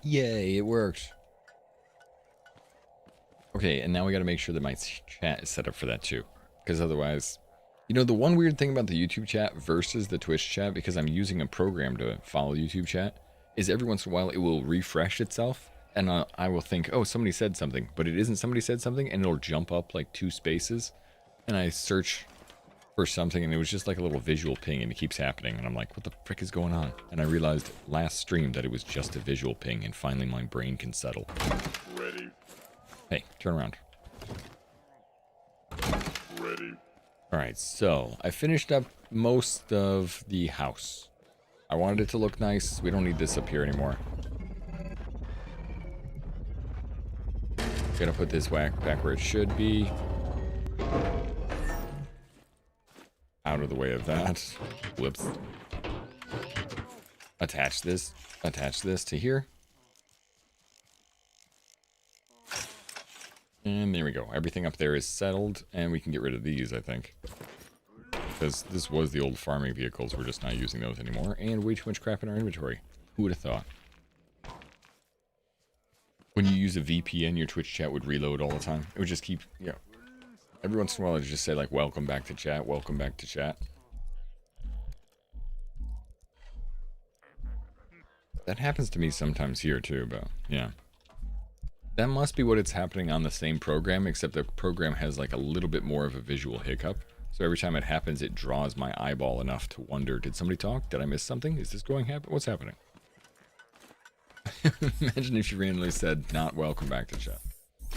Yay, it worked. Okay, and now we gotta make sure that my chat is set up for that too. Because otherwise, you know, the one weird thing about the YouTube chat versus the Twitch chat, because I'm using a program to follow YouTube chat, is every once in a while it will refresh itself, and I will think, oh, somebody said something, but it isn't somebody said something, and it'll jump up like 2 spaces, and I search for something, and it was just like a little visual ping, and it keeps happening, and I'm like, what the frick is going on? And I realized last stream that it was just a visual ping, and finally my brain can settle. Ready. Hey, turn around. Ready. Alright, so I finished up most of the house. I wanted it to look nice. We don't need this up here anymore. Gotta put this back where it should be. Out of the way of that. Whoops. Attach this to here. And there we go. Everything up there is settled, and we can get rid of these, I think. Because this was the old farming vehicles. We're just not using those anymore. And way too much crap in our inventory. Who would have thought? When you use a VPN, your Twitch chat would reload all the time. It would just keep, you know, every once in a while it would just say, like, welcome back to chat, welcome back to chat. That happens to me sometimes here, too, but, yeah. That must be what it's happening on the same program, except the program has like a little bit more of a visual hiccup. So every time it happens, it draws my eyeball enough to wonder, did somebody talk? Did I miss something? Is this going to happen? What's happening? Imagine if you randomly said, not welcome back to chat.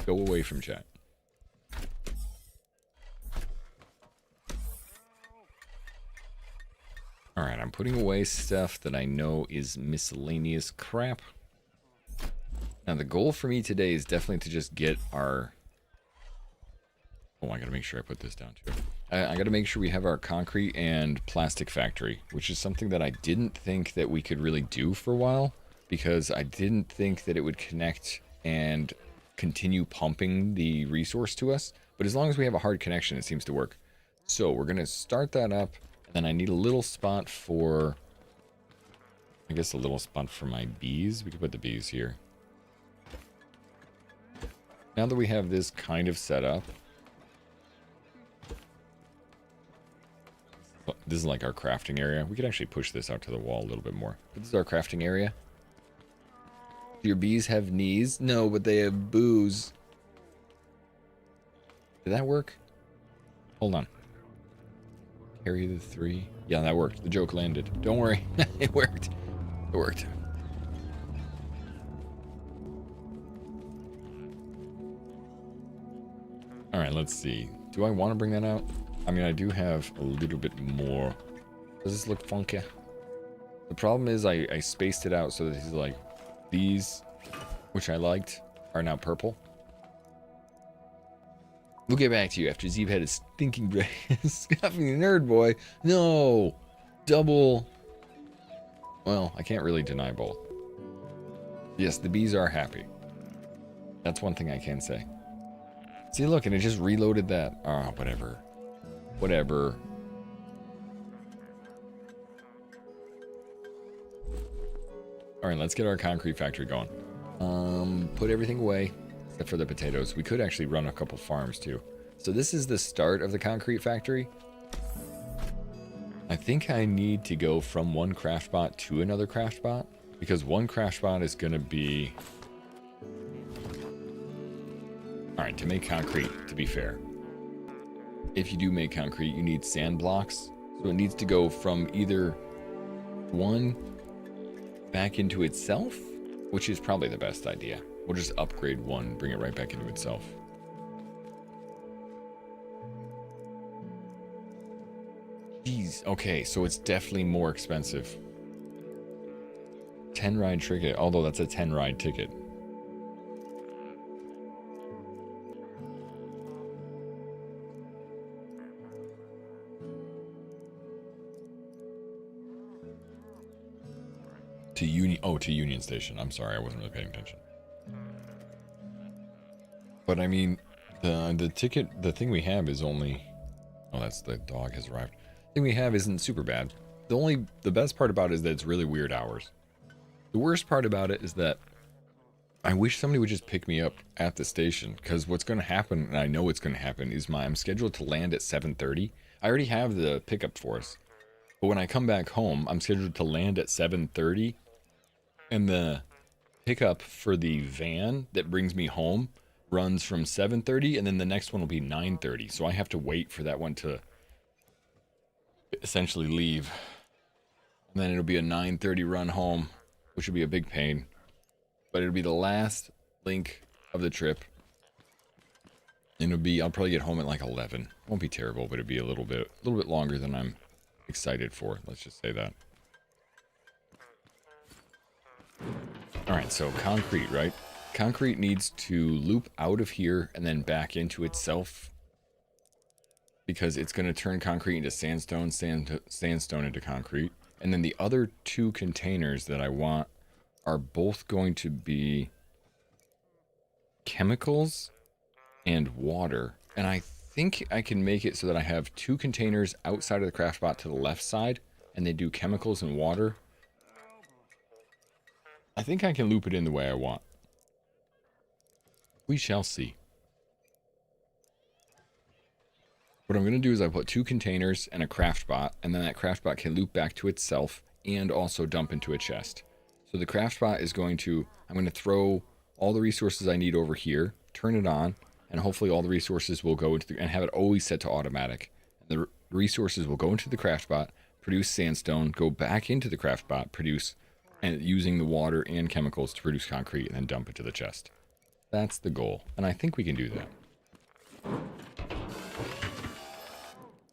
Go away from chat. Alright, I'm putting away stuff that I know is miscellaneous crap. Now, the goal for me today is definitely to just get our... Oh, I gotta make sure I put this down too. I gotta make sure we have our concrete and plastic factory, which is something that I didn't think that we could really do for a while, because I didn't think that it would connect and continue pumping the resource to us. But as long as we have a hard connection, it seems to work. So we're gonna start that up, and then I need a little spot for... I guess a little spot for my bees. We could put the bees here. Now that we have this kind of set up, this is like our crafting area. We could actually push this out to the wall a little bit more. But this is our crafting area. Do your bees have knees? No, but they have booze. Did that work? Hold on. Carry the 3. Yeah, that worked. The joke landed. Don't worry. It worked. It worked. Alright, let's see. Do I want to bring that out? I mean, I do have a little bit more. Does this look funky? The problem is I spaced it out so that these, like, these, which I liked, are now purple. We'll get back to you after Zeeb had his stinking brain. Scoffing the nerd boy. No! Double. Well, I can't really deny both. Yes, the bees are happy. That's one thing I can say. See, look, and it just reloaded that. Oh, whatever. Whatever. Alright, let's get our concrete factory going. Put everything away, except for the potatoes. We could actually run a couple farms, too. So this is the start of the concrete factory. I think I need to go from one craft bot to another craft bot, because one craft bot is going to be... Alright, to make concrete, to be fair, if you do make concrete, you need sand blocks. So it needs to go from either one back into itself, which is probably the best idea. We'll just upgrade one, bring it right back into itself. Jeez, okay, so it's definitely more expensive. 10 ride ticket, although that's a 10 ride ticket. To Union, oh, to Union Station. I'm sorry, I wasn't really paying attention. But I mean, the ticket, the thing we have is only, oh, that's the dog has arrived. The thing we have isn't super bad. The best part about it is that it's really weird hours. The worst part about it is that I wish somebody would just pick me up at the station, because what's going to happen, and I know what's going to happen, is I'm scheduled to land at 7:30. I already have the pickup for us. But when I come back home, I'm scheduled to land at 7:30, and the pickup for the van that brings me home runs from 7:30, and then the next one will be 9:30. So I have to wait for that one to essentially leave. And then it'll be a 9:30 run home, which will be a big pain. But it'll be the last link of the trip. And I'll probably get home at like 11. Won't be terrible, but it'll be a little bit longer than I'm excited for. Let's just say that. All right, so concrete, right? Concrete needs to loop out of here and then back into itself, because it's going to turn concrete into sandstone, sandstone into concrete. And then the other two containers that I want are both going to be chemicals and water. And I think I can make it so that I have two containers outside of the craft bot to the left side, and they do chemicals and water. I think I can loop it in the way I want. We shall see. What I'm going to do is I put two containers and a craft bot, and then that craft bot can loop back to itself and also dump into a chest. So the craft bot is I'm going to throw all the resources I need over here, turn it on, and hopefully all the resources will go into and have it always set to automatic. And the resources will go into the craft bot, produce sandstone, go back into the craft bot, produce, and using the water and chemicals to produce concrete, and then dump it to the chest. That's the goal, and I think we can do that.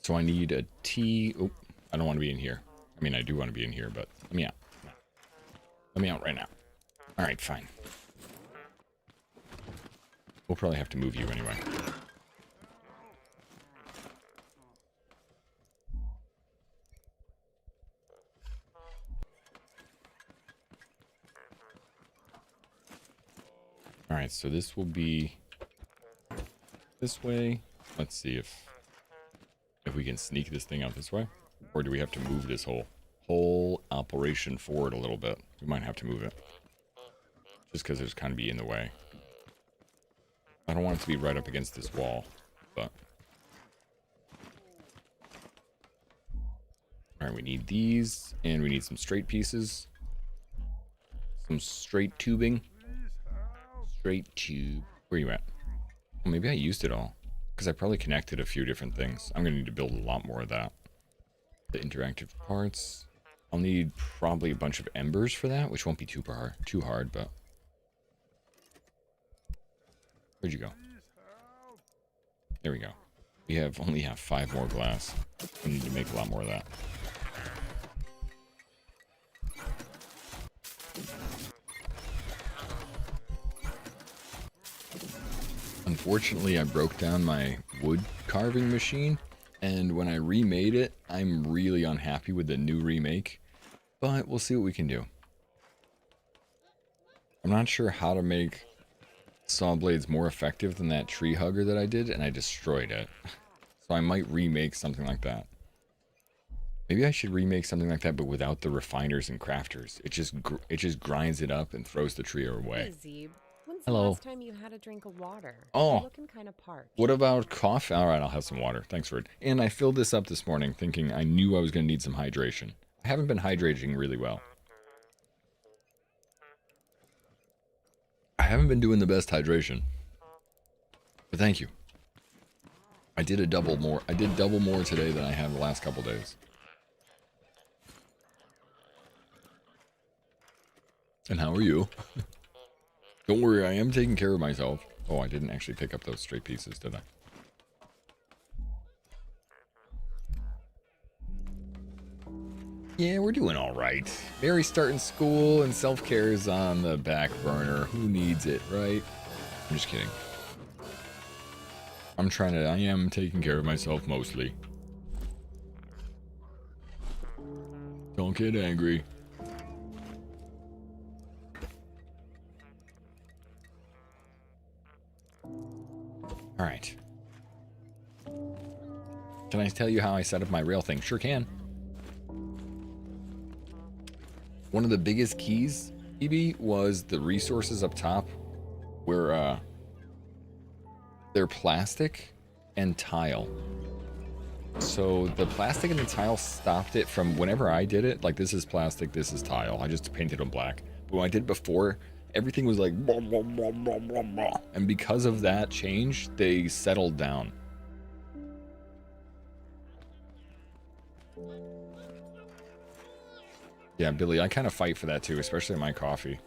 So I need a T. Oh, I don't want to be in here. I mean, I do want to be in here, but let me out. Let me out right now. All right, fine. We'll probably have to move you anyway. All right, so this will be this way. Let's see if we can sneak this thing out this way, or do we have to move this whole operation forward a little bit? We might have to move it, just because it's kind of be in the way. I don't want it to be right up against this wall, but all right, we need these, and we need some straight pieces, some straight tubing. Straight tube. Where are you at? Well, maybe I used it all, because I probably connected a few different things. I'm going to need to build a lot more of that. The interactive parts. I'll need probably a bunch of embers for that, which won't be too hard, but... Where'd you go? There we go. We only have 5 more glass. We need to make a lot more of that. Unfortunately, I broke down my wood carving machine, and when I remade it, I'm really unhappy with the new remake, but we'll see what we can do. I'm not sure how to make saw blades more effective than that tree hugger that I did, and I destroyed it. So I might remake something like that. Maybe I should remake something like that, but without the refiners and crafters. It just grinds it up and throws the tree away. Hey, Zeeb. When's Hello. the last time you had a drink of water? Oh. You're looking kind of parched. What about coffee? All right, I'll have some water. Thanks for it. And I filled this up this morning thinking I knew I was going to need some hydration. I haven't been hydrating really well. I haven't been doing the best hydration. But thank you. I did double more today than I have the last couple days. And how are you? Don't worry, I am taking care of myself. Oh, I didn't actually pick up those straight pieces, did I? Yeah, we're doing all right. Mary's starting school and self-care is on the back burner. Who needs it, right? I'm just kidding. I am taking care of myself mostly. Don't get angry. All right. Can I tell you how I set up my rail thing? Sure can. One of the biggest keys, EB, was the resources up top where they're plastic and tile. So the plastic and the tile stopped it from whenever I did it. Like, this is plastic, this is tile. I just painted them black. But when I did it before, everything was like blah, blah, blah, blah, blah, blah. And because of that change, they settled down. Yeah, Billy, I kind of fight for that too, especially in my coffee.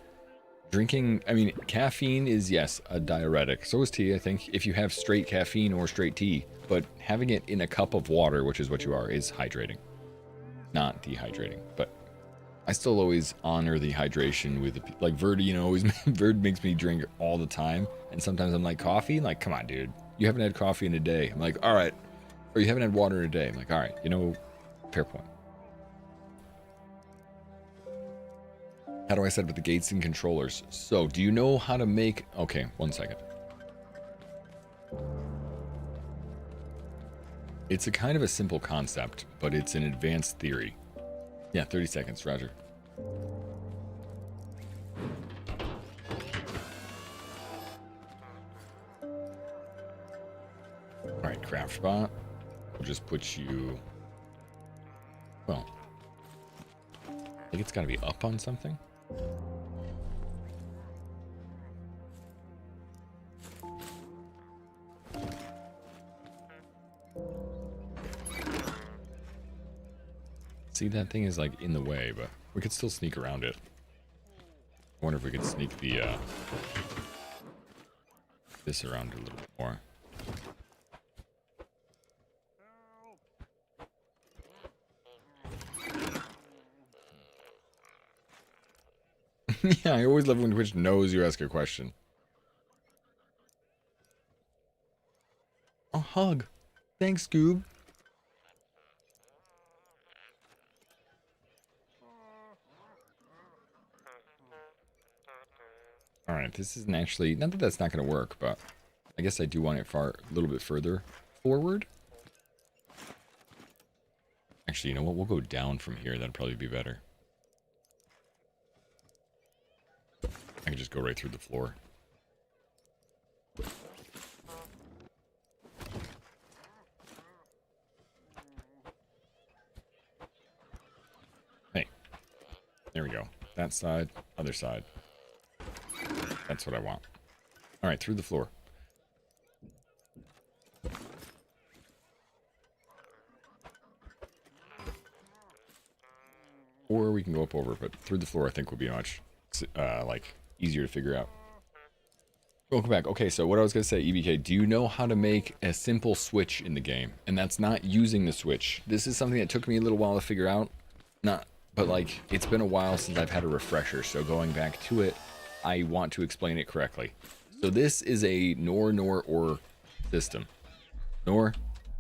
Drinking, I mean, caffeine is, yes, a diuretic. So is tea, I think, if you have straight caffeine or straight tea. But having it in a cup of water, which is what you are, is hydrating. Not dehydrating. But I still always honor the hydration with, like, Verd, you know, always, Verd makes me drink all the time. And sometimes I'm like, coffee? Like, come on, dude. You haven't had coffee in a day. I'm like, all right. Or you haven't had water in a day. I'm like, all right, you know, fair point. How do I set up the gates and controllers? So, do you know how to make... Okay, 1 second. It's a kind of a simple concept, but it's an advanced theory. Yeah, 30 seconds, Roger. Alright, craft spot. We'll just put you... Well... I think it's gotta be up on something. See, that thing is like in the way, but we could still sneak around it. I wonder if we could sneak the this around a little bit more. Yeah, I always love when Twitch knows you ask a question. A hug. Thanks, Scoob. Alright, this isn't actually... Not that that's not going to work, but... I guess I do want it a little bit further forward. Actually, you know what? We'll go down from here. That'd probably be better. I can just go right through the floor. Hey. There we go. That side, other side. That's what I want. Alright, through the floor. Or we can go up over, but through the floor I think would be much, like, easier to figure out. Welcome back. Okay, so what I was going to say, EBK, do you know how to make a simple switch in the game? And that's not using the switch. This is something that took me a little while to figure out. But like, it's been a while since I've had a refresher, so going back to it, I want to explain it correctly. So this is a nor, or system. Nor,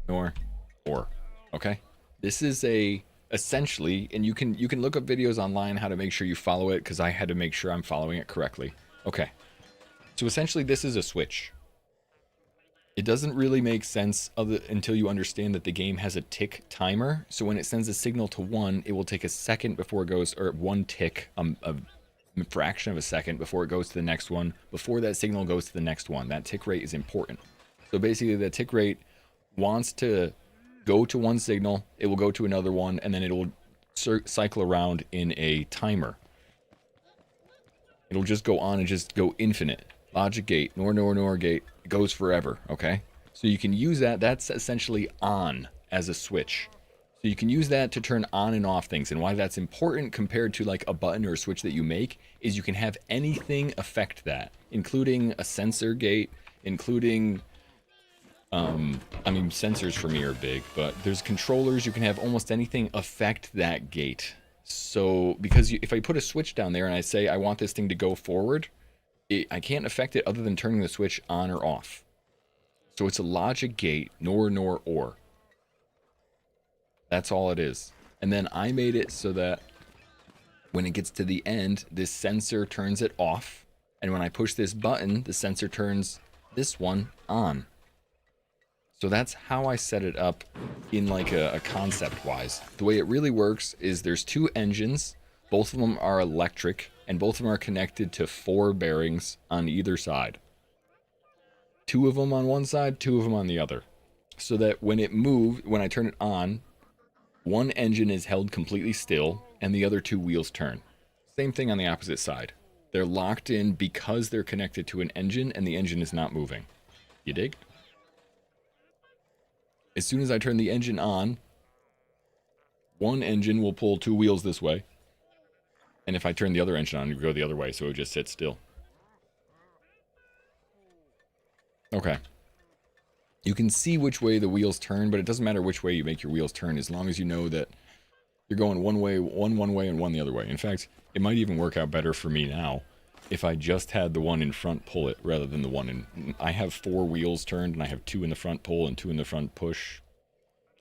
or. Okay? This is essentially, and you can look up videos online how to make sure you follow it, because I had to make sure I'm following it correctly. Okay. So essentially this is a switch. It doesn't really make sense until you understand that the game has a tick timer. So when it sends a signal to 1, it will take a second before it goes, or 1 tick, a fraction of a second before it goes to the next one, before that signal goes to the next one. That tick rate is important. So basically the tick rate wants to go to one signal, it will go to another one, and then it will cycle around in a timer. It'll just go on and just go infinite. Logic gate, nor gate, it goes forever, okay? So you can use that, that's essentially on as a switch. So you can use that to turn on and off things, and why that's important compared to like a button or a switch that you make is you can have anything affect that, including a sensor gate, including, I mean, sensors for me are big, but there's controllers, you can have almost anything affect that gate. So, because if I put a switch down there and I say I want this thing to go forward, I can't affect it other than turning the switch on or off. So it's a logic gate, nor, or. That's all it is. And then I made it so that when it gets to the end, this sensor turns it off. And when I push this button, the sensor turns this one on. So that's how I set it up in like a concept-wise. The way it really works is there's 2 engines. Both of them are electric, and both of them are connected to 4 bearings on either side. 2 of them on one side, 2 of them on the other. So that when I turn it on, one engine is held completely still and the other 2 wheels turn. Same thing on the opposite side. They're locked in because they're connected to an engine and the engine is not moving. You dig? As soon as I turn the engine on, one engine will pull 2 wheels this way. And if I turn the other engine on, it would go the other way, so it would just sit still. Okay. You can see which way the wheels turn, but it doesn't matter which way you make your wheels turn as long as you know that you're going one way and one the other way. In fact, it might even work out better for me now if I just had the one in front pull it rather than the one in... I have 4 wheels turned and I have 2 in the front pull and 2 in the front push.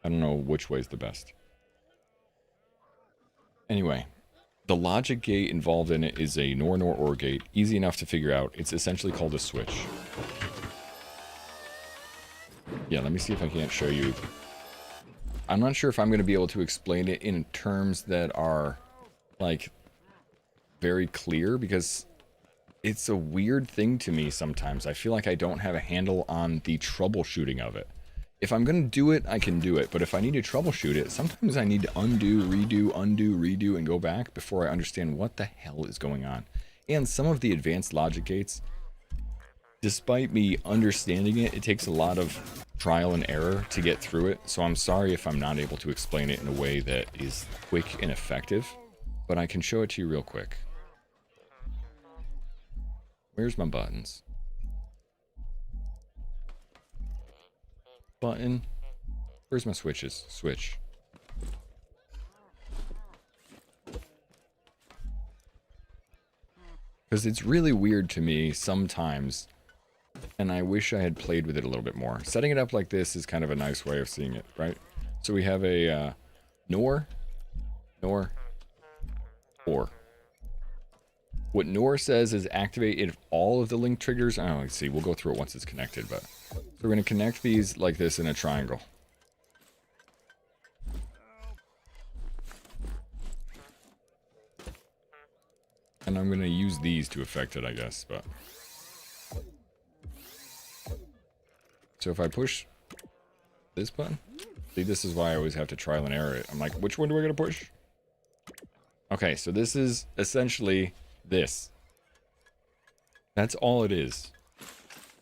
I don't know which way is the best. Anyway, the logic gate involved in it is a NOR gate. Easy enough to figure out. It's essentially called a switch. Yeah, let me see if I can't show you. I'm not sure if I'm going to be able to explain it in terms that are, like, very clear, because it's a weird thing to me sometimes. I feel like I don't have a handle on the troubleshooting of it. If I'm going to do it, I can do it, but if I need to troubleshoot it, sometimes I need to undo, redo, and go back before I understand what the hell is going on. And some of the advanced logic gates, despite me understanding it, it takes a lot of trial and error to get through it, so I'm sorry if I'm not able to explain it in a way that is quick and effective, but I can show it to you real quick. Where's my buttons? Button. Where's my switches? Switch. Because it's really weird to me sometimes, and I wish I had played with it a little bit more. Setting it up like this is kind of a nice way of seeing it, right? So we have a NOR, OR. What NOR says is activate if all of the link triggers... Oh, let's see, we'll go through it once it's connected, but... So we're going to connect these like this in a triangle. And I'm going to use these to affect it, I guess, but... So if I push this button... See, this is why I always have to trial and error it. I'm like, which one do I got to push? Okay, so this is essentially this. That's all it is.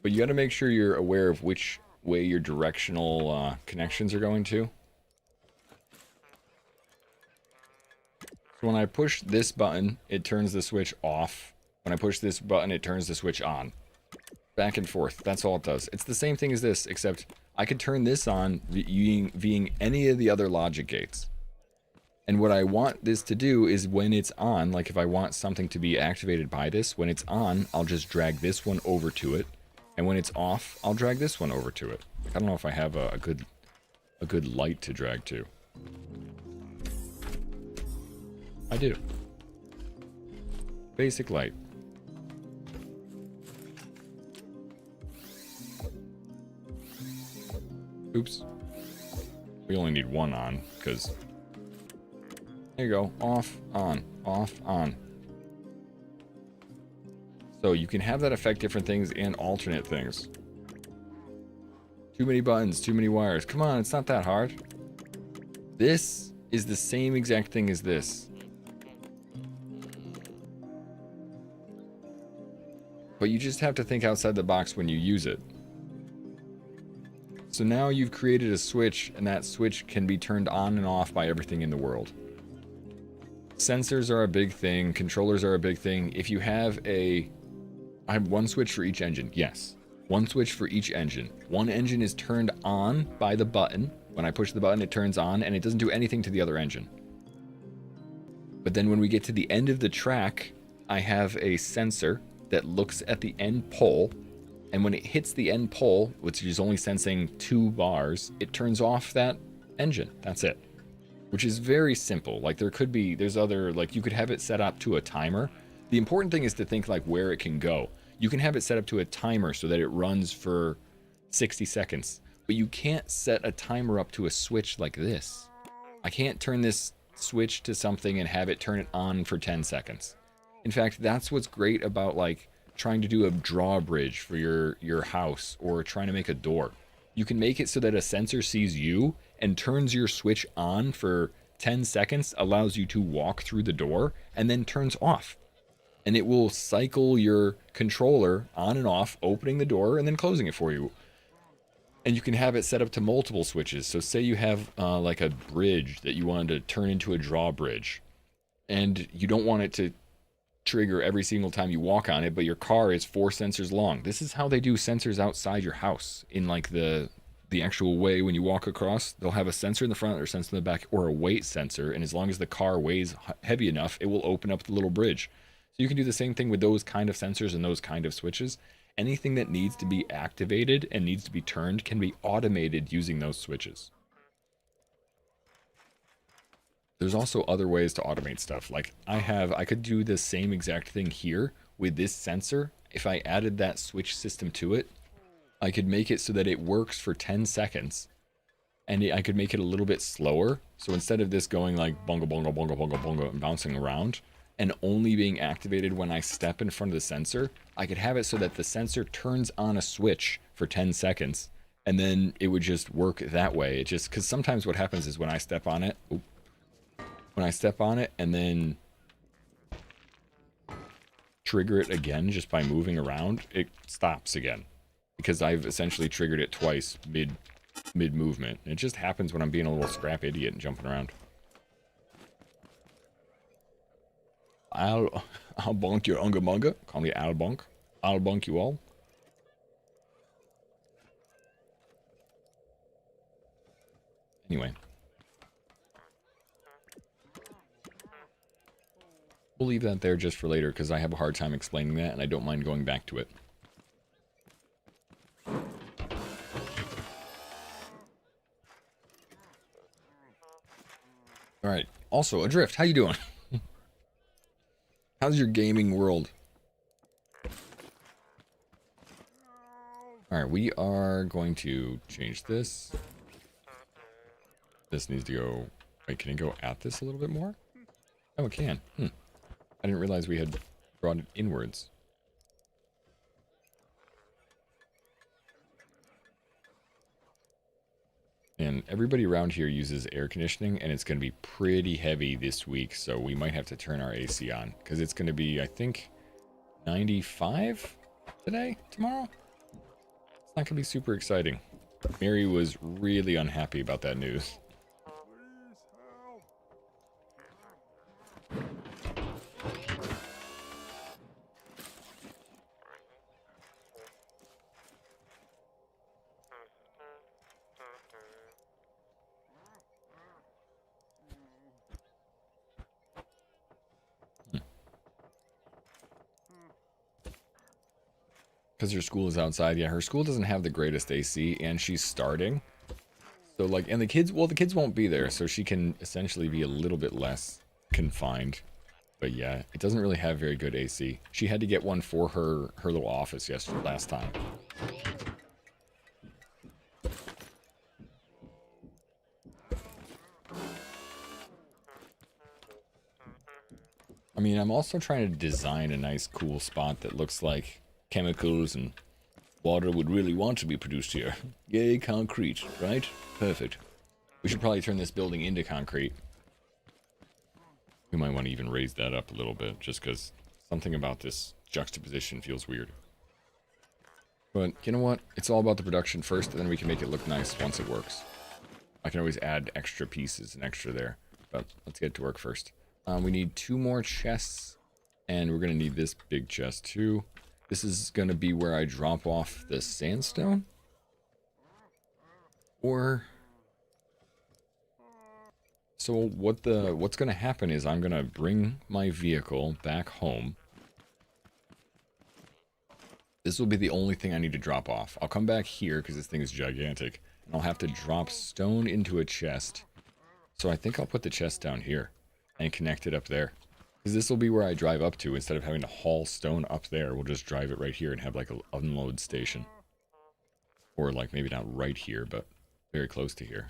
But you got to make sure you're aware of which way your directional connections are going to. So when I push this button, it turns the switch off. When I push this button, it turns the switch on. Back and forth. That's all it does. It's the same thing as this, except I could turn this on via any of the other logic gates. And what I want this to do is when it's on, like if I want something to be activated by this, when it's on, I'll just drag this one over to it. And when it's off, I'll drag this one over to it. I don't know if I have a good light to drag to. I do. Basic light. Oops. We only need one on, because... There you go. Off, on, off, on. So you can have that affect different things and alternate things. Too many buttons, too many wires. Come on, it's not that hard. This is the same exact thing as this. But you just have to think outside the box when you use it. So now you've created a switch, and that switch can be turned on and off by everything in the world. Sensors are a big thing. Controllers are a big thing. If you have I have one switch for each engine. Yes. One switch for each engine. One engine is turned on by the button. When I push the button, it turns on, and it doesn't do anything to the other engine. But then when we get to the end of the track, I have a sensor that looks at the end pole, and when it hits the end pole, which is only sensing 2 bars, it turns off that engine. That's it. Which is very simple. Like there's other, like you could have it set up to a timer. The important thing is to think like where it can go. You can have it set up to a timer so that it runs for 60 seconds, but you can't set a timer up to a switch like this. I can't turn this switch to something and have it turn it on for 10 seconds. In fact, that's what's great about like trying to do a drawbridge for your house or trying to make a door. You can make it so that a sensor sees you and turns your switch on for 10 seconds, allows you to walk through the door, and then turns off. And it will cycle your controller on and off, opening the door and then closing it for you. And you can have it set up to multiple switches. So say you have like a bridge that you wanted to turn into a drawbridge, and you don't want it to trigger every single time you walk on it, but your car is 4 sensors long. This is how they do sensors outside your house in like the actual way. When you walk across, they'll have a sensor in the front or a sensor in the back or a weight sensor, and as long as the car weighs heavy enough, it will open up the little bridge. So you can do the same thing with those kind of sensors and those kind of switches. Anything that needs to be activated and needs to be turned can be automated using those switches. There's also other ways to automate stuff. Like I could do the same exact thing here with this sensor. If I added that switch system to it, I could make it so that it works for 10 seconds. And I could make it a little bit slower. So instead of this going like bongo, bongo, bongo, bongo, bongo, and bouncing around, and only being activated when I step in front of the sensor, I could have it so that the sensor turns on a switch for 10 seconds. And then it would just work that way. It just, because sometimes what happens is when I step on it, and then trigger it again just by moving around, it stops again. Because I've essentially triggered it twice mid-movement. It just happens when I'm being a little scrap idiot and jumping around. I'll bonk your unga bunga. Call me Al Bonk. I'll bonk you all. Anyway. We'll leave that there just for later because I have a hard time explaining that and I don't mind going back to it. Alright. Also, Adrift, how you doing? How's your gaming world? Alright, we are going to change this. This needs to go... Wait, can it go at this a little bit more? Oh, it can. I didn't realize we had brought it inwards. And everybody around here uses air conditioning, and it's going to be pretty heavy this week, so we might have to turn our AC on. Because it's going to be, I think, 95 tomorrow? It's not going to be super exciting. Mary was really unhappy about that news. Because her school is outside. Yeah, her school doesn't have the greatest AC, and she's starting. So, like, and the kids won't be there, so she can essentially be a little bit less confined. But yeah, it doesn't really have very good AC. She had to get one for her little office last time. I mean, I'm also trying to design a nice, cool spot that looks like chemicals and water would really want to be produced here. Yay, concrete, right? Perfect. We should probably turn this building into concrete. We might want to even raise that up a little bit, just because something about this juxtaposition feels weird. But you know what? It's all about the production first, and then we can make it look nice once it works. I can always add extra pieces and extra there. But let's get to work first. We need 2 more chests, and we're going to need this big chest too. This is going to be where I drop off the sandstone. Or... So what's going to happen is I'm going to bring my vehicle back home. This will be the only thing I need to drop off. I'll come back here because this thing is gigantic. And I'll have to drop stone into a chest. So I think I'll put the chest down here and connect it up there. Because this will be where I drive up to instead of having to haul stone up there. We'll just drive it right here and have like an unload station. Or like maybe not right here, but very close to here.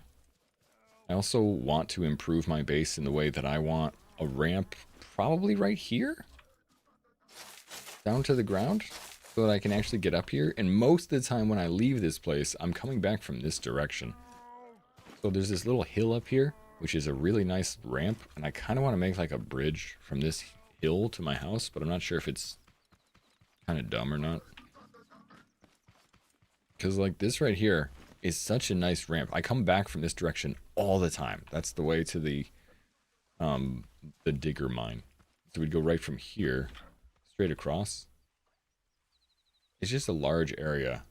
I also want to improve my base in the way that I want a ramp probably right here. down to the ground so that I can actually get up here. And most of the time when I leave this place, I'm coming back from this direction. So there's this little hill up here, which is a really nice ramp. And I kind of want to make like a bridge from this hill to my house, but I'm not sure if it's kind of dumb or not. Because like this right here is such a nice ramp. I come back from this direction all the time. That's the way to the digger mine. So we'd go right from here straight across. It's just a large area.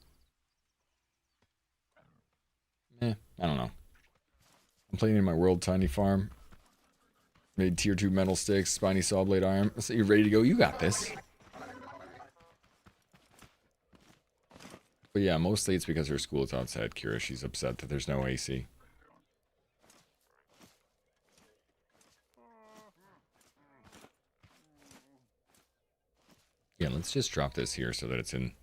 I don't know. I'm playing in my world tiny farm. Made tier 2 metal sticks, spiny saw blade iron. So you're ready to go. You got this. But yeah, mostly it's because her school is outside, Kira. She's upset that there's no AC. Yeah, let's just drop this here so that it's in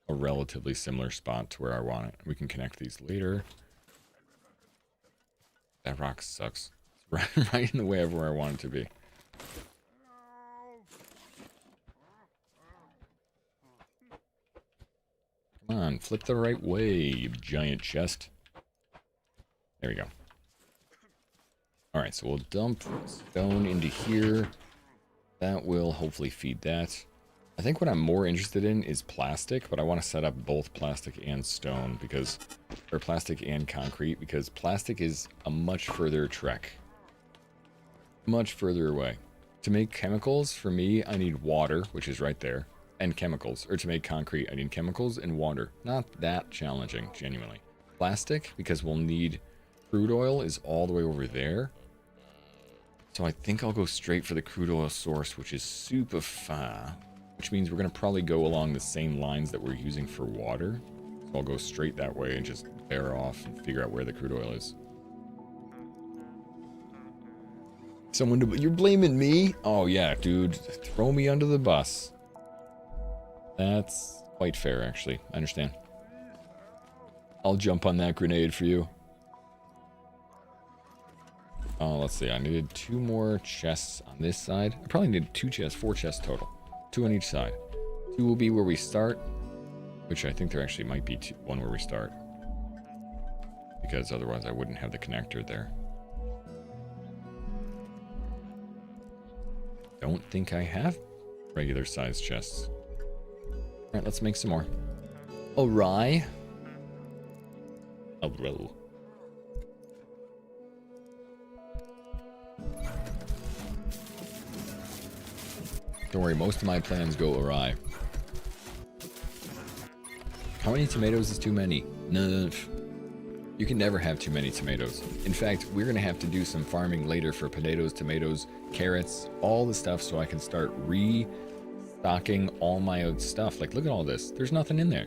a relatively similar spot to where I want it. We can connect these later. That rock sucks. It's right in the way of where I want it to be. Come on, flip the right way, you giant chest. There we go. Alright, so we'll dump stone into here. That will hopefully feed that. I think what I'm more interested in is plastic, but I want to set up both plastic and stone because, or plastic and concrete, because plastic is a much further trek. Much further away. To make chemicals, for me, I need water, which is right there, and chemicals. Or to make concrete, I need chemicals and water. Not that challenging, genuinely. Plastic, because we'll need crude oil, is all the way over there. So I think I'll go straight for the crude oil source, which is super far. Which means we're going to probably go along the same lines that we're using for water. So I'll go straight that way and just bear off and figure out where the crude oil is. You're blaming me? Oh yeah, dude. Throw me under the bus. That's quite fair, actually. I understand. I'll jump on that grenade for you. Oh, let's see. I needed 2 more chests on this side. I probably needed 2 chests, 4 chests total. 2 on each side. 2 will be where we start, which I think there actually might be 1 where we start. Because otherwise I wouldn't have the connector there. Don't think I have regular sized chests. Alright, let's make some more. Alright. Alright. Don't worry, most of my plans go awry. How many tomatoes is too many? No. You can never have too many tomatoes. In fact, we're going to have to do some farming later for potatoes, tomatoes, carrots, all the stuff so I can start restocking all my own stuff. Like, look at all this. There's nothing in there.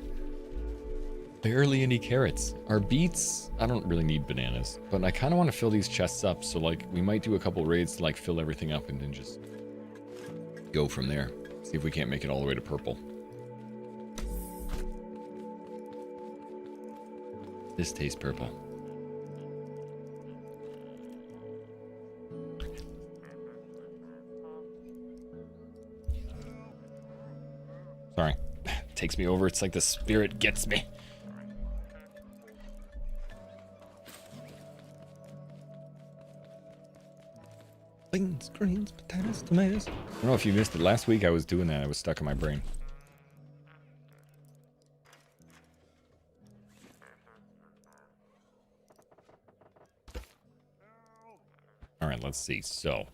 Barely any carrots. Our beets, I don't really need bananas, but I kind of want to fill these chests up. So, like, we might do a couple raids to, like, fill everything up and then just go from there. See if we can't make it all the way to purple. This tastes purple. Sorry. Takes me over. It's like the spirit gets me. Beans, greens, potatoes, tomatoes. I don't know if you missed it. Last week I was doing that. I was stuck in my brain. Alright, let's see. So,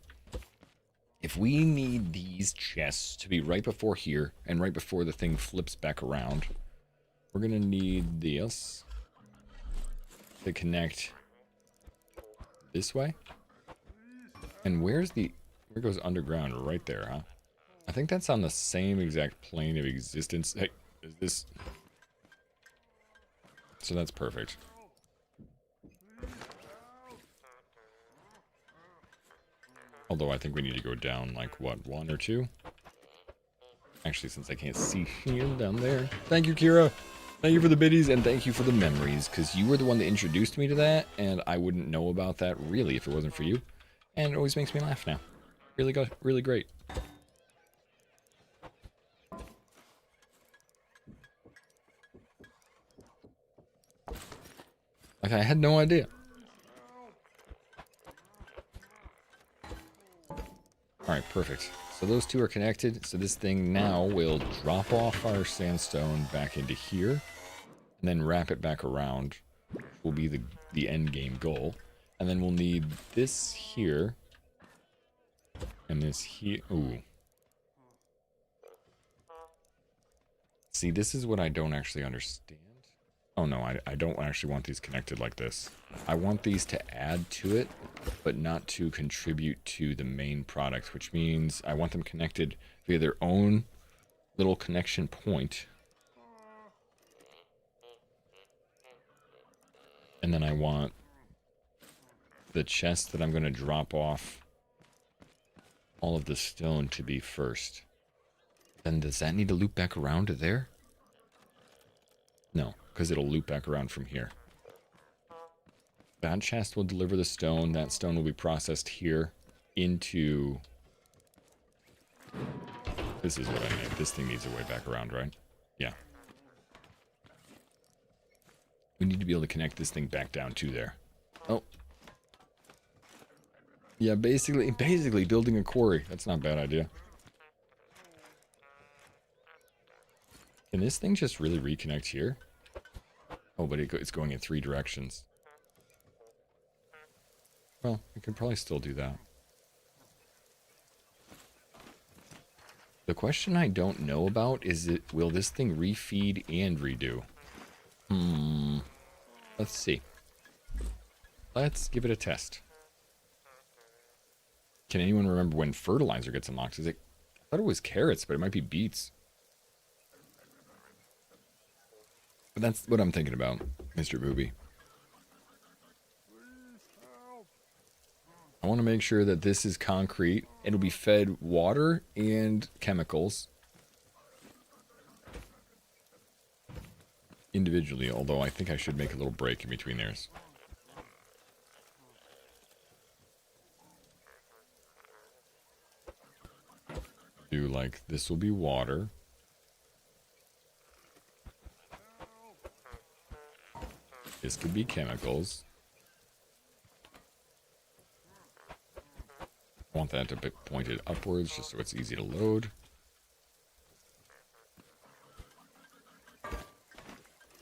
if we need these chests to be right before here and right before the thing flips back around, we're going to need this to connect this way. And where goes underground? Right there, huh? I think that's on the same exact plane of existence. Hey, is this... So that's perfect. Although I think we need to go down, like, what, 1 or 2? Actually, since I can't see him down there. Thank you, Kira! Thank you for the biddies, and thank you for the memories, because you were the one that introduced me to that, and I wouldn't know about that, really, if it wasn't for you. And it always makes me laugh now. Really good, really great. I had no idea. Alright, perfect. So those two are connected. So this thing now will drop off our sandstone back into here. And then wrap it back around. Will be the end game goal. And then we'll need this here. And this here. Ooh. See, this is what I don't actually understand. Oh no, I don't actually want these connected like this. I want these to add to it, but not to contribute to the main product, which means I want them connected via their own little connection point. And then I want the chest that I'm going to drop off all of the stone to be first. Then does that need to loop back around to there? No, because it'll loop back around from here. That chest will deliver the stone. That stone will be processed here into... This is what I need. This thing needs a way back around, right? Yeah. We need to be able to connect this thing back down to there. Oh. Yeah, basically building a quarry. That's not a bad idea. Can this thing just really reconnect here? Oh, but it's going in 3 directions. Well, we could probably still do that. The question I don't know about is will this thing refeed and redo? Let's see. Let's give it a test. Can anyone remember when fertilizer gets unlocked? I thought it was carrots, but it might be beets. But that's what I'm thinking about, Mr. Booby. I want to make sure that this is concrete. It'll be fed water and chemicals. Individually, although I think I should make a little break in between theirs. Do like, this will be water. This could be chemicals. I want that to be pointed upwards just so it's easy to load.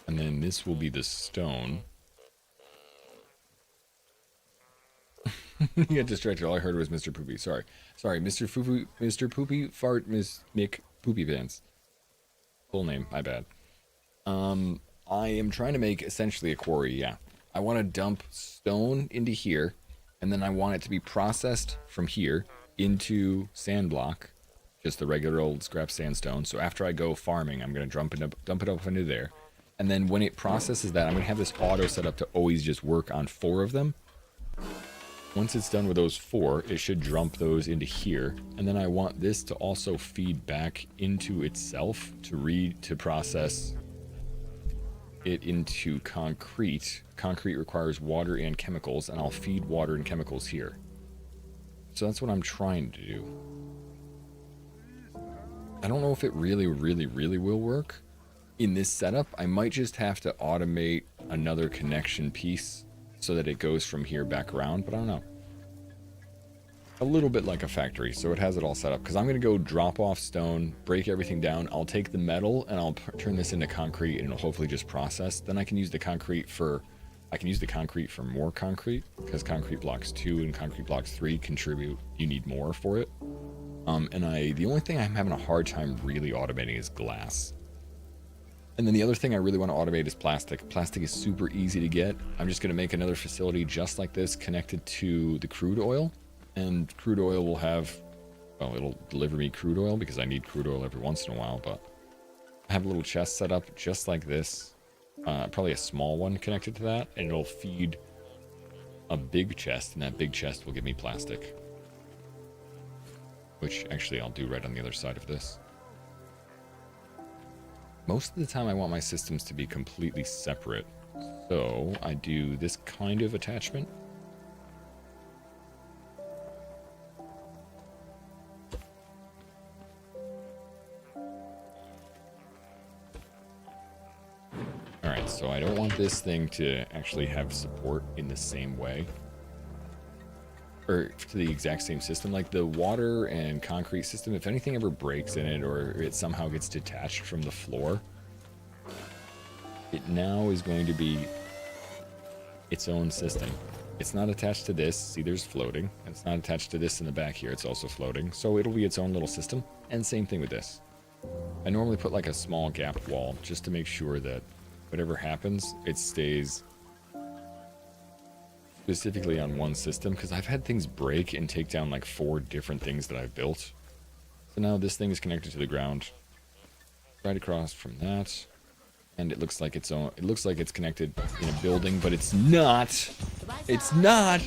And then this will be the stone. You got distracted. All I heard was Mr. Poopy. Sorry. Sorry, Mr. Poopy Fart Miss Mick Poopy Pants. Full name, my bad. I am trying to make essentially a quarry, yeah. I want to dump stone into here, and then I want it to be processed from here into sand block, just the regular old scrap sandstone. So after I go farming, I'm going to dump it up into there. And then when it processes that, I'm going to have this auto set up to always just work on 4 of them. Once it's done with those 4, it should dump those into here. And then I want this to also feed back into itself to process it into concrete. Concrete requires water and chemicals, and I'll feed water and chemicals here. So that's what I'm trying to do. I don't know if it really will work. In this setup, I might just have to automate another connection piece so that it goes from here back around, but I don't know. A little bit like a factory, so it has it all set up. Because I'm going to go drop off stone, break everything down. I'll take the metal and I'll turn this into concrete, and it'll hopefully just process. Then I can use the concrete for... more concrete, because concrete blocks 2 and concrete blocks 3 contribute. You need more for it. The only thing I'm having a hard time really automating is glass. And then the other thing I really want to automate is plastic. Plastic is super easy to get. I'm just going to make another facility just like this connected to the crude oil. And crude oil will have, well, it'll deliver me crude oil because I need crude oil every once in a while. But I have a little chest set up just like this. Probably a small one connected to that. And it'll feed a big chest. And that big chest will give me plastic. Which actually I'll do right on the other side of this. Most of the time I want my systems to be completely separate. So I do this kind of attachment. Alright, sides. So I don't want this thing to actually have support in the same way. Or to the exact same system. Like the water and concrete system, if anything ever breaks in it or it somehow gets detached from the floor, it now is going to be its own system. It's not attached to this. See, there's floating. It's not attached to this in the back here. It's also floating. So it'll be its own little system. And same thing with this. I normally put like a small gap wall just to make sure that whatever happens, it stays specifically on one system, because I've had things break and take down like 4 different things that I've built. So now this thing is connected to the ground right across from that, and it looks like its own. It looks like it's connected in a building, but it's not. It's not.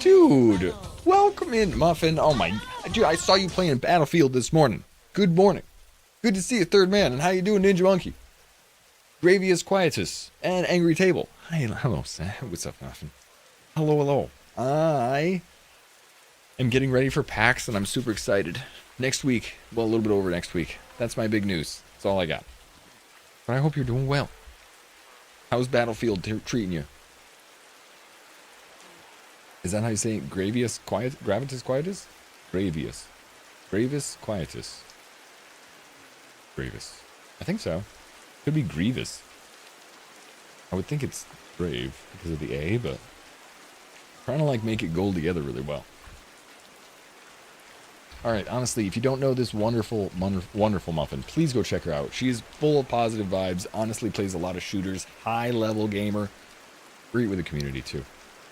Dude, welcome in, Muffin. Oh my, dude, I saw you playing Battlefield this morning. Good morning. Good to see you, Third Man. And how you doing, Ninja Monkey? Gravius Quietus and Angry Table. Hi, hello, Sam. What's up, Muffin? Hello, hello. I am getting ready for PAX, and I'm super excited. Next week, well, a little bit over next week. That's my big news. That's all I got. But I hope you're doing well. How's Battlefield treating you? Is that how you say it? Gravius Quietus? Gravius. Gravis Quietus. Gravis. I think so. Could be Grievous. I would think it's Grave because of the A, but trying to like make it gold together really well. Alright, honestly, if you don't know this wonderful Muffin, please go check her out. She is full of positive vibes, honestly plays a lot of shooters, high-level gamer, great with the community too.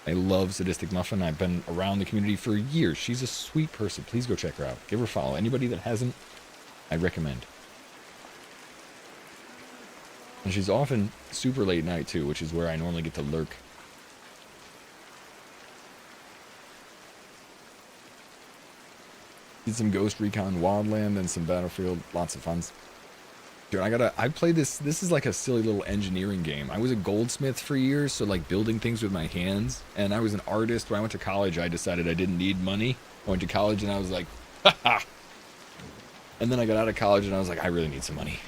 I love Sadistic Muffin. I've been around the community for years. She's a sweet person. Please go check her out. Give her a follow. Anybody that hasn't, I recommend. And she's often super late night too, which is where I normally get to lurk. Did some Ghost Recon Wildland and some Battlefield. Lots of funs. Dude, I played this. This is like a silly little engineering game. I was a goldsmith for years, so like building things with my hands. And I was an artist. When I went to college, I decided I didn't need money. I went to college and I was like, haha. And then I got out of college and I was like, I really need some money.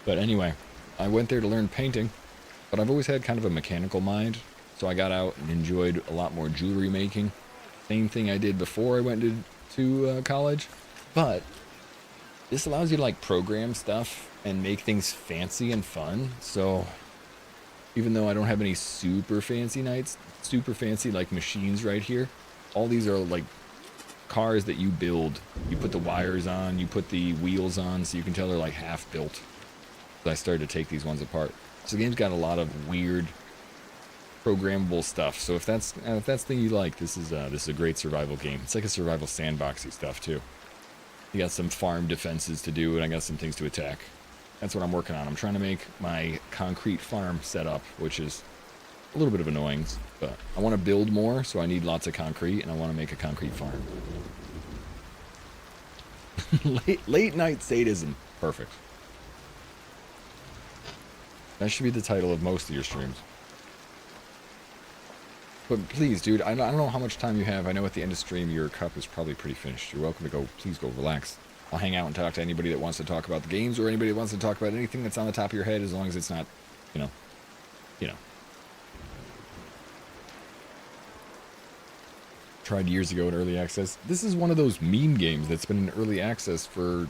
But anyway, I went there to learn painting. But I've always had kind of a mechanical mind. So I got out and enjoyed a lot more jewelry making. Same thing I did before I went to college. But this allows you to like program stuff and make things fancy and fun. So even though I don't have any super fancy like machines right here, all these are like cars that you build. You put the wires on, you put the wheels on, so you can tell they're like half built. So I started to take these ones apart. So the game's got a lot of weird programmable stuff. So if that's the thing you like, this is a great survival game. It's like a survival sandboxy stuff too. You got some farm defenses to do, and I got some things to attack. That's what I'm working on. I'm trying to make my concrete farm set up, which is a little bit of annoying, but I want to build more, so I need lots of concrete, and I want to make a concrete farm. late night sadism. Perfect. That should be the title of most of your streams. But please, dude, I don't know how much time you have. I know at the end of stream your cup is probably pretty finished. You're welcome to go. Please go relax. I'll hang out and talk to anybody that wants to talk about the games or anybody that wants to talk about anything that's on the top of your head, as long as it's not, you know. Tried years ago in early access. This is one of those meme games that's been in early access for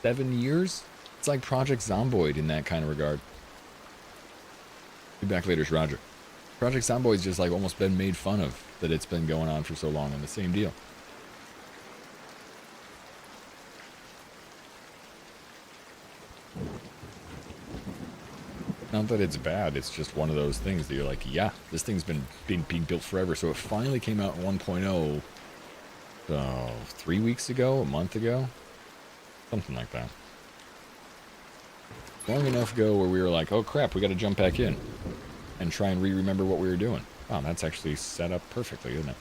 7 years. It's like Project Zomboid in that kind of regard. Be back later, Roger. Project Zomboid's just like almost been made fun of that it's been going on for so long, and the same deal. Not that it's bad, it's just one of those things that you're like, yeah, this thing's been being built forever. So it finally came out in 1.0, 3 weeks ago, a month ago, something like that. Long enough ago where we were like, oh crap, we got to jump back in and try and remember what we were doing. Wow, that's actually set up perfectly, isn't it?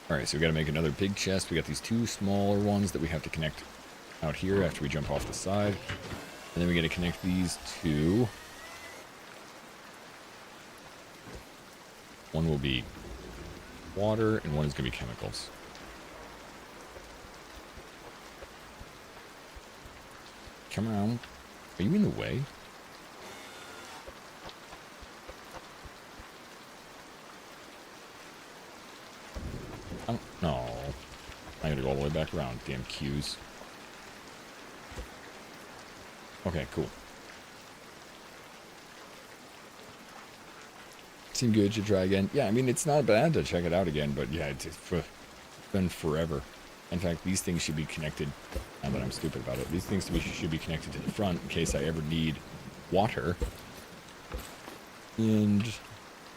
Alright, so we got to make another big chest. We got these 2 smaller ones that we have to connect out here after we jump off the side. And then we got to connect these 2. One will be water and one is going to be chemicals. Come on. Are you in the way? No. I gotta go all the way back around. Damn cues. Okay, cool. Seemed good. Should try again. Yeah, I mean, it's not bad to check it out again, but yeah, it's been forever. In fact, these things should be connected. Now that I'm stupid about it, these things should be connected to the front in case I ever need water and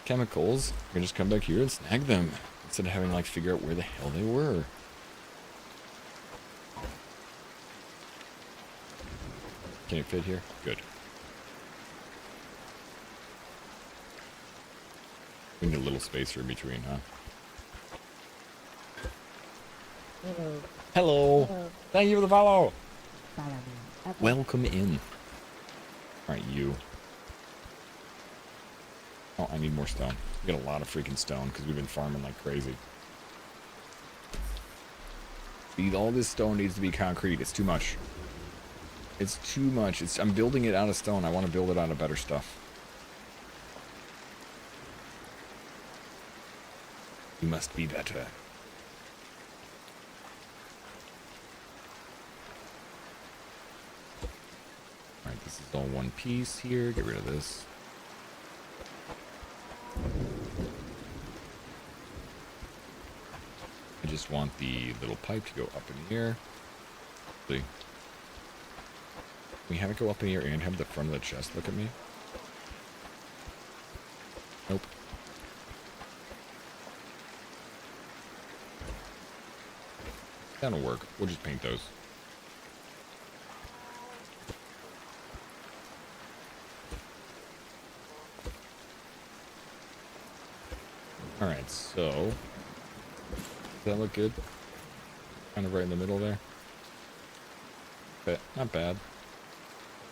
chemicals. I can just come back here and snag them instead of having like figure out where the hell they were. Can it fit here? Good. We need a little spacer in between, huh? Hello. Hello. Hello. Thank you for the follow. Follow me. Okay. Welcome in. Alright, you. Oh, I need more stone. We got a lot of freaking stone because we've been farming like crazy. See, all this stone needs to be concrete. It's too much. It's too much. I'm building it out of stone. I want to build it out of better stuff. You must be better. Alright, this is all one piece here. Get rid of this. I just want the little pipe to go up in here. See? We have it go up in here and have the front of the chest look at me. Nope. That'll work. We'll just paint those. Alright, so... Does that look good? Kind of right in the middle there. But not bad.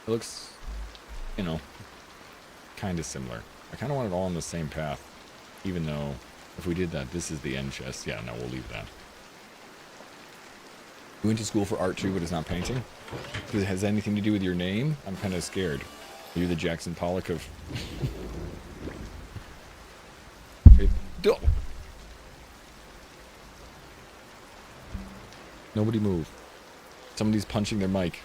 It looks, you know, kind of similar. I kind of want it all on the same path. Even though, if we did that, this is the end chest. Yeah, no, we'll leave that. You went to school for art too, but it's not painting? Does it has anything to do with your name? I'm kind of scared. Are you the Jackson Pollock of... Nobody move. Somebody's punching their mic.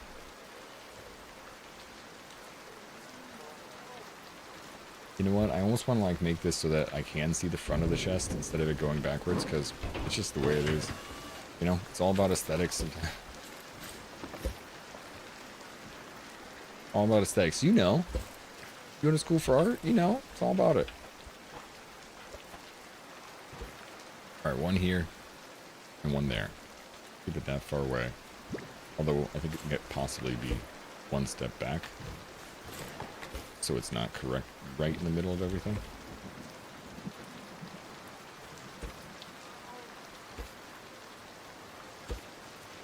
You know what? I almost want to like make this so that I can see the front of the chest instead of it going backwards, because it's just the way it is. You know, it's all about aesthetics. All about aesthetics. You know. You go to school for art? You know. It's all about it. Alright, one here. And one there. Keep it that far away. Although, I think it can possibly be one step back. So it's not correct right in the middle of everything.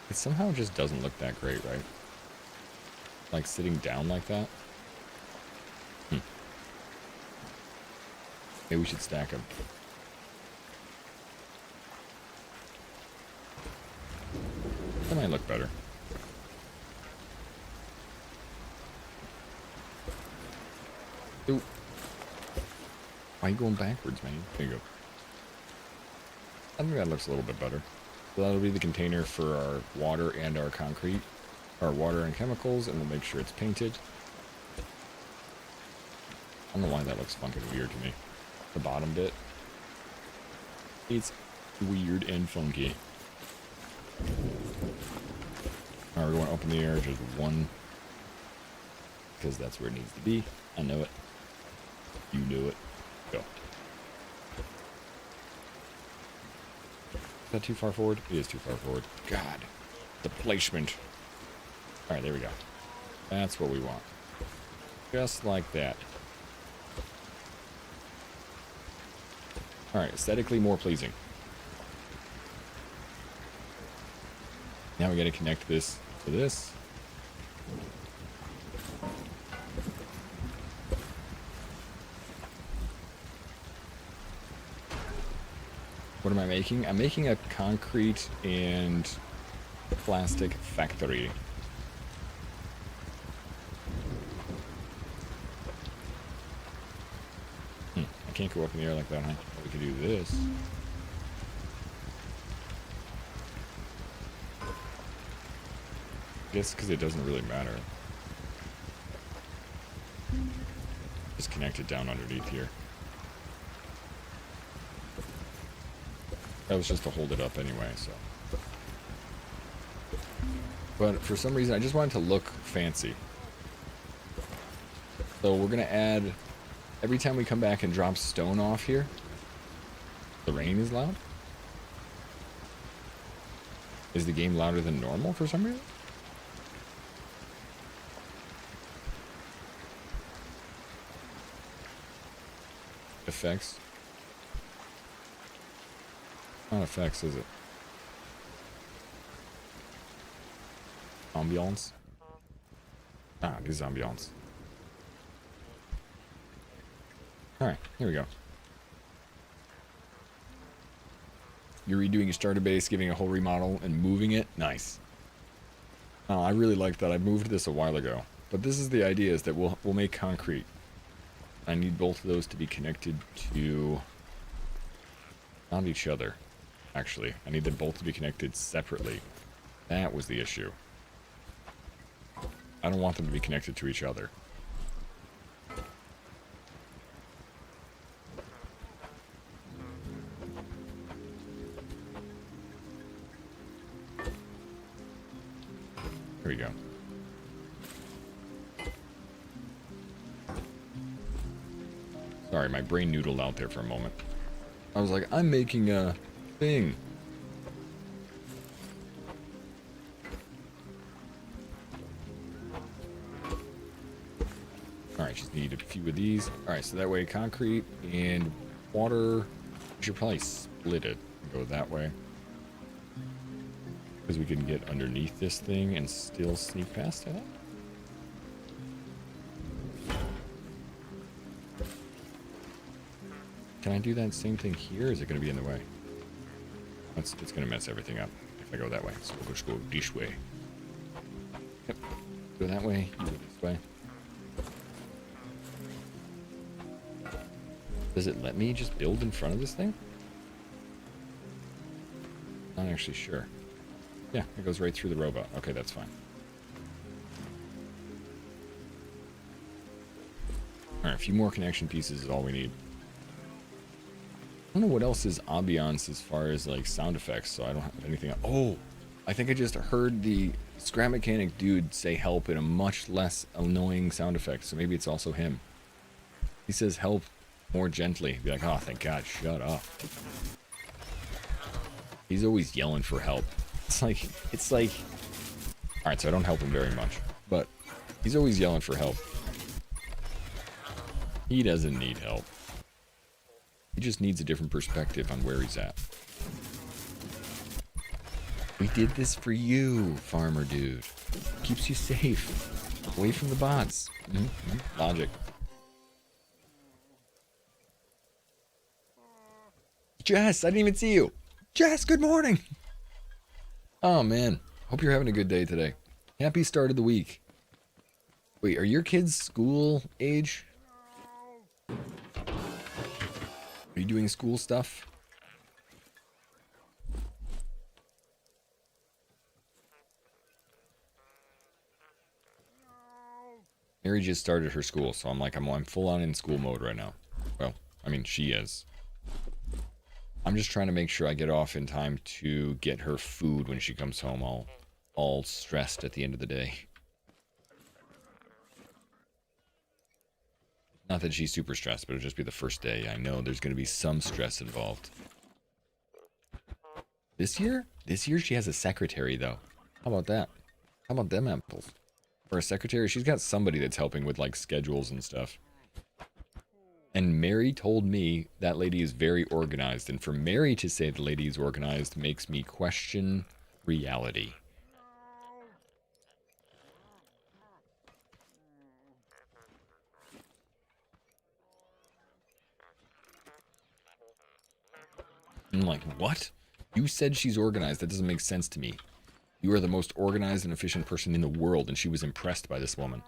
It somehow just doesn't look that great, right? Like sitting down like that. Maybe we should stack them. That might look better. Ooh. Why are you going backwards, man? There you go. I think that looks a little bit better. So that'll be the container for our water and our concrete. Our water and chemicals, and we'll make sure it's painted. I don't know why that looks fucking weird to me. The bottom bit. It's weird and funky. Alright, we're going up in the air, just one. Because that's where it needs to be. I know it. You knew it. Go. Is that too far forward? It is too far forward. God. The placement. Alright, there we go. That's what we want. Just like that. Alright, aesthetically more pleasing. Now we gotta connect this to this. What am I making? I'm making a concrete and plastic factory. can't go up in the air like that, huh? We can do this. I guess because it doesn't really matter. Just connect it down underneath here. That was just to hold it up anyway, so. But for some reason, I just wanted to look fancy. So we're going to add, every time we come back and drop stone off here, the rain is loud. Is the game louder than normal for some reason? Effects. Not effects, is it? Ambiance. Ah, it is ambiance. Alright, here we go. You're redoing your starter base, giving a whole remodel, and moving it? Nice. Oh, I really like that. I moved this a while ago. But this is the idea, is that we'll make concrete. I need both of those to be connected to... not each other, actually. I need them both to be connected separately. That was the issue. I don't want them to be connected to each other. Here we go. Sorry, my brain noodled out there for a moment. I was like, I'm making a thing. Alright, just need a few of these. Alright, so that way concrete and water, we should probably split it and go that way. Because we can get underneath this thing and still sneak past it. Can I do that same thing here? Or is it going to be in the way? It's going to mess everything up if I go that way. So we'll just go this way. Yep. Go that way. You go this way. Does it let me just build in front of this thing? Not actually sure. Yeah, it goes right through the robot. Okay, that's fine. Alright, a few more connection pieces is all we need. I don't know what else is ambiance as far as like sound effects, so I don't have anything. Oh, I think I just heard the scrap mechanic dude say help in a much less annoying sound effect, so maybe it's also him. He says help more gently. Be like, oh, thank God, shut up. He's always yelling for help. It's like, alright, so I don't help him very much, but he's always yelling for help. He doesn't need help. He just needs a different perspective on where he's at. We did this for you, farmer dude. Keeps you safe. Away from the bots. Logic. Jess, I didn't even see you. Jess, good morning. Oh, man. Hope you're having a good day today. Happy start of the week. Wait, are your kids school age? Are you doing school stuff? Mary just started her school, so I'm full on in school mode right now. Well, I mean, she is. I'm just trying to make sure I get off in time to get her food when she comes home, all stressed at the end of the day. Not that she's super stressed, but it'll just be the first day. I know there's going to be some stress involved. This year? This year she has a secretary, though. How about that? How about them apples? For a secretary, she's got somebody that's helping with, like, schedules and stuff. And Mary told me that lady is very organized. And for Mary to say the lady is organized makes me question reality. I'm like, what? You said she's organized. That doesn't make sense to me. You are the most organized and efficient person in the world, and she was impressed by this woman.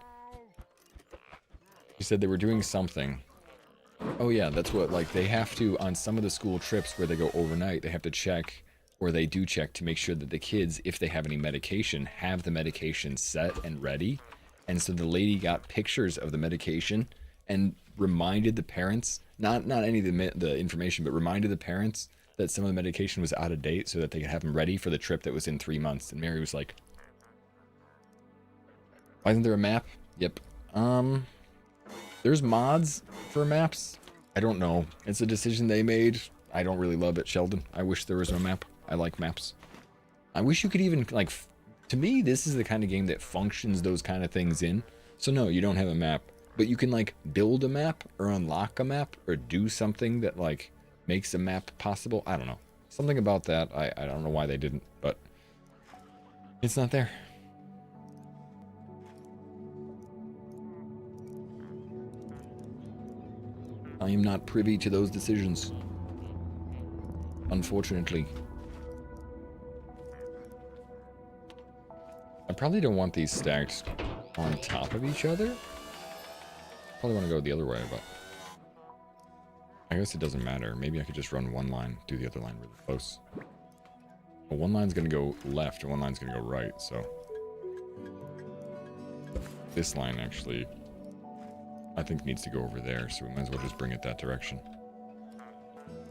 She said they were doing something, Oh yeah, that's what, like, they have to, on some of the school trips where they go overnight, they have to check, or they do check to make sure that the kids, if they have any medication, have the medication set and ready. And so the lady got pictures of the medication and reminded the parents, not any of the information, but reminded the parents that some of the medication was out of date so that they could have them ready for the trip that was in 3 months. And Mary was like, why isn't there a map? Yep. There's mods for maps. I don't know. It's a decision they made. I don't really love it, Sheldon. I wish there was no map. I like maps. I wish you could even, like, to me, this is the kind of game that functions those kind of things in. So no, you don't have a map, but you can, like, build a map or unlock a map or do something that, like, makes a map possible. I don't know. Something about that. I don't know why they didn't, but it's not there. I am not privy to those decisions, unfortunately. I probably don't want these stacked on top of each other. Probably want to go the other way, but I guess it doesn't matter. Maybe I could just run one line, do the other line really close. Well, one line's going to go left and one line's going to go right, so this line actually, I think, needs to go over there, so we might as well just bring it that direction.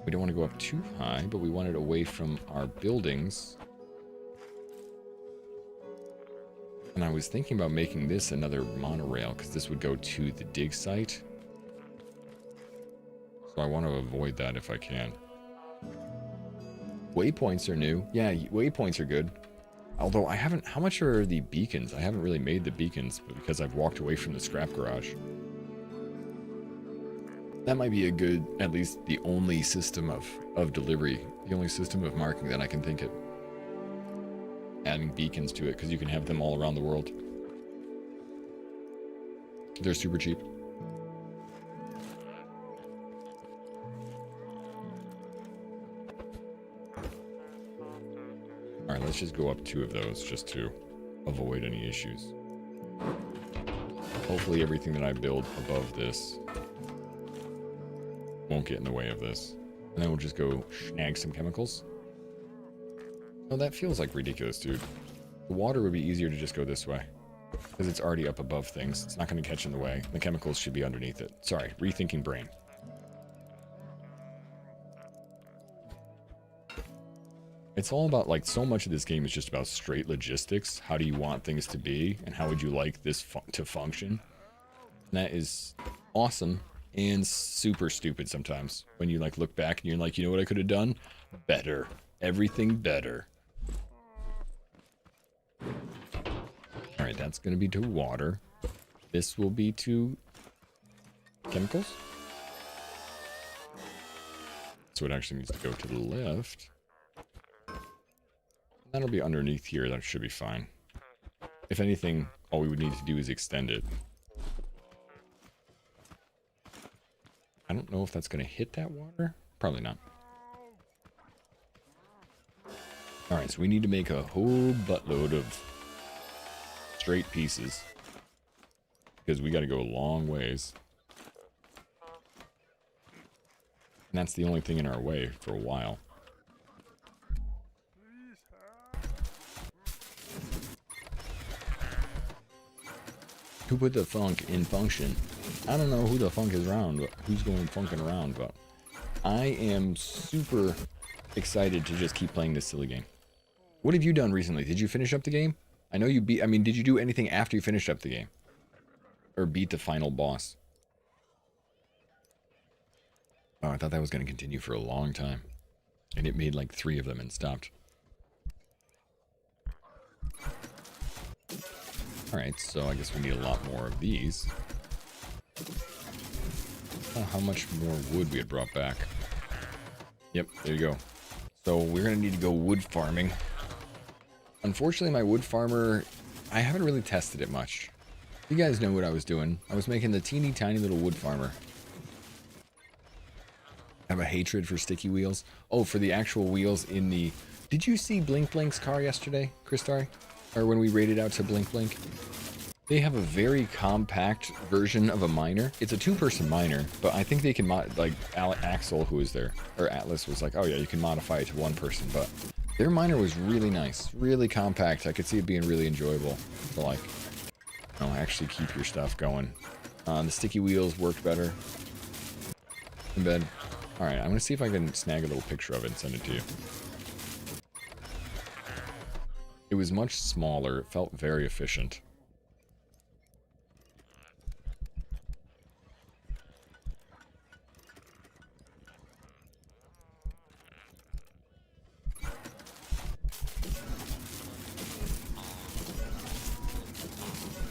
We don't want to go up too high, but we want it away from our buildings. And I was thinking about making this another monorail, because this would go to the dig site. So I want to avoid that if I can. Waypoints are new. Yeah, waypoints are good. Although I haven't... How much are the beacons? I haven't really made the beacons because I've walked away from the scrap garage. That might be a good, at least the only system of delivery. The only system of marking that I can think of. Adding beacons to it, because you can have them all around the world. They're super cheap. Alright, let's just go up 2 of those just to avoid any issues. Hopefully everything that I build above this won't get in the way of this. And then we'll just go snag some chemicals. Oh, that feels like ridiculous, dude. The water would be easier to just go this way. Because it's already up above things. It's not going to catch in the way. The chemicals should be underneath it. Sorry, rethinking brain. It's all about, like, so much of this game is just about straight logistics. How do you want things to be? And how would you like this to function? And that is awesome and super stupid sometimes. When you, like, look back and you're like, you know what I could have done? Better. Everything better. Alright, that's going to be to water. This will be to chemicals. So it actually needs to go to the left. That'll be underneath here. That should be fine. If anything, all we would need to do is extend it. I don't know if that's going to hit that water. Probably not. Alright, so we need to make a whole buttload of straight pieces. Because we got to go a long ways. And that's the only thing in our way for a while. Who put the funk in function? I don't know who the funk is around, but who's going funking around, but I am super excited to just keep playing this silly game. What have you done recently? Did you finish up the game? I know you beat... I mean, did you do anything after you finished up the game? Or beat the final boss? Oh, I thought that was going to continue for a long time. And it made like 3 of them and stopped. Alright, so I guess we need a lot more of these. Oh, how much more wood we had brought back. Yep, there you go. So we're going to need to go wood farming. Unfortunately, my wood farmer, I haven't really tested it much. You guys know what I was doing. I was making the teeny tiny little wood farmer. I have a hatred for sticky wheels. Oh, for the actual wheels in the... Did you see Blink Blink's car yesterday, Crystari? Or when we raided out to Blink Blink? They have a very compact version of a miner. It's a two-person miner, but I think they can like Axel, who was there, or Atlas was like, oh yeah, you can modify it to one person. But their miner was really nice, really compact. I could see it being really enjoyable to like, you know, actually keep your stuff going. The sticky wheels worked better. In bed. All right, I'm gonna see if I can snag a little picture of it and send it to you. It was much smaller. It felt very efficient.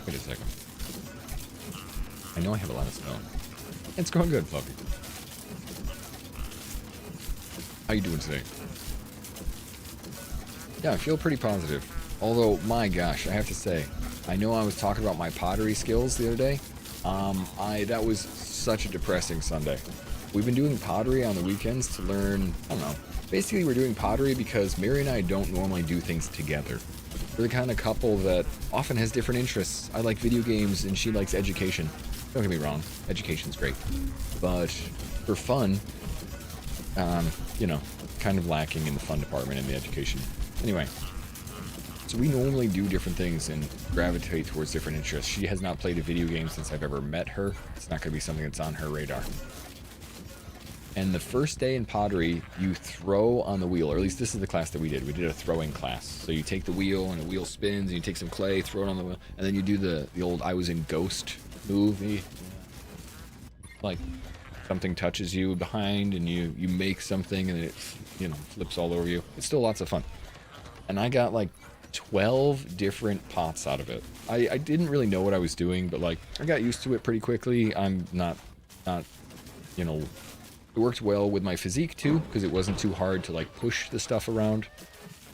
Wait a second. I know I have a lot of snow. It's going good, Fluffy. How you doing today? Yeah, I feel pretty positive. Although, my gosh, I have to say, I know I was talking about my pottery skills the other day. That was such a depressing Sunday. We've been doing pottery on the weekends to learn, I don't know. Basically, we're doing pottery because Mary and I don't normally do things together. We're the kind of couple that often has different interests. I like video games and she likes education. Don't get me wrong, education's great. But for fun, you know, kind of lacking in the fun department in the education. Anyway, so we normally do different things and gravitate towards different interests. She has not played a video game since I've ever met her. It's not going to be something that's on her radar. And the first day in pottery, you throw on the wheel, or at least this is the class that we did. We did a throwing class. So you take the wheel and the wheel spins, and you take some clay, throw it on the wheel, and then you do the old I was in Ghost movie. Like something touches you behind and you make something and it, you know, flips all over you. It's still lots of fun. And I got like 12 different pots out of it. I didn't really know what I was doing, but like I got used to it pretty quickly. I'm not, you know, it worked well with my physique too, because it wasn't too hard to like push the stuff around.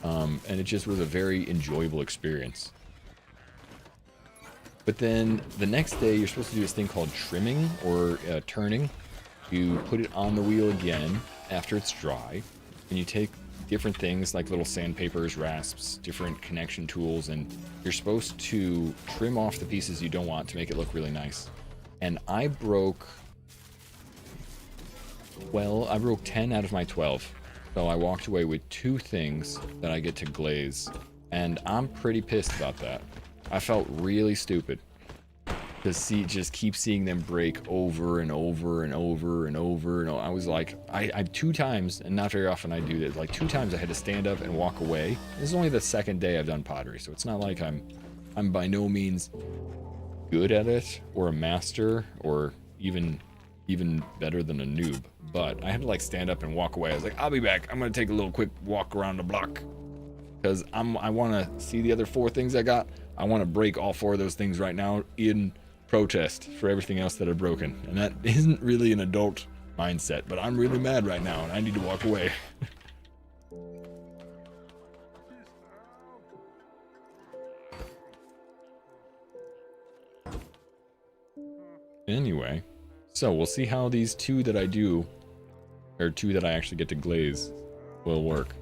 And it just was a very enjoyable experience. But then the next day, you're supposed to do this thing called trimming or turning. You put it on the wheel again after it's dry, and you take different things like little sandpapers, rasps, different connection tools, and you're supposed to trim off the pieces you don't want to make it look really nice. And I broke 10 out of my 12. So I walked away with 2 things that I get to glaze, and I'm pretty pissed about that. I felt really stupid to just keep seeing them break over and over and over and over. And I was like, I 2 times, and not very often I do this, like 2 times I had to stand up and walk away. This is only the second day I've done pottery, so it's not like I'm by no means good at it or a master or even better than a noob. But I had to like stand up and walk away. I was like, I'll be back. I'm gonna take a little quick walk around the block because I want to see the other 4 things I got. I want to break all 4 of those things right now in protest for everything else that I've broken. And that isn't really an adult mindset, but I'm really mad right now and I need to walk away. Anyway, so we'll see how these 2 that I do, or 2 that I actually get to glaze, will work.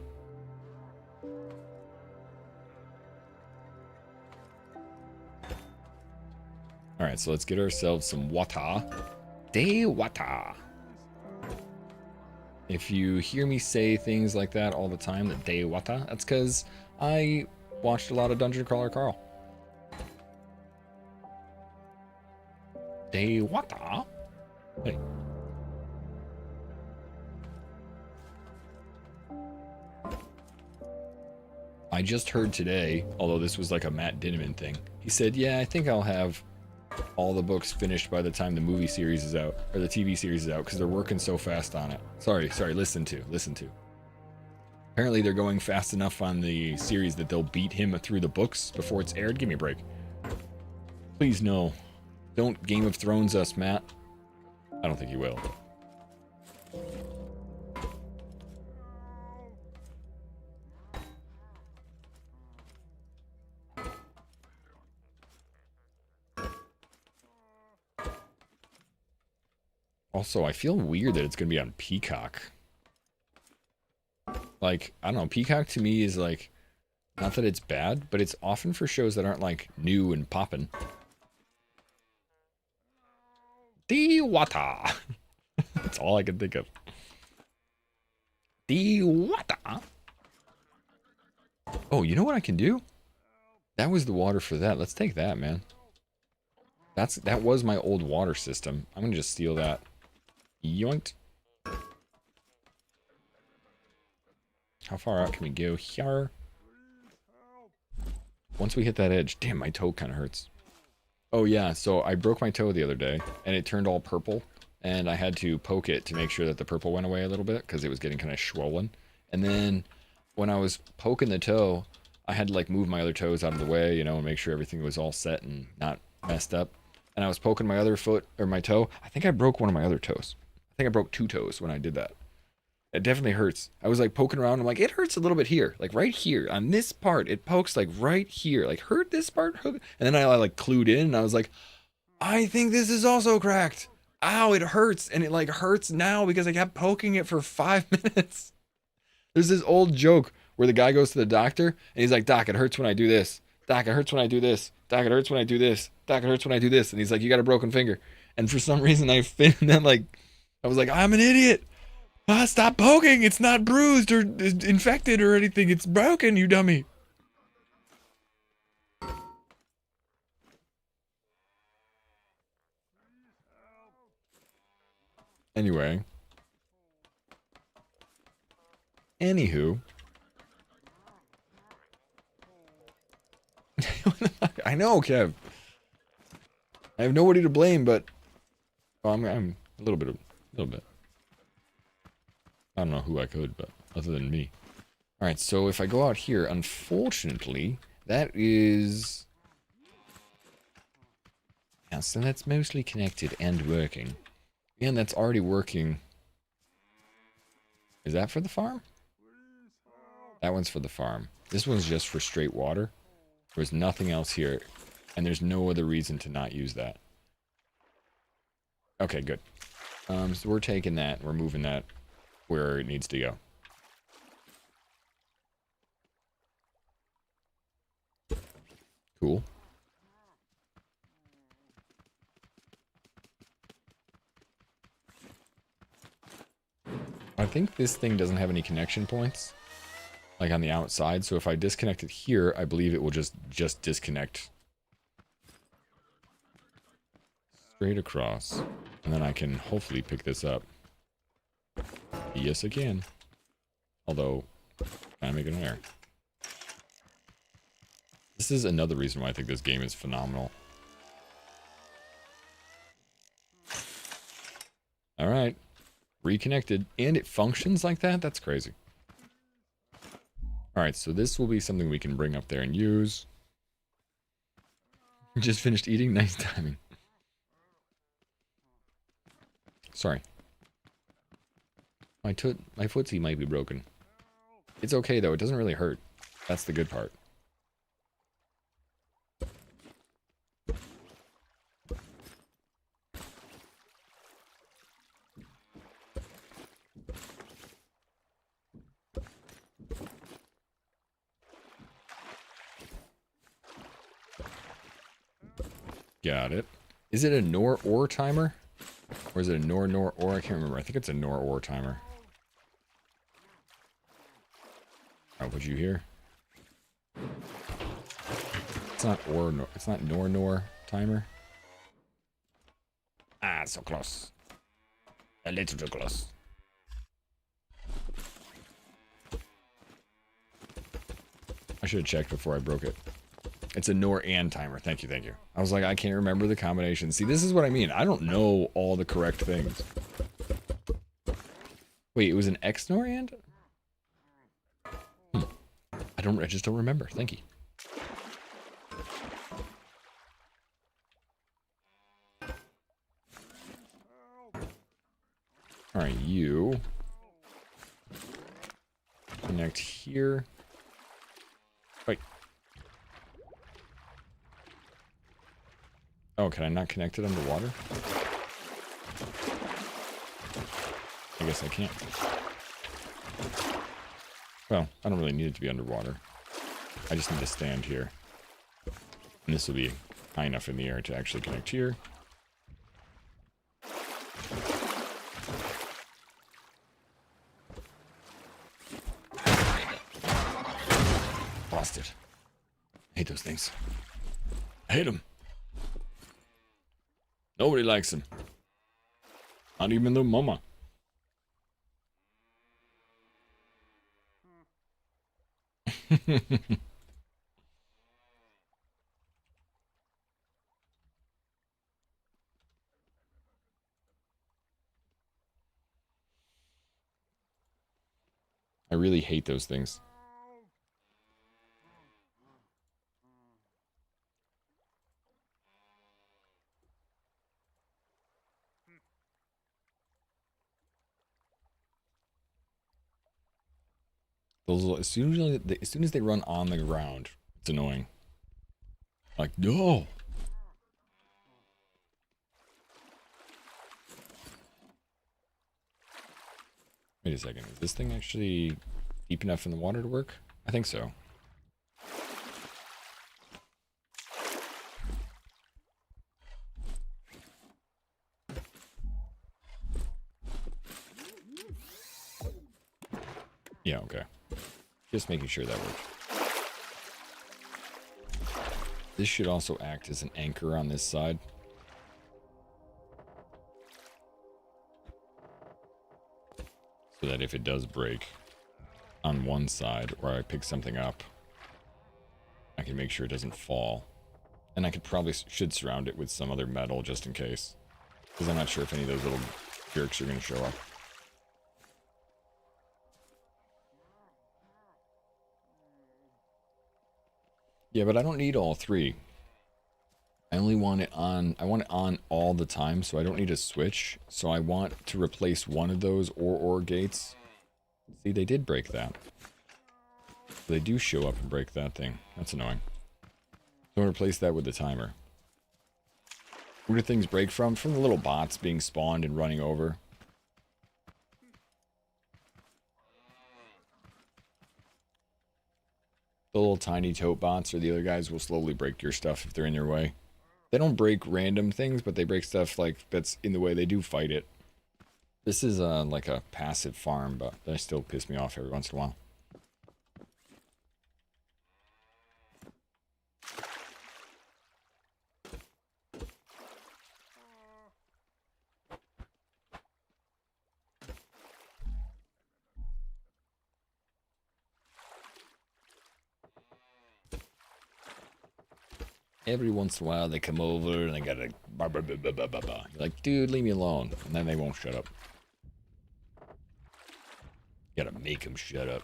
Alright, so let's get ourselves some water. De water. If you hear me say things like that all the time, that de water, that's because I watched a lot of Dungeon Crawler Carl. De water? Hey. I just heard today, although this was like a Matt Dinniman thing, he said, yeah, I think I'll have all the books finished by the time the movie series is out, or the TV series is out, because they're working so fast on it. Sorry, listen to. Apparently they're going fast enough on the series that they'll beat him through the books before it's aired. Give me a break. Please no. Don't Game of Thrones us, Matt. I don't think he will. Also, I feel weird that it's going to be on Peacock. Like, I don't know, Peacock to me is like, not that it's bad, but it's often for shows that aren't like new and poppin'. The water. That's all I can think of. The water. Oh, you know what I can do? That was the water for that. Let's take that, man. That was my old water system. I'm gonna just steal that. Yoinked. How far out can we go here? Once we hit that edge, damn, my toe kind of hurts. Oh yeah, so I broke my toe the other day, and it turned all purple, and I had to poke it to make sure that the purple went away a little bit, because it was getting kind of swollen. And then, when I was poking the toe, I had to like move my other toes out of the way, you know, and make sure everything was all set and not messed up. And I was poking my other foot, or my toe. I think I broke one of my other toes. I think I broke 2 toes when I did that. It definitely hurts. I was like poking around. I'm like, it hurts a little bit here. Like right here. On this part, it pokes like right here. Like hurt this part? And then I like clued in and I was like, I think this is also cracked. Ow, it hurts. And it like hurts now because I kept poking it for 5 minutes. There's this old joke where the guy goes to the doctor and he's like, Doc, it hurts when I do this. Doc, it hurts when I do this. Doc, it hurts when I do this. Doc, it hurts when I do this. And he's like, you got a broken finger. And for some reason I was like, I'm an idiot. Ah, stop poking. It's not bruised or infected or anything. It's broken, you dummy. Anyway. Anywho. I know, Kev. I have nobody to blame, but I'm a little bit. I don't know who I could, but other than me. All right, so if I go out here, unfortunately, that is. Yeah, so that's mostly connected and working. And that's already working. Is that for the farm? That one's for the farm. This one's just for straight water. There's nothing else here, and there's no other reason to not use that. Okay, good. So we're taking that, we're moving that where it needs to go. Cool. I think this thing doesn't have any connection points, like on the outside, so if I disconnect it here, I believe it will just disconnect straight across, and then I can hopefully pick this up. Yes, I can. Although, I make an error. This is another reason why I think this game is phenomenal. Alright. Reconnected. And it functions like that? That's crazy. Alright, so this will be something we can bring up there and use. Just finished eating? Nice timing. Sorry. My footsie might be broken. It's okay though, it doesn't really hurt. That's the good part. Got it. Is it a nor-or timer? Or is it a nor-or? I can't remember. I think it's a nor-or timer. Oh, would you hear? It's not or, nor, it's not nor timer. Ah, so close. A little too close. I should have checked before I broke it. It's a nor and timer. Thank you, thank you. I was like, I can't remember the combination. See, this is what I mean. I don't know all the correct things. Wait, it was an X nor and? I just don't remember. Thank you. All right, you connect here. Wait. Oh, can I not connect it underwater? I guess I can't. Well, I don't really need it to be underwater. I just need to stand here. And this will be high enough in the air to actually connect here. lost it. I hate those things. I hate them. Nobody likes them. Not even the mama. I really hate those things. Those, as soon as they run on the ground, it's annoying. Like, no. Wait a second. Is this thing actually deep enough in the water to work? I think so. Yeah, okay. Just making sure that works. This should also act as an anchor on this side. So that if it does break on one side, or I pick something up, I can make sure it doesn't fall. And I should surround it with some other metal just in case. Because I'm not sure if any of those little jerks are going to show up. Yeah, but I don't need all three. I only want it on, I want it on all the time, so I don't need a switch. So I want to replace one of those OR gates. See, they did break that. They do show up and break that thing. That's annoying. So I'll replace that with the timer. Where do things break from? From the little bots being spawned and running over. The little tiny tote bots or the other guys will slowly break your stuff if they're in your way. They don't break random things, but they break stuff like that's in the way. They do fight it. This is like a passive farm, but they still piss me off every once in a while. Every once in a while they come over and they gotta You're like, dude, leave me alone. And then they won't shut up. You gotta make them shut up.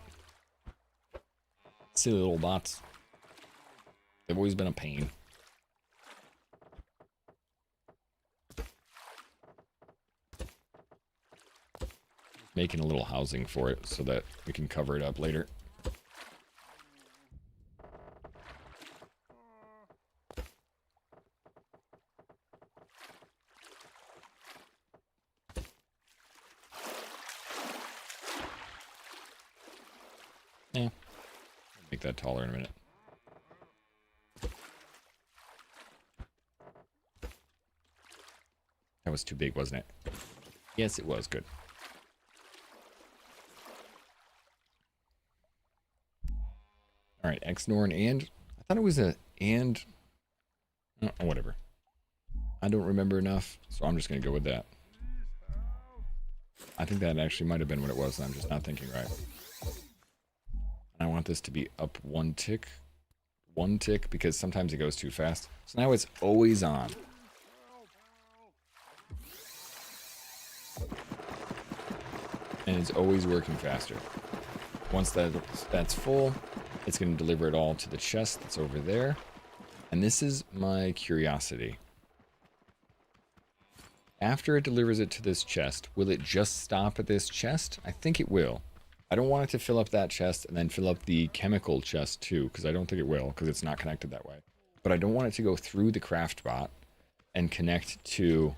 Silly little bots. They've always been a pain. Making a little housing for it so that we can cover it up later. Yeah. Make that taller in a minute. That was too big, wasn't it? Yes, it was. Good. Alright, X-Norn and... I thought it was a and... Oh, whatever. I don't remember enough, so I'm just going to go with that. I think that actually might have been what it was, and I'm just not thinking right. I want this to be up one tick, because sometimes it goes too fast. So now it's always on. And it's always working faster. Once that's full, it's going to deliver it all to the chest that's over there. And this is my curiosity. After it delivers it to this chest, will it just stop at this chest? I think it will. I don't want it to fill up that chest and then fill up the chemical chest too, because I don't think it will, because it's not connected that way. But I don't want it to go through the craft bot and connect to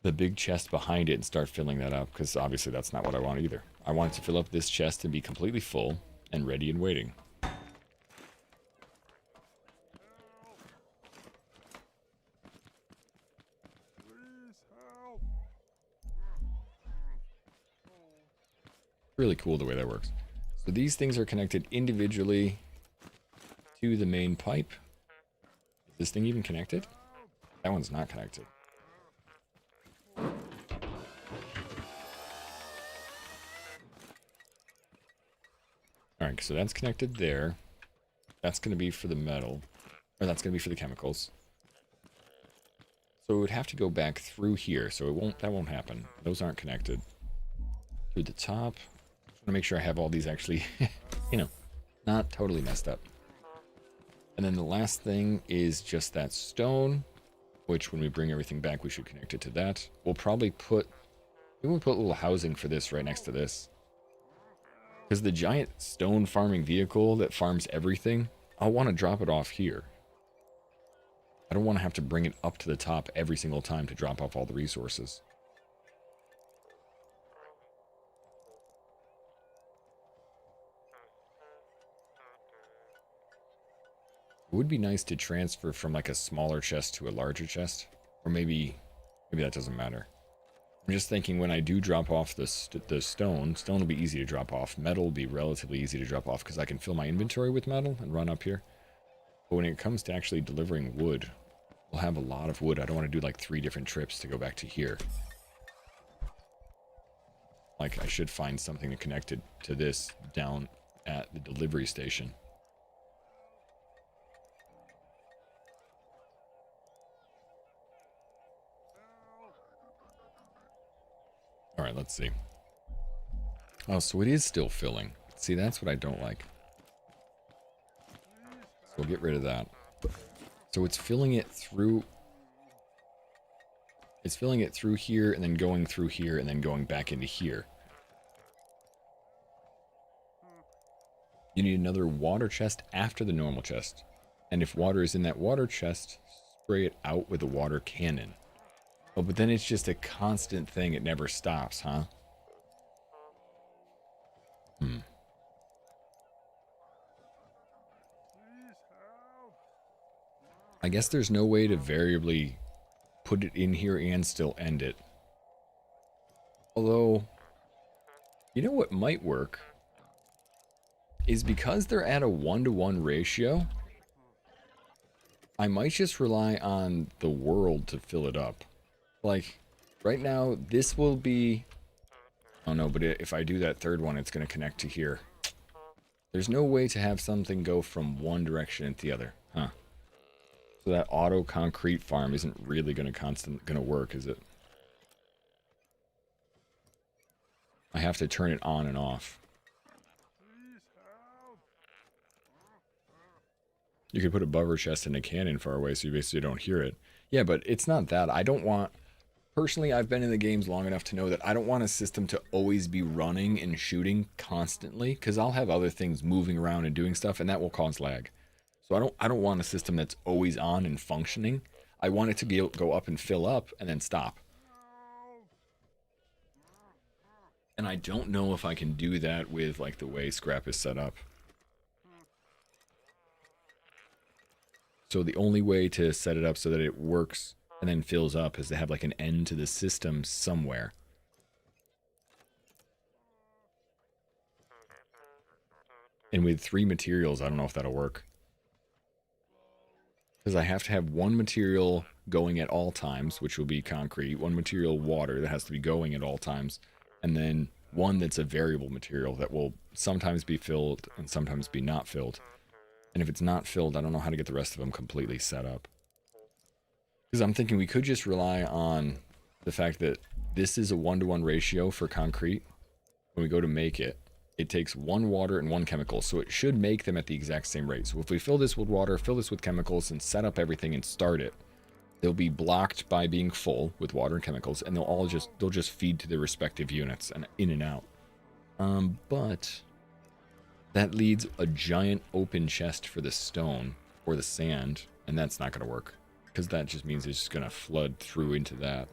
the big chest behind it and start filling that up, because obviously that's not what I want either. I want it to fill up this chest and be completely full and ready and waiting. Really cool the way that works. So these things are connected individually to the main pipe. Is this thing even connected? That one's not connected. Alright, so that's connected there. That's going to be for the metal. Or that's going to be for the chemicals. So it would have to go back through here, so that won't happen. Those aren't connected. To the top. I want to make sure I have all these actually, not totally messed up. And then the last thing is just that stone, which when we bring everything back, we should connect it to that. We'll put a little housing for this right next to this. Because the giant stone farming vehicle that farms everything, I'll want to drop it off here. I don't want to have to bring it up to the top every single time to drop off all the resources. It would be nice to transfer from like a smaller chest to a larger chest. Or maybe that doesn't matter. I'm just thinking when I do drop off the stone will be easy to drop off. Metal will be relatively easy to drop off because I can fill my inventory with metal and run up here. But when it comes to actually delivering wood, we'll have a lot of wood. I don't want to do like 3 different trips to go back to here. Like I should find something connected to this down at the delivery station. Alright, let's see. Oh, so it is still filling. See, that's what I don't like. So we'll get rid of that. So it's filling it through... It's filling it through here, and then going through here, and then going back into here. You need another water chest after the normal chest. And if water is in that water chest, spray it out with a water cannon. Oh, but then it's just a constant thing. It never stops, huh? I guess there's no way to variably put it in here and still end it. Although, you know what might work? Is because they're at a 1-to-1 ratio, I might just rely on the world to fill it up. Like, right now, this will be... Oh no, but if I do that third one, it's going to connect to here. There's no way to have something go from one direction into the other, huh? So that auto concrete farm isn't really going to work, is it? I have to turn it on and off. You could put a buffer chest in a cannon far away so you basically don't hear it. Yeah, but it's not that. I don't want... Personally, I've been in the games long enough to know that I don't want a system to always be running and shooting constantly, because I'll have other things moving around and doing stuff, and that will cause lag. So I don't want a system that's always on and functioning. I want it to be able to go up and fill up and then stop. And I don't know if I can do that with like the way Scrap is set up. So the only way to set it up so that it works and then fills up is to have like an end to the system somewhere. And with 3 materials, I don't know if that'll work. Because I have to have one material going at all times, which will be concrete, one material water that has to be going at all times, and then one that's a variable material that will sometimes be filled and sometimes be not filled. And if it's not filled, I don't know how to get the rest of them completely set up. Because I'm thinking we could just rely on the fact that this is a 1-to-1 ratio for concrete. When we go to make it, it takes 1 water and 1 chemical, so it should make them at the exact same rate. So if we fill this with water, fill this with chemicals, and set up everything and start it, they'll be blocked by being full with water and chemicals, and they'll just feed to their respective units and in and out. But that leads a giant open chest for the stone or the sand, and that's not going to work. Because that just means it's just going to flood through into that.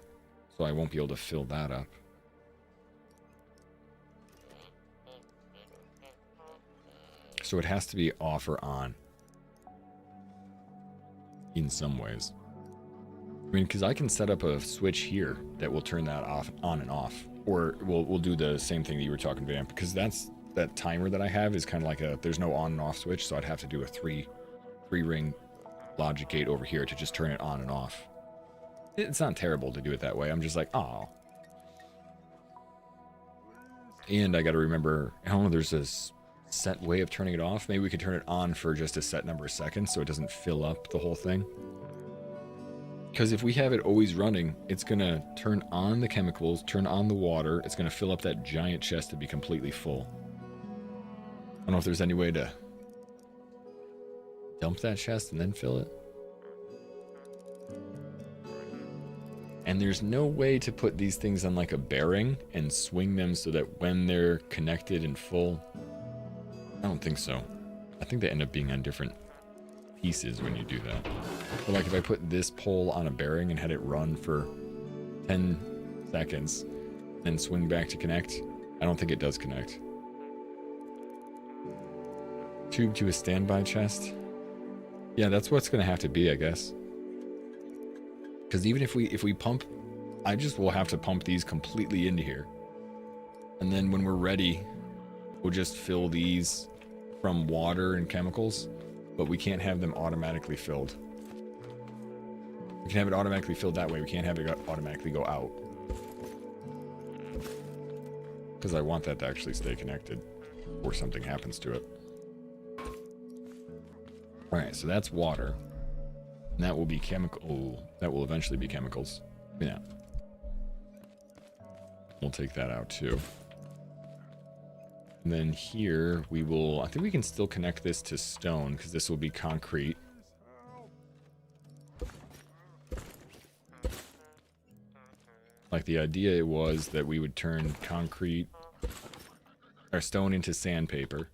So I won't be able to fill that up. So it has to be off or on. In some ways. I mean, because I can set up a switch here that will turn that off, on and off. Or we'll do the same thing that you were talking about, because that's that timer that I have is kind of like there's no on and off switch, so I'd have to do a three ring logic gate over here to just turn it on and off. It's not terrible to do it that way. I'm just like, oh. And I got to remember, I don't know, there's this set way of turning it off. Maybe we could turn it on for just a set number of seconds so it doesn't fill up the whole thing. Because if we have it always running, it's going to turn on the chemicals, turn on the water. It's going to fill up that giant chest to be completely full. I don't know if there's any way to dump that chest and then fill it. And there's no way to put these things on like a bearing and swing them so that when they're connected and full. I don't think so. I think they end up being on different pieces when you do that. But like if I put this pole on a bearing and had it run for 10 seconds, then swing back to connect, I don't think it does connect. Tube to a standby chest. Yeah, that's what's going to have to be, I guess. Because even if we pump, I just will have to pump these completely into here. And then when we're ready, we'll just fill these from water and chemicals, but we can't have them automatically filled. We can have it automatically filled that way. We can't have it automatically go out. Because I want that to actually stay connected before something happens to it. Alright, so that's water. And that will be chemical. Oh, that will eventually be chemicals. Yeah. We'll take that out too. And then here we will, I think we can still connect this to stone because this will be concrete. Like the idea was that we would turn concrete or stone into sandpaper.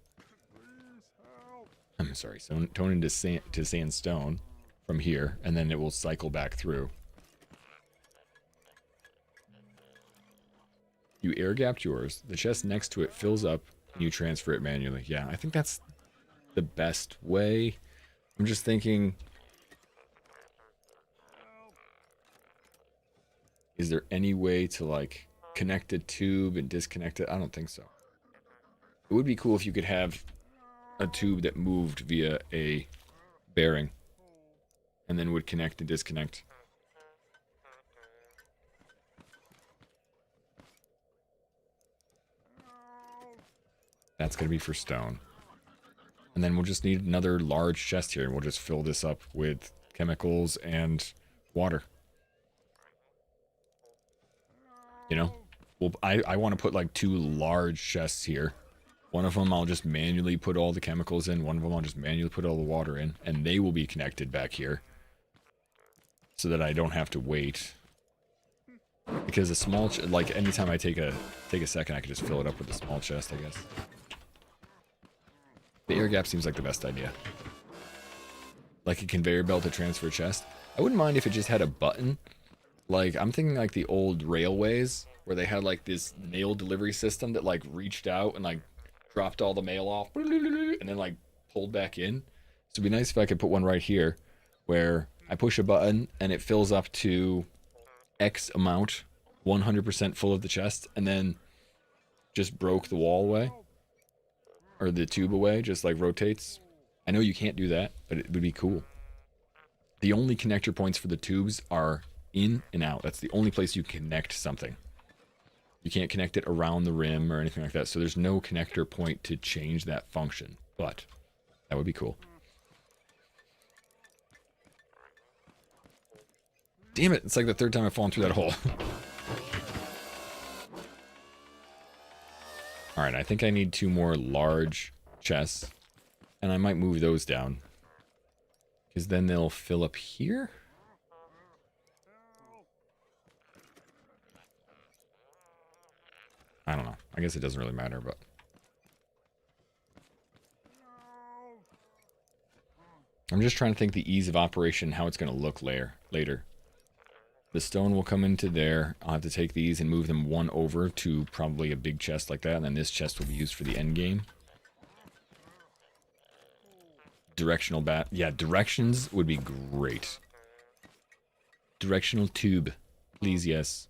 I'm sorry, stone into sandstone from here, and then it will cycle back through. You air gapped yours. The chest next to it fills up, and you transfer it manually. Yeah, I think that's the best way. I'm just thinking, is there any way to like connect a tube and disconnect it? I don't think so. It would be cool if you could have a tube that moved via a bearing and then would connect and disconnect. That's going to be for stone. And then we'll just need another large chest here, and we'll just fill this up with chemicals and water. You know? Well, I want to put like 2 large chests here. One of them I'll just manually put all the chemicals in. One of them I'll just manually put all the water in. And they will be connected back here. So that I don't have to wait. Because a small, like anytime I take a second, I can just fill it up with a small chest, I guess. The air gap seems like the best idea. Like a conveyor belt to transfer a chest. I wouldn't mind if it just had a button. Like, I'm thinking like the old railways, where they had like this mail delivery system that like reached out and like dropped all the mail off, and then like pulled back in. So it'd be nice if I could put one right here, where I push a button and it fills up to X amount, 100% full of the chest, and then just broke the wall away. Or the tube away, just like rotates. I know you can't do that, but it would be cool. The only connector points for the tubes are in and out. That's the only place you connect something. You can't connect it around the rim or anything like that, so there's no connector point to change that function. But that would be cool. Damn it, it's like the 3rd time I've fallen through that hole. Alright, I think I need 2 more large chests. And I might move those down. Because then they'll fill up here? I don't know. I guess it doesn't really matter, but... I'm just trying to think the ease of operation, how it's going to look later. The stone will come into there. I'll have to take these and move them one over to probably a big chest like that. And then this chest will be used for the end game. Directional bat. Yeah, directions would be great. Directional tube. Please, yes.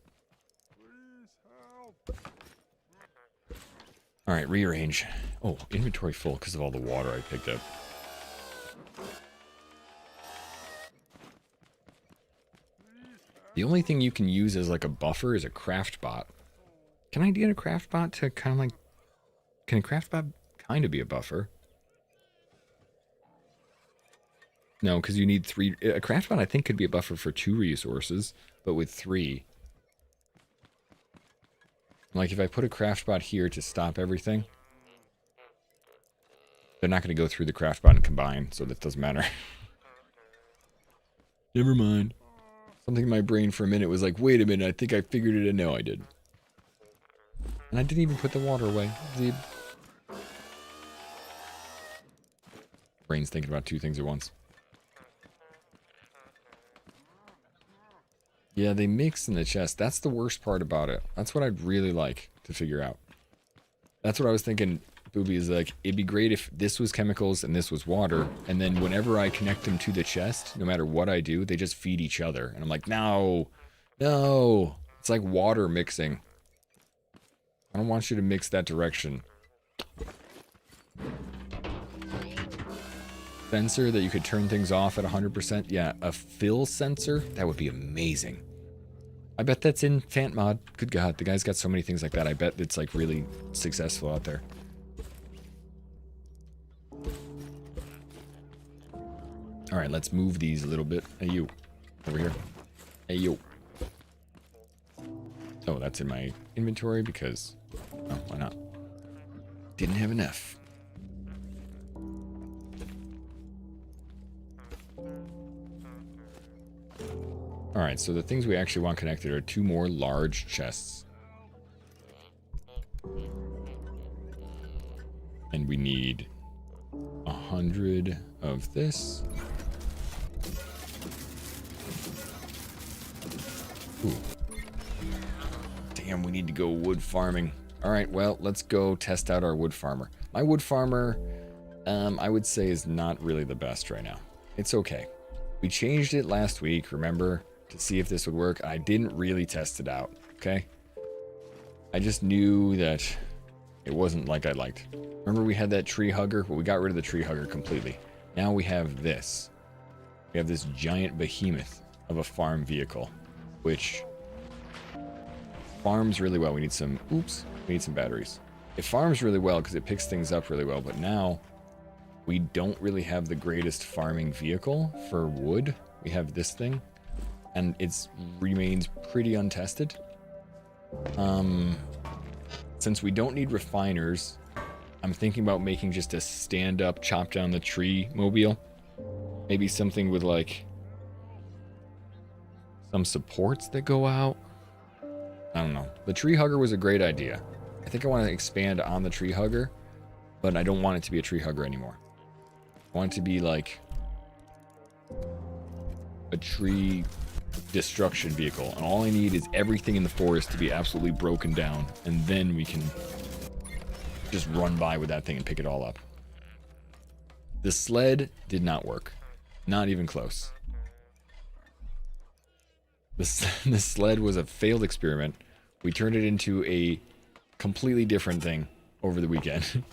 All right, rearrange. Oh, inventory full because of all the water I picked up. The only thing you can use as like a buffer is a craft bot. Can I get a craft bot to kind of like... Can a craft bot kind of be a buffer? No, because you need 3... A craft bot I think could be a buffer for 2 resources, but with 3. Like if I put a craft bot here to stop everything, they're not going to go through the craft bot and combine, so that doesn't matter. Never mind. Something in my brain for a minute was like, wait a minute, I think I figured it, and no, I didn't. And I didn't even put the water away. Zeeb. Brain's thinking about 2 things at once. Yeah, they mix in the chest. That's the worst part about it. That's what I'd really like to figure out. That's what I was thinking, Booby, is like, it'd be great if this was chemicals and this was water, and then whenever I connect them to the chest, no matter what I do, they just feed each other. And I'm like, no, no. It's like water mixing. I don't want you to mix that direction. Sensor that you could turn things off at 100%. Yeah, a fill sensor? That would be amazing. I bet that's in Fant Mod. Good God, the guy's got so many things like that. I bet it's like really successful out there. Alright, let's move these a little bit. Hey, you. Over here. Hey, you. Oh, that's in my inventory because... Oh, why not? Didn't have enough. Alright, so the things we actually want connected are 2 more large chests. And we need 100 of this. Ooh. Damn, we need to go wood farming. Alright, well, let's go test out our wood farmer. My wood farmer, I would say is not really the best right now. It's okay. We changed it last week, remember? To see if this would work. I didn't really test it out, okay? I just knew that it wasn't like I liked. Remember we had that tree hugger? Well, we got rid of the tree hugger completely. Now we have this. We have this giant behemoth of a farm vehicle, which farms really well. We need some, oops, we need some batteries. It farms really well because it picks things up really well, but now we don't really have the greatest farming vehicle for wood. We have this thing. And it remains pretty untested. Since we don't need refiners, I'm thinking about making just a stand-up, chop down the tree mobile. Maybe something with like some supports that go out. I don't know. The tree hugger was a great idea. I think I want to expand on the tree hugger, but I don't want it to be a tree hugger anymore. I want it to be like a tree destruction vehicle, and all I need is everything in the forest to be absolutely broken down, and then we can just run by with that thing and pick it all up. The sled did not work. Not even close. The sled was a failed experiment. We turned it into a completely different thing over the weekend.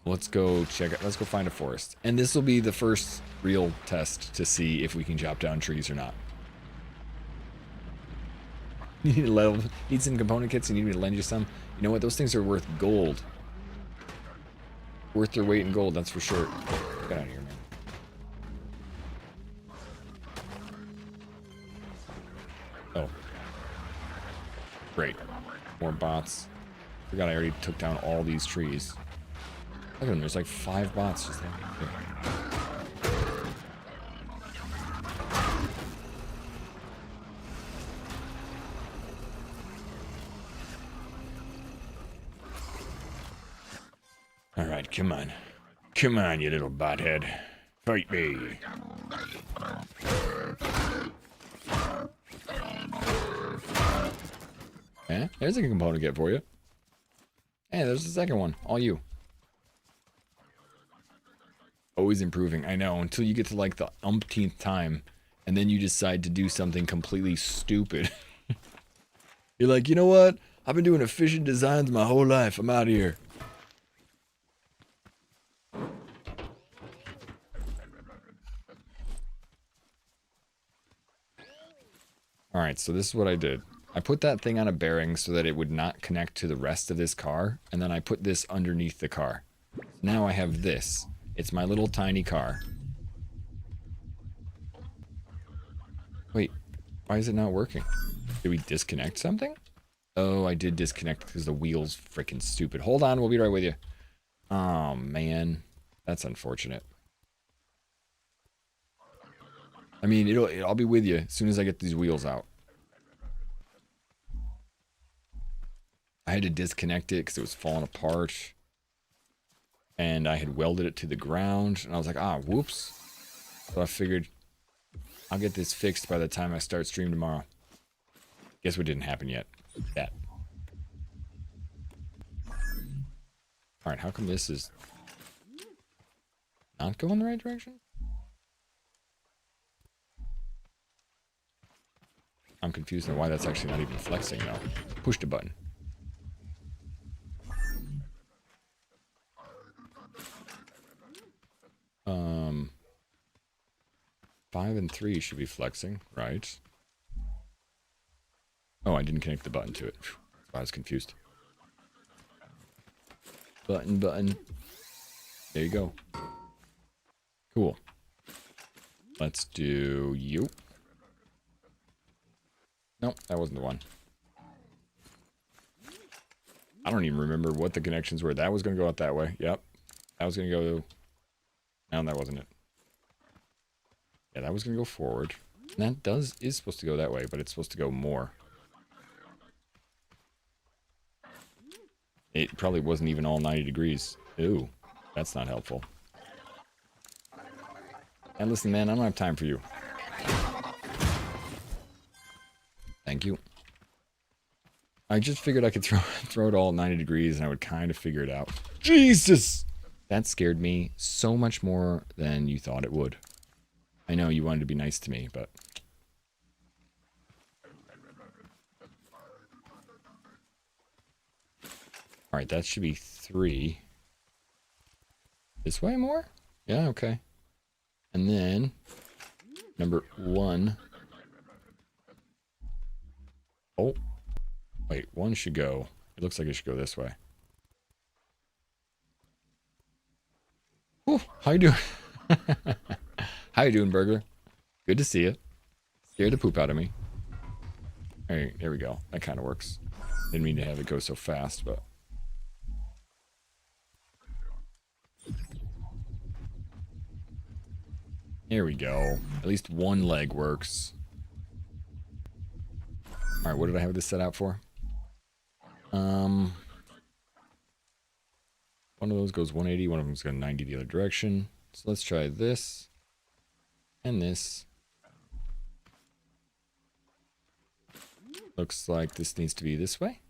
Let's go check it. Let's go find a forest. And this will be the first real test to see if we can chop down trees or not. You need some component kits. You need me to lend you some. You know what? Those things are worth gold. Worth their weight in gold, that's for sure. Get out of here, man. Oh. Great. More bots. Forgot I already took down all these trees. Look at them, there's like 5 bots just there. Alright, come on. Come on, you little bothead. Fight me. Eh? There's a component kit for you. Hey, there's the second one. All you. Always improving. I know, until you get to like the umpteenth time, and then you decide to do something completely stupid. You're like, you know what? I've been doing efficient designs my whole life. I'm out of here. Alright, so this is what I did. I put that thing on a bearing so that it would not connect to the rest of this car, and then I put this underneath the car. Now I have this. It's my little tiny car. Wait, why is it not working? Did we disconnect something? Oh, I did disconnect because the wheel's freaking stupid. Hold on, we'll be right with you. Oh, man. That's unfortunate. I mean, I'll be with you as soon as I get these wheels out. I had to disconnect it because it was falling apart. And I had welded it to the ground. And I was like, ah, whoops. So I figured I'll get this fixed by the time I start stream tomorrow. Guess what didn't happen yet? That. Alright, how come this is not going the right direction? I'm confused on why that's actually not even flexing now. Push the button. Um, 5 and 3 should be flexing, right? Oh, I didn't connect the button to it. Phew, I was confused. Button. There you go. Cool. Let's do you. Nope, that wasn't the one. I don't even remember what the connections were. That was going to go out that way. Yep. That was going to go... No, that wasn't it. Yeah, that was going to go forward. And that is supposed to go that way, but it's supposed to go more. It probably wasn't even all 90 degrees. Ooh, that's not helpful. And listen, man, I don't have time for you. Thank you. I just figured I could throw it all 90 degrees and I would kind of figure it out. Jesus! That scared me so much more than you thought it would. I know you wanted to be nice to me, but... Alright, that should be 3. This way more? Yeah, okay. And then... Number 1... Oh. Wait, 1 should go... It looks like it should go this way. Ooh, how you doing? How you doing, Burger? Good to see you. Scared the poop out of me. Alright, there we go. That kind of works. Didn't mean to have it go so fast, but... There we go. At least one leg works. Alright, what did I have this set out for? One of those goes 180, one of them's going 90 the other direction. So let's try this. And this. Looks like this needs to be this way.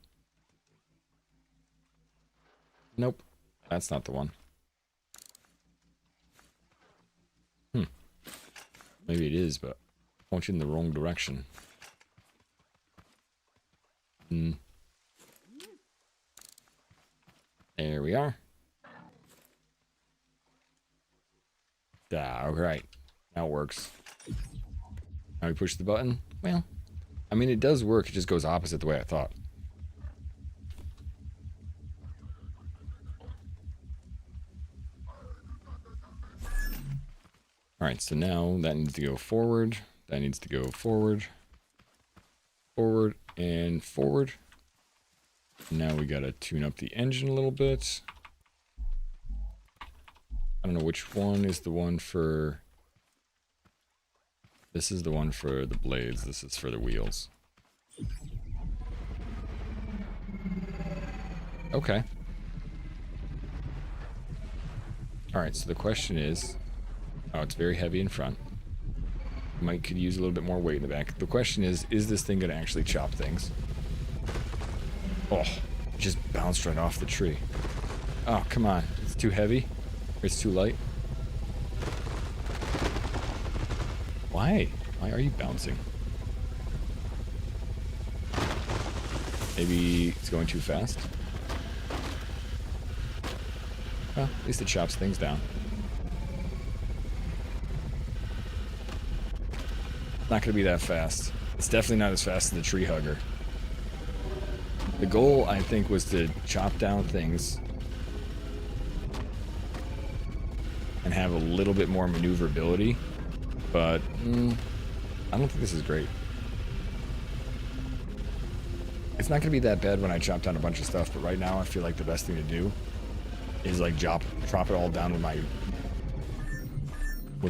Nope. That's not the one. Maybe it is, but pointing in the wrong direction. There we are. Alright. Now it works. Now we push the button. Well, I mean, it does work. It just goes opposite the way I thought. Alright, so now that needs to go forward. That needs to go forward. Forward and forward. Now we gotta tune up the engine a little bit. I don't know which one is the one for... This is the one for the blades. This is for the wheels. Okay. Alright, so the question is... Oh, it's very heavy in front. Might could use a little bit more weight in the back. The question is this thing going to actually chop things? Oh, it just bounced right off the tree. Oh, come on. It's too heavy? Or it's too light? Why? Why are you bouncing? Maybe it's going too fast. Well, at least it chops things down. Not going to be that fast. It's definitely not as fast as the tree hugger. The goal, I think, was to chop down things and have a little bit more maneuverability, but I don't think this is great. It's not going to be that bad when I chop down a bunch of stuff, but right now I feel like the best thing to do is like chop it all down with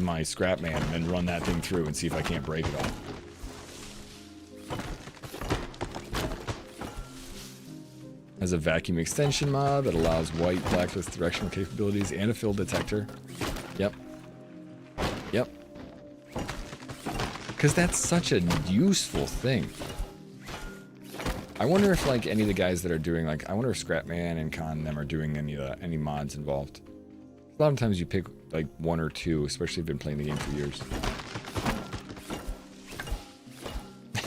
my scrap man and then run that thing through and see if I can't break it all. Has a vacuum extension mod that allows white blacklist directional capabilities and a fill detector. Yep. Yep. Because that's such a useful thing. I wonder if like any of the guys that are doing like, I wonder if Scrapman and Con and them are doing any mods involved. A lot of times you pick like one or two, especially if you've been playing the game for years.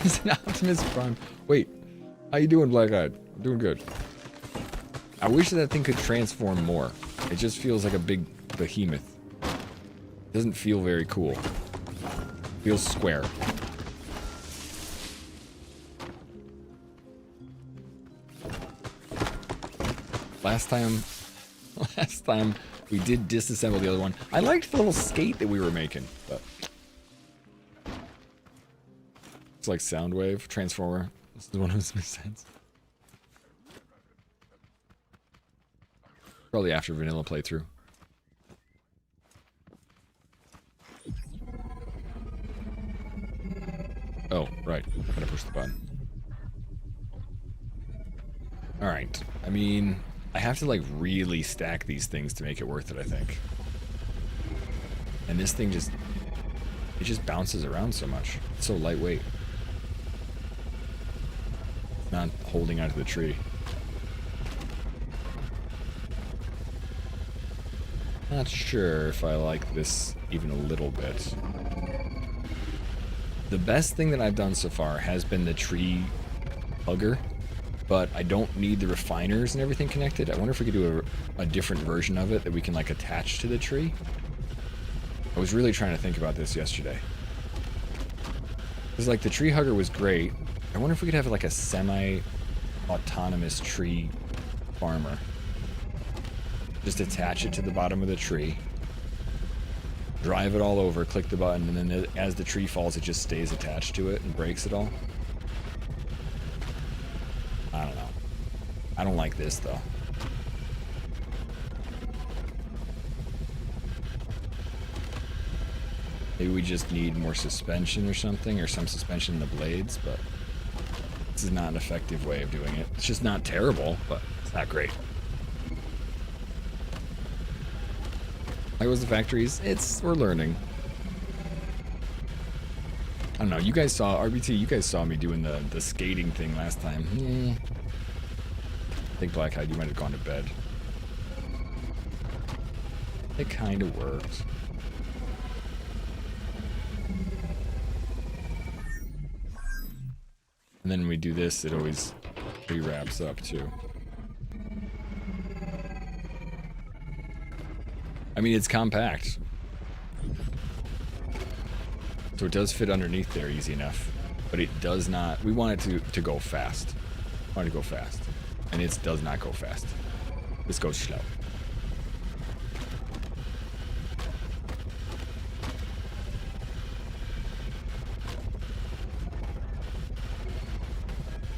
It's an Optimus Prime. Wait, how you doing, Black Eyed? I'm doing good. I wish that thing could transform more. It just feels like a big behemoth. It doesn't feel very cool. It feels square. Last time we did disassemble the other one. I liked the little skate that we were making, but it's like Soundwave Transformer. This is one of his sense. Probably after vanilla playthrough. Oh, right. Gotta push the button. Alright. I mean, I have to like really stack these things to make it worth it, I think. And this thing just bounces around so much. It's so lightweight. It's not holding onto the tree. Not sure if I like this even a little bit. The best thing that I've done so far has been the tree hugger, but I don't need the refiners and everything connected. I wonder if we could do a different version of it that we can like attach to the tree. I was really trying to think about this yesterday. Because like the tree hugger was great. I wonder if we could have like a semi-autonomous tree farmer. Just attach it to the bottom of the tree. Drive it all over, click the button, and then as the tree falls, it just stays attached to it and breaks it all. I don't know. I don't like this, though. Maybe we just need more suspension or something, or some suspension in the blades, but this is not an effective way of doing it. It's just not terrible, but it's not great. How goes the factories? We're learning. I don't know, you guys saw, RBT, you guys saw me doing the skating thing last time. I think Blackhide, you might have gone to bed. It kind of worked. And then when we do this, it always re-wraps up too. I mean, it's compact. So it does fit underneath there easy enough. But it does not... We want it to go fast. I want it to go fast. And it does not go fast. This goes slow.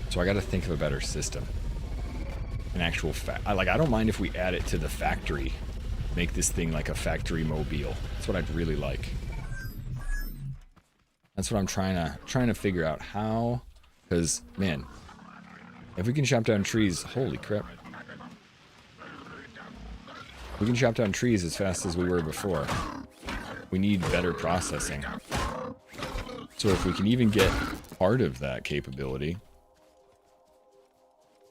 So I gotta think of a better system. An actual I don't mind if we add it to the factory. Make this thing like a factory mobile. That's what I'd really like. That's what I'm trying to figure out how, because man, if we can chop down trees, holy crap. We can chop down trees as fast as we were before. We need better processing. So if we can even get part of that capability.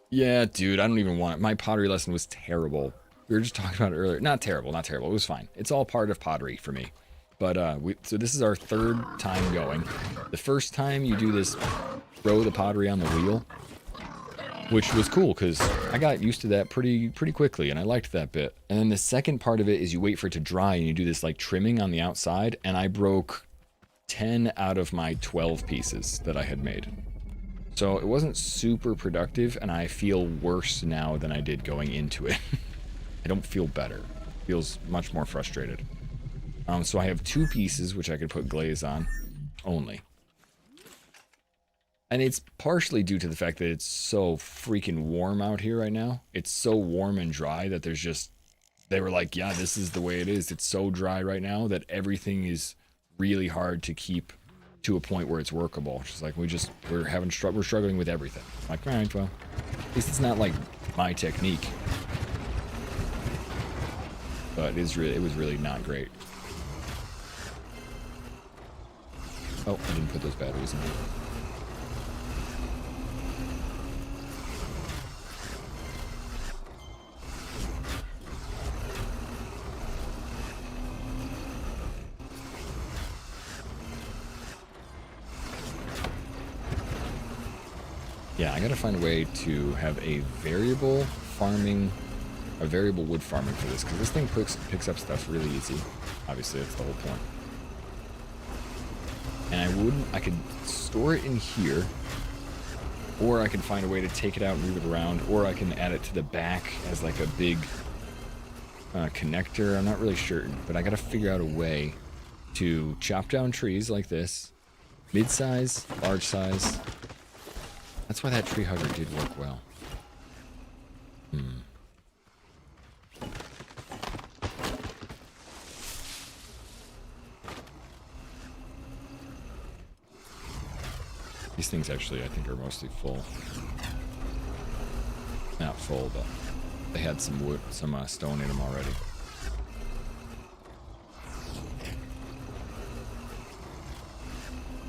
Yeah, dude, I don't even want it. My pottery lesson was terrible. We were just talking about it earlier. Not terrible, not terrible. It was fine. It's all part of pottery for me. But so this is our third time going. The first time you do this, throw the pottery on the wheel. which was cool because I got used to that pretty quickly, and I liked that bit. And then the second part of it is you wait for it to dry, and you do this like trimming on the outside, and I broke 10 out of my 12 pieces that I had made. So it wasn't super productive, and I feel worse now than I did going into it. I don't feel better. It feels much more frustrated. So I have 2 pieces, which I could put glaze on, only. And it's partially due to the fact that it's so freaking warm out here right now. It's so warm and dry that there's just... They were like, yeah, this is the way it is. It's so dry right now that everything is really hard to keep to a point where it's workable. It's just like, we're struggling with everything. I'm like, all right, well, at least it's not like my technique. But it was really not great. Oh, I didn't put those batteries in. Yeah, I gotta find a way to have a variable wood farming for this, because this thing picks up stuff really easy. Obviously, that's the whole point. And I could store it in here, or I could find a way to take it out and move it around, or I can add it to the back as like a big connector. I'm not really sure, but I gotta figure out a way to chop down trees like this, mid-size, large size. That's why that tree hugger did work well. These things actually, I think, are mostly full. Not full, but they had some wood, some stone in them already.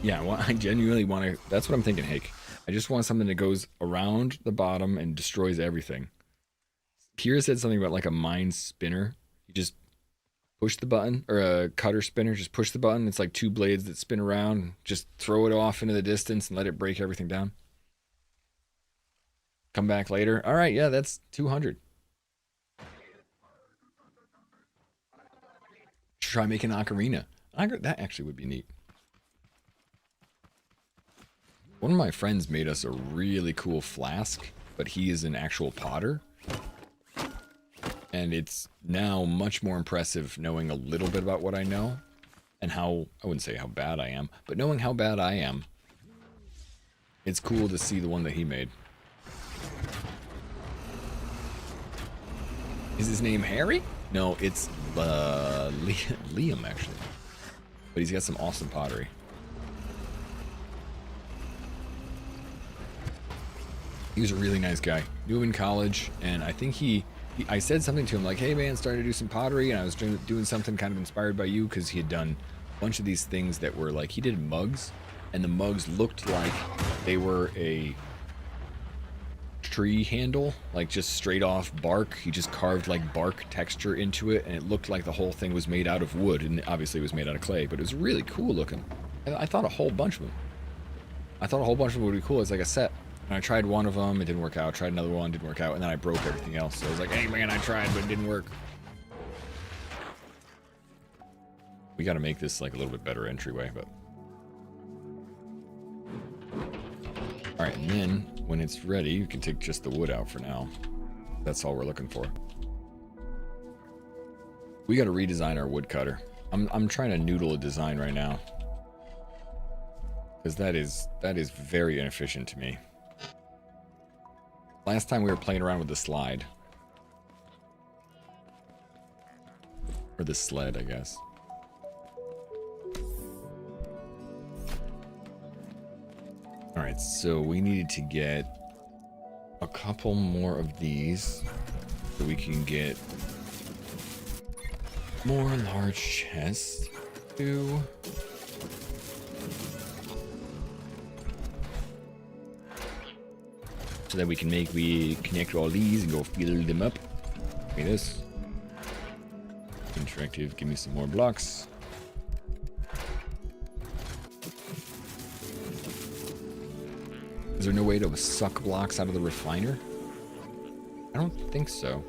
Yeah, well, I genuinely want to... That's what I'm thinking, Hake. I just want something that goes around the bottom and destroys everything. Kira said something about like a mine spinner. You just push the button, or a cutter spinner, just push the button. It's like 2 blades that spin around. Just throw it off into the distance and let it break everything down. Come back later. All right, yeah, that's 200. Try making an ocarina. That actually would be neat. One of my friends made us a really cool flask, but he is an actual potter. And it's now much more impressive knowing a little bit about what I know. And how, I wouldn't say how bad I am, but knowing how bad I am. It's cool to see the one that he made. Is his name Harry? No, it's Liam, actually. But he's got some awesome pottery. He was a really nice guy. Knew him in college, and I think I said something to him like, hey man, starting to do some pottery, and I was doing something kind of inspired by you, because he had done a bunch of these things that were like, he did mugs, and the mugs looked like they were a tree handle, like just straight off bark. He just carved like bark texture into it, and it looked like the whole thing was made out of wood, and obviously it was made out of clay, but it was really cool looking. I thought a whole bunch of them. I thought a whole bunch of them would be cool as like a set. And I tried one of them, it didn't work out. Tried another one, didn't work out, and then I broke everything else. So I was like, hey man, I tried, but it didn't work. We gotta make this like a little bit better entryway, but... Alright, and then, when it's ready, you can take just the wood out for now. That's all we're looking for. We gotta redesign our woodcutter. I'm trying to noodle a design right now. Because that is very inefficient to me. Last time we were playing around with the slide. Or the sled, I guess. Alright, so we needed to get a couple more of these so we can get more large chests. Two. So that we connect all these and go fill them up. Give me this. Interactive, give me some more blocks. Is there no way to suck blocks out of the refiner? I don't think so.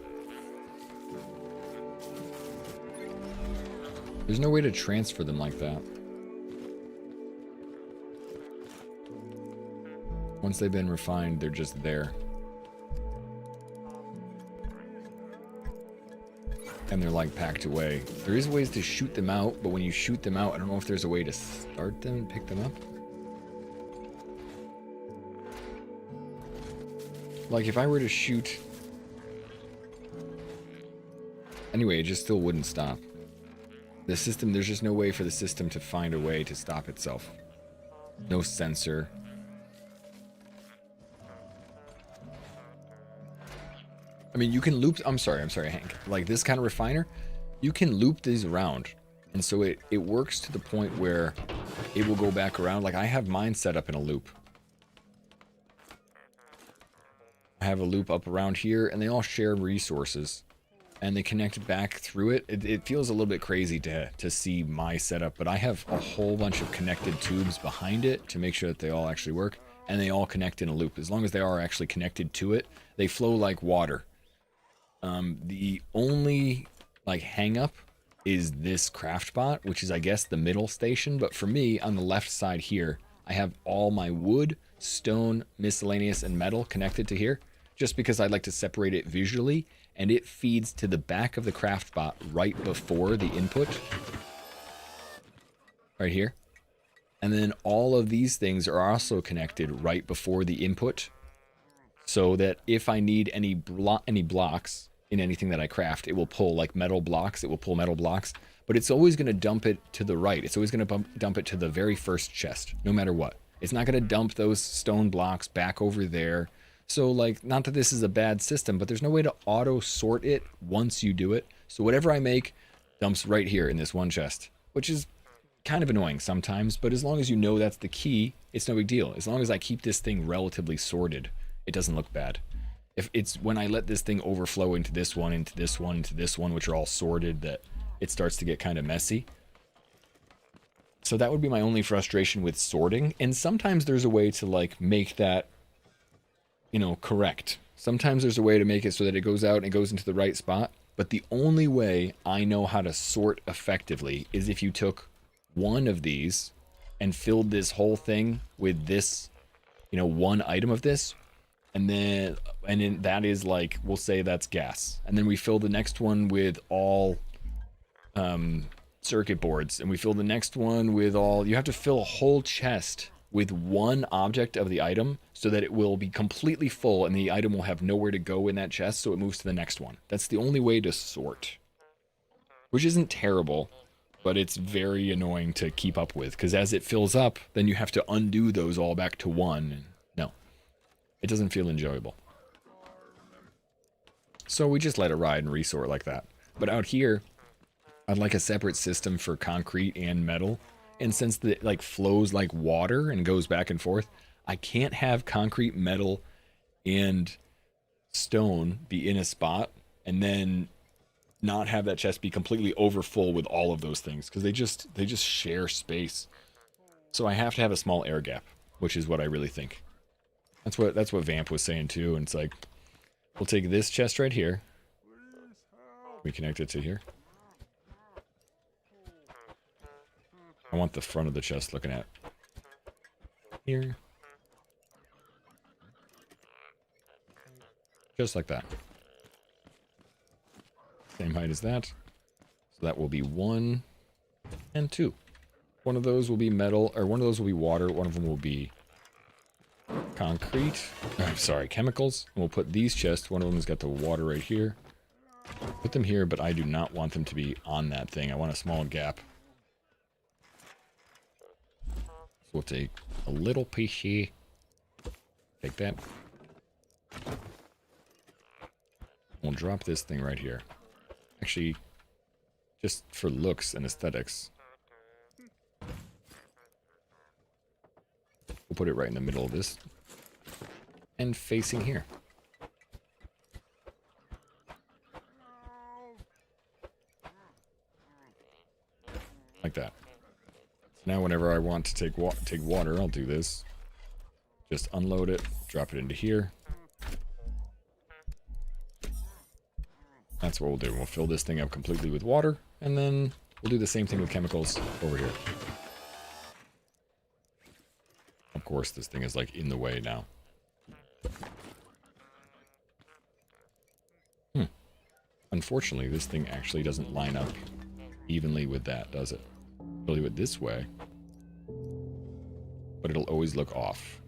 There's no way to transfer them like that. Once they've been refined, they're just there. And they're like packed away. There is ways to shoot them out, but when you shoot them out, I don't know if there's a way to start them and pick them up. Like if I were to shoot... Anyway, it just still wouldn't stop. The system, there's just no way for the system to find a way to stop itself. No sensor. I mean, you can loop... I'm sorry, Hank. Like, this kind of refiner, you can loop these around. And so it works to the point where it will go back around. Like, I have mine set up in a loop. I have a loop up around here, and they all share resources. And they connect back through it. It feels a little bit crazy to see my setup, but I have a whole bunch of connected tubes behind it to make sure that they all actually work. And they all connect in a loop. As long as they are actually connected to it, they flow like water. The only like hang up is this craft bot, which is I guess the middle station. But for me, on the left side here, I have all my wood, stone, miscellaneous, and metal connected to here, just because I like to separate it visually, and it feeds to the back of the craft bot right before the input. Right here. And then all of these things are also connected right before the input, so that if I need any blocks in anything that I craft, it will pull like metal blocks, it will pull metal blocks, but it's always going to dump it to the right. It's always going to dump it to the very first chest, no matter what. It's not going to dump those stone blocks back over there. So like, not that this is a bad system, but there's no way to auto sort it once you do it. So whatever I make dumps right here in this one chest, which is kind of annoying sometimes, but as long as you know that's the key, it's no big deal. As long as I keep this thing relatively sorted, it doesn't look bad. If it's when I let this thing overflow into this one, into this one, into this one, which are all sorted, that it starts to get kind of messy. So that would be my only frustration with sorting. And sometimes there's a way to like make that, you know, correct. Sometimes there's a way to make it so that it goes out and it goes into the right spot. But the only way I know how to sort effectively is if you took one of these and filled this whole thing with this, you know, one item of this. And then that is like, we'll say that's gas. And then we fill the next one with all circuit boards. And we fill the next one with all... You have to fill a whole chest with one object of the item so that it will be completely full and the item will have nowhere to go in that chest, so it moves to the next one. That's the only way to sort. Which isn't terrible, but it's very annoying to keep up with. Because as it fills up, then you have to undo those all back to one. No. It doesn't feel enjoyable. So we just let it ride and resort like that. But out here, I'd like a separate system for concrete and metal. And since it like flows like water and goes back and forth, I can't have concrete, metal, and stone be in a spot and then not have that chest be completely overfull with all of those things, because they just share space. So I have to have a small air gap, which is what I really think. That's what Vamp was saying too. And it's like, we'll take this chest right here. We connect it to here. I want the front of the chest looking at here. Just like that. Same height as that. So that will be 1 and 2. One of those will be metal, or one of those will be water. One of them will be concrete. I'm sorry, chemicals. And we'll put these chests. One of them's got the water right here. Put them here, but I do not want them to be on that thing. I want a small gap. So we'll take a little piece here. Take that. We'll drop this thing right here. Actually, just for looks and aesthetics, we'll put it right in the middle of this and facing here. Like that. Now whenever I want to take water, I'll do this. just unload it, drop it into here. That's what we'll do. We'll fill this thing up completely with water, and then we'll do the same thing with chemicals over here. Of course, this thing is like in the way now. Unfortunately, this thing actually doesn't line up evenly with that, does it? We'll do it this way, but it'll always look off.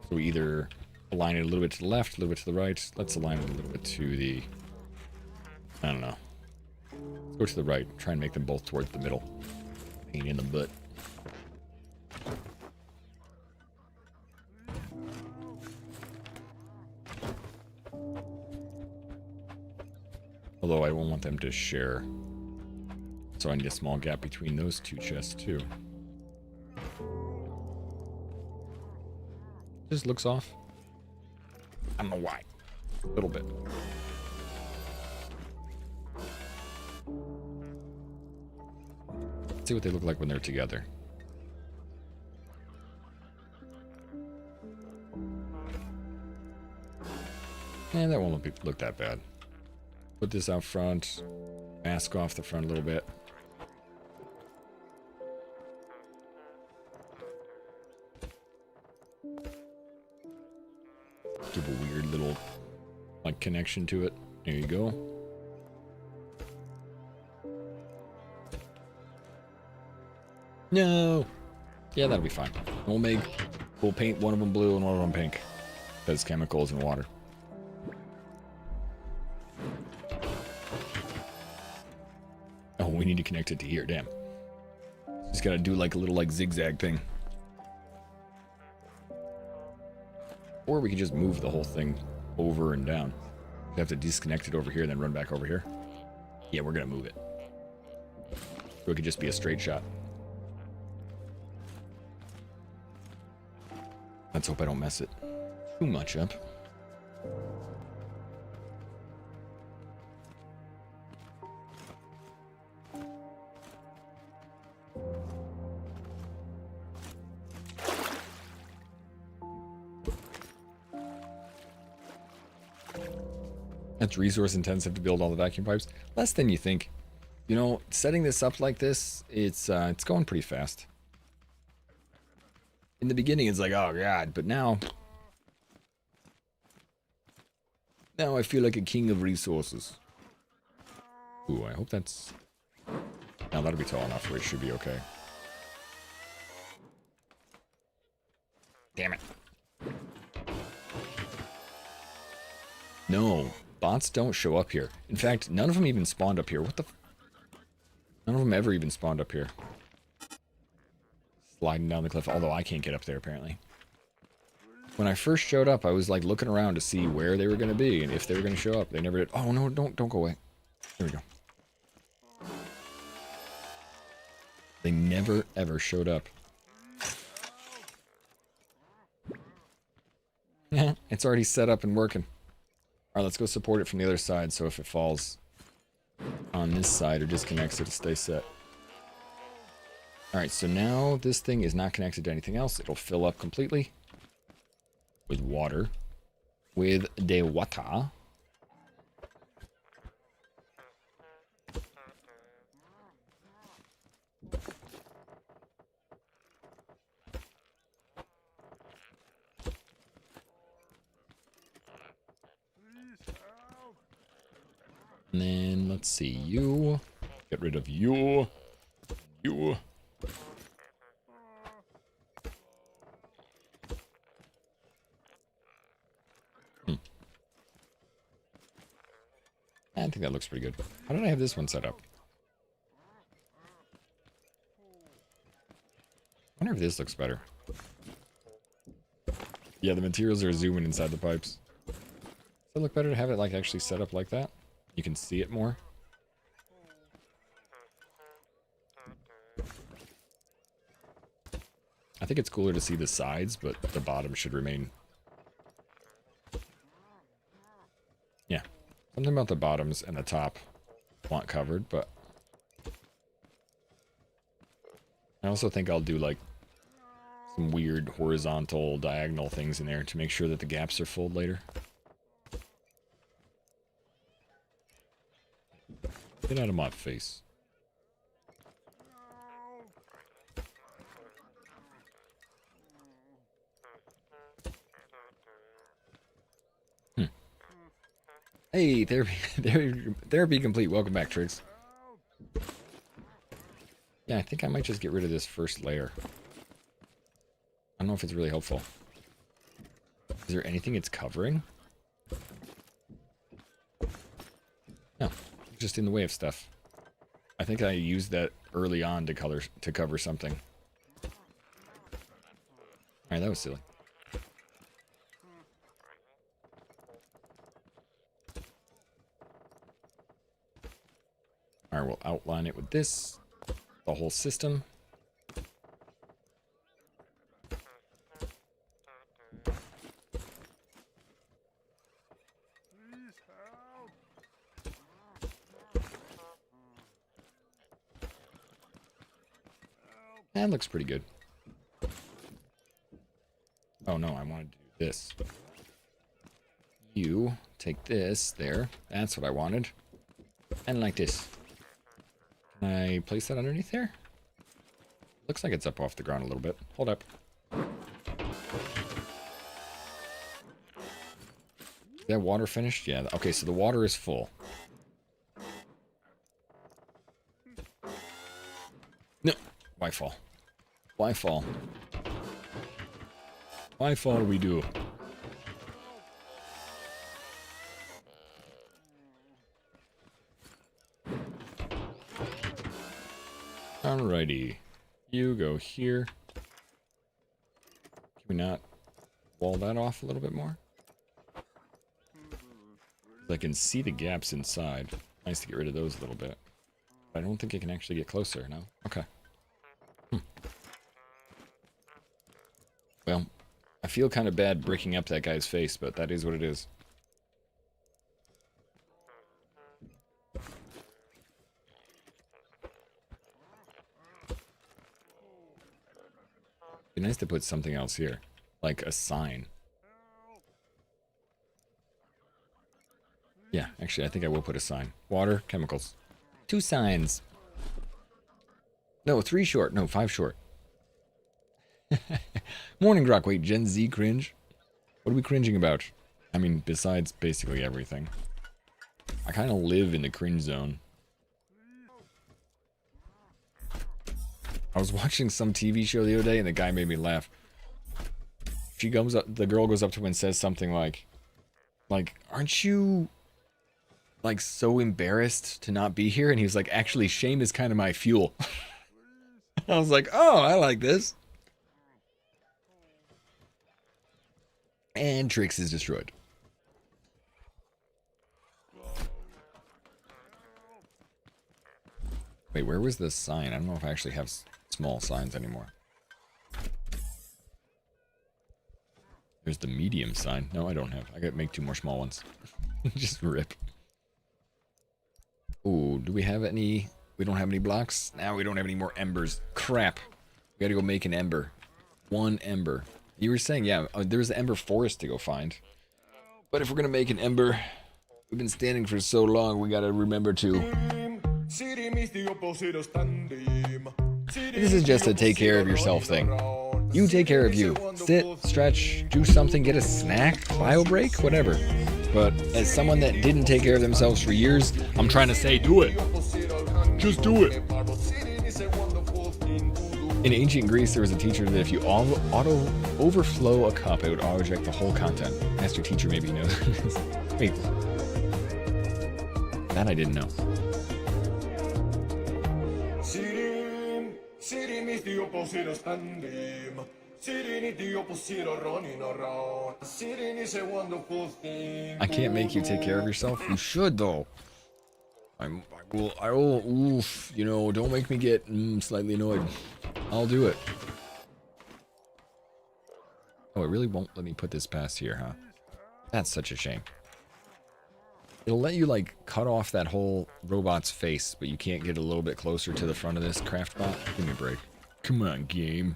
So we either align it a little bit to the left, a little bit to the right. Let's align it a little bit to the... I don't know. Let's go to the right. Try and make them both towards the middle. Pain in the butt. Although I won't want them to share. So I need a small gap between those two chests too. Just looks off. I don't know why. A little bit. Let's see what they look like when they're together. And that won't look that bad. Put this out front. Mask off the front a little bit. Give a weird little like connection to it. There you go. No. Yeah, that'll be fine. We'll paint one of them blue and one of them pink. Because chemicals and water. Oh, we need to connect it to here. Damn. Just gotta do like a little like zigzag thing. Or we can just move the whole thing over and down. We have to disconnect it over here and then run back over here. Yeah, we're gonna move it. So it could just be a straight shot. Let's hope I don't mess it too much up. It's resource intensive to build all the vacuum pipes. Less than you think. You know, setting this up like this, it's going pretty fast. In the beginning, it's like, oh god, but now I feel like a king of resources. Ooh, I hope that's... Now that'll be tall enough where it should be okay. Damn it. No, bots don't show up here. In fact, none of them even spawned up here. What the... None of them ever even spawned up here. Sliding down the cliff, although I can't get up there apparently. When I first showed up, I was like looking around to see where they were going to be and if they were going to show up. They never did. Oh no, don't go away. There we go. They never ever showed up. Yeah, it's already set up and working. Alright, let's go support it from the other side so if it falls on this side or disconnects, it'll stay set. Alright, so now this thing is not connected to anything else. It'll fill up completely with water. With the water. And then, let's see, you. Get rid of you. You. I think that looks pretty good. How did I have this one set up? I wonder if this looks better. Yeah, the materials are zooming inside the pipes. Does it look better to have it like actually set up like that? You can see it more. I think it's cooler to see the sides, but the bottom should remain. Yeah. Something about the bottoms and the top want covered, but I also think I'll do like some weird horizontal diagonal things in there to make sure that the gaps are filled later. Get out of my face. Hey, therapy complete. Welcome back, Triggs. Yeah, I think I might just get rid of this first layer. I don't know if it's really helpful. Is there anything it's covering? No, just in the way of stuff. I think I used that early on to cover something. Alright, that was silly. Alright, we'll outline it with this. The whole system. That looks pretty good. Oh no, I wanted to do this. You take this there. That's what I wanted. And like this. Can I place that underneath there? Looks like it's up off the ground a little bit. Hold up. Is that water finished? Yeah. Okay, so the water is full. No. Why fall? Why fall? Why fall we do? Alrighty. You go here. Can we not wall that off a little bit more? I can see the gaps inside. Nice to get rid of those a little bit. I don't think I can actually get closer, no? Okay. Well, I feel kind of bad breaking up that guy's face, but that is what it is. Be nice to put something else here, like a sign. Yeah, actually, I think I will put a sign. Water, chemicals. 2 signs. No, 3 short. No, 5 short. Morning, Grok. Wait, Gen Z cringe? What are we cringing about? I mean, besides basically everything. I kind of live in the cringe zone. I was watching some TV show the other day and the guy made me laugh. She comes up, the girl goes up to him and says something like, aren't you, like, so embarrassed to not be here? And he was like, actually, shame is kind of my fuel. I was like, oh, I like this. And Trix is destroyed. Wait, where was the sign? I don't know if I actually have small signs anymore. There's the medium sign. No, I don't have. I gotta make 2 more small ones. Just rip. Ooh, do we have any? We don't have any blocks? Now we don't have any more embers. Crap. We gotta go make an ember. 1 ember. You were saying, yeah, there's the ember forest to go find. But if we're gonna make an ember, we've been standing for so long, we gotta remember to. This is just a take care of yourself thing. You take care of you. Sit, stretch, do something, get a snack, bio break, whatever. But as someone that didn't take care of themselves for years, I'm trying to say, do it. Just do it. In ancient Greece, there was a teacher that if you auto overflow a cup, it would auto-eject the whole content. Ask your teacher, maybe he knows. Wait. That I didn't know. I can't make you take care of yourself. You should, though. I will, oof, you know, don't make me get slightly annoyed. I'll do it. Oh, it really won't let me put this past here, huh? That's such a shame. It'll let you, like, cut off that whole robot's face, but you can't get a little bit closer to the front of this craft bot. Give me a break. Come on, game.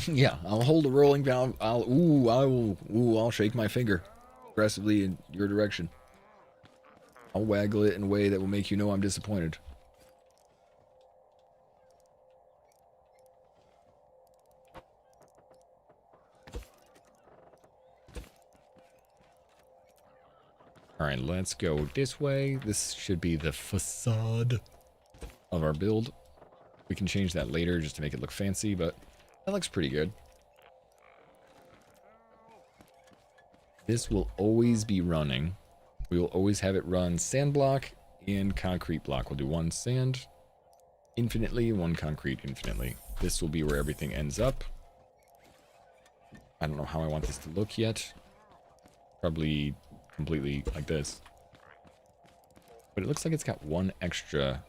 Yeah, I'll hold a rolling valve. I'll shake my finger aggressively in your direction. I'll waggle it in a way that will make you know I'm disappointed. Alright, let's go this way. This should be the facade of our build. We can change that later just to make it look fancy, but that looks pretty good. This will always be running. We will always have it run sand block and concrete block. We'll do one sand infinitely, one concrete infinitely. This will be where everything ends up. I don't know how I want this to look yet. Probably completely like this. But it looks like it's got one extra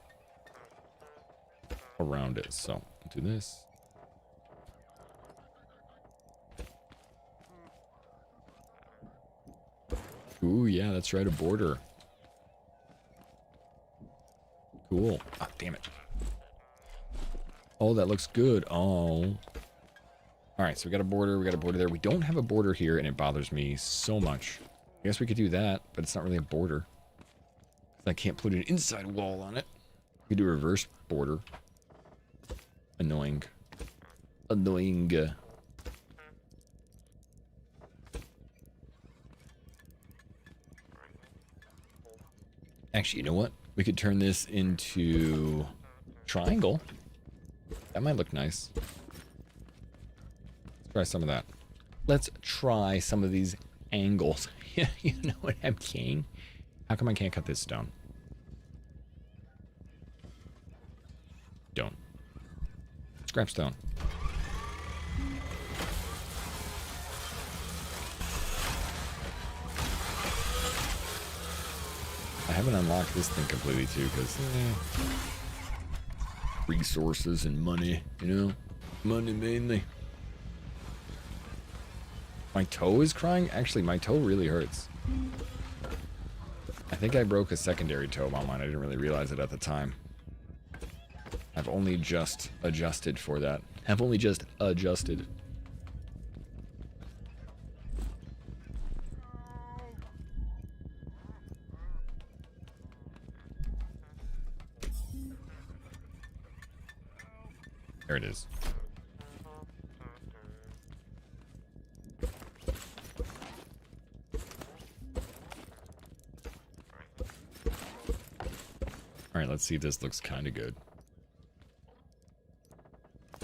around it. So I'll do this. Ooh, yeah, that's right, a border. Cool. Ah, damn it. Oh, that looks good. Oh. Alright, so we got a border there. We don't have a border here, and it bothers me so much. I guess we could do that, but it's not really a border. I can't put an inside wall on it. We could do a reverse border. Annoying. Annoying. Actually, you know what? We could turn this into triangle. That might look nice. Let's try some of that. Let's try some of these angles. You know what I'm saying? How come I can't cut this stone? Don't. Scrap stone. I haven't unlocked this thing completely too, because resources and money, you know? Money mainly. My toe is crying? Actually, my toe really hurts. I think I broke a secondary toe on mine. I didn't really realize it at the time. I've only just adjusted for that. I've only just adjusted. There it is. Alright, let's see if this looks kind of good.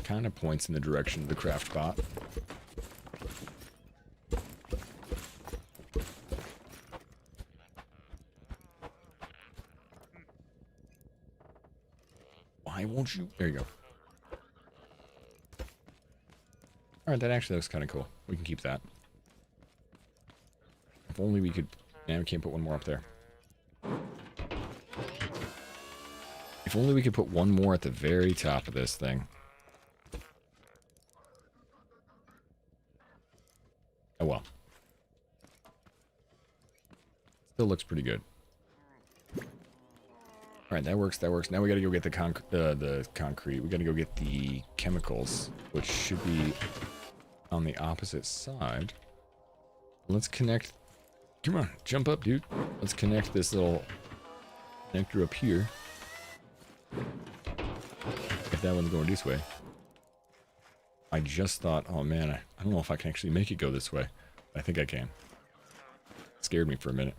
Kind of points in the direction of the craft bot. Why won't you? There you go. Alright, that actually looks kind of cool. We can keep that. If only we could... Yeah, we can't put one more up there. If only we could put one more at the very top of this thing. Oh well. Still looks pretty good. Alright, that works, that works. Now we gotta go get the concrete. We gotta go get the chemicals, which should be on the opposite side. Let's connect... Come on, jump up, dude. Let's connect this little connector up here. If that one's going this way. I just thought, oh man, I don't know if I can actually make it go this way. I think I can. It scared me for a minute.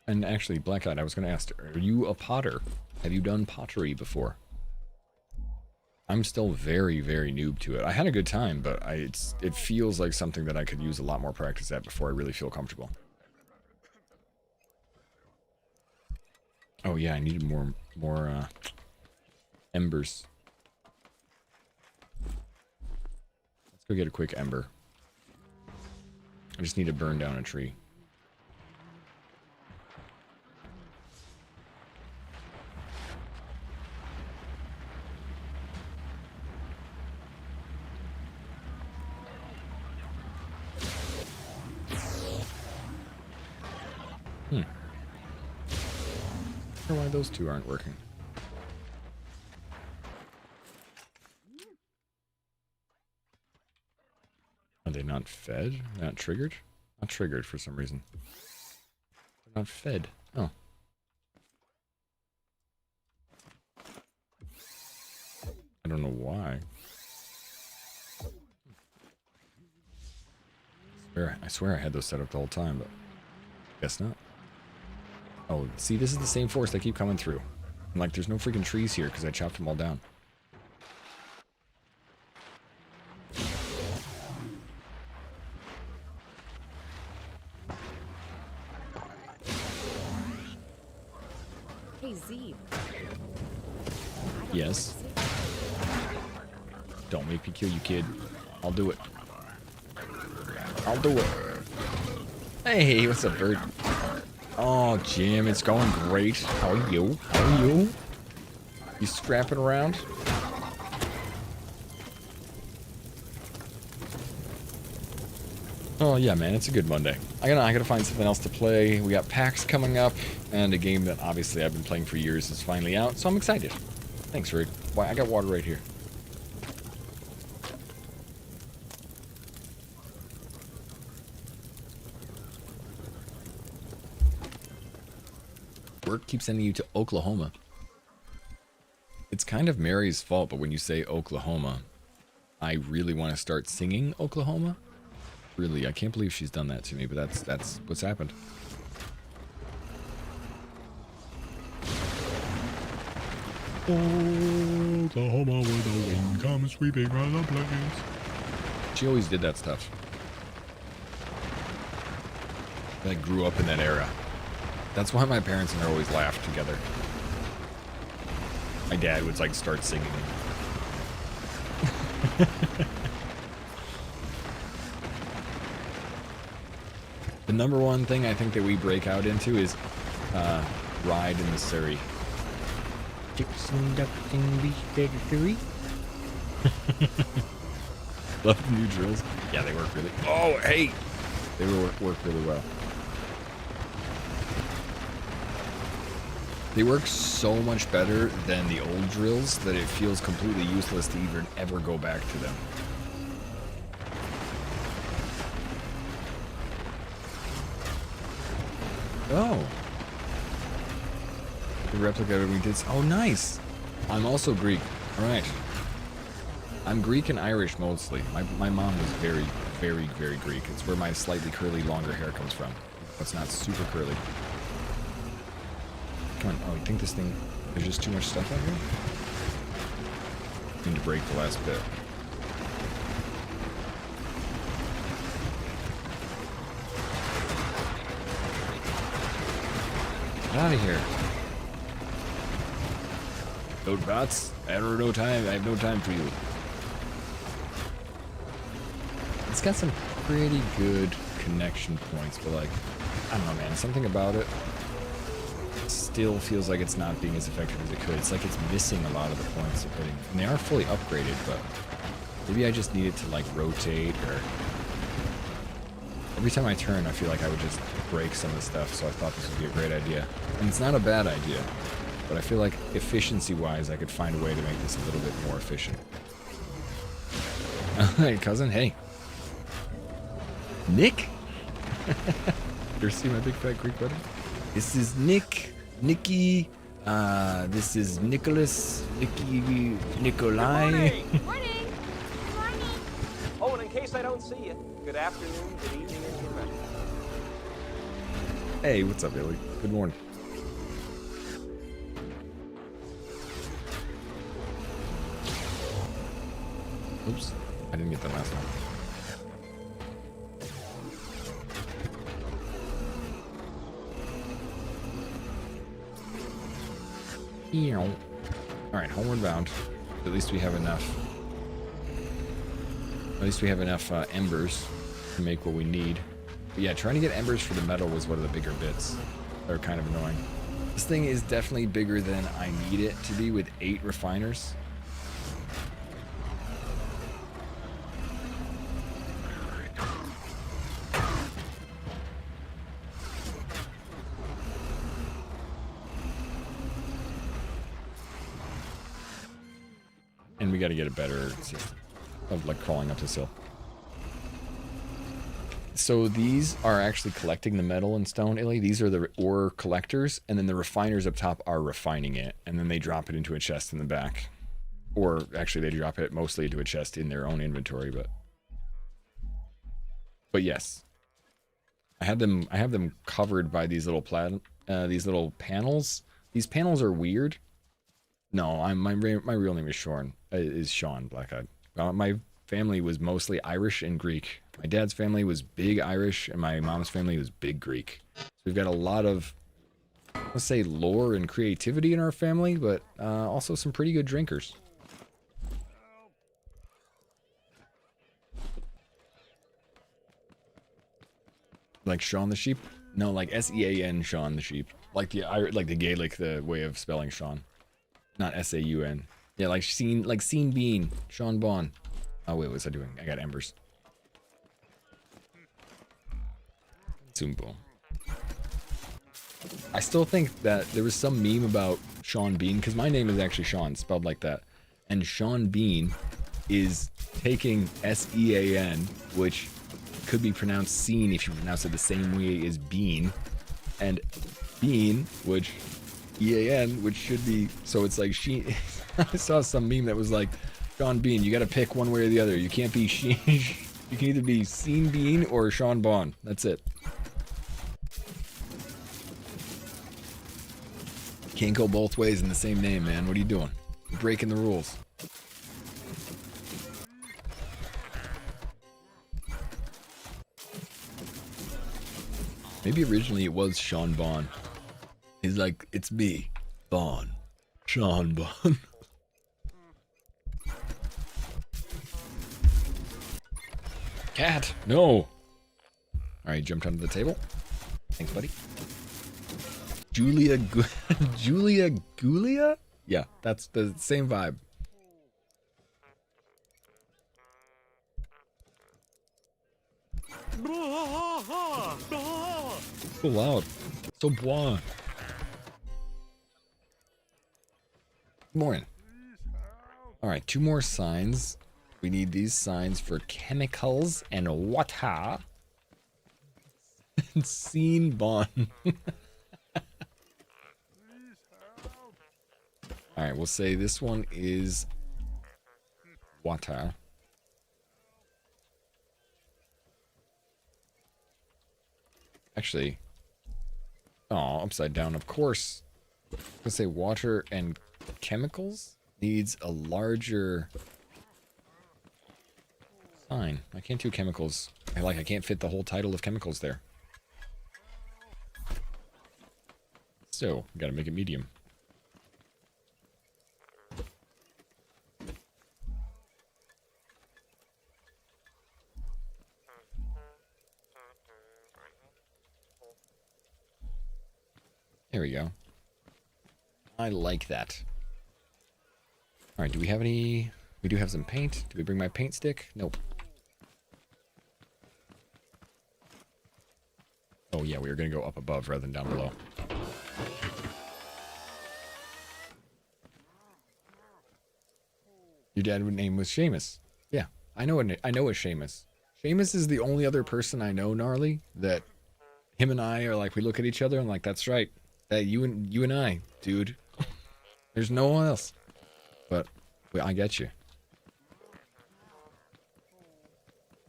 And actually, Black-Eyed, I was going to ask, are you a potter? Have you done pottery before? I'm still very, very noob to it. I had a good time, but it feels like something that I could use a lot more practice at before I really feel comfortable. Oh yeah, I needed more embers. Let's go get a quick ember. I just need to burn down a tree. I don't know why those two aren't working. Are they not fed? Not triggered? Not triggered for some reason. They're not fed. Oh. I don't know why. I swear I had those set up the whole time, but guess not. Oh, see, this is the same forest I keep coming through. I'm like, there's no freaking trees here because I chopped them all down. Hey, Zeke. Yes. Don't make me kill you, kid. I'll do it. I'll do it. Hey, what's up, bird? Oh, Jim, it's going great. How are you? How are you? You scrapping around? Oh yeah, man, it's a good Monday. I gotta find something else to play. We got PAX coming up, and a game that obviously I've been playing for years is finally out, so I'm excited. Thanks, Rick. Why, I got water right here. Work keeps sending you to Oklahoma. It's kind of Mary's fault, but when you say Oklahoma, I really want to start singing Oklahoma. Really, I can't believe she's done that to me, but that's what's happened. Oklahoma, where the wind comes sweeping round the plains. She always did that stuff. I grew up in that era. That's why my parents and her always laughed together. My dad would like start singing. The number one thing I think that we break out into is Ride in the Surrey. Chicks and ducks and beef territory. Love the new drills. Yeah, they work really. Oh, hey, they work really well. They work so much better than the old drills that it feels completely useless to even ever go back to them. Oh. The replica we did. Oh, nice. I'm also Greek. All right. I'm Greek and Irish mostly. My mom was very, very, very Greek. It's where my slightly curly, longer hair comes from. It's not super curly. Come on. Oh, you think this thing... There's just too much stuff out here? Need to break the last bit. Get out of here. Goat bots, I have no time. I have no time for you. It's got some pretty good connection points, but like, I don't know, man. Something about it still feels like it's not being as effective as it could. It's like it's missing a lot of the points of hitting. And they are fully upgraded, but maybe I just need it to like rotate, or every time I turn, I feel like I would just break some of the stuff. So I thought this would be a great idea, and it's not a bad idea. But I feel like efficiency-wise, I could find a way to make this a little bit more efficient. Hey, cousin. Hey. Nick? You ever see my big fat Greek brother? This is Nick. Nicky. This is Nicholas. Nicky. Nikolai. Morning. Morning! Good morning! Oh, and in case I don't see you, good afternoon, good evening, and good night. Hey, what's up, Billy? Good morning. Oops. I didn't get that last one. Alright, homeward bound. At least we have enough. At least we have enough embers to make what we need. But yeah, trying to get embers for the metal was one of the bigger bits. They're kind of annoying. This thing is definitely bigger than I need it to be with 8 refiners. and we got to get a better system of like crawling up this hill. So these are actually collecting the metal and stone, Illy. These are the ore collectors, and then the refiners up top are refining it, and then they drop it into a chest in the back. Or actually, they drop it mostly into a chest in their own inventory, but yes. I have them covered by these little panels. These panels are weird. No, my real name is Sean Blackeyed. My family was mostly Irish and Greek. My dad's family was big Irish, and my mom's family was big Greek. So we've got a lot of, let's say, lore and creativity in our family, but also some pretty good drinkers. Like Sean the Sheep? No, like S-E-A-N Sean the Sheep. Like the Gaelic, the way of spelling Sean. Not S-A-U-N. Yeah, like Scene Bean. Sean Bon. Oh, wait, what was I doing? I got embers. Zumbo. I still think that there was some meme about Sean Bean, because my name is actually Sean, spelled like that. And Sean Bean is taking S-E-A-N, which could be pronounced scene if you pronounce it the same way as bean, and bean, which E-A-N, which should be, so it's like she. I saw some meme that was like, Sean Bean, you gotta pick one way or the other. You can't be she. You can either be Scene Bean or Sean Bon. That's it. Can't go both ways in the same name, man. What are you doing? You're breaking the rules. Maybe originally it was Sean Bon. He's like, it's me, Bon. Sean Bon. Cat, no. Alright, jumped onto the table. Thanks, buddy. Julia Gulia? Yeah, that's the same vibe. So loud. So blah. Good morning. Alright, 2 more signs. We need these signs for chemicals and water. Scene Bon. Alright, we'll say this one is water. Actually, oh, upside down, of course. Let's say water and chemicals needs a larger sign. I can't do chemicals. I can't fit the whole title of chemicals there. So, gotta make it medium. There we go. I like that. Alright, do we have any... We do have some paint. Do we bring my paint stick? Nope. Oh yeah, we are going to go up above rather than down below. Your dad's name was Seamus. Yeah, I know a Seamus. Seamus is the only other person I know, Gnarly, that him and I are like, we look at each other and like, that's right. You and I, dude. There's no one else. But I get you.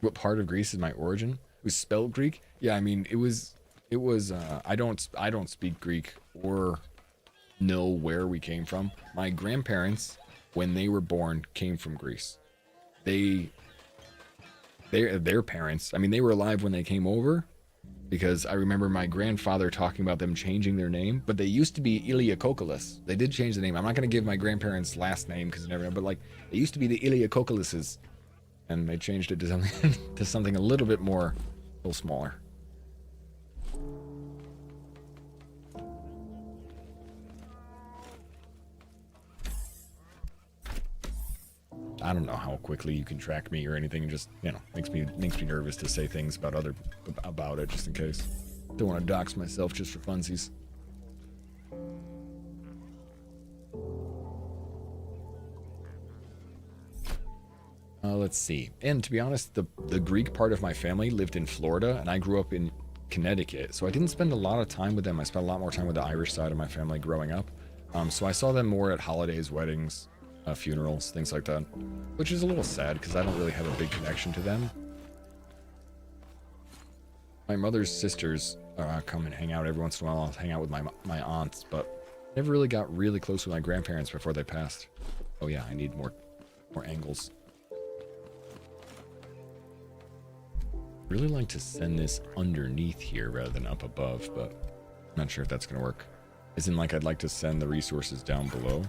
What part of Greece is my origin? It was spelled Greek? Yeah, I mean, it was I don't speak Greek or know where we came from. My grandparents, when they were born, came from Greece. Their parents, I mean, they were alive when they came over, because I remember my grandfather talking about them changing their name, but they used to be Iliakokolis. They did change the name. I'm not going to give my grandparents' last name because never, but like, they used to be the Iliakokolises, and they changed it to something to something a little bit more, a little smaller. I don't know how quickly you can track me or anything. Just, you know, makes me nervous to say things about it just in case. Don't want to dox myself just for funsies. Let's see. And to be honest, the Greek part of my family lived in Florida, and I grew up in Connecticut. So I didn't spend a lot of time with them. I spent a lot more time with the Irish side of my family growing up. So I saw them more at holidays, weddings, funerals, things like that. Which is a little sad because I don't really have a big connection to them. My mother's sisters come and hang out every once in a while. I'll hang out with my aunts, but never really got really close with my grandparents before they passed. Oh yeah, I need more angles. Really like to send this underneath here rather than up above, but I'm not sure if that's gonna work. As in, like, I'd like to send the resources down below.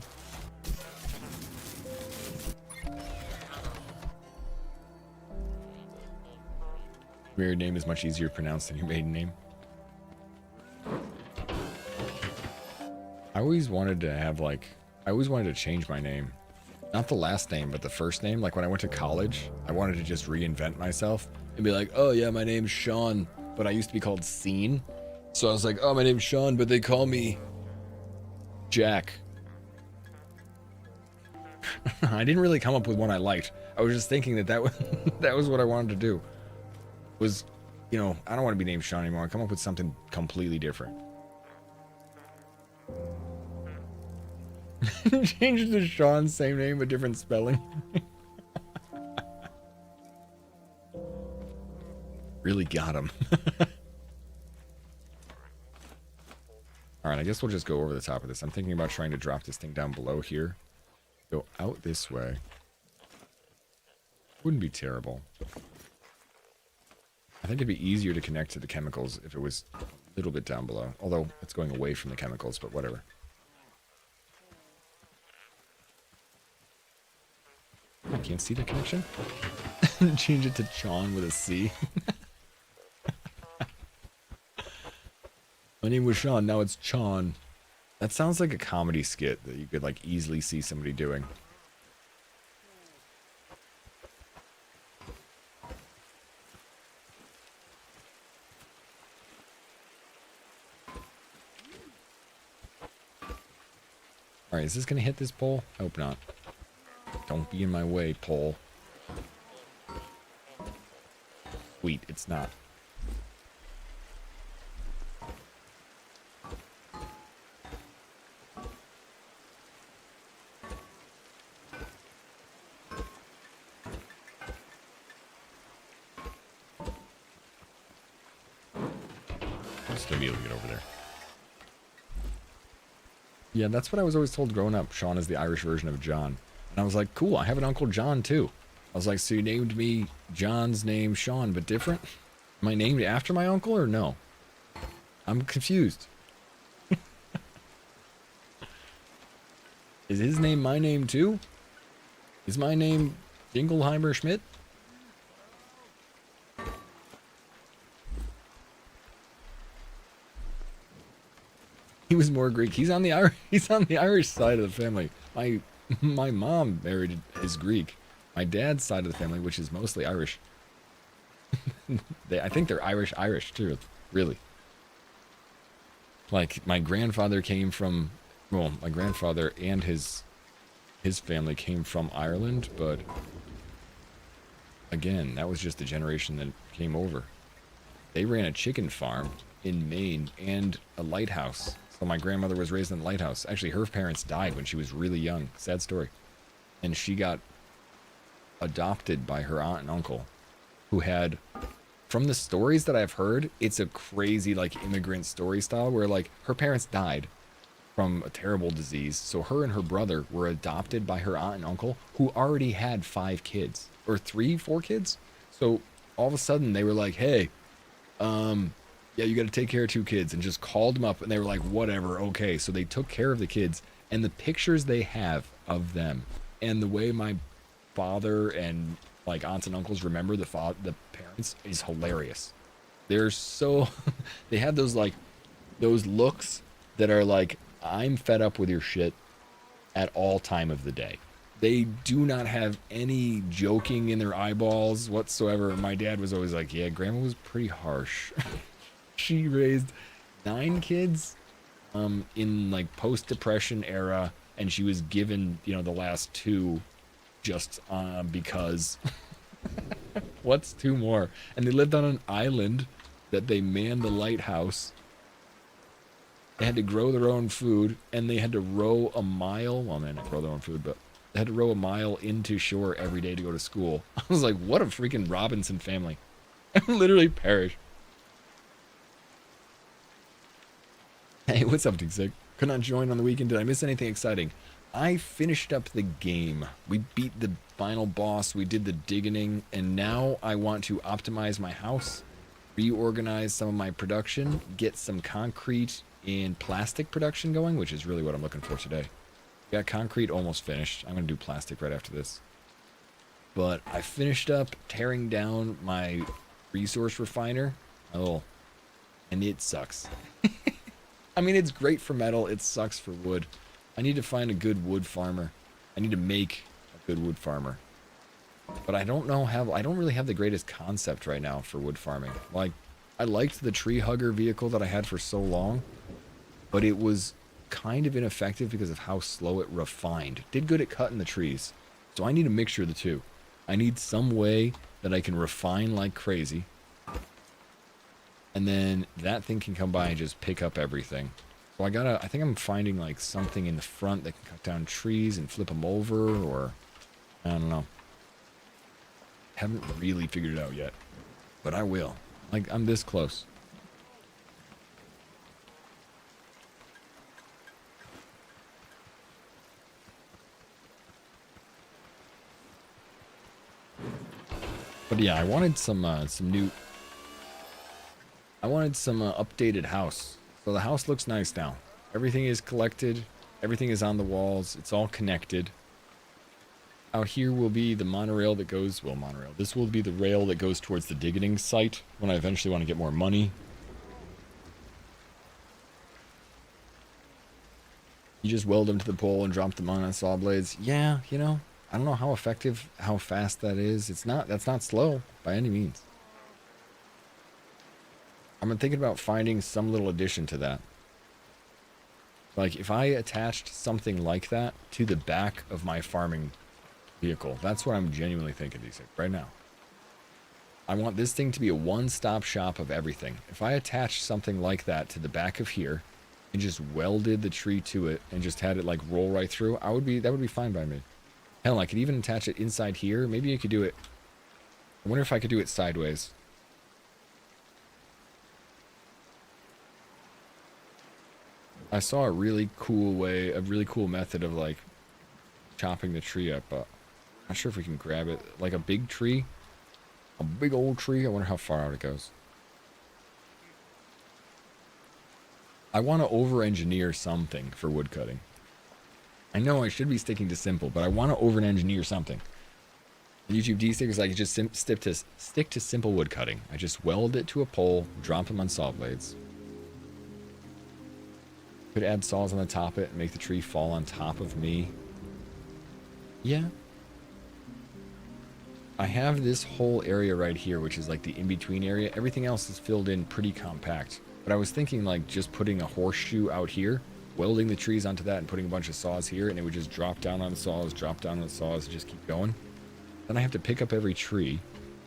Your married name is much easier to pronounce than your maiden name. I always wanted to change my name. Not the last name, but the first name. Like when I went to college, I wanted to just reinvent myself and be like, oh yeah, my name's Sean, but I used to be called Scene. So I was like, oh, my name's Sean, but they call me Jack. I didn't really come up with one I liked. I was just thinking that that was what I wanted to do. Was, you know, I don't want to be named Sean anymore. I come up with something completely different. Change it to Sean, same name, but different spelling. Really got him. Alright, I guess we'll just go over the top of this. I'm thinking about trying to drop this thing down below here. Go out this way. Wouldn't be terrible. I think it'd be easier to connect to the chemicals if it was a little bit down below. Although, it's going away from the chemicals, but whatever. I can't see the connection. Change it to Chon with a C. My name was Sean, now it's Chon. That sounds like a comedy skit that you could like easily see somebody doing. Alright, is this gonna hit this pole? I hope not. Don't be in my way, pole. Sweet, it's not. I'll still be able to get over there. Yeah, that's what I was always told growing up. Sean is the Irish version of John. And I was like, cool, I have an Uncle John too. I was like, so you named me John's name Sean, but different? Am I named after my uncle or no? I'm confused. Is his name my name too? Is my name Jingleheimer Schmidt? He was more Greek. He's on the Irish side of the family. My mom is Greek. My dad's side of the family, which is mostly Irish. I think they're Irish too, really. Like my grandfather came from, well, my grandfather and his family came from Ireland, but again, that was just the generation that came over. They ran a chicken farm in Maine and a lighthouse. So my grandmother was raised in the lighthouse. Actually, her parents died when she was really young. Sad story. And she got adopted by her aunt and uncle, who had, from the stories that I've heard, it's a crazy like immigrant story style where like her parents died from a terrible disease. So her and her brother were adopted by her aunt and uncle, who already had 5 kids or 4 kids. So all of a sudden they were like, hey, yeah, you got to take care of 2 kids, and just called them up, and they were like, whatever, okay. So they took care of the kids, and the pictures they have of them, and the way my father and like aunts and uncles remember the parents is hilarious. They're so, they have those like, those looks that are like, I'm fed up with your shit at all time of the day. They do not have any joking in their eyeballs whatsoever. My dad was always like, yeah, grandma was pretty harsh. She raised 9 kids in like post-depression era, and she was given, you know, the last 2 just because. What's two more? And they lived on an island that they manned the lighthouse. They had to grow their own food, and they had to row a mile. Well, they didn't grow their own food, but they had to row a mile into shore every day to go to school. I was like, what a freaking Robinson family. I literally perished. Hey, what's up, Dick? Could not join on the weekend. Did I miss anything exciting? I finished up the game. We beat the final boss. We did the digging, and now I want to optimize my house, reorganize some of my production, get some concrete and plastic production going, which is really what I'm looking for today. Got concrete almost finished. I'm going to do plastic right after this. But I finished up tearing down my resource refiner. Oh, and it sucks. I mean, it's great for metal. It sucks for wood. I need to find a good wood farmer. I need to make a good wood farmer. But I don't know how, I don't really have the greatest concept right now for wood farming. Like, I liked the tree hugger vehicle that I had for so long, but it was kind of ineffective because of how slow it refined. Did good at cutting the trees. So I need a mixture of the two. I need some way that I can refine like crazy. And then that thing can come by and just pick up everything. So I think I'm finding like something in the front that can cut down trees and flip them over, or I don't know. Haven't really figured it out yet, but I will. Like, I'm this close. But yeah, I wanted some new. I wanted some updated house. So the house looks nice now. Everything is collected. Everything is on the walls. It's all connected. Out here will be the monorail that goes, well, monorail. This will be the rail that goes towards the digging site when I eventually want to get more money. You just weld them to the pole and drop them on saw blades. Yeah, you know, I don't know how effective, how fast that is. That's not slow by any means. I'm thinking about finding some little addition to that. Like, if I attached something like that to the back of my farming vehicle, that's what I'm genuinely thinking these days, right now. I want this thing to be a one-stop shop of everything. If I attached something like that to the back of here and just welded the tree to it and just had it like roll right through, that would be fine by me. Hell, I could even attach it inside here. Maybe I could do it. I wonder if I could do it sideways. I saw a really cool way, a really cool method of like chopping the tree up, but I'm not sure if we can grab it. Like a big tree, a big old tree. I wonder how far out it goes. I want to over-engineer something for wood cutting. I know I should be sticking to simple, but I want to over-engineer something. The YouTube D-stick is like just stick to simple wood cutting. I just weld it to a pole, drop them on saw blades. Could add saws on the top of it and make the tree fall on top of me. Yeah. I have this whole area right here, which is like the in-between area. Everything else is filled in pretty compact. But I was thinking like just putting a horseshoe out here, welding the trees onto that and putting a bunch of saws here, and it would just drop down on the saws, drop down on the saws, and just keep going. Then I have to pick up every tree.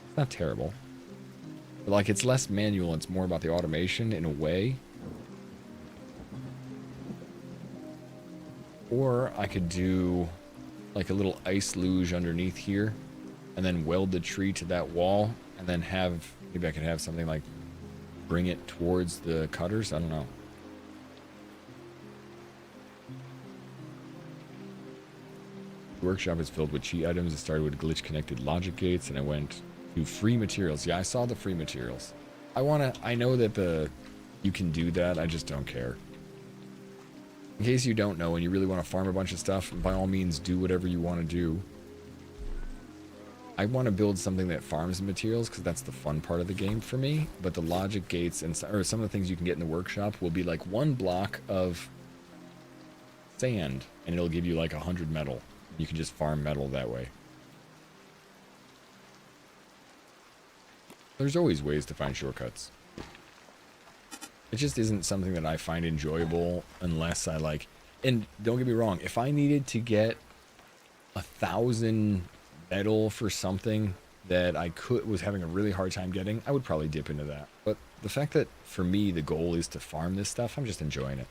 It's not terrible. But like, it's less manual, it's more about the automation in a way. Or I could do like a little ice luge underneath here and then weld the tree to that wall and then maybe I could have something like bring it towards the cutters. I don't know. The workshop is filled with cheat items. It started with glitch connected logic gates and I went to free materials. Yeah, I saw the free materials. I know that you can do that. I just don't care. In case you don't know and you really want to farm a bunch of stuff, by all means do whatever you want to do. I want to build something that farms the materials because that's the fun part of the game for me. But the logic gates or some of the things you can get in the workshop will be like one block of sand and it'll give you like 100 metal. You can just farm metal that way. There's always ways to find shortcuts. It just isn't something that I find enjoyable unless I like, and don't get me wrong, if I needed to get 1,000 metal for something that I was having a really hard time getting, I would probably dip into that. But the fact that for me the goal is to farm this stuff, I'm just enjoying it.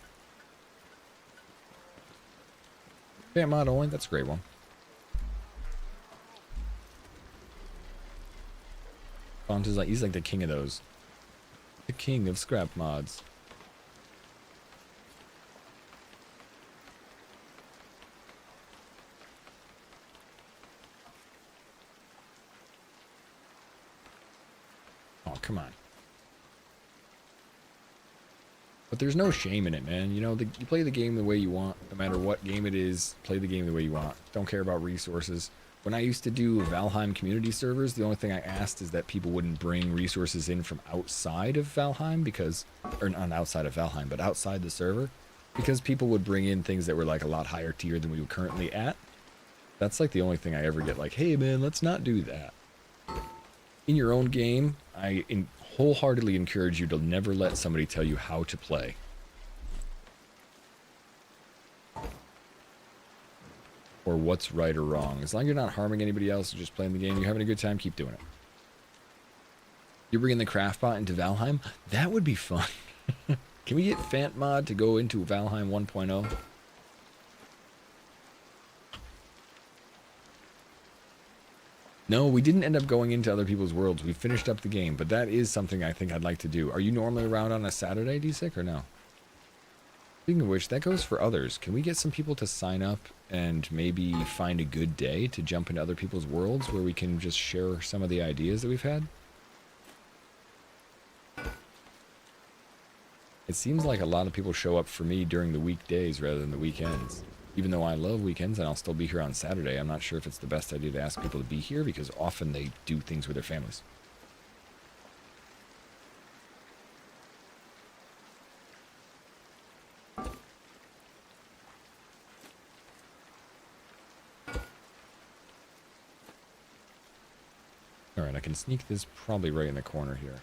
Yeah, mod only, that's a great one. Font is like, he's like the king of those. The king of scrap mods. Oh, come on. But there's no shame in it, man. You know, you play the game the way you want, no matter what game it is. Play the game the way you want. Don't care about resources. When I used to do Valheim community servers, the only thing I asked is that people wouldn't bring resources in from outside of Valheim because, or not outside of Valheim, but outside the server, because people would bring in things that were like a lot higher tier than we were currently at. That's like the only thing I ever get like, hey man, let's not do that. In your own game, I wholeheartedly encourage you to never let somebody tell you how to play. Or what's right or wrong. As long as you're not harming anybody else, you're just playing the game, you're having a good time, keep doing it. You're bringing the craft bot into Valheim? That would be fun. Can we get FantMod to go into Valheim 1.0? No, we didn't end up going into other people's worlds. We finished up the game, but that is something I think I'd like to do. Are you normally around on a Saturday, D-Sick, or no? Speaking of which, that goes for others. Can we get some people to sign up and maybe find a good day to jump into other people's worlds where we can just share some of the ideas that we've had? It seems like a lot of people show up for me during the weekdays rather than the weekends. Even though I love weekends and I'll still be here on Saturday, I'm not sure if it's the best idea to ask people to be here because often they do things with their families. Alright, I can sneak this probably right in the corner here.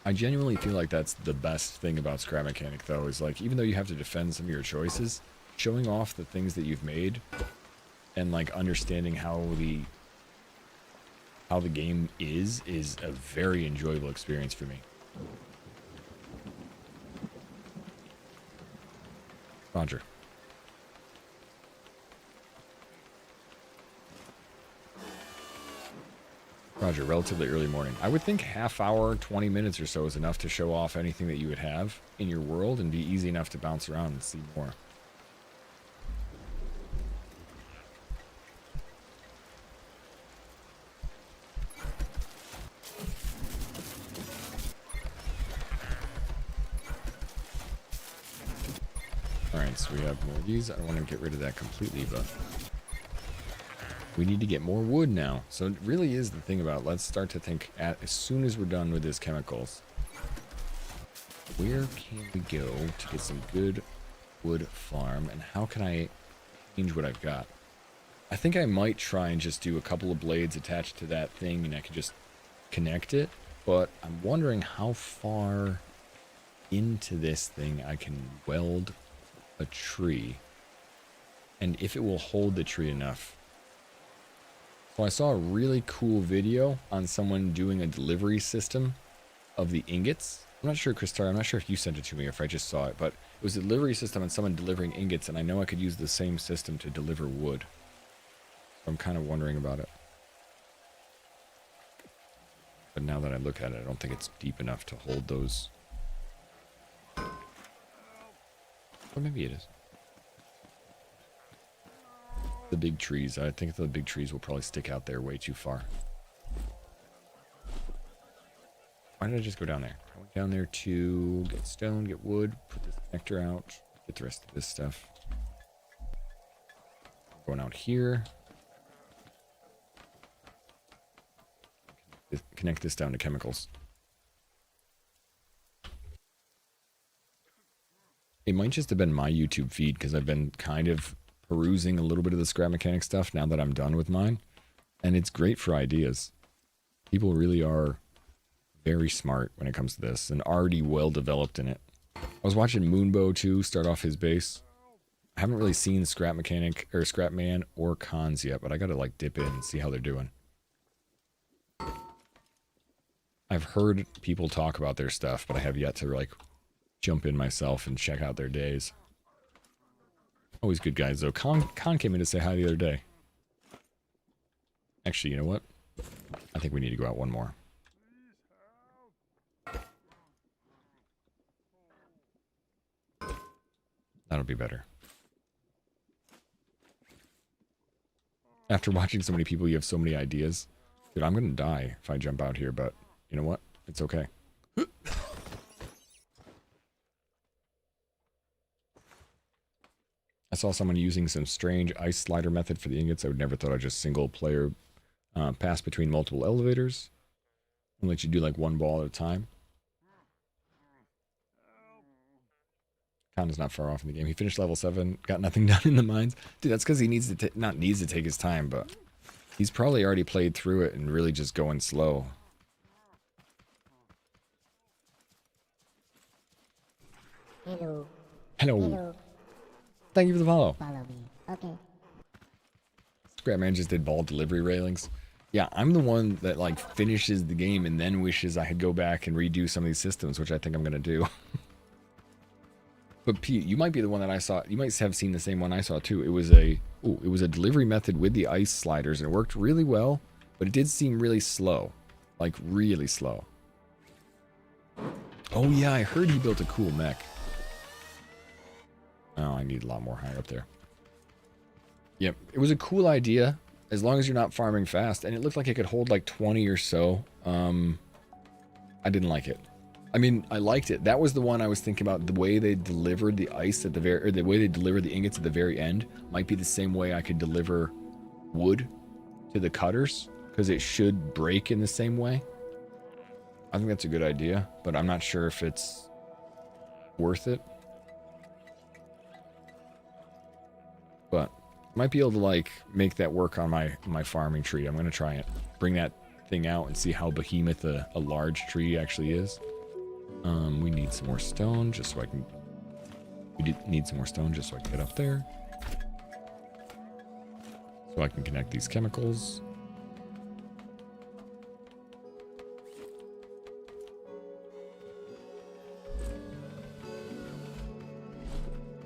I genuinely feel like that's the best thing about Scrap Mechanic, though, is like, even though you have to defend some of your choices, showing off the things that you've made and like understanding how the game is a very enjoyable experience for me. Roger. Roger, relatively early morning. I would think half hour, 20 minutes or so is enough to show off anything that you would have in your world and be easy enough to bounce around and see more. Alright, so we have more of these. I don't want to get rid of that completely, but we need to get more wood now. So it really is the thing about, let's start to think as soon as we're done with this chemicals, where can we go to get some good wood farm, and how can I change what I've got? I think I might try and just do a couple of blades attached to that thing and I could just connect it, but I'm wondering how far into this thing I can weld a tree and if it will hold the tree enough. So I saw a really cool video on someone doing a delivery system of the ingots. I'm not sure, Kristar, I'm not sure if you sent it to me or if I just saw it, but it was a delivery system on someone delivering ingots, and I know I could use the same system to deliver wood. So I'm kind of wondering about it. But now that I look at it, I don't think it's deep enough to hold those. Or maybe it is. The big trees. I think the big trees will probably stick out there way too far. Why did I just go down there? I went down there to get stone, get wood, put this connector out, get the rest of this stuff. Going out here. Connect this down to chemicals. It might just have been my YouTube feed because I've been kind of perusing a little bit of the Scrap Mechanic stuff now that I'm done with mine. And it's great for ideas. People really are very smart when it comes to this and already well developed in it. I was watching Moonbow too start off his base. I haven't really seen Scrap Mechanic or Scrap Man or Cons yet, but I gotta like dip in and see how they're doing. I've heard people talk about their stuff, but I have yet to like jump in myself and check out their days. Always good guys though. Con came in to say hi the other day. Actually, you know what? I think we need to go out one more. That'll be better. After watching so many people, you have so many ideas. Dude, I'm gonna die if I jump out here, but you know what? It's okay. I saw someone using some strange ice slider method for the ingots. I would never thought I'd just single player pass between multiple elevators and let you do like one ball at a time. Khan is not far off in the game. He finished level 7, got nothing done in the mines. Dude, that's because he needs to not needs to take his time, but he's probably already played through it and really just going slow. Hello. Hello. Hello. Thank you for the follow. Follow me. Okay. Scrapman just did ball delivery railings. Yeah, I'm the one that like finishes the game and then wishes I could go back and redo some of these systems, which I think I'm gonna do. But Pete, you might be the one that I saw. You might have seen the same one I saw too. It was a delivery method with the ice sliders, and it worked really well, but it did seem really slow, like really slow. Oh yeah, I heard he built a cool mech. Oh, I need a lot more higher up there. Yep, it was a cool idea as long as you're not farming fast, and it looked like it could hold like 20 or so. I didn't like it. I mean, I liked it. That was the one I was thinking about. The way they delivered the ice at the very, or the way they delivered the ingots at the very end might be the same way I could deliver wood to the cutters, because it should break in the same way. I think that's a good idea, but I'm not sure if it's worth it. But might be able to like make that work on my farming tree. I'm gonna try it. Bring that thing out and see how behemoth a large tree actually is. We need some more stone just so I can. We need some more stone just so I can get up there. So I can connect these chemicals.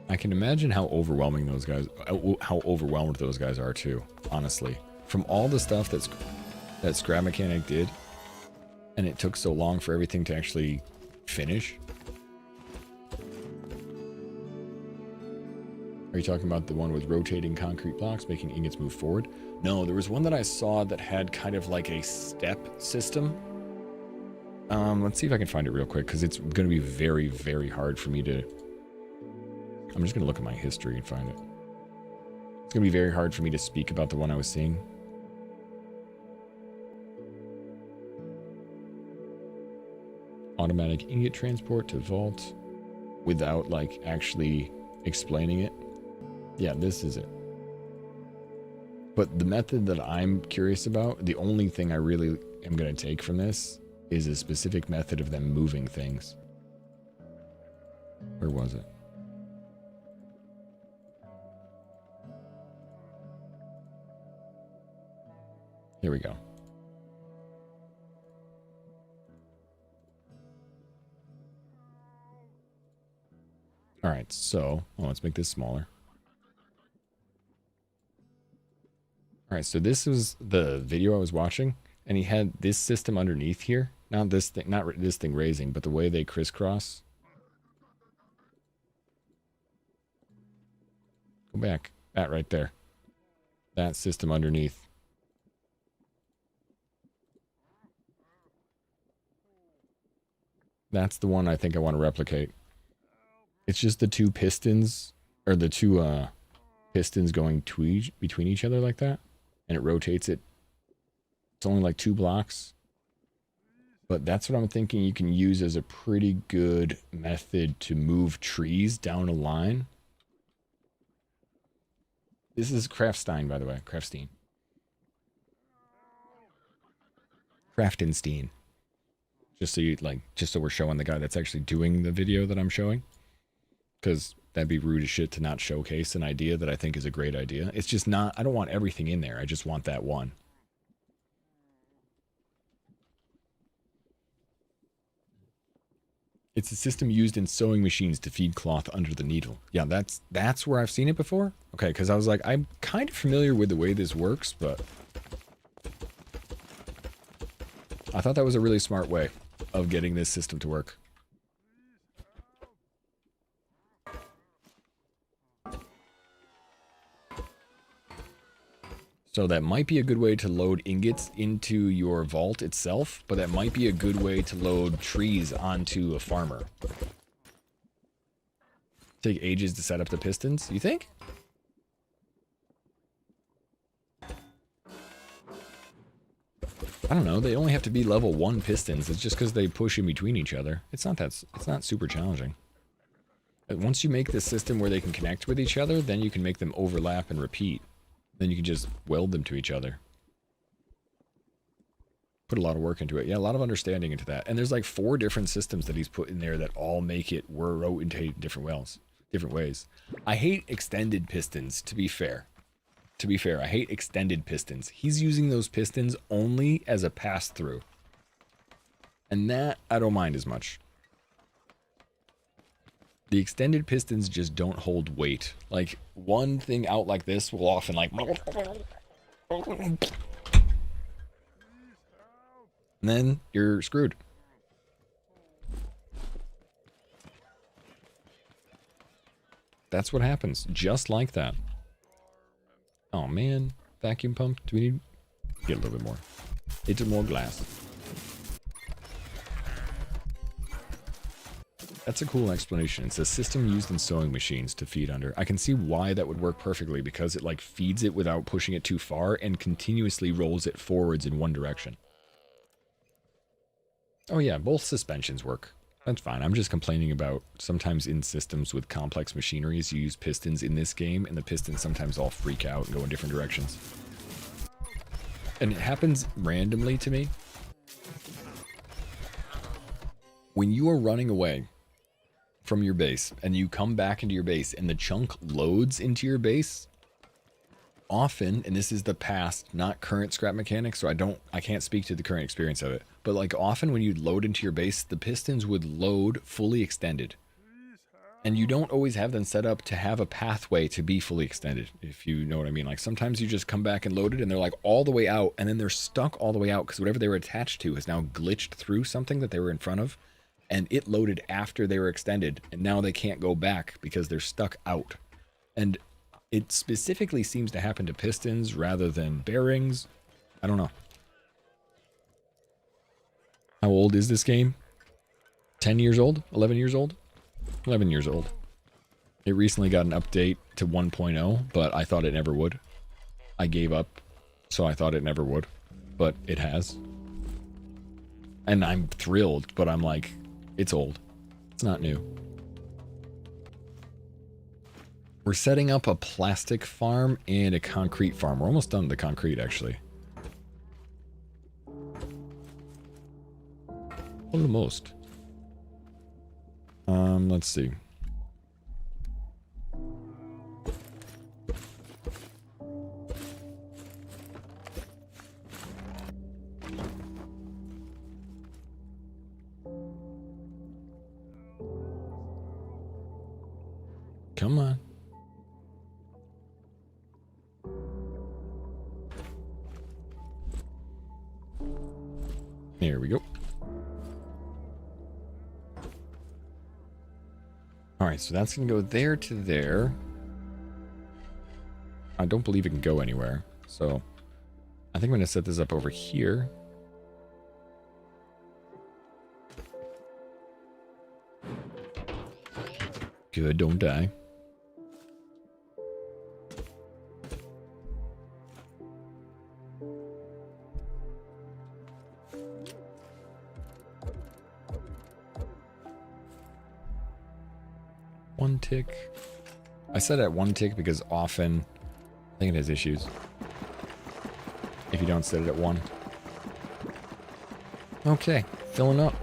I can imagine how overwhelming those guys, how overwhelmed those guys are too, honestly. From all the stuff that Scrap Mechanic did, and it took so long for everything to actually finish. Are you talking about the one with rotating concrete blocks, making ingots move forward? No, there was one that I saw that had kind of like a step system. Let's see if I can find it real quick, because it's going to be very, very hard for me to... I'm just going to look at my history and find it. It's going to be very hard for me to speak about the one I was seeing. Automatic ingot transport to vault without, like, actually explaining it. Yeah, this is it. But the method that I'm curious about, the only thing I really am going to take from this is a specific method of them moving things. Where was it? Here we go. All right, so let's make this smaller. All right, so this is the video I was watching, and he had this system underneath here. Not this thing, not this thing raising, but the way they crisscross. Go back, that right there. That system underneath. That's the one I think I want to replicate. It's just the two pistons, or the two pistons going between each other like that, and it rotates it. It's only like 2 blocks, but that's what I'm thinking you can use as a pretty good method to move trees down a line. This is Crafstein, by the way. Craftenstein. Just so you just so we're showing the guy that's actually doing the video that I'm showing. Because that'd be rude as shit to not showcase an idea that I think is a great idea. It's just not, I don't want everything in there. I just want that one. It's a system used in sewing machines to feed cloth under the needle. Yeah, that's where I've seen it before. Okay, because I was like, I'm kind of familiar with the way this works, but I thought that was a really smart way of getting this system to work. So that might be a good way to load ingots into your vault itself, but that might be a good way to load trees onto a farmer. Take ages to set up the pistons, you think? I don't know, they only have to be level 1 pistons. It's just because they push in between each other. It's not super challenging. But once you make this system where they can connect with each other, then you can make them overlap and repeat. Then you can just weld them to each other. Put a lot of work into it. Yeah, a lot of understanding into that. And there's like 4 different systems that he's put in there that all make it rotate different ways. I hate extended pistons, to be fair. To be fair, I hate extended pistons. He's using those pistons only as a pass-through. And that I don't mind as much. The extended pistons just don't hold weight. Like, one thing out like this will often like... And then you're screwed. That's what happens. Just like that. Oh man. Vacuum pump. Do we need... Get a little bit more. It's more glass. That's a cool explanation. It's a system used in sewing machines to feed under. I can see why that would work perfectly, because it like feeds it without pushing it too far and continuously rolls it forwards in one direction. Oh yeah, both suspensions work. That's fine. I'm just complaining about sometimes in systems with complex machineries, you use pistons in this game, and the pistons sometimes all freak out and go in different directions. And it happens randomly to me. When you are running away from your base and you come back into your base and the chunk loads into your base, often, and this is the past, not current scrap mechanics, so I can't speak to the current experience of it, but like often when you load into your base, the pistons would load fully extended. And you don't always have them set up to have a pathway to be fully extended, if you know what I mean. Like sometimes you just come back and load it and they're like all the way out, and then they're stuck all the way out because whatever they were attached to has now glitched through something that they were in front of. And it loaded after they were extended, and now they can't go back because they're stuck out. And it specifically seems to happen to pistons rather than bearings. I don't know. How old is this game? 10 years old? 11 years old? 11 years old. It recently got an update to 1.0, but I thought it never would. I gave up, so I thought it never would. But it has. And I'm thrilled, but I'm like... It's old. It's not new. We're setting up a plastic farm and a concrete farm. We're almost done with the concrete, actually. Almost. Let's see. Come on. There we go. Alright, so that's going to go there to there. I don't believe it can go anywhere. So I think I'm going to set this up over here. Good, don't die. One tick. I said at one tick because often I think it has issues if you don't set it at one. Okay, filling up.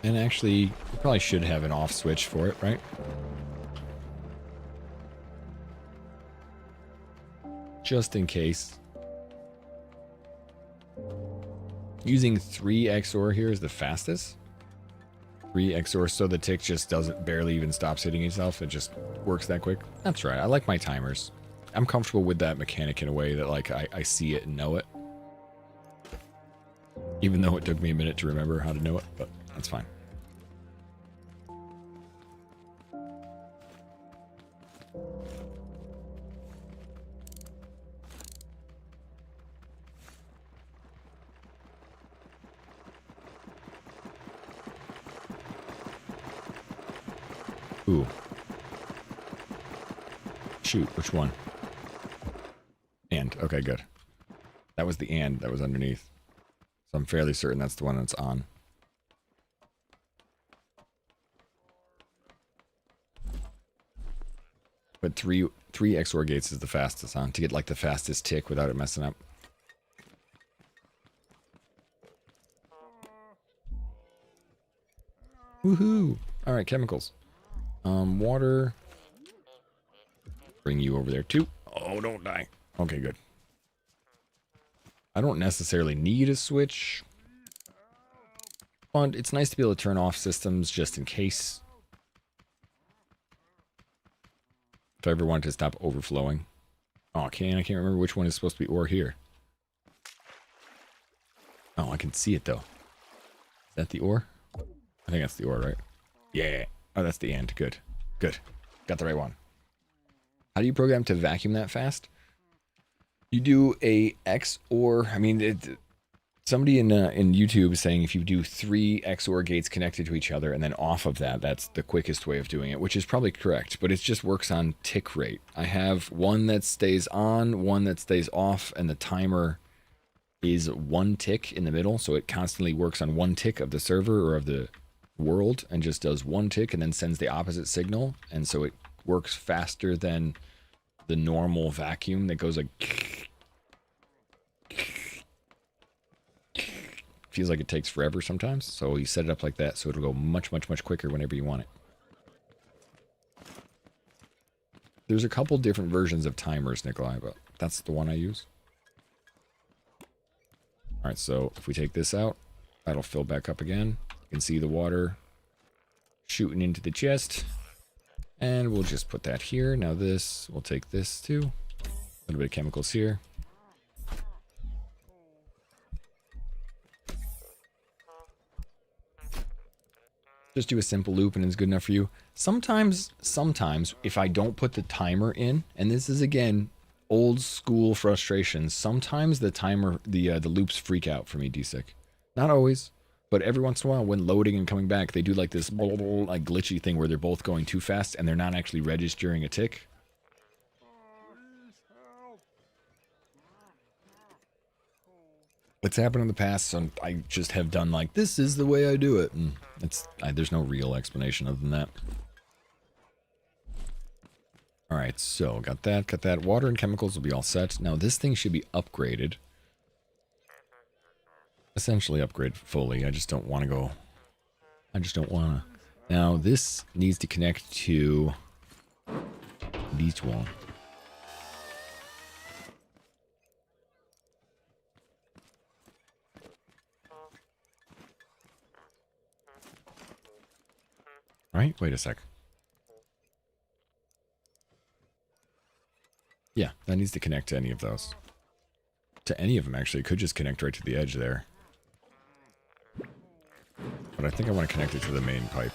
And actually, we probably should have an off switch for it, right? Just in case. Using 3 XOR here is the fastest. 3 XOR so the tick just doesn't barely even stops hitting itself. It just works that quick. That's right. I like my timers. I'm comfortable with that mechanic in a way that like I see it and know it. Even though it took me a minute to remember how to know it, but that's fine. Ooh. Shoot, which one? And. Okay, good. That was the and that was underneath. So I'm fairly certain that's the one that's on. But three XOR gates is the fastest, huh? To get like the fastest tick without it messing up. Woohoo! Alright, chemicals. Water. Bring you over there too. Oh, don't die. Okay, good. I don't necessarily need a switch. But it's nice to be able to turn off systems just in case. If I ever wanted to stop overflowing. Oh, I can't remember which one is supposed to be ore here. Oh, I can see it though. Is that the ore? I think that's the ore, right? Yeah. Oh, that's the end. Good. Good. Got the right one. How do you program to vacuum that fast? You do a XOR. I mean, somebody in YouTube is saying if you do 3 XOR gates connected to each other and then off of that, that's the quickest way of doing it, which is probably correct, but it just works on tick rate. I have one that stays on, one that stays off, and the timer is 1 tick in the middle, so it constantly works on 1 tick of the server or of the world and just does 1 tick and then sends the opposite signal, and so it works faster than the normal vacuum that goes like feels like it takes forever sometimes. So you set it up like that so it'll go much quicker whenever you want it. There's a couple different versions of timers, Nikolai, but that's the one I use. Alright, so if we take this out, that'll fill back up again. You can see the water shooting into the chest. And we'll just put that here. Now this, we'll take this too. A little bit of chemicals here. Just do a simple loop and it's good enough for you. Sometimes, if I don't put the timer in, and this is again, old school frustration, sometimes the timer, the loops freak out for me, DSick. Not always. But every once in a while, when loading and coming back, they do like this like glitchy thing where they're both going too fast and they're not actually registering a tick. It's happened in the past, so I just have done like, this is the way I do it. And there's no real explanation other than that. Alright, so got that. Water and chemicals will be all set. Now this thing should be upgraded. Essentially upgrade fully. I just don't want to go. Now this needs to connect to these one. Right? Wait a sec. Yeah, that needs to connect to any of those. To any of them, actually. It could just connect right to the edge there. But I think I want to connect it to the main pipe.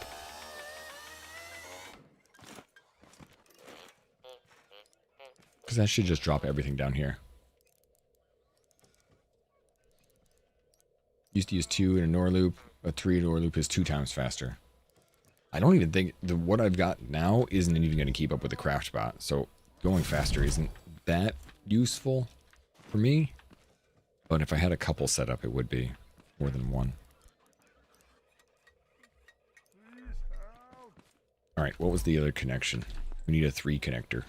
Because that should just drop everything down here. Used to use 2 in a NOR loop. A 3 NOR loop is 2 times faster. I don't even think what I've got now isn't even going to keep up with the craft bot. So going faster isn't that useful for me. But if I had a couple set up, it would be more than one. Alright, what was the other connection? We need a 3 connector.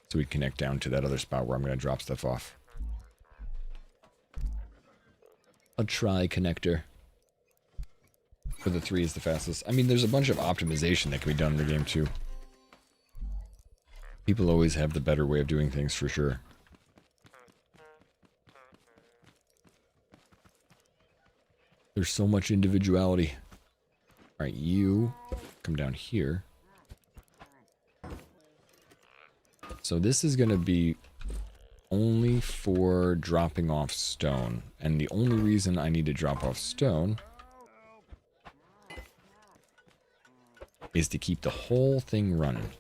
So we connect down to that other spot where I'm going to drop stuff off. A tri-connector. For the 3 is the fastest. I mean, there's a bunch of optimization that can be done in the game too. People always have the better way of doing things for sure. There's so much individuality. Alright, you come down here. So this is going to be only for dropping off stone. And the only reason I need to drop off stone is to keep the whole thing running.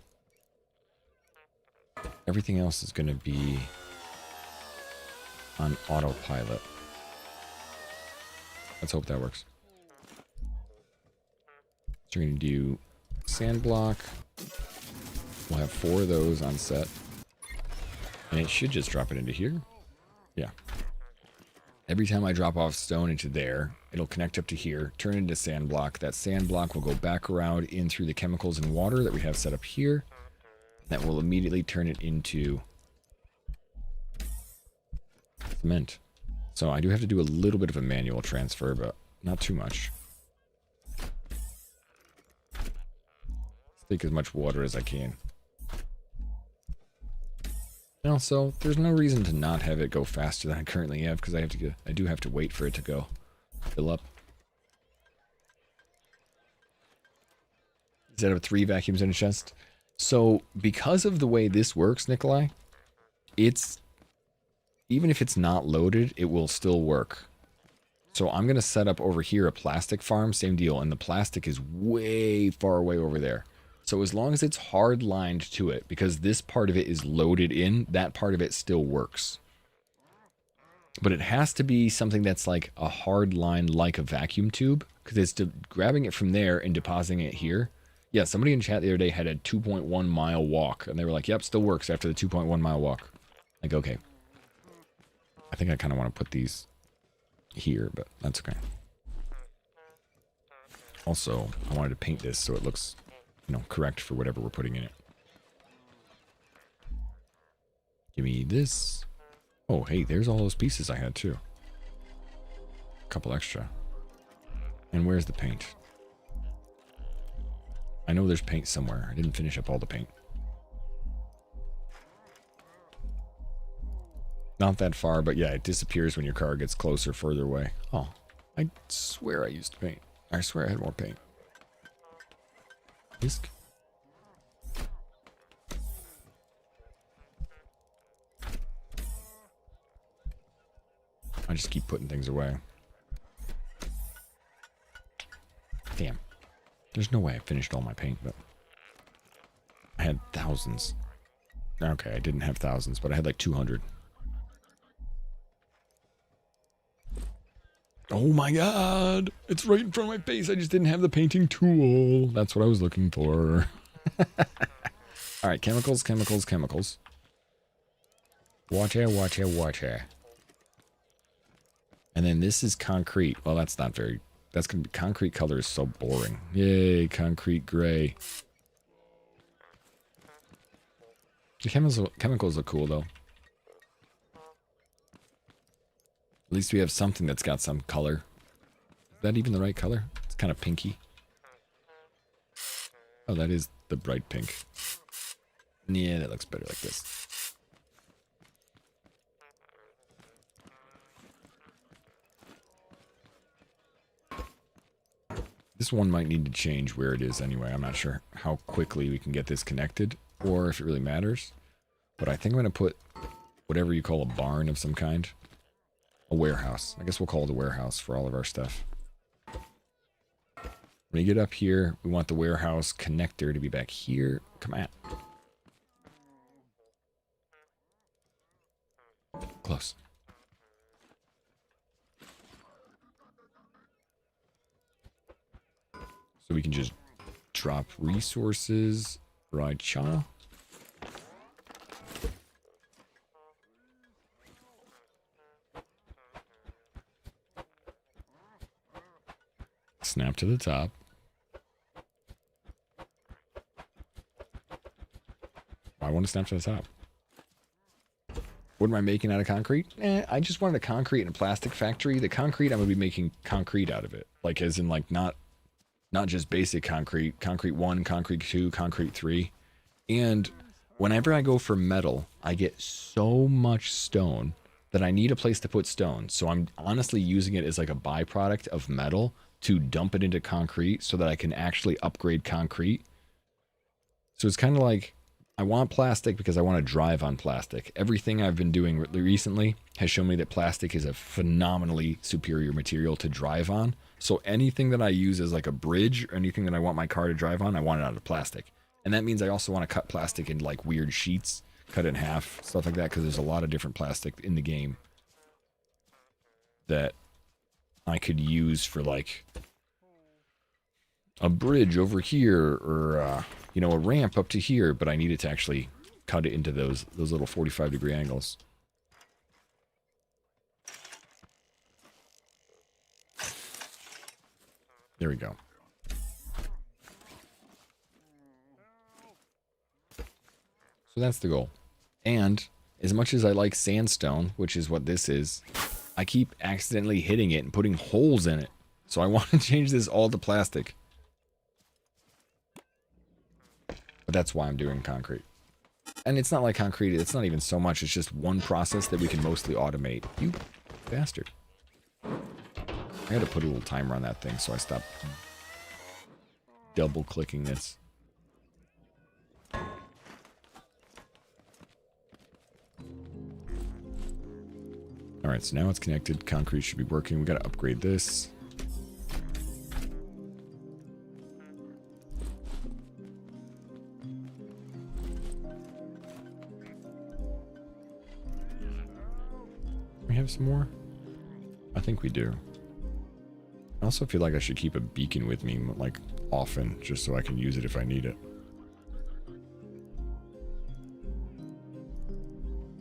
Everything else is going to be on autopilot. Let's hope that works. So we're going to do sand block. We'll have 4 of those on set. And it should just drop it into here. Yeah. Every time I drop off stone into there, it'll connect up to here, turn into sand block. That sand block will go back around in through the chemicals and water that we have set up here. That will immediately turn it into cement. So I do have to do a little bit of a manual transfer, but not too much. Take as much water as I can. And also, there's no reason to not have it go faster than I currently have, because I do have to wait for it to go fill up. Instead of 3 vacuums in a chest. So, because of the way this works, Nikolai, even if it's not loaded, it will still work. So I'm going to set up over here a plastic farm, same deal, and the plastic is way far away over there. So as long as it's hard lined to it, because this part of it is loaded in, that part of it still works. But it has to be something that's like a hard line like a vacuum tube, because it's grabbing it from there and depositing it here. Yeah, somebody in chat the other day had a 2.1 mile walk, and they were like, yep, still works after the 2.1 mile walk. Like, okay. I think I kind of want to put these here, but that's okay. Also, I wanted to paint this so it looks, correct for whatever we're putting in it. Give me this. Oh, hey, there's all those pieces I had too. A couple extra. And where's the paint? I know there's paint somewhere. I didn't finish up all the paint. Not that far, but yeah, it disappears when your car gets closer, further away. Oh, I swear I used paint. I swear I had more paint. Whisk. I just keep putting things away. Damn. There's no way I finished all my paint, but I had thousands. Okay, I didn't have thousands, but I had like 200. Oh my god! It's right in front of my face. I just didn't have the painting tool. That's what I was looking for. Alright, chemicals, chemicals, chemicals. Water, water, water. And then this is concrete. Well, that's not very... That's going to be... Concrete color is so boring. Yay, concrete gray. The chemicals look cool, though. At least we have something that's got some color. Is that even the right color? It's kind of pinky. Oh, that is the bright pink. Yeah, that looks better like this. This one might need to change where it is anyway. I'm not sure how quickly we can get this connected or if it really matters. But I think I'm going to put whatever you call a barn of some kind. A warehouse. I guess we'll call it a warehouse for all of our stuff. When you get up here, we want the warehouse connector to be back here. Come on. Close. So we can just drop resources right here. Snap to the top. I want to snap to the top. What am I making out of concrete? I just wanted a concrete and a plastic factory. The concrete, I'm going to be making concrete out of it. Like, as in, like, not not just basic concrete, concrete 1, concrete 2, concrete 3. And whenever I go for metal, I get so much stone that I need a place to put stone. So I'm honestly using it as like a byproduct of metal to dump it into concrete so that I can actually upgrade concrete. So it's kind of like, I want plastic because I want to drive on plastic. Everything I've been doing recently has shown me that plastic is a phenomenally superior material to drive on. So anything that I use as like a bridge or anything that I want my car to drive on, I want it out of plastic. And that means I also want to cut plastic into like weird sheets, cut it in half, stuff like that, because there's a lot of different plastic in the game that I could use for like a bridge over here or you know, a ramp up to here, but I needed to actually cut it into those little 45-degree angles. There we go. So that's the goal. And as much as I like sandstone, which is what this is, I keep accidentally hitting it and putting holes in it. So I want to change this all to plastic. But that's why I'm doing concrete. And it's not like concrete, it's not even so much, it's just one process that we can mostly automate. You bastard. I had to put a little timer on that thing so I stopped double clicking this. Alright, so now it's connected. Concrete should be working. We gotta upgrade this. We have some more? I think we do. I also feel like I should keep a beacon with me, like, often, just so I can use it if I need it.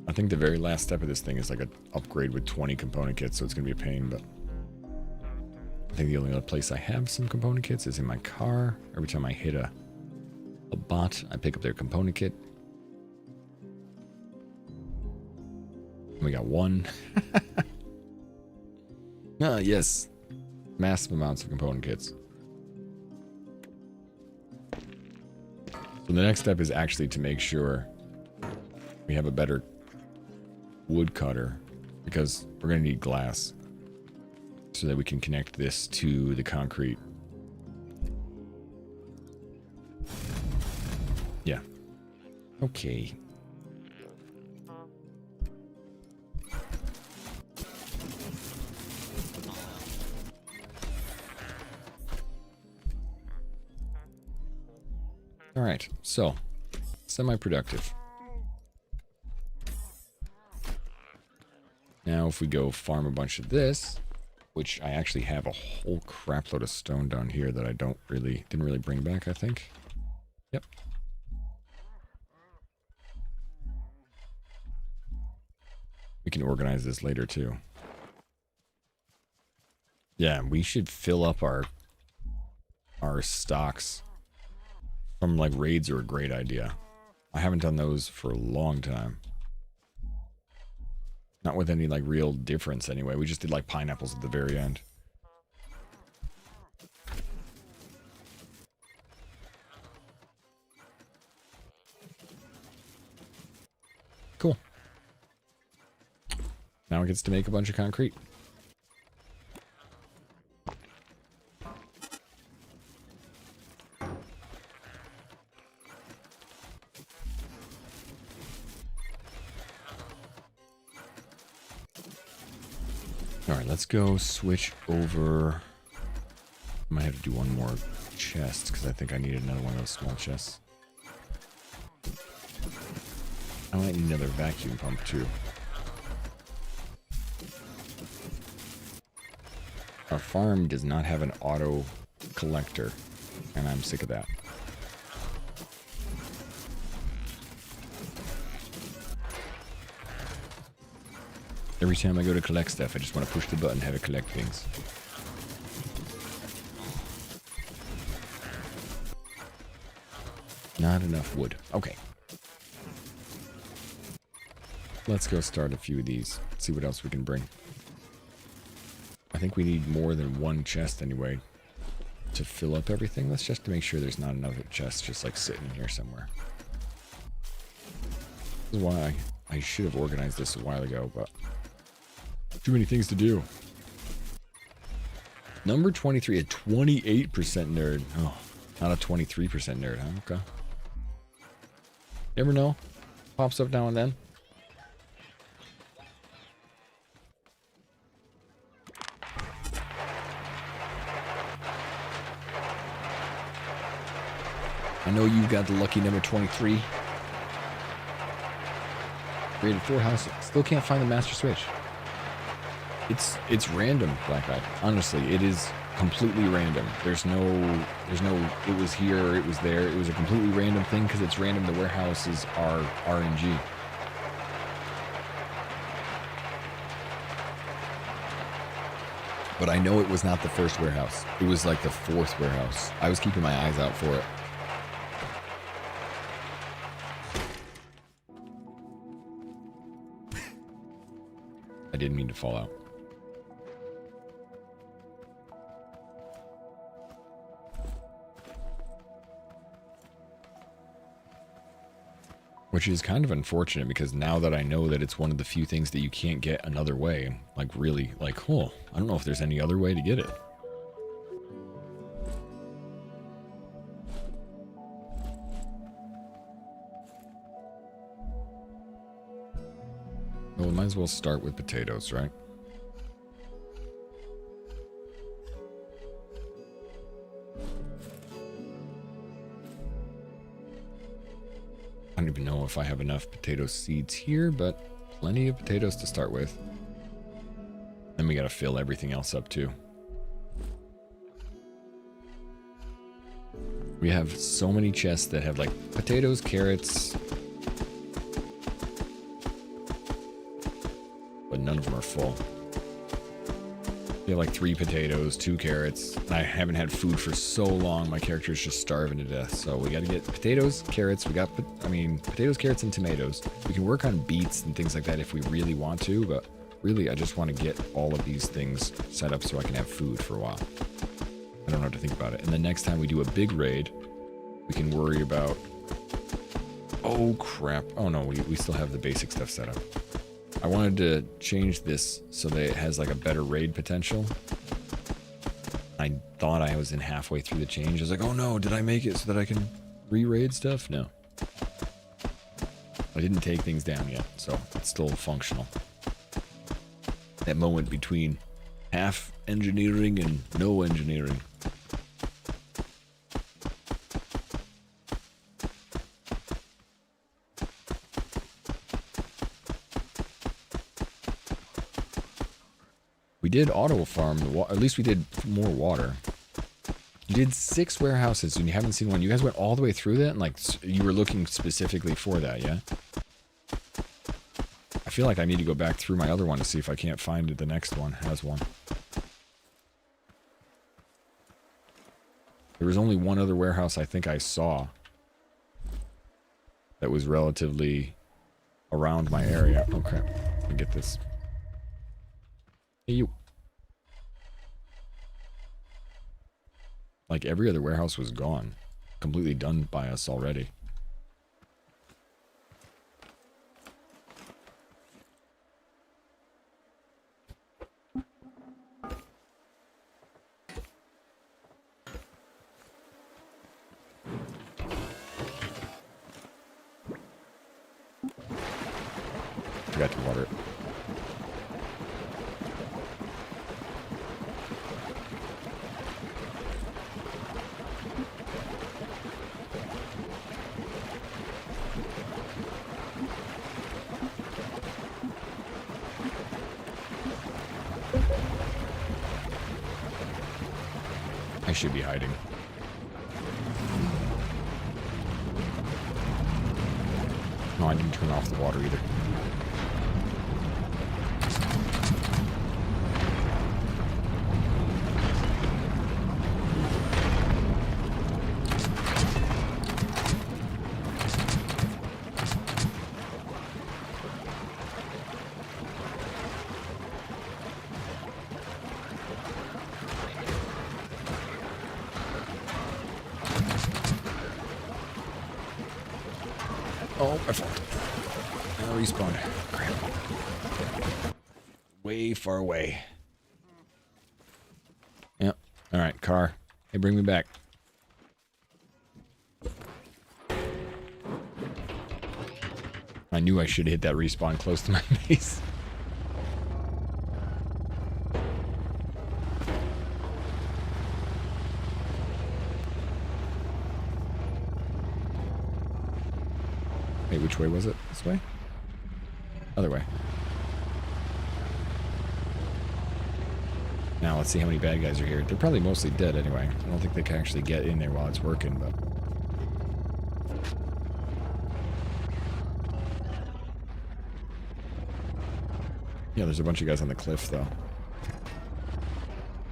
I think the very last step of this thing is like an upgrade with 20 component kits, so it's going to be a pain, but I think the only other place I have some component kits is in my car. Every time I hit a bot, I pick up their component kit. We got one. Ah, yes. Massive amounts of component kits. So the next step is actually to make sure we have a better wood cutter, because we're going to need glass so that we can connect this to the concrete. Yeah. Okay. All right, so semi-productive. Now if we go farm a bunch of this, which I actually have a whole crap load of stone down here that I didn't really bring back, I think. Yep. We can organize this later too. Yeah, we should fill up our stocks from like raids are a great idea. I haven't done those for a long time. Not with any like real difference anyway. We just did like pineapples at the very end. Cool. Now it gets to make a bunch of concrete. Alright, let's go switch over. I might have to do one more chest because I think I need another one of those small chests. I might need another vacuum pump too. Our farm does not have an auto collector, and I'm sick of that. Every time I go to collect stuff, I just want to push the button and have it collect things. Not enough wood. Okay. Let's go start a few of these. See what else we can bring. I think we need more than one chest anyway. to fill up everything. Let's just to make sure there's not another chest just like sitting here somewhere. This is why I should have organized this a while ago, but too many things to do. Number 23, a 28% nerd. Oh, not a 23% nerd, huh? Okay. You ever know? Pops up now and then. I know you've got the lucky number 23. Created 4 houses. Still can't find the master switch. It's random, Black Eye. Honestly, it is completely random. There's no it was here or it was there. It was a completely random thing because it's random. The warehouses are RNG. But I know it was not the first warehouse. It was like the 4th warehouse. I was keeping my eyes out for it. I didn't mean to fall out. Which is kind of unfortunate because now that I know that it's one of the few things that you can't get another way, like really, like, oh, I don't know if there's any other way to get it. Well, we might as well start with potatoes, right? I don't even know if I have enough potato seeds here, but plenty of potatoes to start with. Then we gotta fill everything else up too. We have so many chests that have like potatoes, carrots, but none of them are full. We have like 3 potatoes, 2 carrots. I haven't had food for so long. My character is just starving to death. So we got to get potatoes, carrots. We got, potatoes, carrots, and tomatoes. We can work on beets and things like that if we really want to. But really, I just want to get all of these things set up so I can have food for a while. I don't know what to think about it. And the next time we do a big raid, we can worry about... Oh, crap. Oh, no, we still have the basic stuff set up. I wanted to change this so that it has like a better raid potential. I thought I was in halfway through the change. I was like, oh no, did I make it so that I can re-raid stuff? No. I didn't take things down yet, so it's still functional. That moment between half engineering and no engineering. We did auto farm, at least we did more water. You did 6 warehouses and you haven't seen one. You guys went all the way through that and like you were looking specifically for that, yeah? I feel like I need to go back through my other one to see if I can't find it. The next one has one. There was only one other warehouse I think I saw that was relatively around my area. Okay, let me get this. Hey, you. Like every other warehouse was gone. Completely done by us already. Forgot to water it. I should be hiding. No, I didn't turn off the water either. Oh, my fault. I respawned. Crap. Way far away. Yep. Alright, car. Hey, bring me back. I knew I should hit that respawn close to my base. Wait, which way was it? This way? Other way. Now let's see how many bad guys are here. They're probably mostly dead anyway. I don't think they can actually get in there while it's working, but... Yeah, there's a bunch of guys on the cliff, though.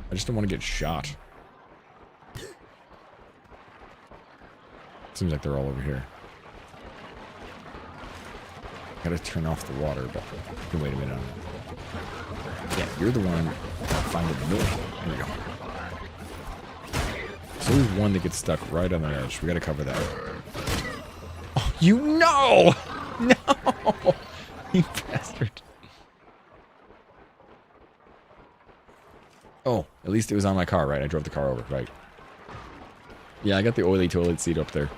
I just don't want to get shot. Seems like they're all over here. Gotta turn off the water, but you can wait a minute on that. Yeah, you're the one that find it in the middle. There we go. So there's one that gets stuck right on the edge. We gotta cover that. Oh, you know! No! You bastard. Oh, at least it was on my car, right? I drove the car over, right? Yeah, I got the oily toilet seat up there.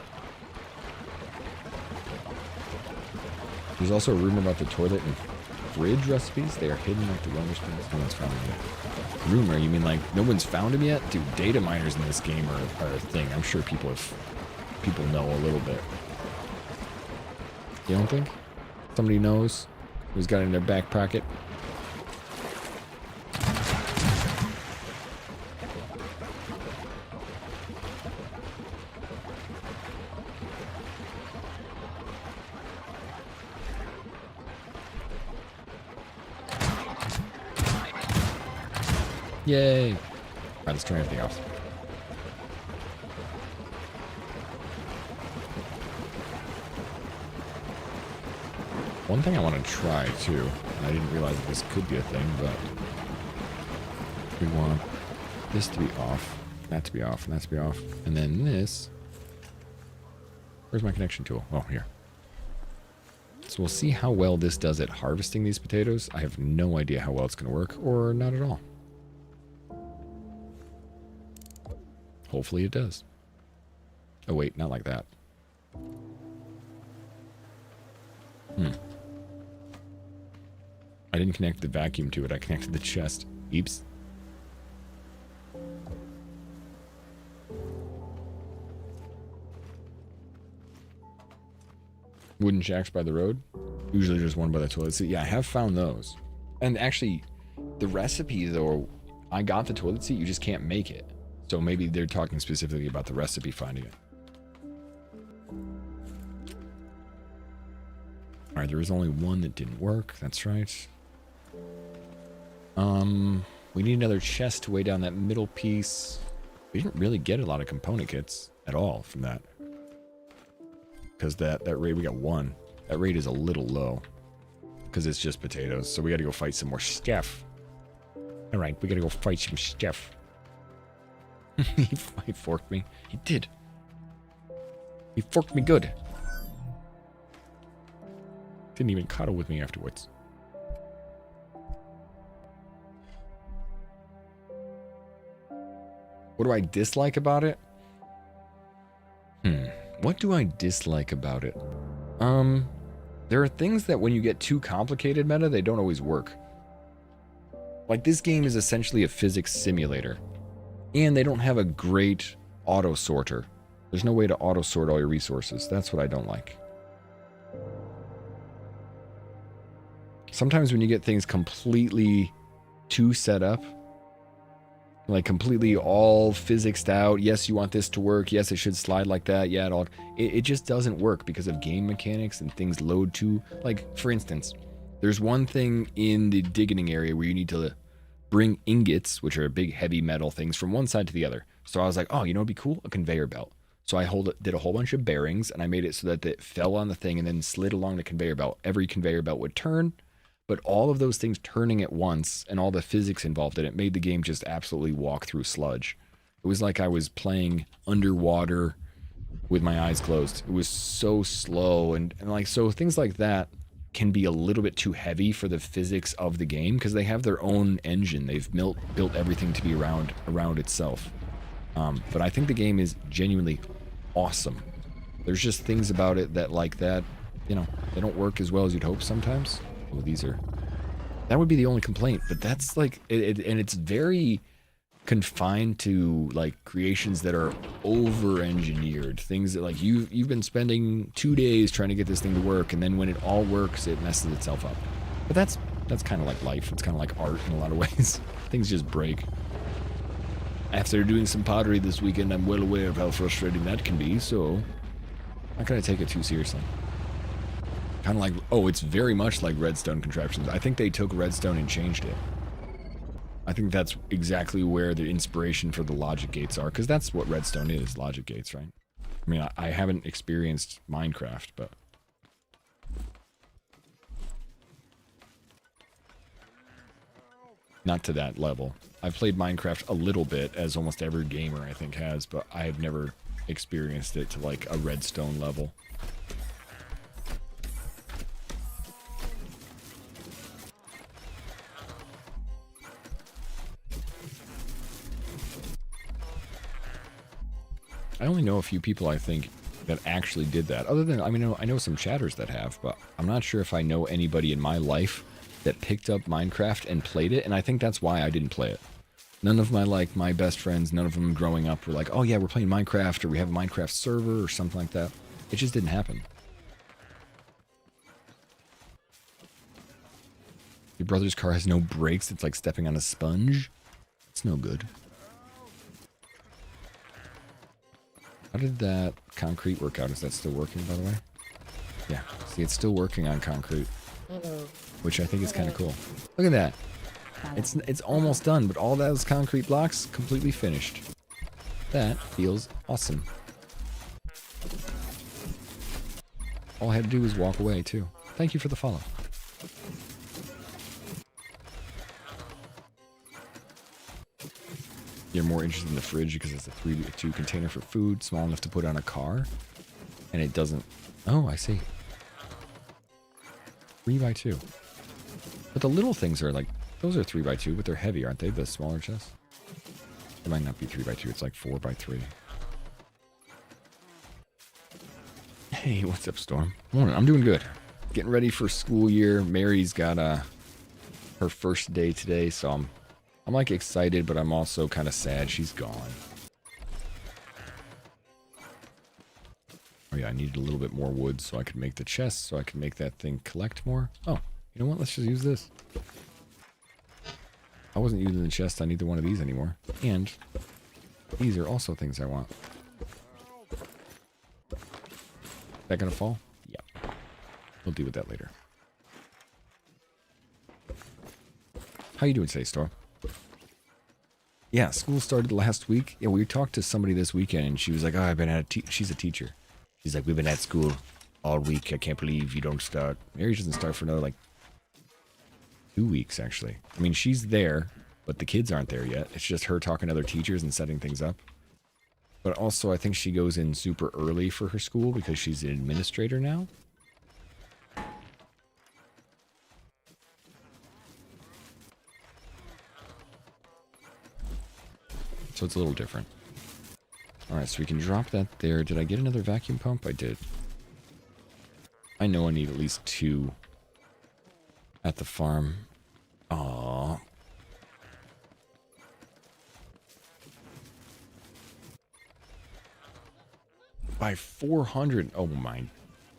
There's also a rumor about the toilet and fridge recipes. They are hidden like the wellness pins. No one's found them yet. Rumor? You mean like no one's found them yet? Dude, data miners in this game are a thing. I'm sure people know a little bit. You don't think? Somebody knows who's got it in their back pocket? Yay! Alright, let's turn everything off. One thing I want to try, too, and I didn't realize that this could be a thing, but we want this to be off, that to be off, and that to be off, and then this... Where's my connection tool? Oh, here. So we'll see how well this does at harvesting these potatoes. I have no idea how well it's going to work, or not at all. Hopefully it does. Oh wait, not like that. I didn't connect the vacuum to it. I connected the chest. Eeps. Wooden shacks by the road. Usually just one by the toilet seat. Yeah, I have found those. And actually, the recipe though, I got the toilet seat. You just can't make it. So maybe they're talking specifically about the recipe finding it. Alright, there was only one that didn't work. That's right. We need another chest to weigh down that middle piece. We didn't really get a lot of component kits at all from that. Because that raid, we got one. That raid is a little low. Because it's just potatoes. So we gotta go fight some more stuff. Alright, we gotta go fight some stuff. He forked me. He did. He forked me good. Didn't even cuddle with me afterwards. What do I dislike about it? What do I dislike about it? There are things that when you get too complicated meta, they don't always work. Like this game is essentially a physics simulator. And they don't have a great auto sorter. There's no way to auto sort all your resources. That's what I don't like. Sometimes when you get things completely too set up, like completely all physicsed out, yes, you want this to work, yes, it should slide like that, yeah, it just doesn't work because of game mechanics and things load too. Like, for instance, there's one thing in the digging area where you need to bring ingots, which are big heavy metal things, from one side to the other. So I was like, oh, you know what'd be cool? A conveyor belt. So I did a whole bunch of bearings, and I made it so that it fell on the thing and then slid along the conveyor belt. Every conveyor belt would turn, but all of those things turning at once and all the physics involved in it made the game just absolutely walk through sludge. It was like I was playing underwater with my eyes closed. It was so slow, and like, so things like that can be a little bit too heavy for the physics of the game because they have their own engine. They've built everything to be around itself. But I think the game is genuinely awesome. There's just things about it that, like that, you know, they don't work as well as you'd hope sometimes. Oh, these are... That would be the only complaint, but that's like... and it's very confined to, like, creations that are over-engineered. Things that, like, you've been spending 2 days trying to get this thing to work, and then when it all works, it messes itself up. But that's kind of like life. It's kind of like art in a lot of ways. Things just break. After doing some pottery this weekend, I'm well aware of how frustrating that can be, so... I'm not going to take it too seriously. Kind of like... Oh, it's very much like Redstone Contraptions. I think they took Redstone and changed it. I think that's exactly where the inspiration for the logic gates are, because that's what Redstone is, logic gates, right? I mean, I haven't experienced Minecraft, but... Not to that level. I've played Minecraft a little bit, as almost every gamer I think has, but I have never experienced it to like a Redstone level. I only know a few people, I think, that actually did that. Other than, I mean, I know some chatters that have, but I'm not sure if I know anybody in my life that picked up Minecraft and played it, and I think that's why I didn't play it. None of my best friends, none of them growing up were like, oh yeah, we're playing Minecraft, or we have a Minecraft server, or something like that. It just didn't happen. Your brother's car has no brakes, it's like stepping on a sponge. It's no good. How did that concrete work out? Is that still working, by the way? Yeah, see, it's still working on concrete. Hello. Which I think is kind of cool. Look at that. It's almost done, but all those concrete blocks completely finished. That feels awesome. All I had to do was walk away, too. Thank you for the follow. You're more interested in the fridge because it's a 3x2 container for food, small enough to put on a car. And it doesn't... Oh, I see. 3x2. But the little things are like, those are 3x2, but they're heavy, aren't they? The smaller chests? It might not be 3x2, it's like 4x3. Hey, what's up, Storm? Morning, I'm doing good. Getting ready for school year. Mary's got her first day today, so I'm like excited, but I'm also kind of sad she's gone. Oh yeah, I needed a little bit more wood so I could make the chest, so I could make that thing collect more. Oh, you know what? Let's just use this. I wasn't using the chest on either one of these anymore. And these are also things I want. Is that gonna fall? Yeah. We'll deal with that later. How you doing today, Storm? Yeah, school started last week. Yeah, we talked to somebody this weekend, and she was like, oh, I've been at she's a teacher. She's like, we've been at school all week. I can't believe you don't start. Mary doesn't start for another, like, 2 weeks, actually. I mean, she's there, but the kids aren't there yet. It's just her talking to other teachers and setting things up. But also, I think she goes in super early for her school because she's an administrator now. So it's a little different. Alright, so we can drop that there. Did I get another vacuum pump? I did. I know I need at least 2 at the farm. Aww. By 400. Oh my.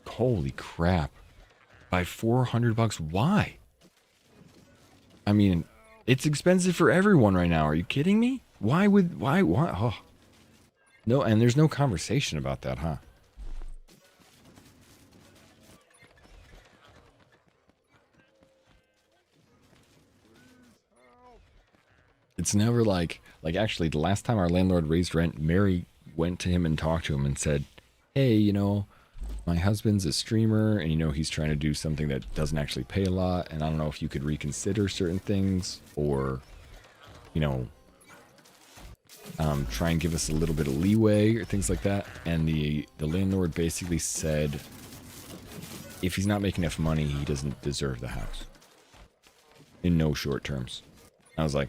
Holy crap. By 400 bucks. Why? I mean, it's expensive for everyone right now. Are you kidding me? Why? Oh. No, and there's no conversation about that, huh? It's never like actually the last time our landlord raised rent, Mary went to him and talked to him and said, hey, you know, my husband's a streamer and, you know, he's trying to do something that doesn't actually pay a lot. And I don't know if you could reconsider certain things or, you know, try and give us a little bit of leeway or things like that. And the landlord basically said, if he's not making enough money, he doesn't deserve the house. In no short terms. I was like,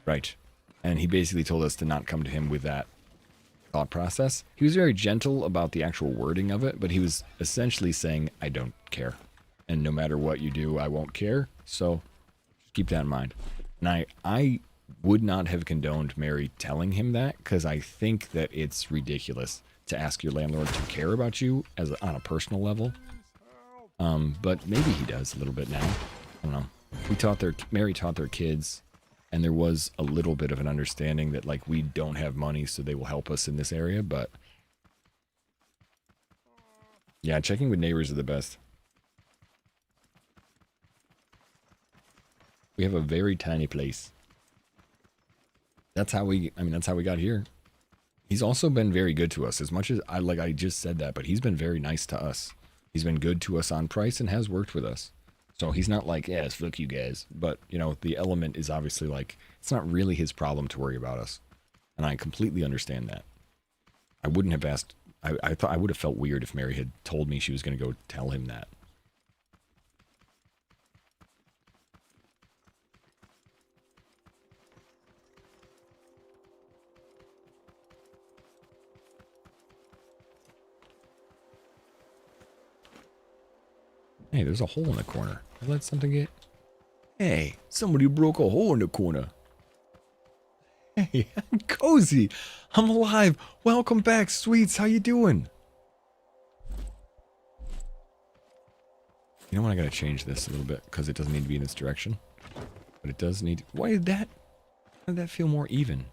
right. And he basically told us to not come to him with that thought process. He was very gentle about the actual wording of it, but he was essentially saying, I don't care. And no matter what you do, I won't care. So keep that in mind. And I would not have condoned Mary telling him that, because I think that it's ridiculous to ask your landlord to care about you on a personal level. But maybe he does a little bit now. I don't know. Mary taught their kids, and there was a little bit of an understanding that, like, we don't have money, so they will help us in this area. But yeah, checking with neighbors are the best. We have a very tiny place. That's how we got here. He's also been very good to us. As much as I just said that, but he's been very nice to us. He's been good to us on price and has worked with us. So he's not like, yeah, fuck you guys. But, you know, the element is obviously like, it's not really his problem to worry about us. And I completely understand that. I wouldn't have asked, I thought I would have felt weird if Mary had told me she was going to go tell him that. Hey, there's a hole in the corner. I let something get... Hey, somebody broke a hole in the corner. Hey, I'm cozy. I'm alive. Welcome back, sweets. How you doing? You know what? I gotta change this a little bit because it doesn't need to be in this direction. But it does need... Why did that feel more even?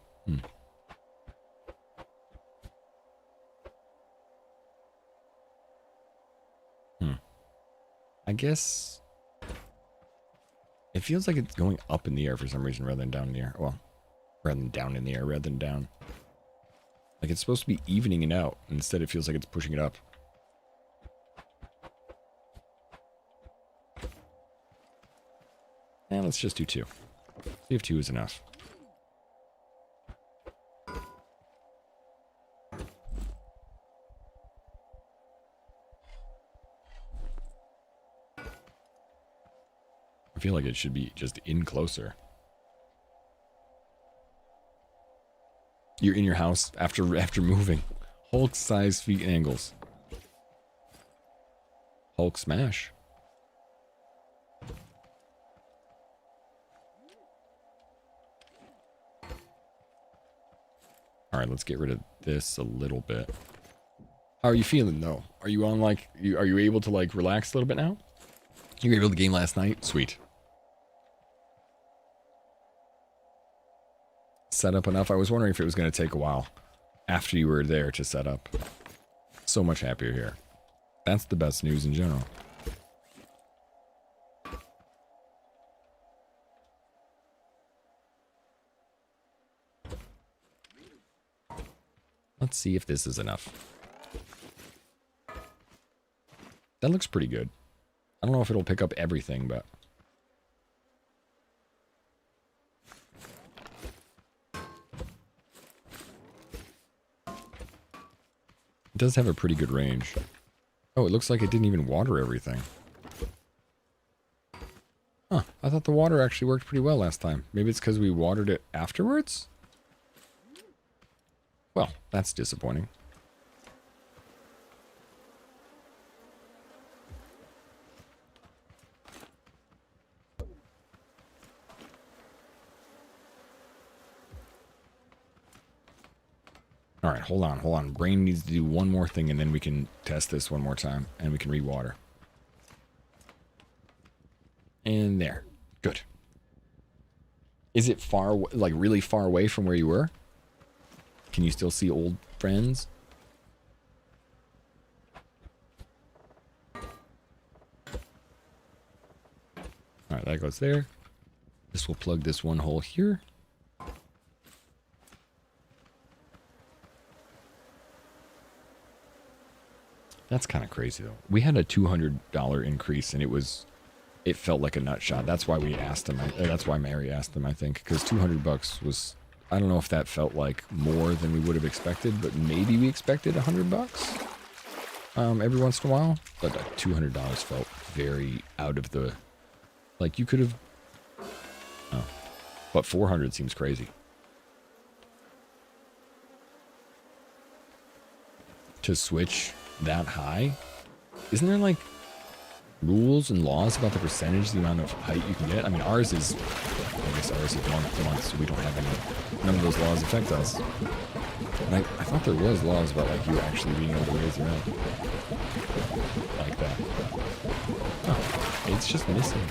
I guess it feels like it's going up in the air for some reason rather than down in the air. Well, rather than down in the air, rather than down. Like it's supposed to be evening it out. Instead, it feels like it's pushing it up. And let's just do 2. See if 2 is enough. I feel like it should be just in closer. You're in your house after moving. Hulk size feet angles. Hulk smash. All right, let's get rid of this a little bit. How are you feeling though? Are you on like are you able to like relax a little bit now? You were able to game last night? Sweet. Set up enough? I was wondering if it was going to take a while after you were there to set up. So much happier here. That's the best news in general. Let's see if this is enough. That looks pretty good. I don't know if it'll pick up everything, but... It does have a pretty good range. Oh, it looks like it didn't even water everything. Huh, I thought the water actually worked pretty well last time. Maybe it's because we watered it afterwards? Well, that's disappointing. All right, hold on. Brain needs to do one more thing, and then we can test this one more time, and we can rewater. And there. Good. Is it far, like really far away from where you were? Can you still see old friends? All right, that goes there. This will plug this one hole here. That's kind of crazy though. We had a $200 increase and it felt like a nut shot. That's why we asked him. That's why Mary asked him, I think, because $200 was I don't know if that felt like more than we would have expected, but maybe we expected $100 every once in a while. But $200 felt very out of the, like you could have, oh, but 400 seems crazy. To switch that high? Isn't there like rules and laws about the percentage, the amount of height you can get? I mean, ours is, I guess ours is month to month, so we don't have any, none of those laws affect us. And I thought there was laws about like you actually being able to raise your own. Like that. Oh, it's just missing.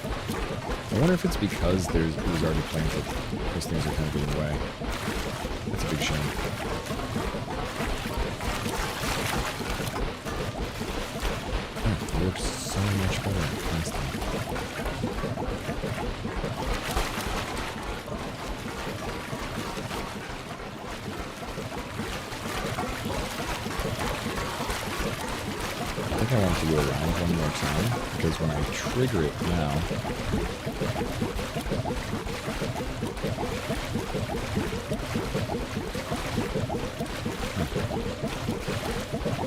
I wonder if it's because it was already planted. Those things are kind of in the way. That's a big shame. It works so much better last time. I think I want to go around one more time, because when I trigger it now,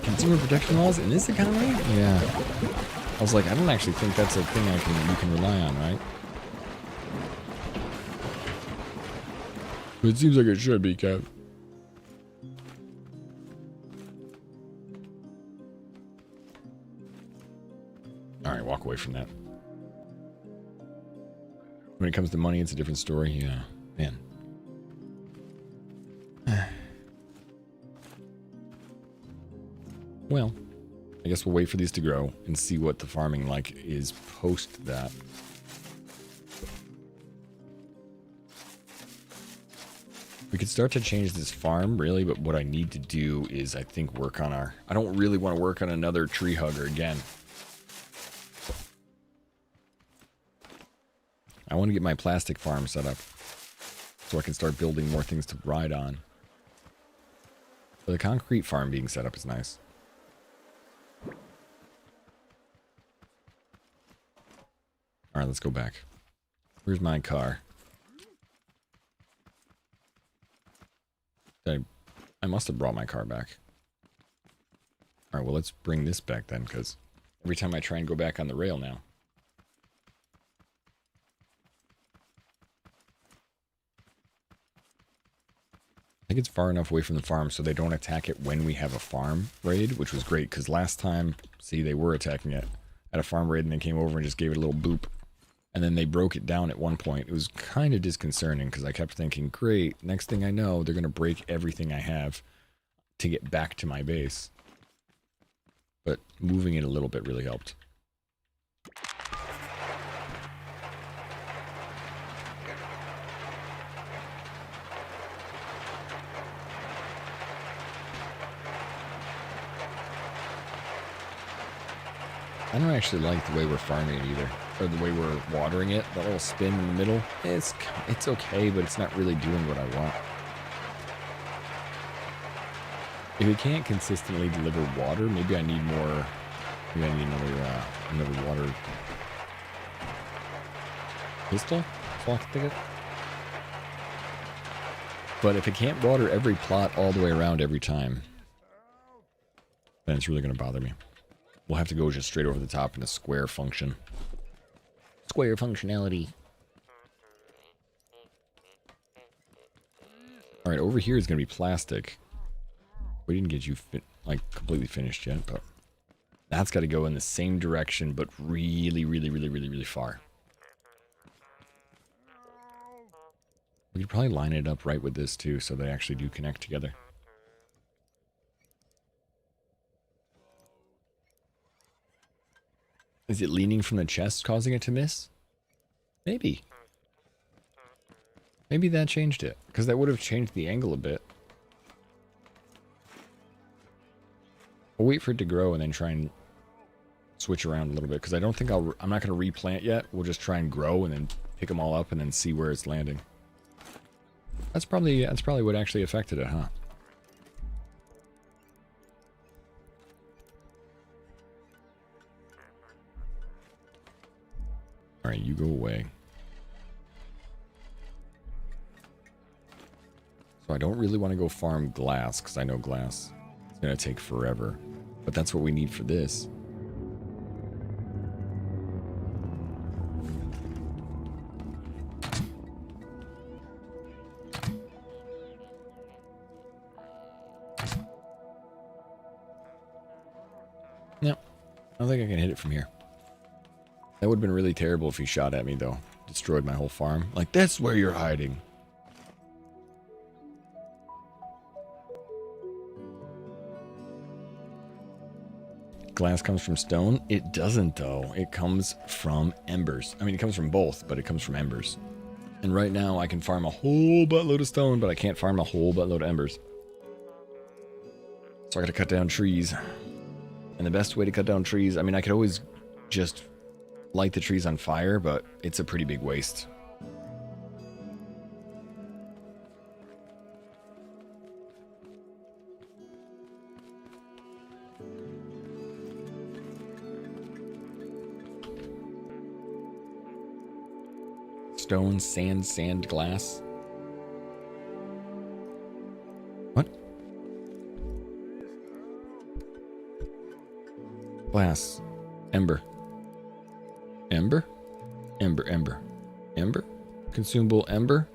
consumer protection laws in this economy? Yeah. I was like, I don't actually think that's a thing you can rely on, right? But it seems like it should be, Kev. Alright, walk away from that. When it comes to money, it's a different story. Yeah, man. Well, I guess we'll wait for these to grow and see what the farming like is post that. We could start to change this farm, really, but what I need to do is, I think, work on our... I don't really want to work on another tree hugger again. I want to get my plastic farm set up so I can start building more things to ride on. But the concrete farm being set up is nice. Alright, let's go back. Where's my car? I must have brought my car back. Alright, well let's bring this back then, because every time I try and go back on the rail now. I think it's far enough away from the farm so they don't attack it when we have a farm raid, which was great, because last time, see, they were attacking it at a farm raid and they came over and just gave it a little boop. And then they broke it down at one point. It was kind of disconcerting because I kept thinking, great, next thing I know, they're going to break everything I have to get back to my base. But moving it a little bit really helped. I don't actually like the way we're farming it either, or the way we're watering it. That little spin in the middle, it's okay, but it's not really doing what I want. If it can't consistently deliver water, maybe I need more. Maybe I need another water pistol. Flock ticket. But if it can't water every plot all the way around every time, then it's really going to bother me. We'll have to go just straight over the top in a square function. Square functionality. Alright, over here is going to be plastic. We didn't get you completely finished yet, but that's got to go in the same direction, but really, really, really, really, really far. We could probably line it up right with this too, so they actually do connect together. Is it leaning from the chest causing it to miss? Maybe. Maybe that changed it, because that would have changed the angle a bit. We'll wait for it to grow and then try and switch around a little bit, because I don't think I'm not going to replant yet. We'll just try and grow and then pick them all up and then see where it's landing. That's probably what actually affected it, huh? Alright, you go away. So I don't really want to go farm glass because I know glass is going to take forever. But that's what we need for this. No, I don't think I can hit it from here. That would have been really terrible if he shot at me, though. Destroyed my whole farm. Like, that's where you're hiding. Glass comes from stone? It doesn't, though. It comes from embers. I mean, it comes from both, but it comes from embers. And right now, I can farm a whole buttload of stone, but I can't farm a whole buttload of embers. So I gotta cut down trees. And the best way to cut down trees, I mean, I could always just light the trees on fire, but it's a pretty big waste. Stone, sand, sand, glass. What? Glass. Ember. Ember? Ember, ember. Ember? Consumable ember?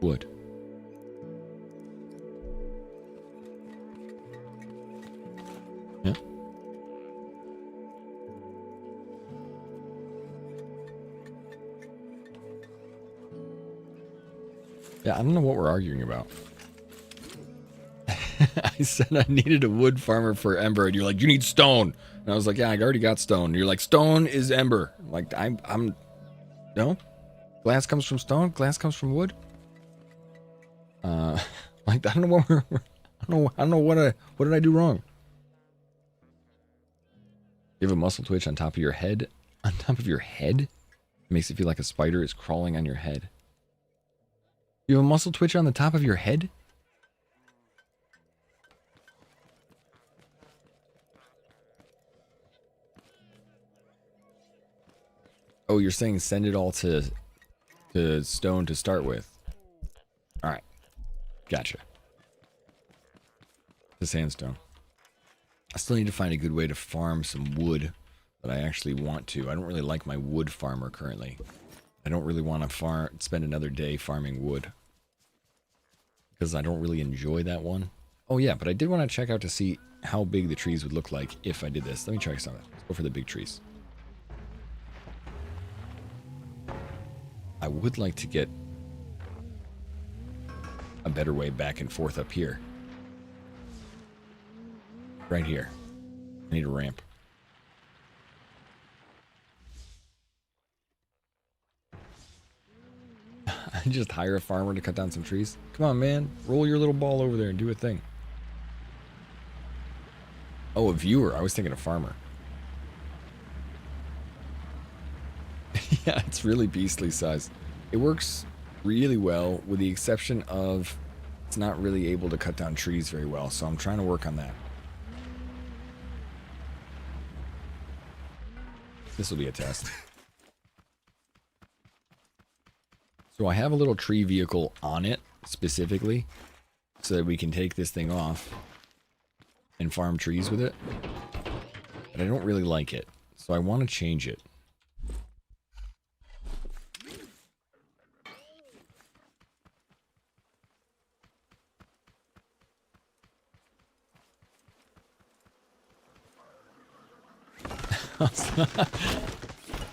Wood. Yeah. Yeah, I don't know what we're arguing about. I said I needed a wood farmer for ember, and you're like, you need stone. And I was like, yeah, I already got stone. And you're like, stone is ember. Like, I'm, no? Glass comes from stone? Glass comes from wood? Like, I don't know what I don't know what did I do wrong? You have a muscle twitch on top of your head? On top of your head? It makes it feel like a spider is crawling on your head. You have a muscle twitch on the top of your head? Oh, you're saying send it all to stone to start with. Alright. Gotcha. The sandstone. I still need to find a good way to farm some wood that I actually want to. I don't really like my wood farmer currently. I don't really want to spend another day farming wood. Because I don't really enjoy that one. Oh yeah, but I did want to check out to see how big the trees would look like if I did this. Let me try something. Let's go for the big trees. I would like to get a better way back and forth up here. Right here. I need a ramp. I just hire a farmer to cut down some trees. Come on, man. Roll your little ball over there and do a thing. Oh, a viewer. I was thinking a farmer. Yeah, it's really beastly size. It works really well with the exception of it's not really able to cut down trees very well. So I'm trying to work on that. This will be a test. So I have a little tree vehicle on it specifically so that we can take this thing off and farm trees with it. But I don't really like it. So I want to change it.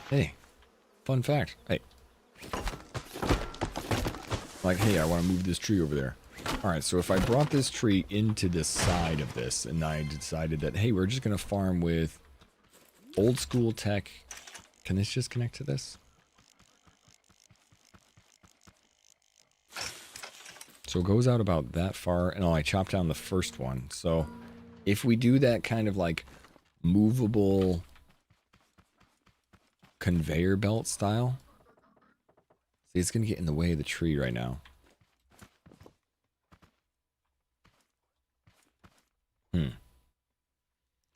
Hey, fun fact. Hey. Like, hey, I want to move this tree over there. Alright, so if I brought this tree into the side of this and I decided that, hey, we're just going to farm with old school tech. Can this just connect to this? So it goes out about that far, and I chopped down the first one. So if we do that kind of like movable conveyor belt style, see, it's gonna get in the way of the tree right now.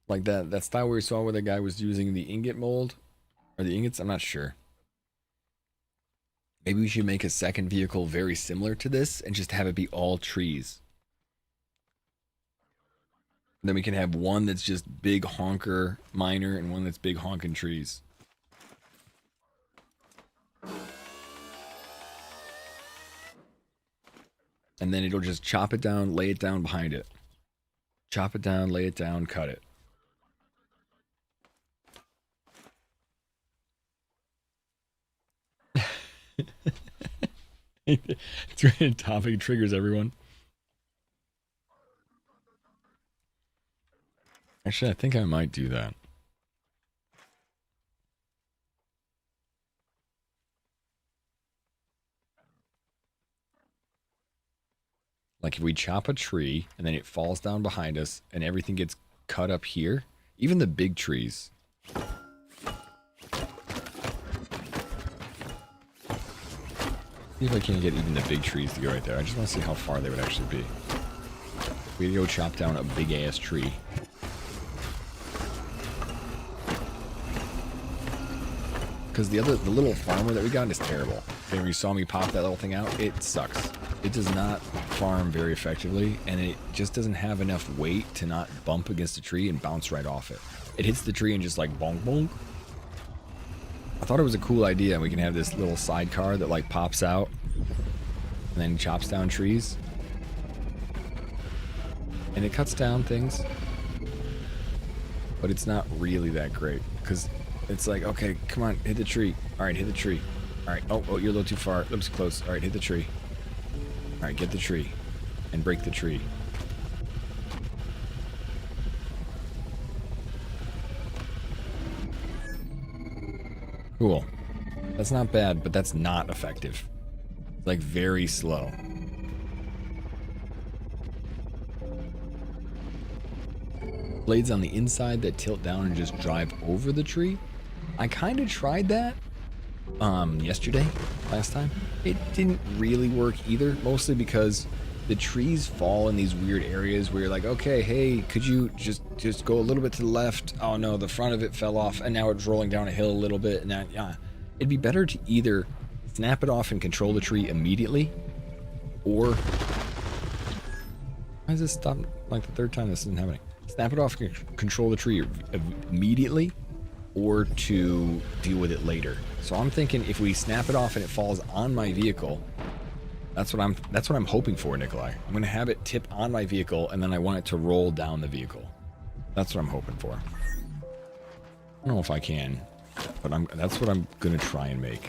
Like that style we saw where the guy was using the ingot mold or the ingots. I'm not sure. Maybe we should make a second vehicle very similar to this and just have it be all trees. Then we can have one that's just big honker miner and one that's big honking trees. And then it'll just chop it down, lay it down behind it. Chop it down, lay it down, cut it. Trending topic triggers everyone. Actually, I think I might do that. Like if we chop a tree and then it falls down behind us and everything gets cut up here, even the big trees. See if I can get even the big trees to go right there. I just want to see how far they would actually be. We go chop down a big ass tree. Because the little farmer that we got is terrible. Okay, when you saw me pop that little thing out, it sucks. It does not farm very effectively, and it just doesn't have enough weight to not bump against a tree and bounce right off it. It hits the tree and just like bonk bonk. I thought it was a cool idea. We can have this little sidecar that like pops out and then chops down trees. And it cuts down things. But it's not really that great. Because it's like, okay, come on, hit the tree. Alright, hit the tree. Alright, oh, you're a little too far. Looks close. Alright, hit the tree. Alright, get the tree. And break the tree. Cool. That's not bad, but that's not effective. It's like very slow. Blades on the inside that tilt down and just drive over the tree. I kind of tried that yesterday, last time. It didn't really work either, mostly because the trees fall in these weird areas where you're like, okay, hey, could you just go a little bit to the left? Oh no, the front of it fell off and now it's rolling down a hill a little bit. And now, yeah, it'd be better to either snap it off and control the tree immediately, or why does this stop like the third time this isn't happening? Snap it off and control the tree immediately, or to deal with it later. So I'm thinking if we snap it off and it falls on my vehicle, that's what I'm hoping for, Nikolai. I'm gonna have it tip on my vehicle and then I want it to roll down the vehicle. That's what I'm hoping for. I don't know if I can, but that's what I'm gonna try and make.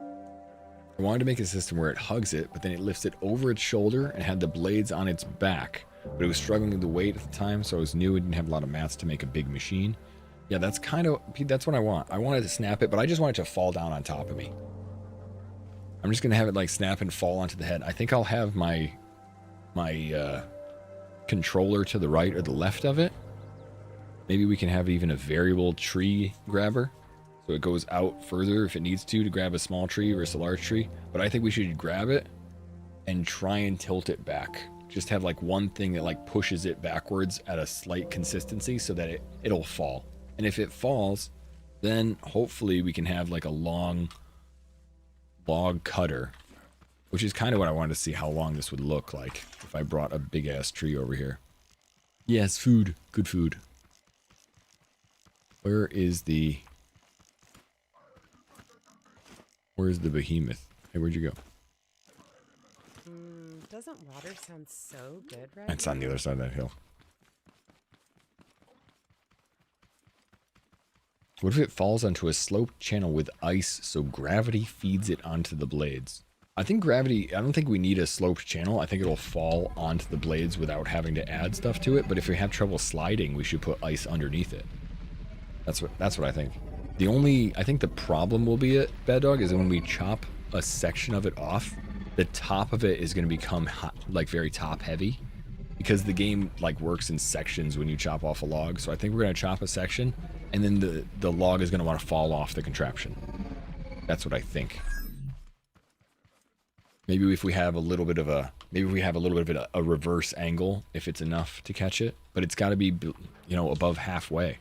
I wanted to make a system where it hugs it, but then it lifts it over its shoulder and had the blades on its back. But it was struggling with the weight at the time, so it was new. It didn't have a lot of mats to make a big machine. Yeah, that's what I want. I wanted to snap it, but I just want it to fall down on top of me. I'm just going to have it like snap and fall onto the head. I think I'll have my controller to the right or the left of it. Maybe we can have even a variable tree grabber. So it goes out further if it needs to grab a small tree versus a large tree. But I think we should grab it and try and tilt it back. Just have like one thing that like pushes it backwards at a slight consistency so that it'll fall. And if it falls, then hopefully we can have like a long log cutter, which is kind of what I wanted to see how long this would look like if I brought a big ass tree over here. Yes, food. Good food. Where's the behemoth? Hey, where'd you go? Doesn't water sound so good right It's on the other side of that hill. What if it falls onto a sloped channel with ice so gravity feeds it onto the blades? I don't think we need a sloped channel. I think it'll fall onto the blades without having to add stuff to it. But if we have trouble sliding, we should put ice underneath it. That's what I think. I think the problem will be at Bad Dog is that when we chop a section of it off, the top of it is going to become hot, like very top heavy, because the game like works in sections when you chop off a log. So I think we're going to chop a section, and then the log is going to want to fall off the contraption. That's what I think. Maybe if we have a little bit of a reverse angle, if it's enough to catch it, but it's got to be, above halfway.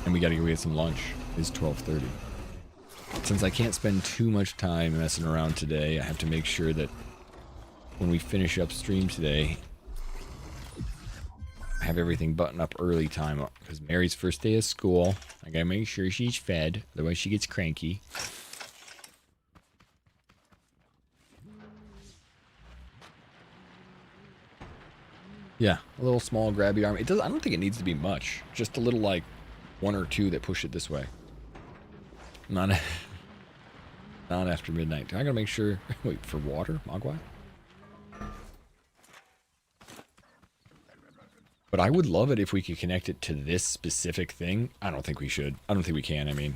And we gotta go get some lunch. It's 12:30. Since I can't spend too much time messing around today, I have to make sure that when we finish up stream today, I have everything buttoned up early time. Because Mary's first day of school. I gotta make sure she's fed, otherwise she gets cranky. Yeah, a little small grabby arm. It does. I don't think it needs to be much. Just a little, like, one or two that push it this way. Not after midnight. I gotta make sure. Wait, for water? Mogwai? But I would love it if we could connect it to this specific thing. I don't think we should. I don't think we can. I mean,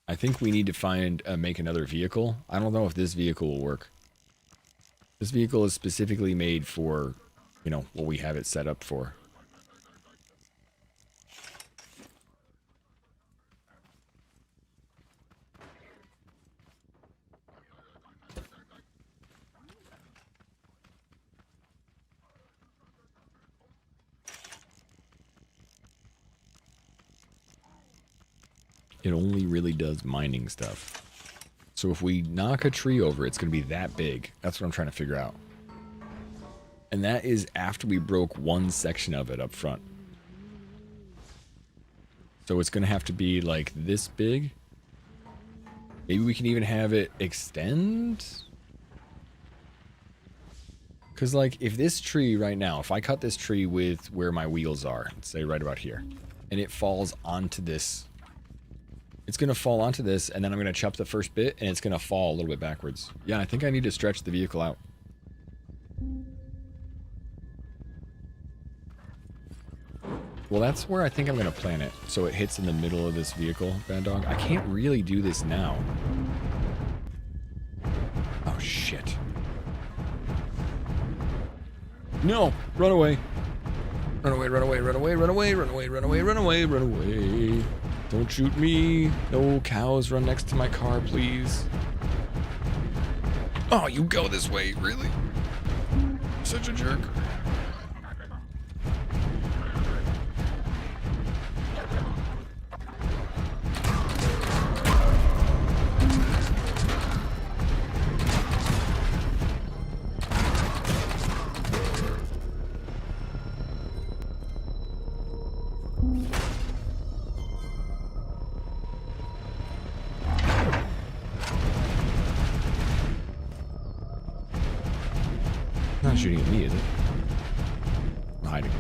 I think we need to find, make another vehicle. I don't know if this vehicle will work. This vehicle is specifically made for, you know, what we have it set up for. It only really does mining stuff. So if we knock a tree over, it's going to be that big. That's what I'm trying to figure out. And that is after we broke one section of it up front. So it's going to have to be like this big. Maybe we can even have it extend. Because like if this tree right now, if I cut this tree with where my wheels are, let's say right about here, and it falls onto this. It's going to fall onto this, and then I'm going to chop the first bit, and it's going to fall a little bit backwards. Yeah, I think I need to stretch the vehicle out. Well, that's where I think I'm going to plant it, so it hits in the middle of this vehicle, Bad Dog. I can't really do this now. Oh, shit. No! Run away! Run away, run away, run away, run away, run away, run away, run away, run away. Don't shoot me. No cows run next to my car, please. Oh, you go this way, really? Such a jerk. Not shooting at me, is it? I'm hiding.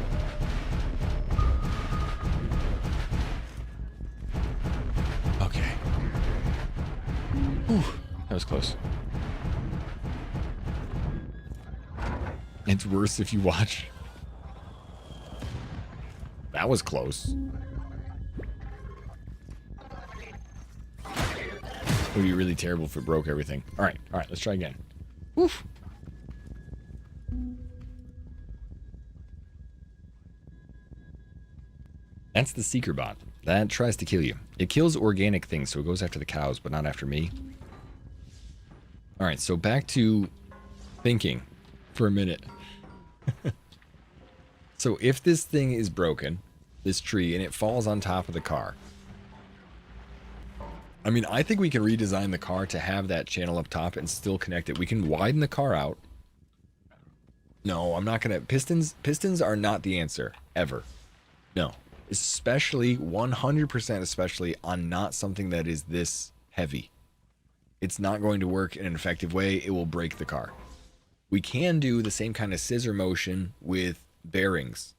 Okay. Whew, that was close. It's worse if you watch. That was close. It would be really terrible if it broke everything. Alright, let's try again. Woof. That's the Seeker bot. That tries to kill you. It kills organic things, so it goes after the cows, but not after me. Alright, so back to thinking for a minute. So if this thing is broken, this tree, and it falls on top of the car. I mean, I think we can redesign the car to have that channel up top and still connect it. We can widen the car out. No, I'm not gonna... Pistons are not the answer. Ever. No. Especially, 100% especially, on not something that is this heavy. It's not going to work in an effective way. It will break the car. We can do the same kind of scissor motion with bearings.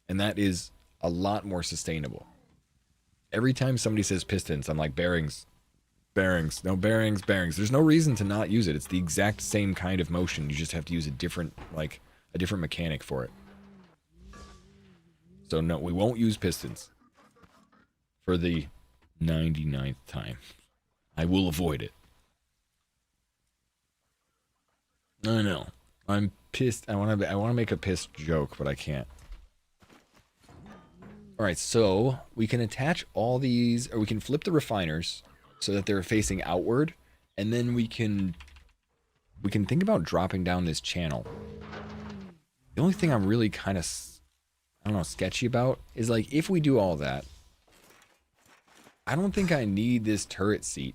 And that is a lot more sustainable. Every time somebody says pistons, I'm like, bearings. Bearings. No, bearings, bearings. There's no reason to not use it. It's the exact same kind of motion. You just have to use a different mechanic for it. So no, we won't use pistons. For the 99th time. I will avoid it. I know. I'm pissed. I want to make a pissed joke, but I can't. Alright, so we can attach all these, or we can flip the refiners so that they're facing outward, and then we can think about dropping down this channel. The only thing I'm really kind of, I don't know, sketchy about is like if we do all that, I don't think I need this turret seat.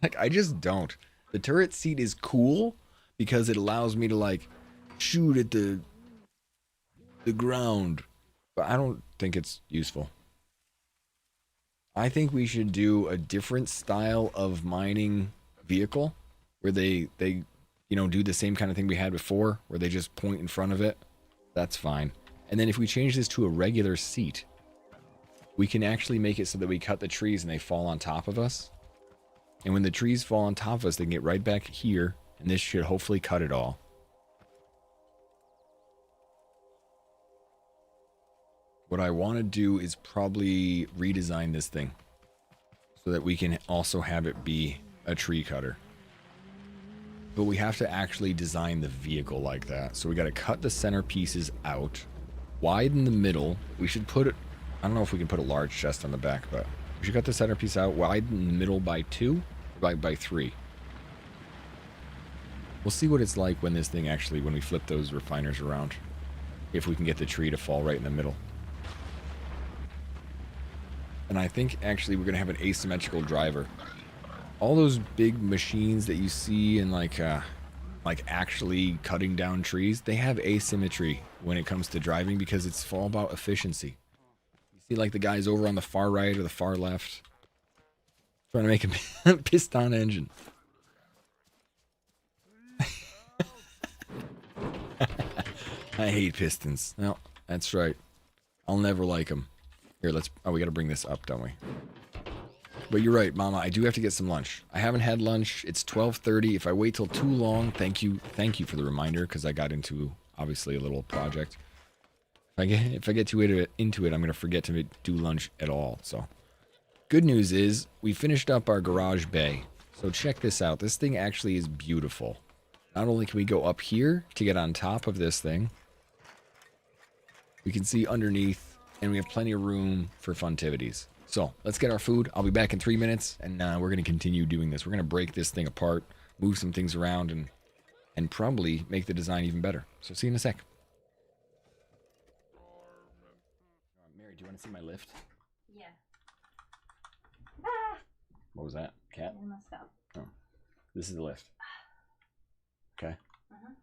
Like, I just don't. The turret seat is cool because it allows me to, like, shoot at the ground. But I don't think it's useful. I think we should do a different style of mining vehicle where they you know, do the same kind of thing we had before, where they just point in front of it. That's fine. And then if we change this to a regular seat, we can actually make it so that we cut the trees and they fall on top of us. And when the trees fall on top of us, they can get right back here, and this should hopefully cut it all. What I want to do is probably redesign this thing so that we can also have it be a tree cutter. But we have to actually design the vehicle like that. So we got to cut the center pieces out, widen the middle. We should put it, I don't know if we can put a large chest on the back, but we should cut the center piece out, widen the middle by 2, by 3. We'll see what it's like when this thing actually, when we flip those refiners around. If we can get the tree to fall right in the middle. And I think actually we're going to have an asymmetrical driver. All those big machines that you see in like actually cutting down trees, they have asymmetry when it comes to driving because it's all about efficiency. You see like the guys over on the far right or the far left trying to make a piston engine. I hate pistons. No, that's right. I'll never like them. Here, let's... Oh, we got to bring this up, don't we? But you're right, Mama. I do have to get some lunch. I haven't had lunch. It's 12:30. If I wait till too long, thank you for the reminder, because I got into, obviously, a little project. If I get too into it, I'm going to forget to do lunch at all. So, good news is, we finished up our garage bay. So check this out. This thing actually is beautiful. Not only can we go up here to get on top of this thing, we can see underneath, and we have plenty of room for funtivities. So, let's get our food. I'll be back in 3 minutes, and we're going to continue doing this. We're going to break this thing apart, move some things around, and probably make the design even better. So, see you in a sec. Mary, do you want to see my lift? Yeah. What was that? Cat? I messed up. Oh. This is the lift. Okay?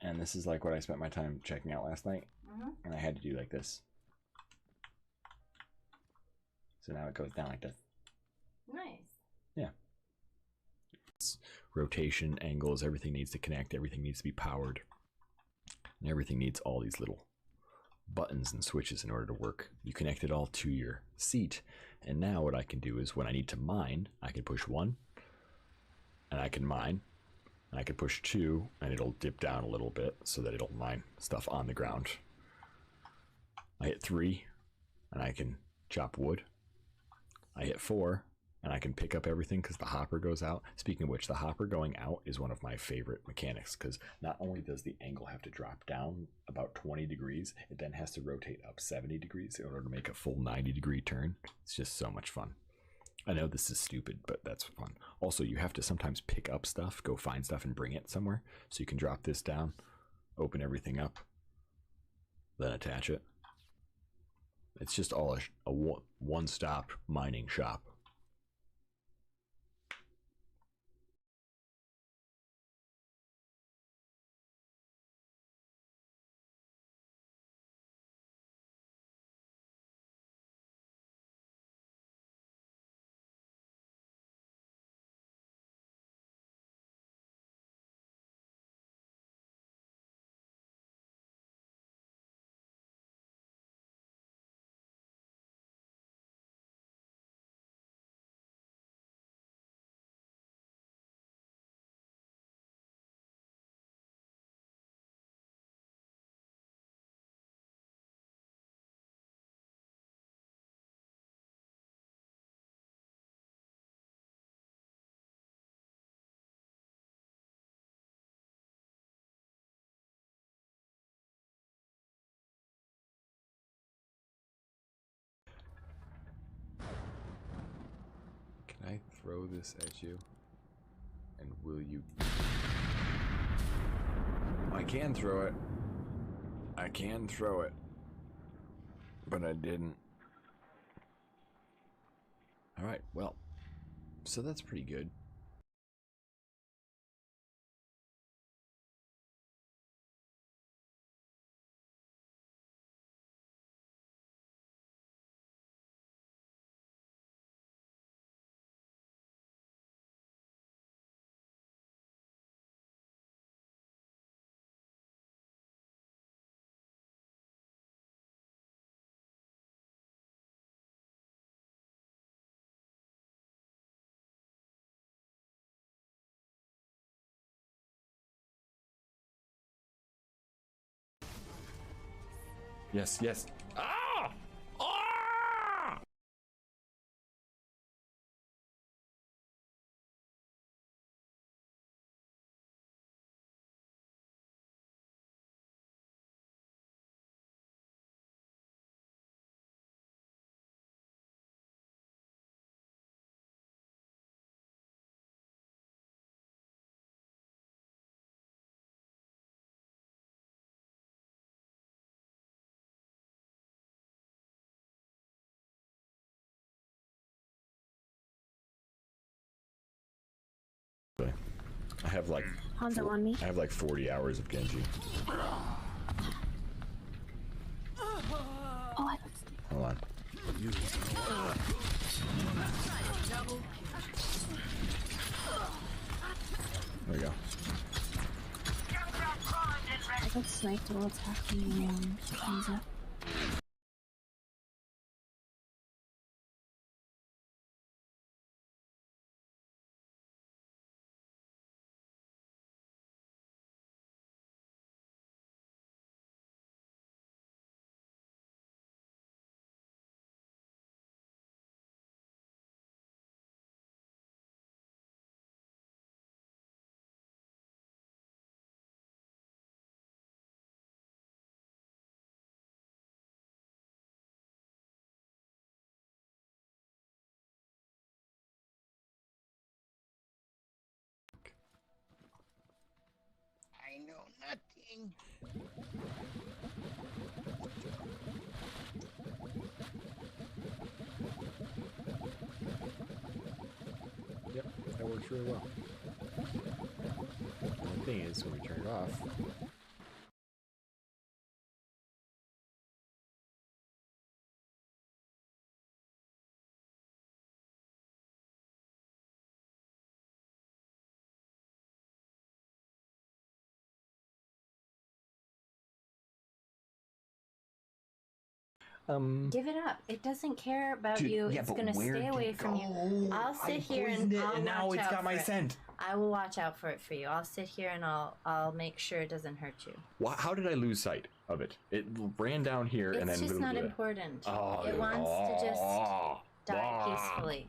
And this is like what I spent my time checking out last night. And I had to do like this. So now it goes down like this. Nice. Yeah. It's rotation, angles, everything needs to connect, everything needs to be powered. And everything needs all these little buttons and switches in order to work. You connect it all to your seat. And now what I can do is when I need to mine, I can push 1 and I can mine. And I can push 2 and it'll dip down a little bit so that it'll mine stuff on the ground. I hit 3 and I can chop wood. I hit 4 and I can pick up everything because the hopper goes out. Speaking of which, the hopper going out is one of my favorite mechanics because not only does the angle have to drop down about 20 degrees, it then has to rotate up 70 degrees in order to make a full 90-degree turn. It's just so much fun. I know this is stupid, but that's fun. Also, you have to sometimes pick up stuff, go find stuff and bring it somewhere. So you can drop this down, open everything up, then attach it. It's just all a one-stop mining shop. Can I throw this at you? And will you... I can throw it. I can throw it. But I didn't. Alright, well. So that's pretty good. Yes, yes. Ah! Ah! I have like Hanzo on me. I have like 40 hours of Genji. Oh, I Hold on. There we go. I got sniped while attacking Hanzo. I know nothing. Yep, that works really well. The only thing is, when we turn it off, Give it up. It doesn't care about Dude, you. yeah, it's but gonna where stay did away it from you. go? I'll sit I here poisoned and it, I'll and now watch it's out got my for it. scent. I will watch out for it for you. I'll sit here and I'll make sure it doesn't hurt you. how did I lose sight of it? It ran down here and It's then just not important. Oh, It wants to just die peacefully.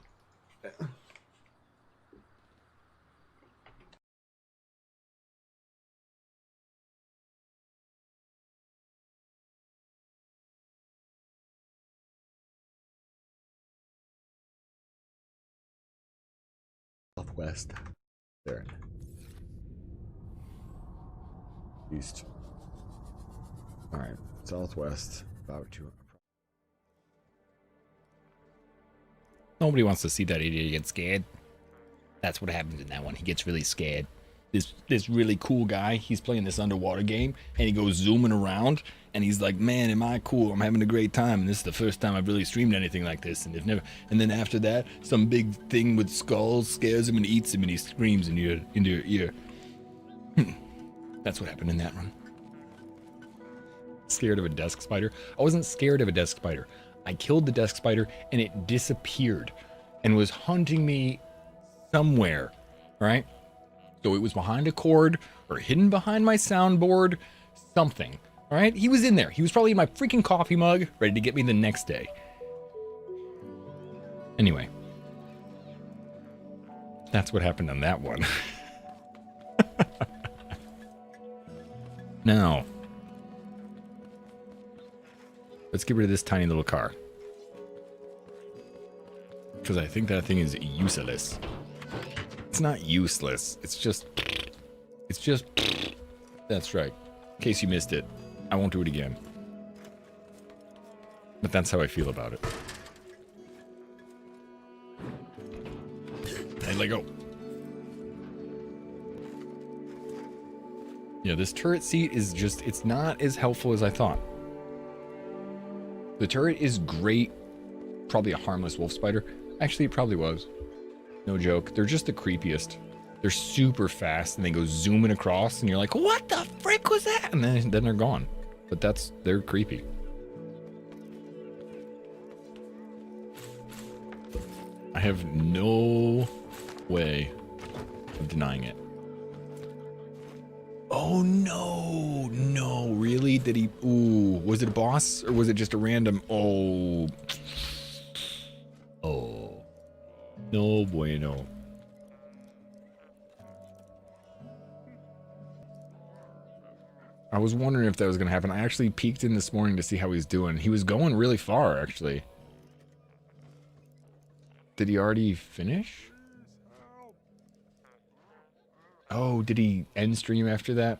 Southwest. There. East. Alright. Southwest. About 2. Nobody wants to see that idiot get scared. That's what happens in that one. He gets really scared. This really cool guy, he's playing this underwater game, and he goes zooming around, and he's like, "Man, am I cool? I'm having a great time." And this is the first time I've really streamed anything like this, and And then after that, some big thing with skulls scares him and eats him, and he screams into your ear. That's what happened in that one. Scared of a desk spider? I wasn't scared of a desk spider. I killed the desk spider, and it disappeared, and was hunting me somewhere, right? So it was behind a cord or hidden behind my soundboard, something. All right, he was in there. He was probably in my freaking coffee mug, ready to get me the next day. Anyway, that's what happened on that one. Now, let's get rid of this tiny little car, because I think that thing is useless. It's not useless. It's just, that's right. In case you missed it, I won't do it again. But that's how I feel about it. let go. Yeah, this turret seat is just, it's not as helpful as I thought. The turret is great. Probably a harmless wolf spider. Actually, it probably was. No joke. They're just the creepiest. They're super fast and they go zooming across and you're like, what the frick was that? And then they're gone. But they're creepy. I have no way of denying it. Oh no, no, really? Did he, ooh, was it a boss or was it just a random, oh, no bueno. I was wondering if that was going to happen. I actually peeked in this morning to see how he's doing. He was going really far, actually. Did he already finish? Oh, did he end stream after that?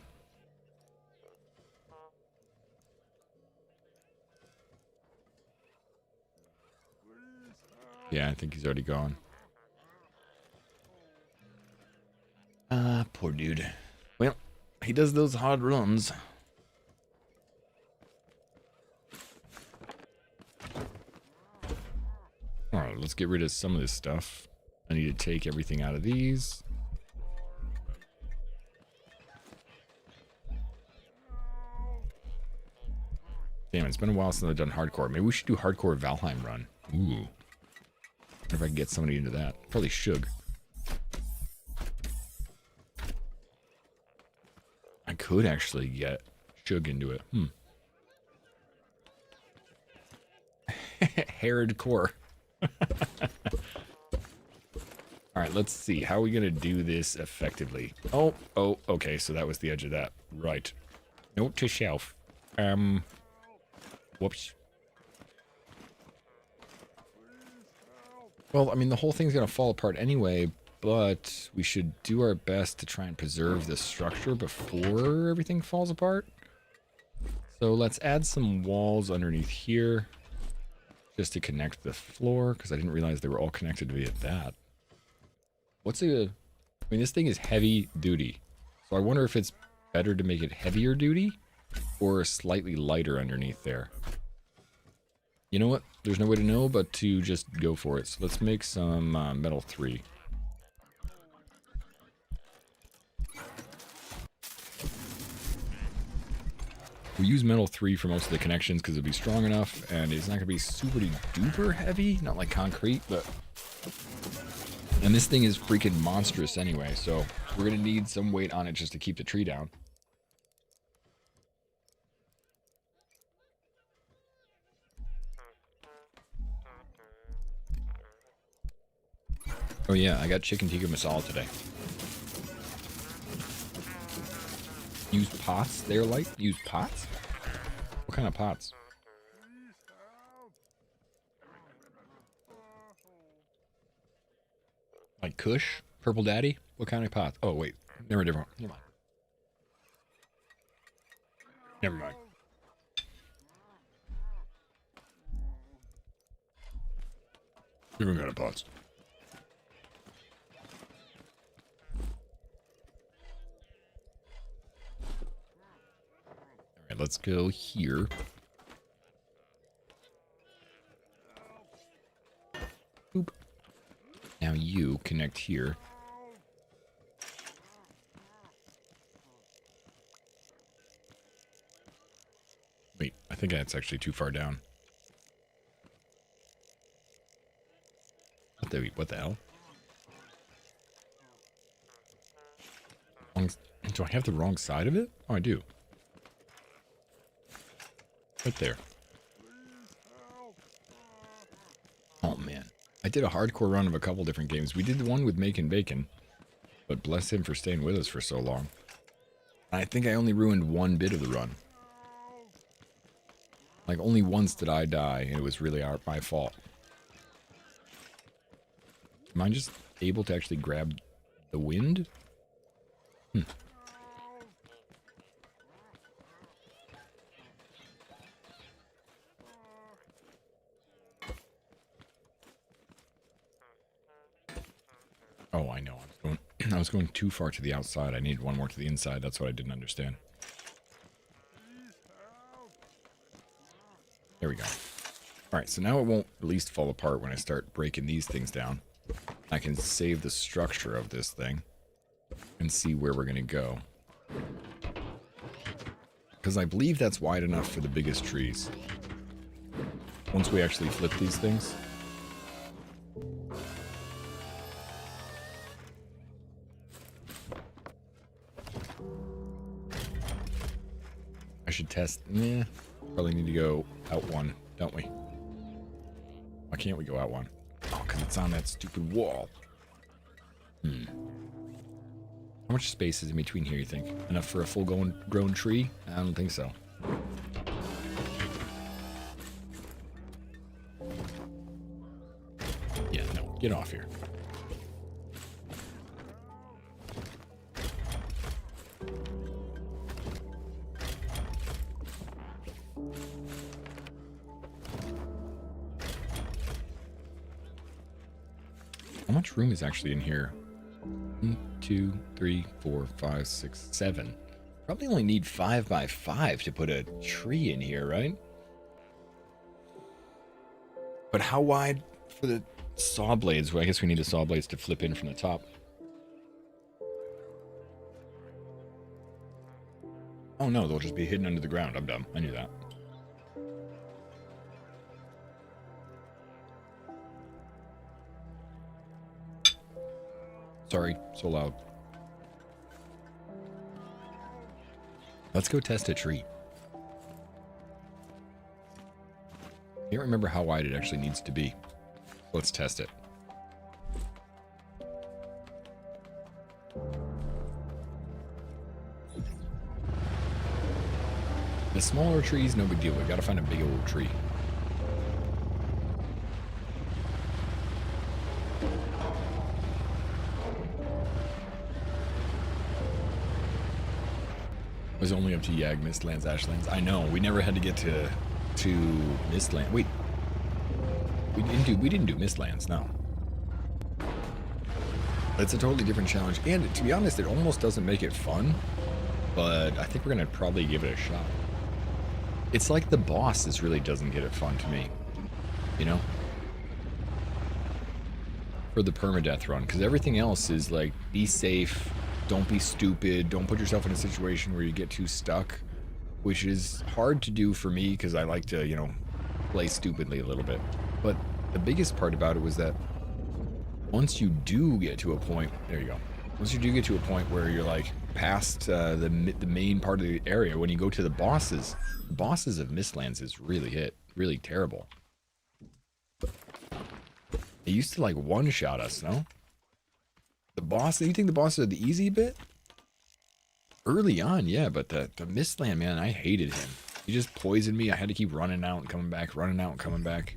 Yeah, I think he's already gone. Poor dude. Well, he does those hard runs. Alright, let's get rid of some of this stuff. I need to take everything out of these. Damn, it's been a while since I've done hardcore. Maybe we should do hardcore Valheim run. Ooh. Wonder if I can get somebody into that. Probably Shug. I could actually get Shug into it. Hardcore. Alright, let's see. How are we going to do this effectively? Oh, okay. So that was the edge of that. Right. Note to shelf. Whoops. Well, I mean, the whole thing's going to fall apart anyway, but we should do our best to try and preserve the structure before everything falls apart. So let's add some walls underneath here just to connect the floor, because I didn't realize they were all connected via that. I mean, this thing is heavy duty. So I wonder if it's better to make it heavier duty or slightly lighter underneath there. You know what? There's no way to know but to just go for it. So let's make some metal 3. We use metal 3 for most of the connections because it'll be strong enough and it's not going to be super duper heavy. Not like concrete, but... And this thing is freaking monstrous anyway, so we're going to need some weight on it just to keep the tree down. Oh yeah, I got chicken tikka masala today. Use pots there, like? Use pots? What kind of pots? Like Kush? Purple Daddy? What kind of pots? Oh wait, never mind. Never mind. Different kind of pots. Alright, let's go here. Boop. Now you connect here. Wait, I think that's actually too far down. What the hell? Do I have the wrong side of it? Oh, I do. Right there. Oh, man. I did a hardcore run of a couple different games. We did the one with Making Bacon. But bless him for staying with us for so long. I think I only ruined one bit of the run. Like, only once did I die, and it was really my fault. Am I just able to actually grab the wind? Oh, I know. I was going too far to the outside. I needed one more to the inside. That's what I didn't understand. There we go. All right, so now it won't at least fall apart when I start breaking these things down. I can save the structure of this thing and see where we're going to go. Because I believe that's wide enough for the biggest trees. Once we actually flip these things. I should test. Yeah, probably need to go out one, don't we? Why can't we go out one? Oh, because it's on that stupid wall. How much space is in between here, you think? Enough for a full-grown tree? I don't think so. Yeah, no. Get off here. How much room is actually in here? 1, 2, 3, 4, 5, 6, 7. Probably only need 5 by 5 to put a tree in here, right? But how wide for the saw blades? Well, I guess we need the saw blades to flip in from the top. Oh no, they'll just be hidden under the ground. I'm dumb. I knew that. Sorry, so loud. Let's go test a tree. Can't remember how wide it actually needs to be. Let's test it. The smaller trees, no big deal. We gotta find a big old tree. It was only up to Yag, Mistlands, Ashlands. I know, we never had to get to Mistland. Wait. We didn't do Mistlands, no. It's a totally different challenge. And to be honest, it almost doesn't make it fun. But I think we're gonna probably give it a shot. It's like the bosses really doesn't get it fun to me. You know? For the permadeath run. Because everything else is like, be safe. Don't be stupid. Don't put yourself in a situation where you get too stuck. Which is hard to do for me because I like to, you know, play stupidly a little bit. But the biggest part about it was that once you do get to a point, there you go. Once you do get to a point where you're like past the main part of the area, when you go to the bosses of Mistlands is really terrible. They used to like one-shot us, no? The boss, you think the bosses are the easy bit? Early on, yeah, but the Mistland, man, I hated him. He just poisoned me. I had to keep running out and coming back, running out and coming back.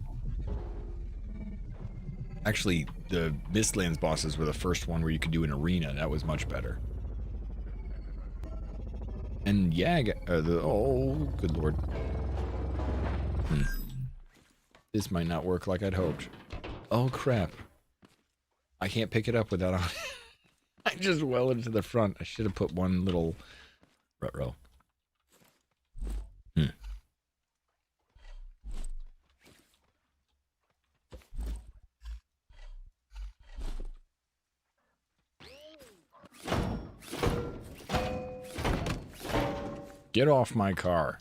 Actually, the Mistlands bosses were the first one where you could do an arena. That was much better. And Yag, oh, good lord. This might not work like I'd hoped. Oh, crap. I can't pick it up without on. I just welded to the front. I should have put one little rut-row. Get off my car.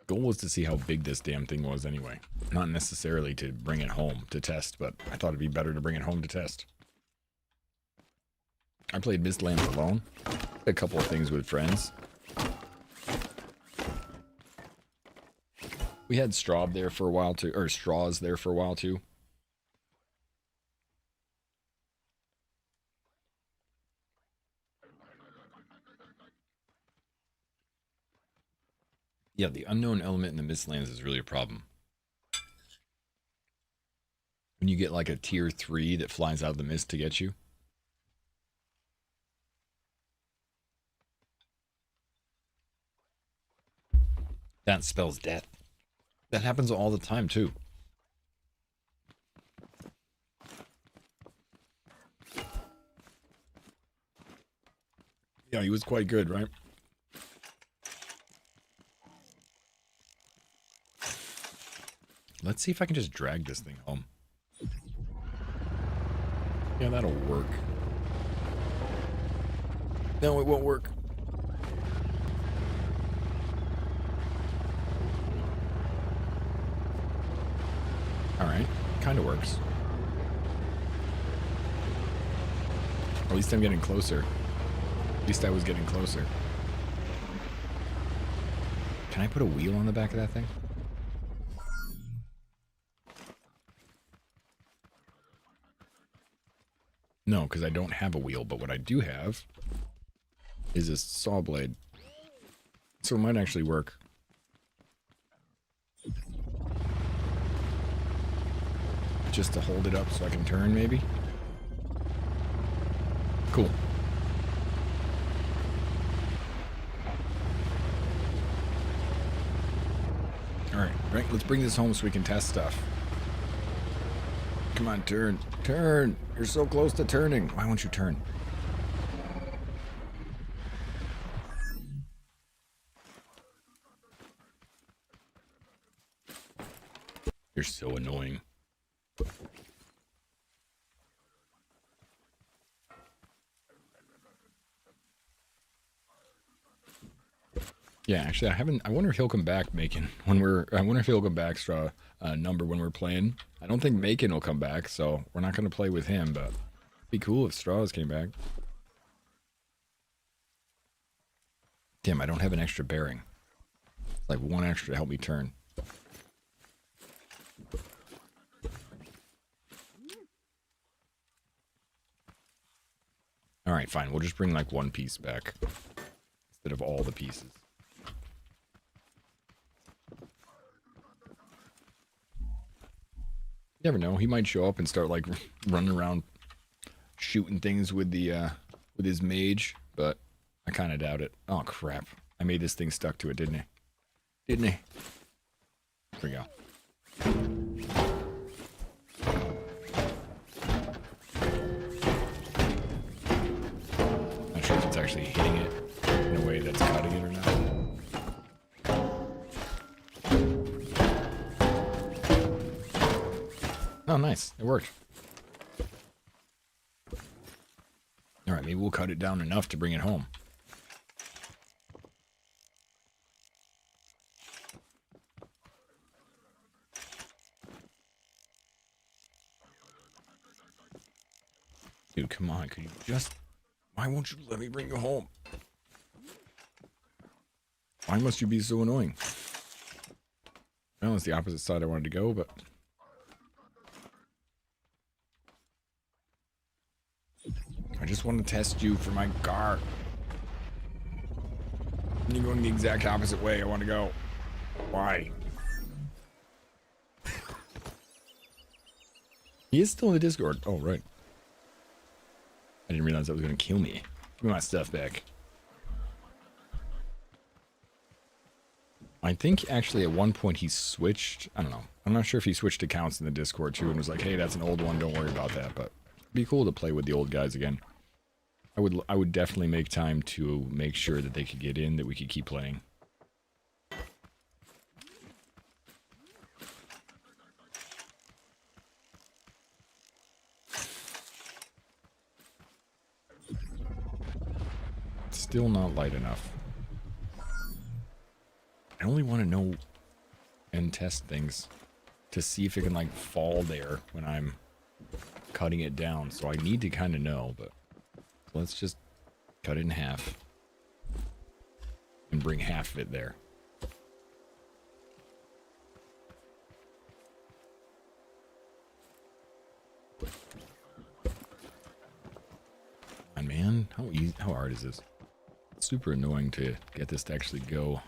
Goal was to see how big this damn thing was anyway. Not necessarily to bring it home to test, but I thought it'd be better to bring it home to test. I played Mistlands alone. A couple of things with friends. We had Straub there for a while too, or Straws there for a while too. Yeah, the unknown element in the Mistlands is really a problem. When you get like a tier 3 that flies out of the mist to get you. That spells death. That happens all the time, too. Yeah, he was quite good, right? Let's see if I can just drag this thing home. Yeah, that'll work. No, it won't work. Alright, kind of works. At least I'm getting closer. At least I was getting closer. Can I put a wheel on the back of that thing? No, because I don't have a wheel, but what I do have is a saw blade. So it might actually work. Just to hold it up so I can turn, maybe? Cool. Alright, right, let's bring this home so we can test stuff. Come on, turn. Turn! You're so close to turning. Why won't you turn? You're so annoying. Yeah, actually, I wonder if he'll come back, Macon, when I wonder if he'll come back, Straw, number when we're playing. I don't think Macon will come back, so we're not going to play with him, but it'd be cool if Straws came back. Damn, I don't have an extra bearing. Like one extra to help me turn. Alright, fine. We'll just bring like one piece back instead of all the pieces. You never know. He might show up and start like running around shooting things with the with his mage, but I kind of doubt it. Oh crap! I made this thing stuck to it, didn't I? Didn't I? Here we go. Not sure if it's actually hitting it in a way that's cutting it or not. Oh, nice. It worked. Alright, maybe we'll cut it down enough to bring it home. Dude, come on. Could you just... Why won't you let me bring you home? Why must you be so annoying? Well, it's the opposite side I wanted to go, but... I just want to test you for my car. You're going the exact opposite way I want to go. Why? He is still in the Discord. Oh, right. I didn't realize that was going to kill me. Give me my stuff back. I think actually at one point he switched. I don't know. I'm not sure if he switched accounts in the Discord too and was like, hey, that's an old one. Don't worry about that. But it'd be cool to play with the old guys again. I would definitely make time to make sure that they could get in, that we could keep playing. Still not light enough. I only want to know and test things to see if it can like fall there when I'm cutting it down. So I need to kind of know, but let's just cut it in half and bring half of it there. And man, how hard is this? It's super annoying to get this to actually go.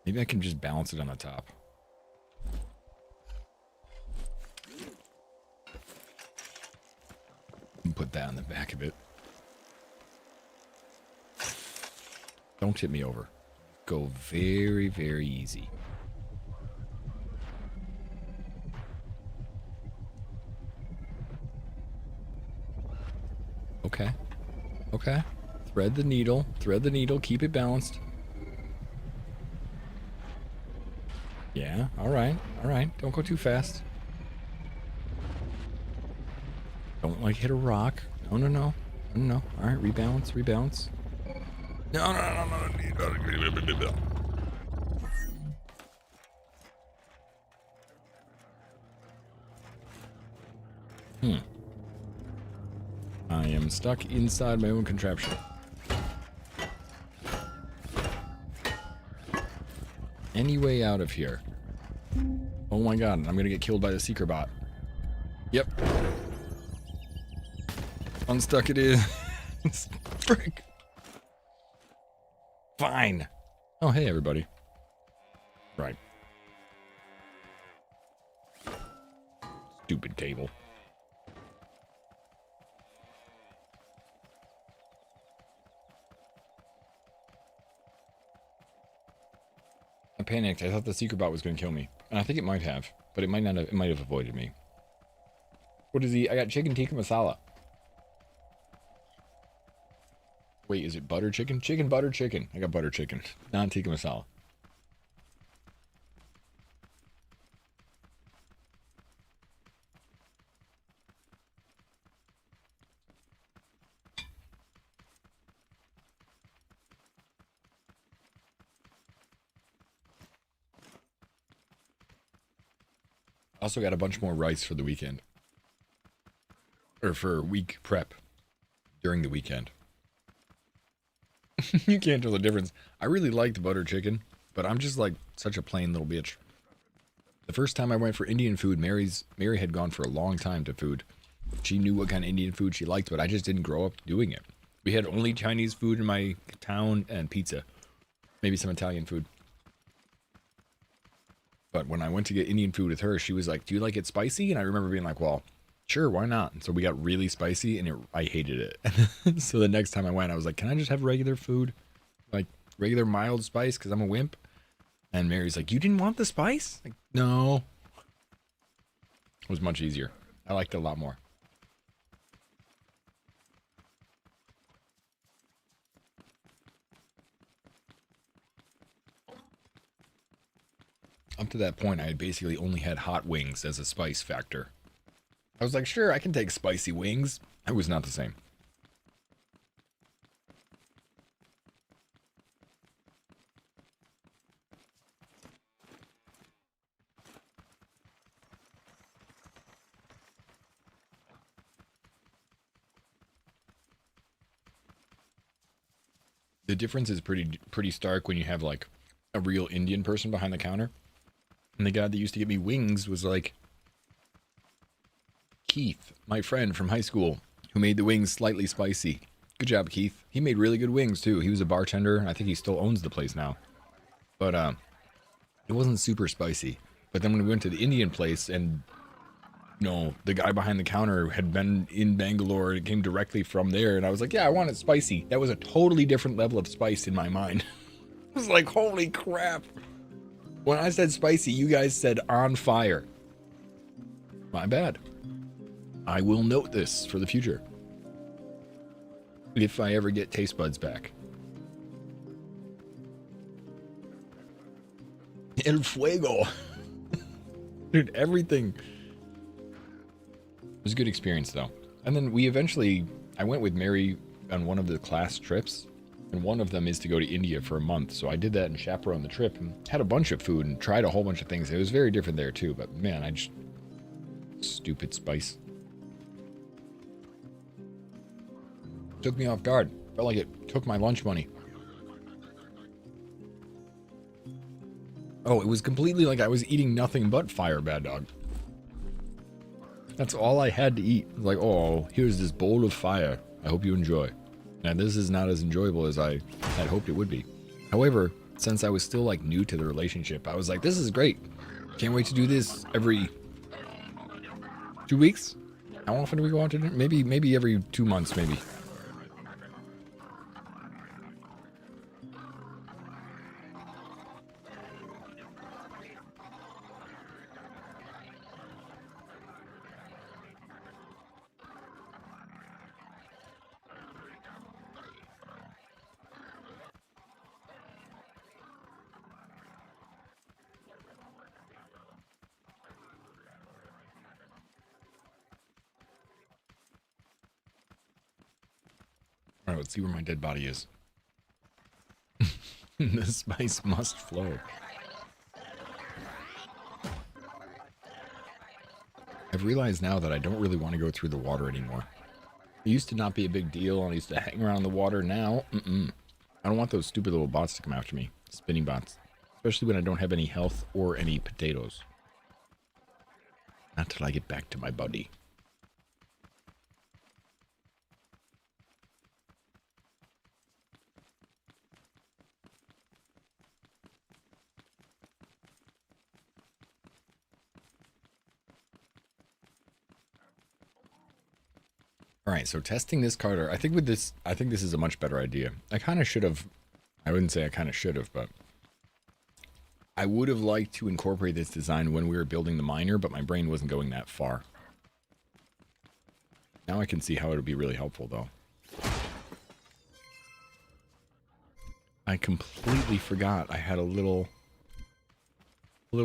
Maybe I can just balance it on the top. And put that on the back of it. Don't tip me over. Go very, very easy. Okay. Okay. Thread the needle. Thread the needle. Keep it balanced. Yeah. All right. All right. Don't go too fast. Don't like hit a rock. No, no, no. No, no. All right. Rebalance. Rebalance. No, no, no, no, no. I am stuck inside my own contraption. Any way out of here? Oh my god, I'm gonna get killed by the seeker bot. Yep. Unstuck it is. Frick. Fine. Oh, hey, everybody. Right. Stupid table. I panicked. I thought the secret bot was going to kill me. And I think it might have. But it might not have. It might have avoided me. What is he? I got chicken tikka masala. Wait, is it butter chicken? Chicken, butter chicken. I got butter chicken. Not tikka masala. Also got a bunch more rice for the weekend. Or for week prep. During the weekend. You can't tell the difference. I really liked butter chicken, but I'm just like such a plain little bitch. The first time I went for Indian food, Mary had gone for a long time to food. She knew what kind of Indian food she liked, but I just didn't grow up doing it. We had only Chinese food in my town and pizza. Maybe some Italian food. But when I went to get Indian food with her, she was like, do you like it spicy? And I remember being like, well, sure, why not? And so we got really spicy and I hated it. So the next time I went, I was like, can I just have regular food? Like regular mild spice because I'm a wimp? And Mary's like, you didn't want the spice? Like, no. It was much easier. I liked it a lot more. Up to that point, I had basically only had hot wings as a spice factor. I was like, sure, I can take spicy wings. It was not the same. The difference is pretty stark when you have like a real Indian person behind the counter. And the guy that used to give me wings was like Keith, my friend from high school, who made the wings slightly spicy. Good job, Keith. He made really good wings too. He was a bartender. I think he still owns the place now. But it wasn't super spicy. But then when we went to the Indian place and the guy behind the counter had been in Bangalore, it came directly from there, and I was like, yeah, I want it spicy. That was a totally different level of spice in my mind. I was like, holy crap. When I said spicy, you guys said on fire. My bad. I will note this for the future. If I ever get taste buds back. El fuego. Dude, everything. It was a good experience though. And then I went with Mary on one of the class trips. And one of them is to go to India for a month. So I did that and chaperoned the trip and had a bunch of food and tried a whole bunch of things. It was very different there too. But man, stupid spice. Took me off guard. Felt like it took my lunch money. Oh, it was completely like I was eating nothing but fire, bad dog. That's all I had to eat. Like, oh, here's this bowl of fire. I hope you enjoy. Now, this is not as enjoyable as I had hoped it would be. However, since I was still like new to the relationship, I was like, this is great. Can't wait to do this every 2 weeks. How often do we go out to dinner? Maybe every 2 months, maybe. Alright, let's see where my dead body is. The spice must flow. I've realized now that I don't really want to go through the water anymore. It used to not be a big deal. I used to hang around the water. Now, I don't want those stupid little bots to come after me. Spinning bots. Especially when I don't have any health or any potatoes. Not till I get back to my buddy. All right, so testing this Carter. I think this is a much better idea. I wouldn't say I kind of should have, but I would have liked to incorporate this design when we were building the miner, but my brain wasn't going that far. Now I can see how it would be really helpful, though. I completely forgot I had a little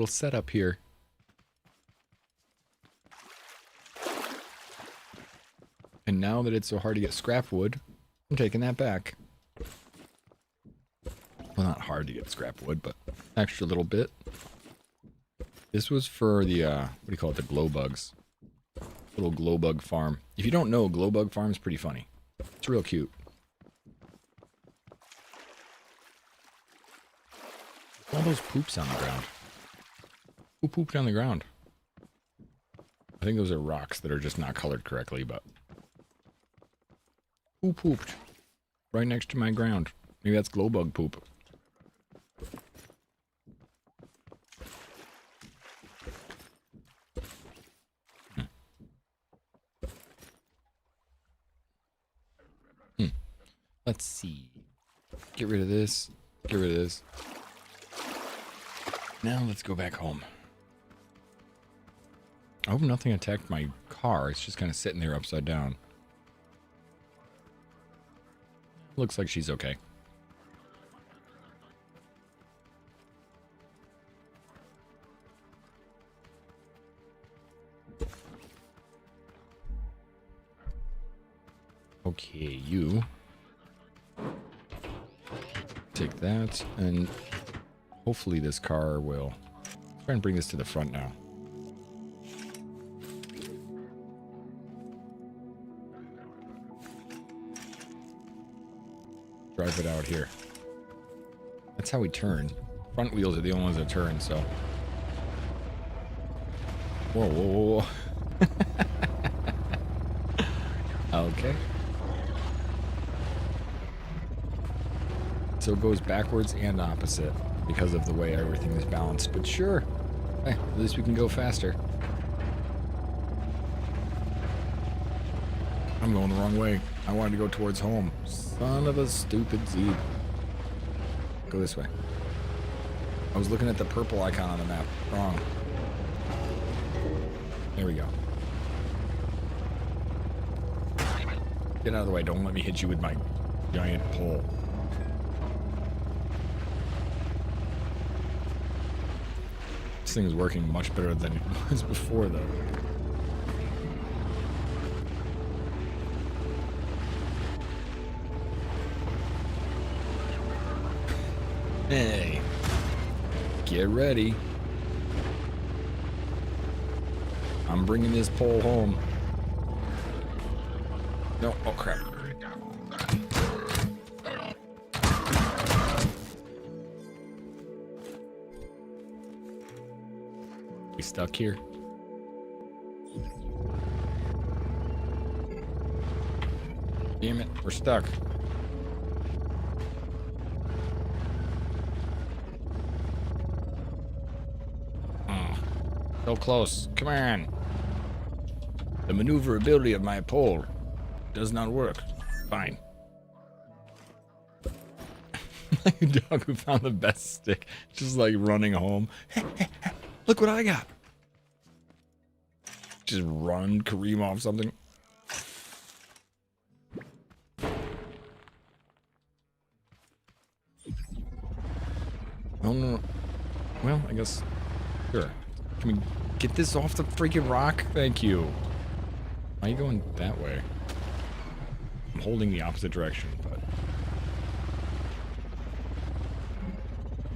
setup here. And now that it's so hard to get scrap wood, I'm taking that back. Well, not hard to get scrap wood, but extra little bit. This was for the, what do you call it, the glow bugs. Little glow bug farm. If you don't know, glow bug farm is pretty funny. It's real cute. All those poops on the ground. Who pooped on the ground? I think those are rocks that are just not colored correctly, but... Who pooped? Right next to my ground. Maybe that's glow bug poop. Let's see. Get rid of this. Get rid of this. Now let's go back home. I hope nothing attacked my car. It's just kind of sitting there upside down. Looks like she's okay. Okay, you take that, and hopefully this car will try and bring this to the front now. Drive it out here. That's how we turn. Front wheels are the only ones that turn, so. Whoa, whoa, whoa, whoa. Okay. So it goes backwards and opposite because of the way everything is balanced. But sure. Hey, at least we can go faster. I'm going the wrong way. I wanted to go towards home. Son of a stupid Zeeb. Go this way. I was looking at the purple icon on the map. Wrong. There we go. Get out of the way. Don't let me hit you with my giant pole. This thing is working much better than it was before, though. Hey, get ready. I'm bringing this pole home. No, oh crap. We stuck here? Damn it, we're stuck. So close. Come on. The maneuverability of my pole does not work. Fine. Like a dog who found the best stick. Just like running home. Look what I got. Just run, Kareem off something. Oh no. Well, I guess. Sure. Can we get this off the freaking rock? Thank you. Why are you going that way? I'm holding the opposite direction, but...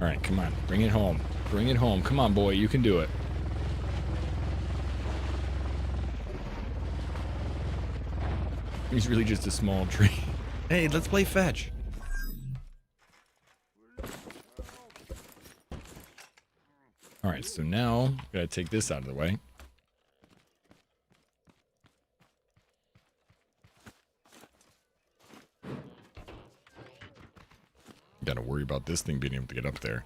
Alright, come on. Bring it home. Bring it home. Come on, boy. You can do it. He's really just a small tree. Hey, let's play fetch. Alright, so now, gotta take this out of the way. Gotta worry about this thing being able to get up there.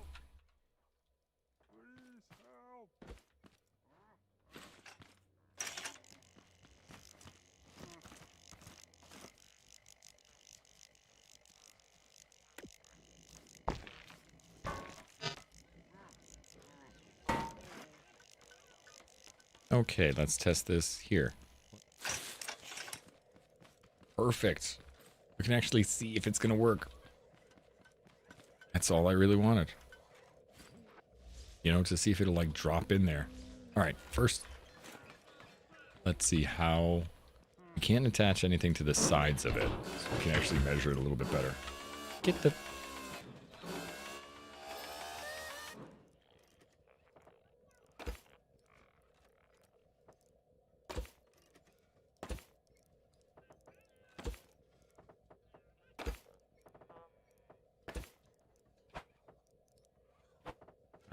Okay, let's test this here. Perfect. We can actually see if it's gonna work. That's all I really wanted. You know, to see if it'll like drop in there. Alright, first, let's see how... We can't attach anything to the sides of it, so we can actually measure it a little bit better. Get the...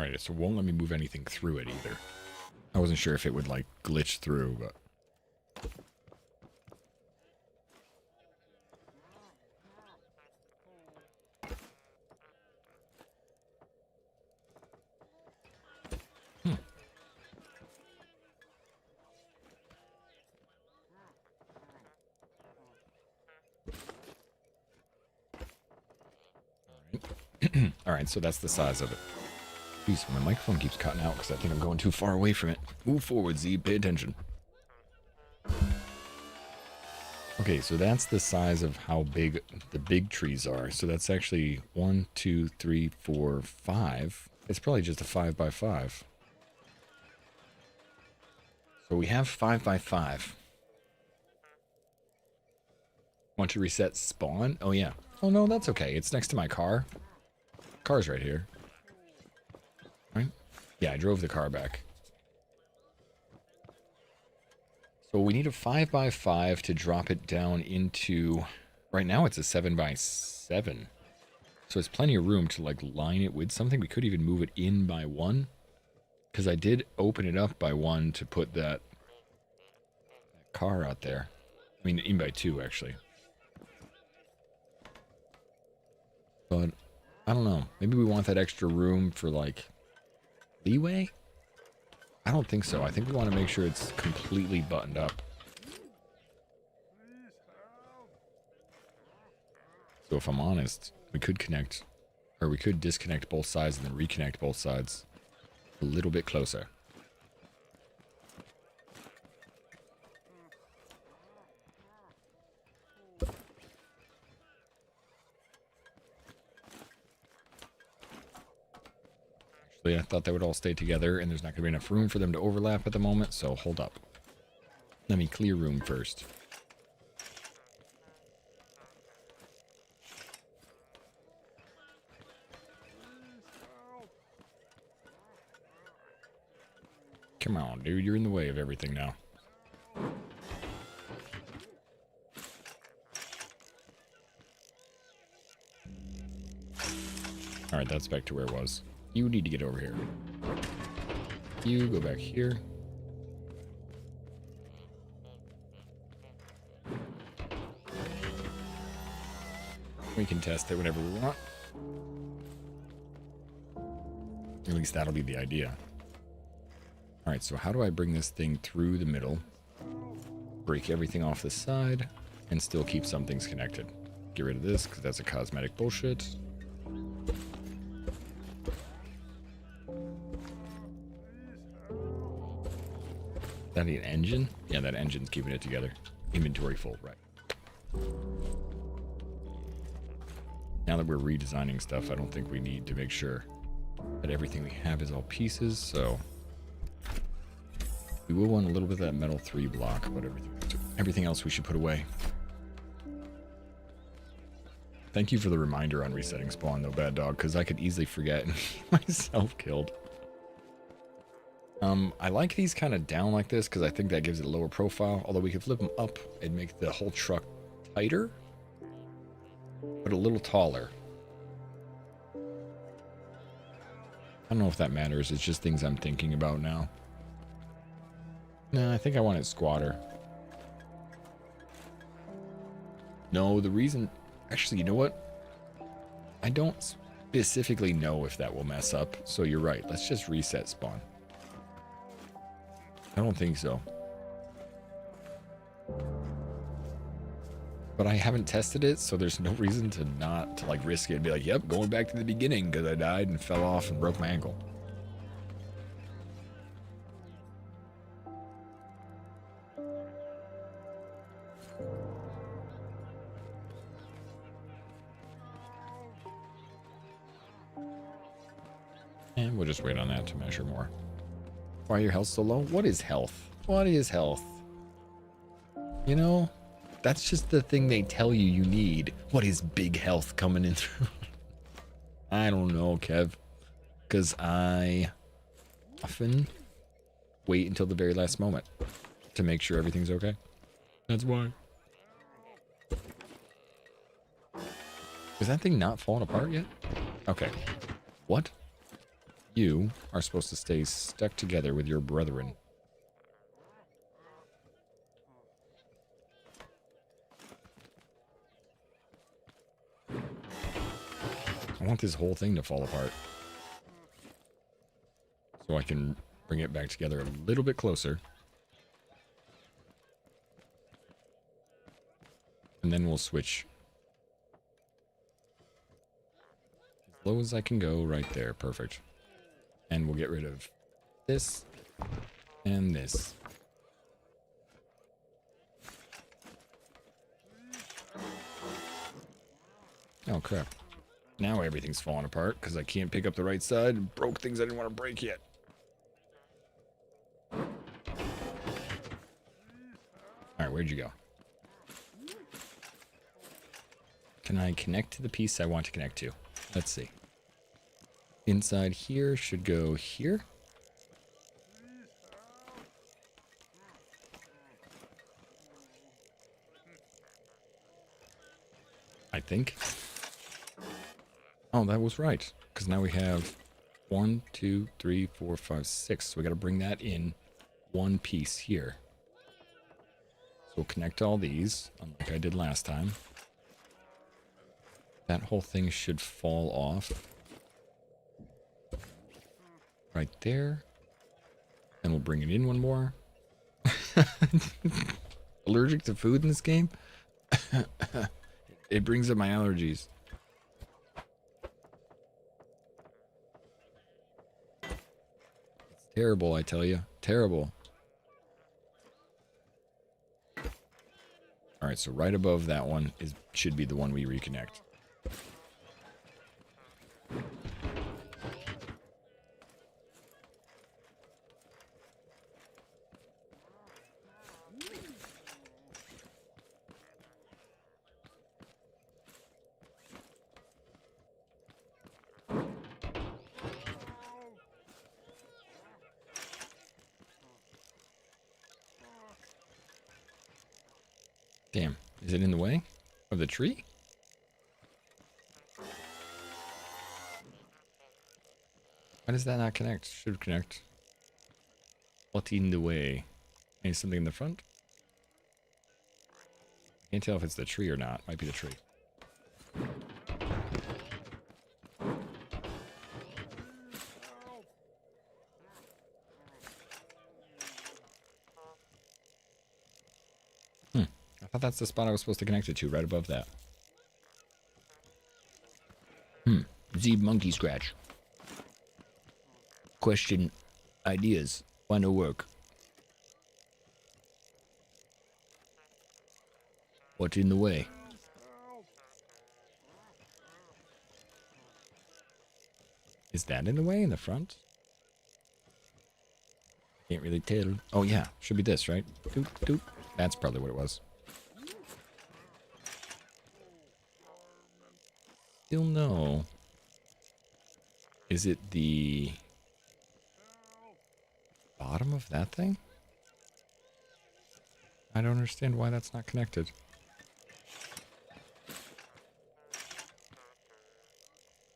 Alright, so it won't let me move anything through it either. I wasn't sure if it would like glitch through, but... Alright, so that's the size of it. Jeez, my microphone keeps cutting out because I think I'm going too far away from it. Move forward, Z. Pay attention. Okay, so that's the size of how big the big trees are. So that's actually 1, 2, 3, 4, 5. It's probably just a 5 by 5. So we have 5 by 5. Want to reset spawn? Oh, yeah. Oh, no, that's okay. It's next to my car. Car's right here. Right? Yeah, I drove the car back. So we need a 5 by 5 to drop it down into... Right now it's a 7 by 7. So it's plenty of room to like line it with something. We could even move it in by 1. Because I did open it up by 1 to put that car out there. I mean, in by 2 actually. But I don't know. Maybe we want that extra room for like leeway? I don't think so. I think we want to make sure it's completely buttoned up. So if I'm honest, we could connect, or we could disconnect both sides and then reconnect both sides a little bit closer. Actually, I thought they would all stay together, and there's not going to be enough room for them to overlap at the moment, so hold up. Let me clear room first. Come on, dude, you're in the way of everything now. Alright, that's back to where it was. You need to get over here. You go back here. We can test it whenever we want. At least that'll be the idea. Alright, so how do I bring this thing through the middle, break everything off the side, and still keep some things connected? Get rid of this, because that's a cosmetic bullshit. That an engine? Yeah, that engine's keeping it together. Inventory full, right. Now that we're redesigning stuff, I don't think we need to make sure that everything we have is all pieces, so... We will want a little bit of that metal 3 block, but everything else we should put away. Thank you for the reminder on resetting spawn, though, Bad Dog, because I could easily forget and get myself killed. I like these kind of down like this because I think that gives it a lower profile. Although we could flip them up and make the whole truck tighter, but a little taller. I don't know if that matters. It's just things I'm thinking about now. No, I think I want it squatter. No, the reason... Actually, you know what? I don't specifically know if that will mess up, so you're right. Let's just reset spawn. I don't think so. But I haven't tested it, so there's no reason to not like risk it and be like, yep, going back to the beginning because I died and fell off and broke my ankle. And we'll just wait on that to measure more. Why are your health so low? What is health? What is health? You know, that's just the thing they tell you you need. What is big health coming in through? I don't know, Kev. Because I often wait until the very last moment to make sure everything's okay. That's why. Is that thing not falling apart yet? Okay. What? You are supposed to stay stuck together with your brethren. I want this whole thing to fall apart. So I can bring it back together a little bit closer. And then we'll switch. As low as I can go right there. Perfect. And we'll get rid of this and this. Oh, crap. Now everything's falling apart because I can't pick up the right side and broke things I didn't want to break yet. Alright, where'd you go? Can I connect to the piece I want to connect to? Let's see. Inside here should go here. I think. Oh, that was right. Because now we have 1, 2, 3, 4, 5, 6. So we got to bring that in one piece here. So we'll connect all these, like I did last time. That whole thing should fall off. Right there. And we'll bring it in one more. Allergic to food in this game? It brings up my allergies. It's terrible, I tell you. Terrible. Alright, so right above that one should be the one we reconnect. Damn, is it in the way of the tree? Why does that not connect? Should connect. What in the way? Maybe something in the front? Can't tell if it's the tree or not. Might be the tree. I thought that's the spot I was supposed to connect it to, right above that. Zeb Monkey Scratch. Question. Ideas. Why no work? What's in the way? Is that in the way in the front? Can't really tell. Oh yeah, should be this, right? Doop, doop. That's probably what it was. still no. Is it the bottom of that thing? I don't understand why that's not connected.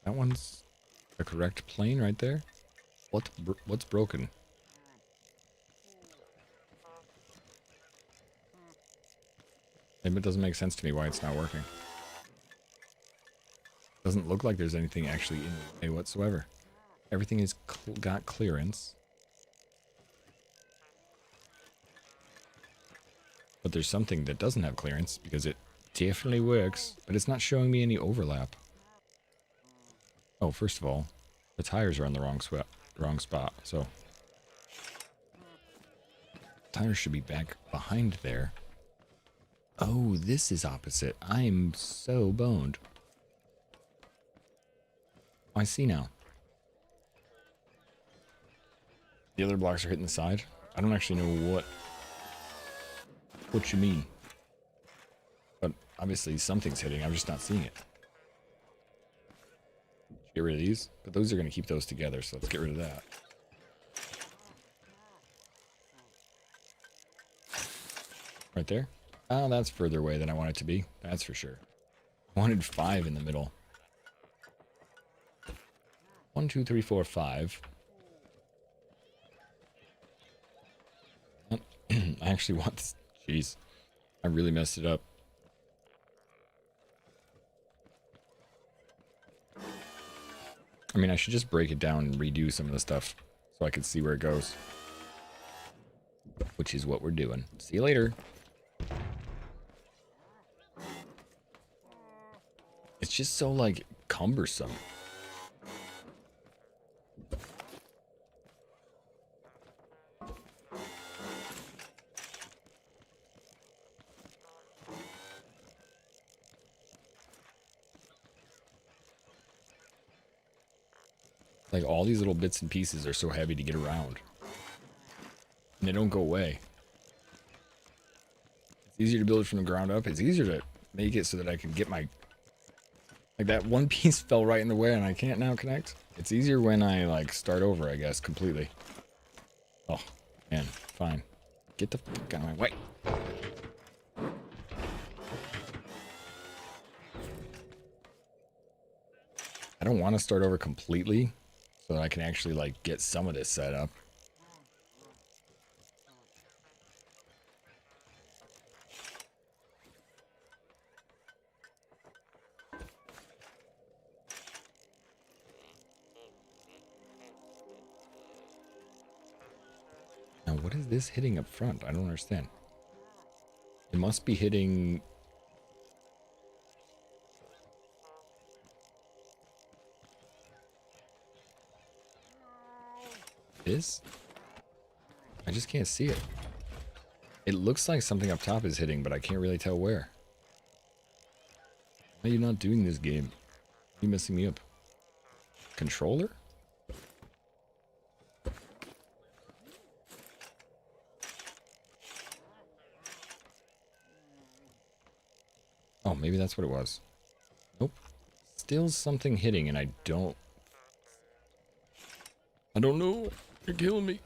That one's the correct plane right there. What's broken? Maybe it doesn't make sense to me why it's not working. Doesn't look like there's anything actually in the way whatsoever. Everything is got clearance. But there's something that doesn't have clearance because it definitely works, but it's not showing me any overlap. Oh, first of all, the tires are on the wrong spot, so tires should be back behind there. Oh, this is opposite. I'm so boned. I see now. The other blocks are hitting the side. I don't actually know what you mean. But obviously something's hitting. I'm just not seeing it. Get rid of these. But those are going to keep those together, so let's get rid of that. Right there. Oh, that's further away than I want it to be. That's for sure. I wanted 5 in the middle. 1, 2, 3, 4, 5. I actually want this. Jeez. I really messed it up. I mean, I should just break it down and redo some of the stuff so I can see where it goes. Which is what we're doing. See you later. It's just so, like, cumbersome. Like, all these little bits and pieces are so heavy to get around. And they don't go away. It's easier to build it from the ground up. It's easier to make it so that I can get my... Like, that one piece fell right in the way and I can't now connect. It's easier when I, like, start over, I guess, completely. Oh, man. Fine. Get the fuck out of my way. I don't want to start over completely so that I can actually, like, get some of this set up. Now, what is this hitting up front? I don't understand. It must be hitting... This? I just can't see it. It looks like something up top is hitting, but I can't really tell where. Why are you not doing this game? You're messing me up. Controller? Oh, maybe that's what it was. Nope. Still something hitting and I don't know. You're killing me.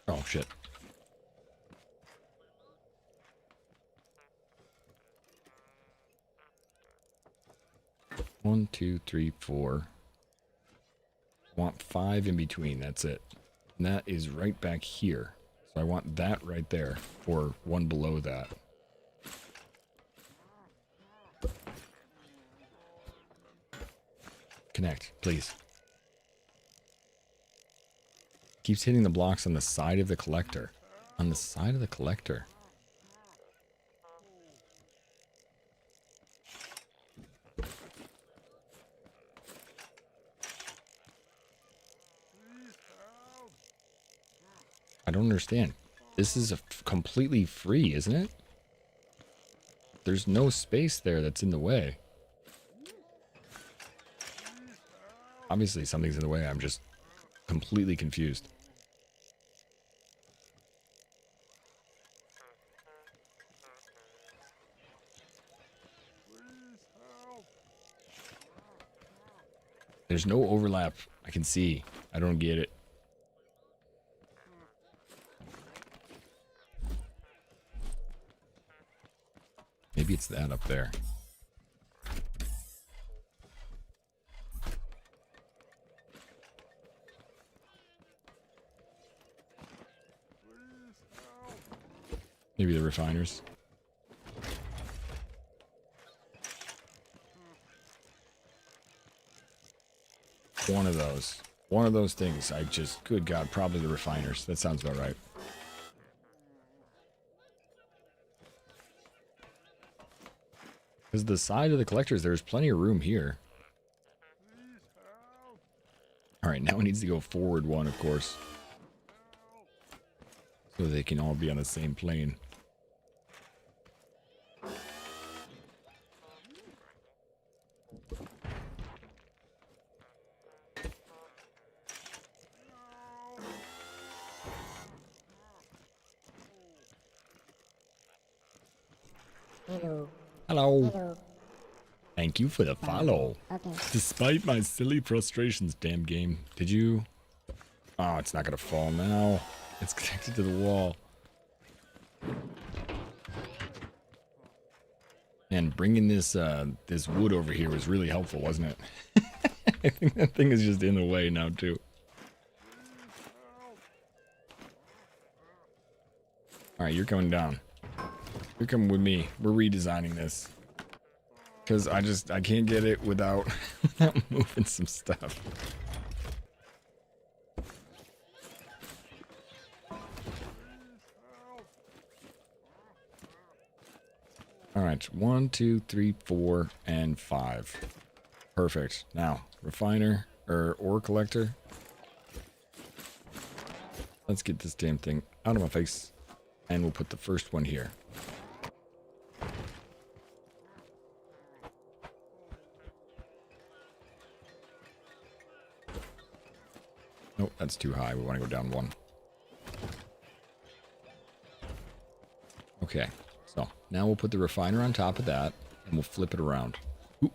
Oh, shit. One, 2, 3, 4. Want 5 in between. That's it. And that is right back here. So I want that right there, or one below that. Connect, please. Keeps hitting the blocks on the side of the collector. On the side of the collector. I don't understand. This is completely free, isn't it? There's no space there that's in the way. Obviously something's in the way. I'm just completely confused. There's no overlap. I can see. I don't get it. Maybe it's that up there. Maybe the refiners. One of those. One of those things. I just, good God, probably the refiners. That sounds about right. Because the side of the collectors, there's plenty of room here. Alright, now it needs to go forward one, of course. So they can all be on the same plane. Hello. Hello. Hello. Thank you for the follow. Okay. Despite my silly frustrations, damn game. Did you? Oh, it's not gonna fall now. It's connected to the wall. And bringing this this wood over here was really helpful, wasn't it? I think that thing is just in the way now too. All right, you're coming down. You're coming with me. We're redesigning this. Because I can't get it without, without moving some stuff. Alright, 1, 2, 3, 4, and 5. Perfect. Now, refiner, or ore collector. Let's get this damn thing out of my face. And we'll put the first one here. Nope, that's too high. We want to go down one. Okay, so now we'll put the refiner on top of that, and we'll flip it around. Oop.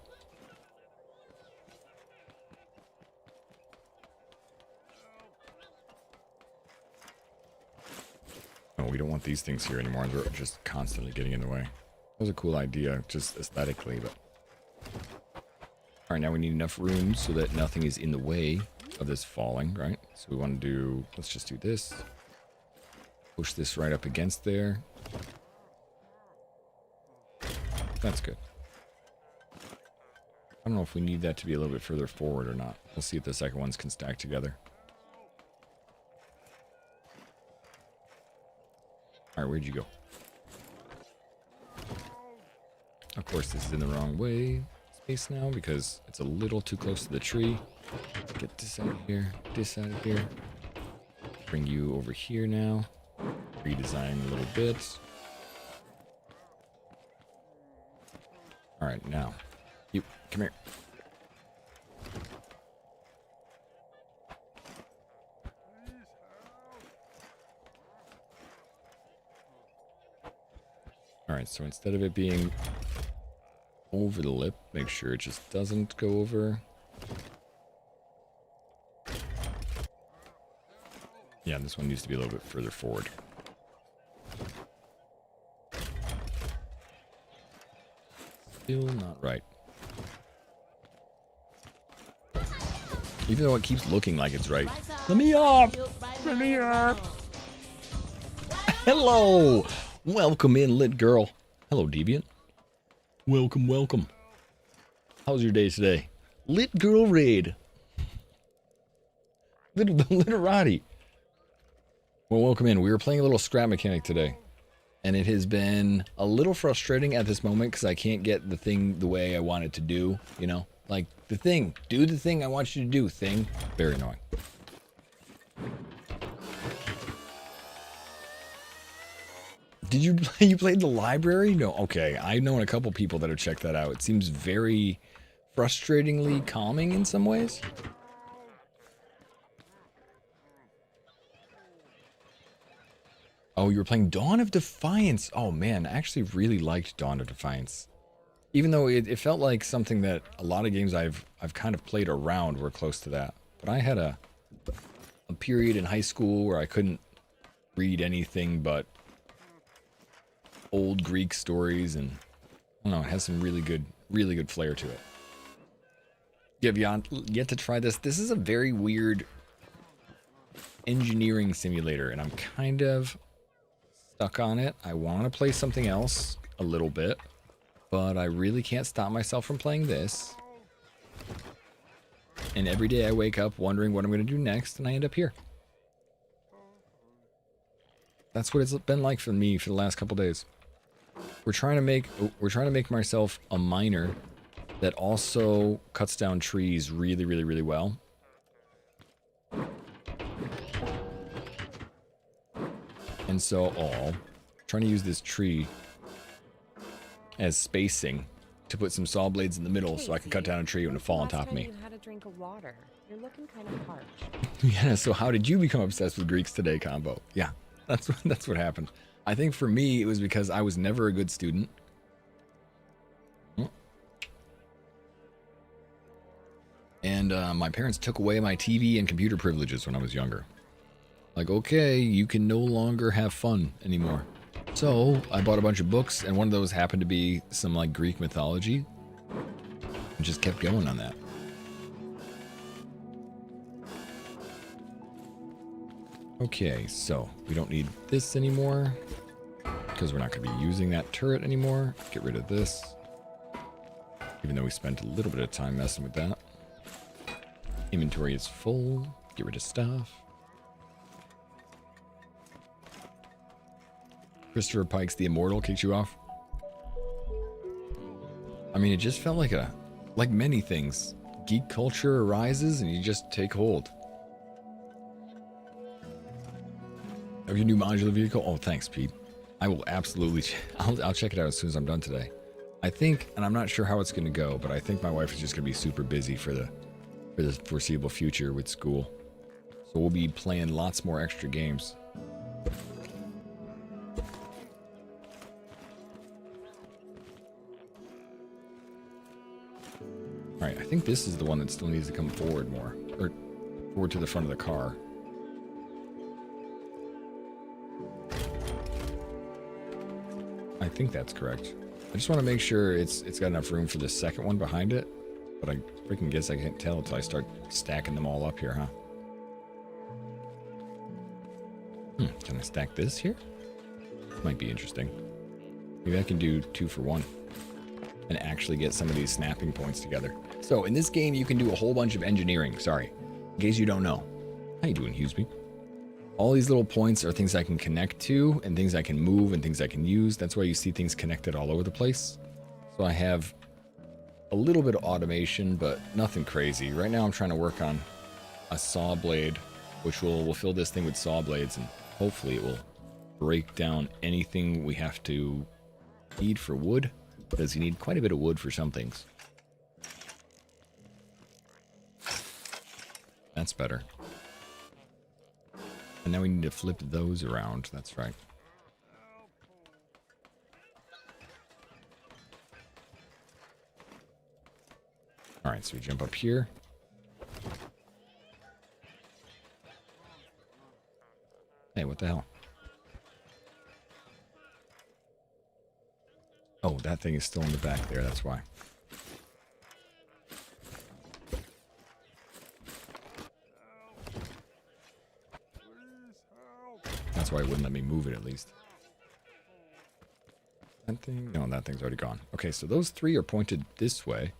Oh, we don't want these things here anymore. They're just constantly getting in the way. That was a cool idea, just aesthetically, but... Alright, now we need enough room so that nothing is in the way of this falling, right? So we want to do, let's just do this. Push this right up against there. That's good. I don't know if we need that to be a little bit further forward or not. We'll see if the second ones can stack together. Alright, where'd you go? Of course, this is in the wrong way space now because it's a little too close to the tree. Get this out of here, this out of here. Bring you over here now. Redesign a little bit. Alright, now. You, come here. Alright, so instead of it being over the lip, make sure it just doesn't go over. Yeah, this one needs to be a little bit further forward. Still not right. Even though it keeps looking like it's right. Let me up! Let me up! Hello! Welcome in, lit girl. Hello, Deviant. Welcome, welcome. How's your day today? Lit girl raid. Literati. Well, welcome in. We were playing a little scrap mechanic today. And it has been a little frustrating at this moment because I can't get the thing the way I want it to do, you know? Like, the thing. Do the thing I want you to do, thing. Very annoying. Did you play, you played the library? No, okay. I've known a couple people that have checked that out. It seems very frustratingly calming in some ways. Oh, you were playing Dawn of Defiance. Oh, man. I actually really liked Dawn of Defiance. Even though it felt like something that a lot of games I've kind of played around were close to that. But I had a period in high school where I couldn't read anything but old Greek stories, and I don't know, it has some really good flair to it. You have yet to try this. This is a very weird engineering simulator, and I'm kind of stuck on it. I want to play something else a little bit, but I really can't stop myself from playing this. And every day I wake up wondering what I'm going to do next, and I end up here. That's what it's been like for me for the last couple days. We're trying to make myself a miner that also cuts down trees really well. And so, trying to use this tree as spacing to put some saw blades in the middle so I can cut down a tree when it fall on top of me. You had a drink of water. You're looking kind of parched. Yeah, so how did you become obsessed with Greeks today, Combo? Yeah, that's what happened. I think for me, it was because I was never a good student. And my parents took away my TV and computer privileges when I was younger. Like, okay, you can no longer have fun anymore. So I bought a bunch of books, and one of those happened to be some like Greek mythology. And just kept going on that. Okay, so we don't need this anymore because we're not going to be using that turret anymore. Get rid of this. Even though we spent a little bit of time messing with that. Inventory is full. Get rid of stuff. Christopher Pike's The Immortal kicked you off. I mean, it just felt like many things. Geek culture arises and you just take hold. Of your new modular vehicle? Oh, thanks, Pete. I will absolutely... I'll check it out as soon as I'm done today. I think, and I'm not sure how it's going to go, but I think my wife is just going to be super busy for the foreseeable future with school. So we'll be playing lots more extra games. Alright, I think this is the one that still needs to come forward more. Or forward to the front of the car. I think that's correct. I just want to make sure it's got enough room for the second one behind it. But I freaking guess I can't tell until I start stacking them all up here, huh? Can I stack this here? Might be interesting. Maybe I can do 2 for 1. And actually get some of these snapping points together. So in this game, you can do a whole bunch of engineering. Sorry. In case you don't know. How you doing, Hughesby? All these little points are things I can connect to, and things I can move, and things I can use. That's why you see things connected all over the place. So I have a little bit of automation, but nothing crazy. Right now I'm trying to work on a saw blade, which we'll fill this thing with saw blades, and hopefully it will break down anything we have to need for wood, because you need quite a bit of wood for some things. That's better. And now we need to flip those around. That's right. Alright, so we jump up here. Hey, what the hell? Oh, that thing is still in the back there, that's why. That's why it wouldn't let me move it, at least. That thing? No, that thing's already gone. Okay, so those 3 are pointed this way.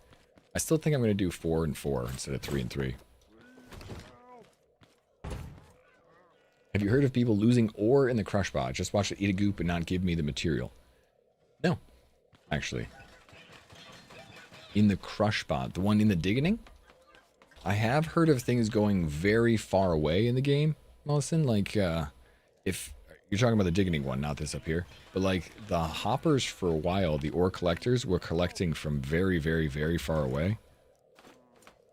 I still think I'm going to do 4 and 4 instead of 3 and 3. Have you heard of people losing ore in the crush bot? Just watch it eat a goop and not give me the material. No, actually. In the crush bot, the one in the digging? I have heard of things going very far away in the game, Mellison. Like, if you're talking about the digging one, not this up here, but like the hoppers for a while, the ore collectors were collecting from very, very, very far away.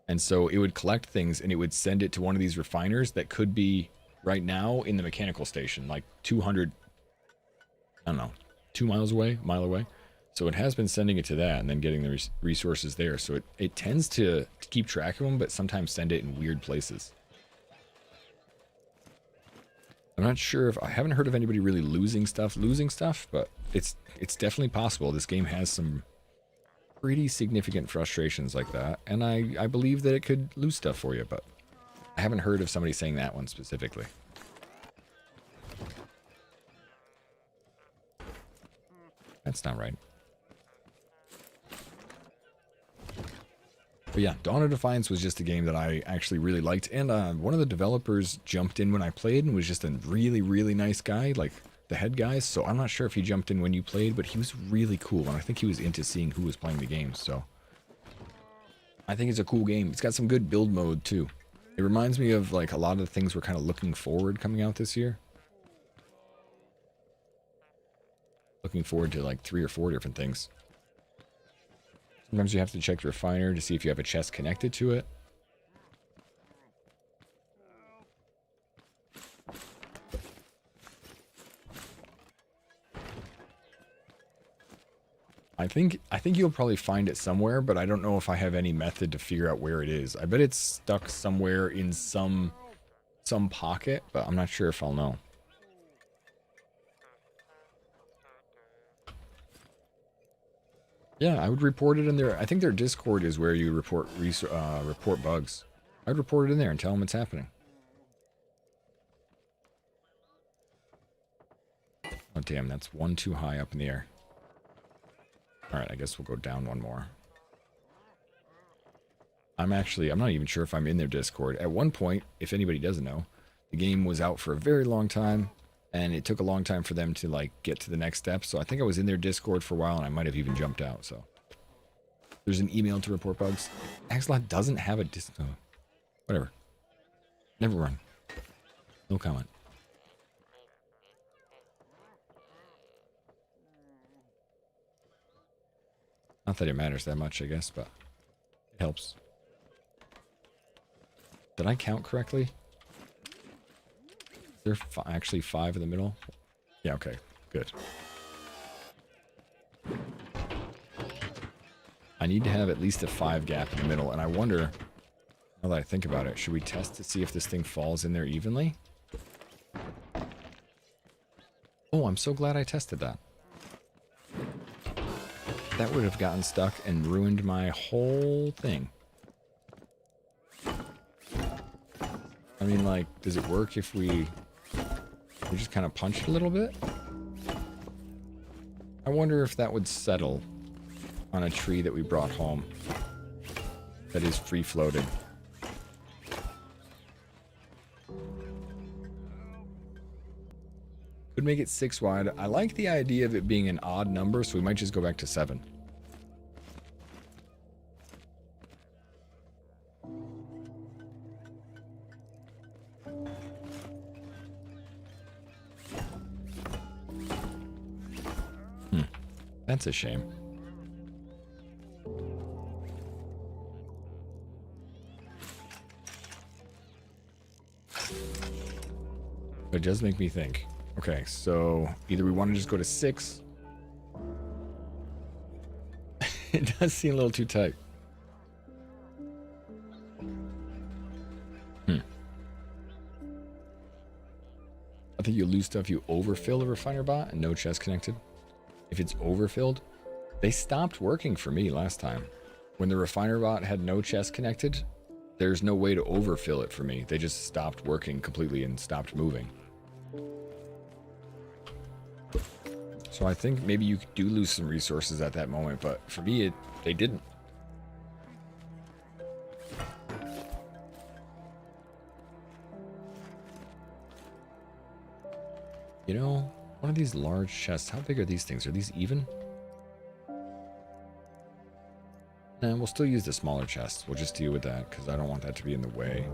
And so it would collect things and it would send it to one of these refiners that could be right now in the mechanical station, like 200, I don't know, 2 miles away, a mile away. So it has been sending it to that and then getting the resources there. So it tends to keep track of them, but sometimes send it in weird places. I'm not sure if I haven't heard of anybody really losing stuff, but it's definitely possible. This game has some pretty significant frustrations like that, and I believe that it could lose stuff for you, but I haven't heard of somebody saying that one specifically. That's not right. But yeah, Dawn of Defiance was just a game that I actually really liked, and one of the developers jumped in when I played and was just a really, really nice guy, like the head guy. So I'm not sure if he jumped in when you played, but he was really cool, and I think he was into seeing who was playing the game. So I think it's a cool game. It's got some good build mode too. It reminds me of like a lot of the things we're kind of looking forward coming out this year. Looking forward to like 3 or 4 different things. Sometimes you have to check the refiner to see if you have a chest connected to it. I think you'll probably find it somewhere, but I don't know if I have any method to figure out where it is. I bet it's stuck somewhere in some pocket, but I'm not sure if I'll know. Yeah, I would report it in there. I think their Discord is where you report bugs. I'd report it in there and tell them it's happening. Oh damn, that's one too high up in the air. Alright, I guess we'll go down one more. I'm not even sure if I'm in their Discord. At one point, if anybody doesn't know, the game was out for a very long time, and it took a long time for them to like get to the next step. So I think I was in their Discord for a while, and I might have even jumped out. So there's an email to report bugs. Axelot doesn't have a whatever. Never run. No comment. Not that it matters that much, I guess, but it helps. Did I count correctly? Is there actually 5 in the middle? Yeah, okay. Good. I need to have at least a 5 gap in the middle, and I wonder, now that I think about it, should we test to see if this thing falls in there evenly? Oh, I'm so glad I tested that. That would have gotten stuck and ruined my whole thing. I mean, like, does it work if we just kind of punch it a little bit? I wonder if that would settle on a tree that we brought home that is free-floating. Could make it 6 wide. I like the idea of it being an odd number, so we might just go back to 7. That's a shame. But it does make me think. Okay, so either we want to just go to 6. It does seem a little too tight. I think you'll lose stuff you overfill a refiner bot and no chest connected. If it's overfilled, they stopped working for me last time. When the refiner bot had no chest connected, there's no way to overfill it for me. They just stopped working completely and stopped moving. So I think maybe you do lose some resources at that moment, but for me, they didn't. You know, one of these large chests, how big are these things? Are these even? And we'll still use the smaller chests. We'll just deal with that because I don't want that to be in the way.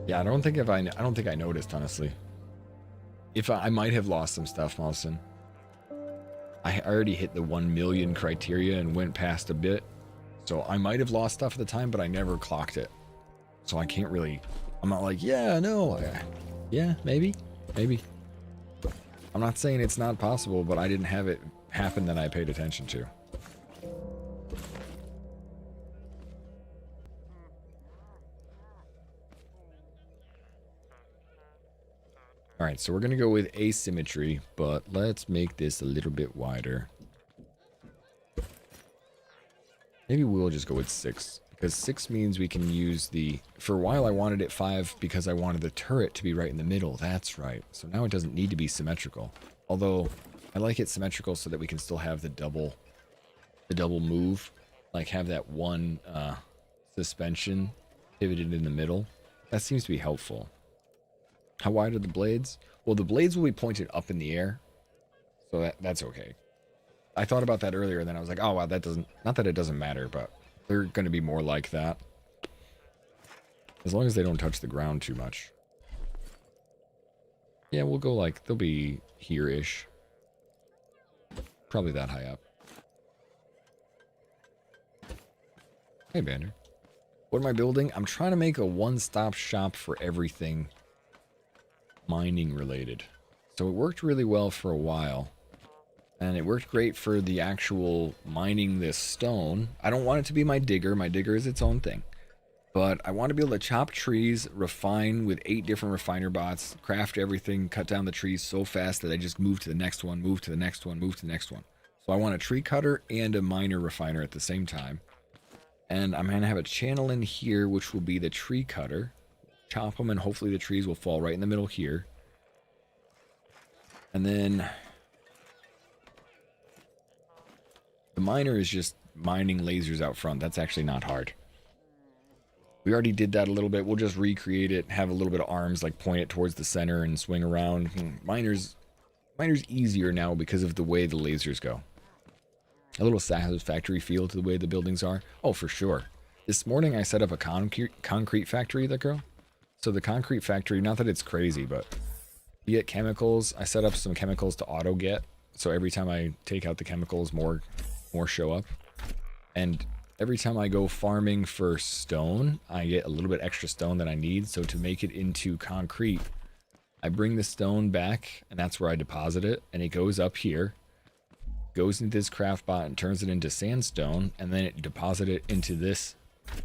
Yeah, I don't think I noticed, honestly. If I might have lost some stuff, Molson. I already hit the 1 million criteria and went past a bit. So I might have lost stuff at the time, but I never clocked it. So I can't really I'm not like, yeah, no. Yeah, maybe. Maybe. I'm not saying it's not possible, but I didn't have it happen that I paid attention to. Alright, so we're going to go with asymmetry, but let's make this a little bit wider. Maybe we'll just go with 6, because 6 means we can use the... For a while I wanted it 5 because I wanted the turret to be right in the middle. That's right. So now it doesn't need to be symmetrical. Although, I like it symmetrical so that we can still have the double move. Like have that one suspension pivoted in the middle. That seems to be helpful. How wide are the blades? Well, the blades will be pointed up in the air. So that's okay. I thought about that earlier, and then I was like, oh, wow, that doesn't... Not that it doesn't matter, but they're going to be more like that. As long as they don't touch the ground too much. Yeah, we'll go like... They'll be here-ish. Probably that high up. Hey, Bander. What am I building? I'm trying to make a one-stop shop for everything mining related. So it worked really well for a while. And it worked great for the actual mining this stone. I don't want it to be my digger. My digger is its own thing. But I want to be able to chop trees, refine with 8 different refiner bots, craft everything, cut down the trees so fast that I just move to the next one, move to the next one, move to the next one. So I want a tree cutter and a miner refiner at the same time. And I'm going to have a channel in here, which will be the tree cutter. Chop them, and hopefully the trees will fall right in the middle here. And then the miner is just mining lasers out front. That's actually not hard. We already did that a little bit. We'll just recreate it, have a little bit of arms, like point it towards the center and swing around. Miner's easier now because of the way the lasers go. A little satisfactory feel to the way the buildings are. Oh, for sure. This morning I set up a concrete factory, that girl. So the concrete factory, not that it's crazy, but you get chemicals. I set up some chemicals to auto get. So every time I take out the chemicals, more show up. And every time I go farming for stone, I get a little bit extra stone that I need. So to make it into concrete, I bring the stone back, and that's where I deposit it. And it goes up here, goes into this craft bot and turns it into sandstone, and then it deposits it into this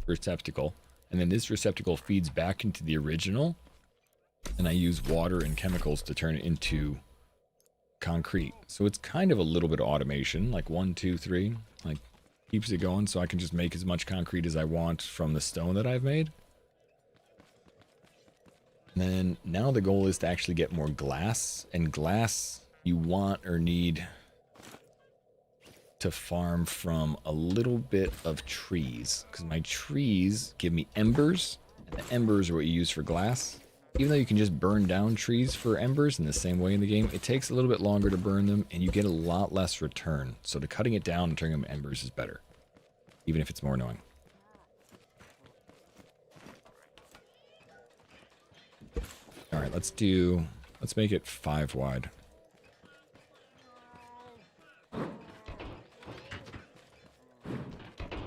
receptacle. And then this receptacle feeds back into the original, and I use water and chemicals to turn it into concrete. So it's kind of a little bit of automation, like 1, 2, 3, like keeps it going, so I can just make as much concrete as I want from the stone that I've made. And then now the goal is to actually get more glass, and glass you want or need to farm from a little bit of trees, because my trees give me embers, and the embers are what you use for glass. Even though you can just burn down trees for embers in the same way in the game, it takes a little bit longer to burn them, and you get a lot less return. So to cutting it down and turning them embers is better, even if it's more annoying. All right, let's make it 5 wide.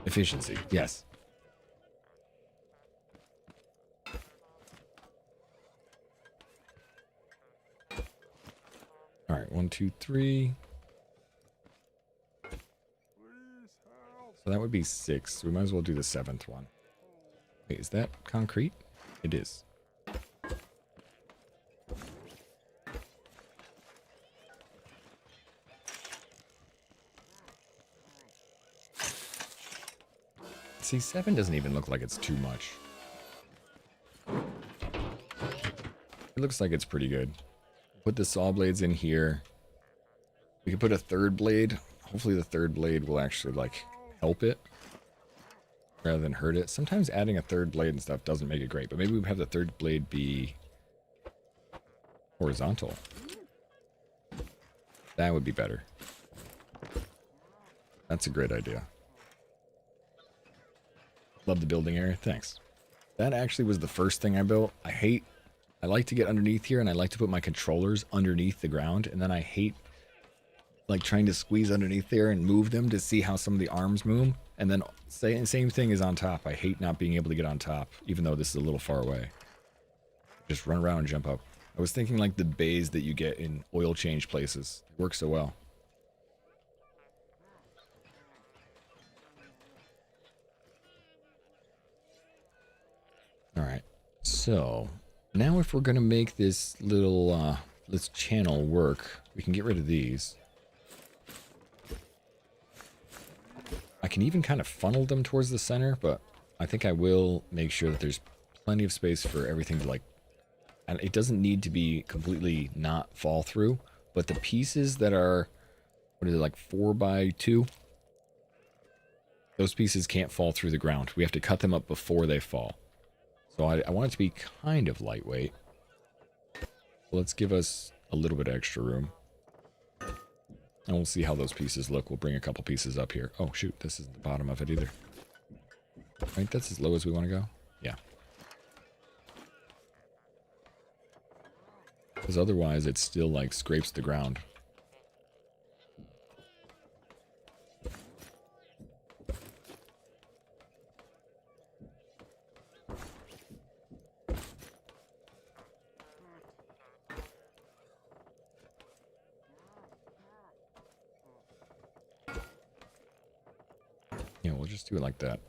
Efficiency, yes. All right, 1, 2, 3. So that would be 6. We might as well do the 7th one. Wait, is that concrete? It is. See, 7 doesn't even look like it's too much. It looks like it's pretty good. Put the saw blades in here. We could put a 3rd blade. Hopefully the 3rd blade will actually, like, help it rather than hurt it. Sometimes adding a 3rd blade and stuff doesn't make it great, but maybe we have the 3rd blade be horizontal. That would be better. That's a great idea. Love the building area. Thanks. That actually was the first thing I built. I like to get underneath here, and I like to put my controllers underneath the ground, and then I hate like trying to squeeze underneath there and move them to see how some of the arms move. And then same thing is on top. I hate not being able to get on top, even though this is a little far away. Just run around and jump up. I was thinking like the bays that you get in oil change places. They work so well. Alright. So, now if we're going to make this little, this channel work, we can get rid of these. I can even kind of funnel them towards the center, but I think I will make sure that there's plenty of space for everything to like, and it doesn't need to be completely not fall through, but the pieces that are, what is it, like 4x2? Those pieces can't fall through the ground. We have to cut them up before they fall. So I want it to be kind of lightweight. Let's give us a little bit of extra room. And we'll see how those pieces look. We'll bring a couple pieces up here. Oh, shoot. This isn't the bottom of it either. Right? That's as low as we want to go? Yeah. Because otherwise it still, like, scrapes the ground. Yeah, we'll just do it like that.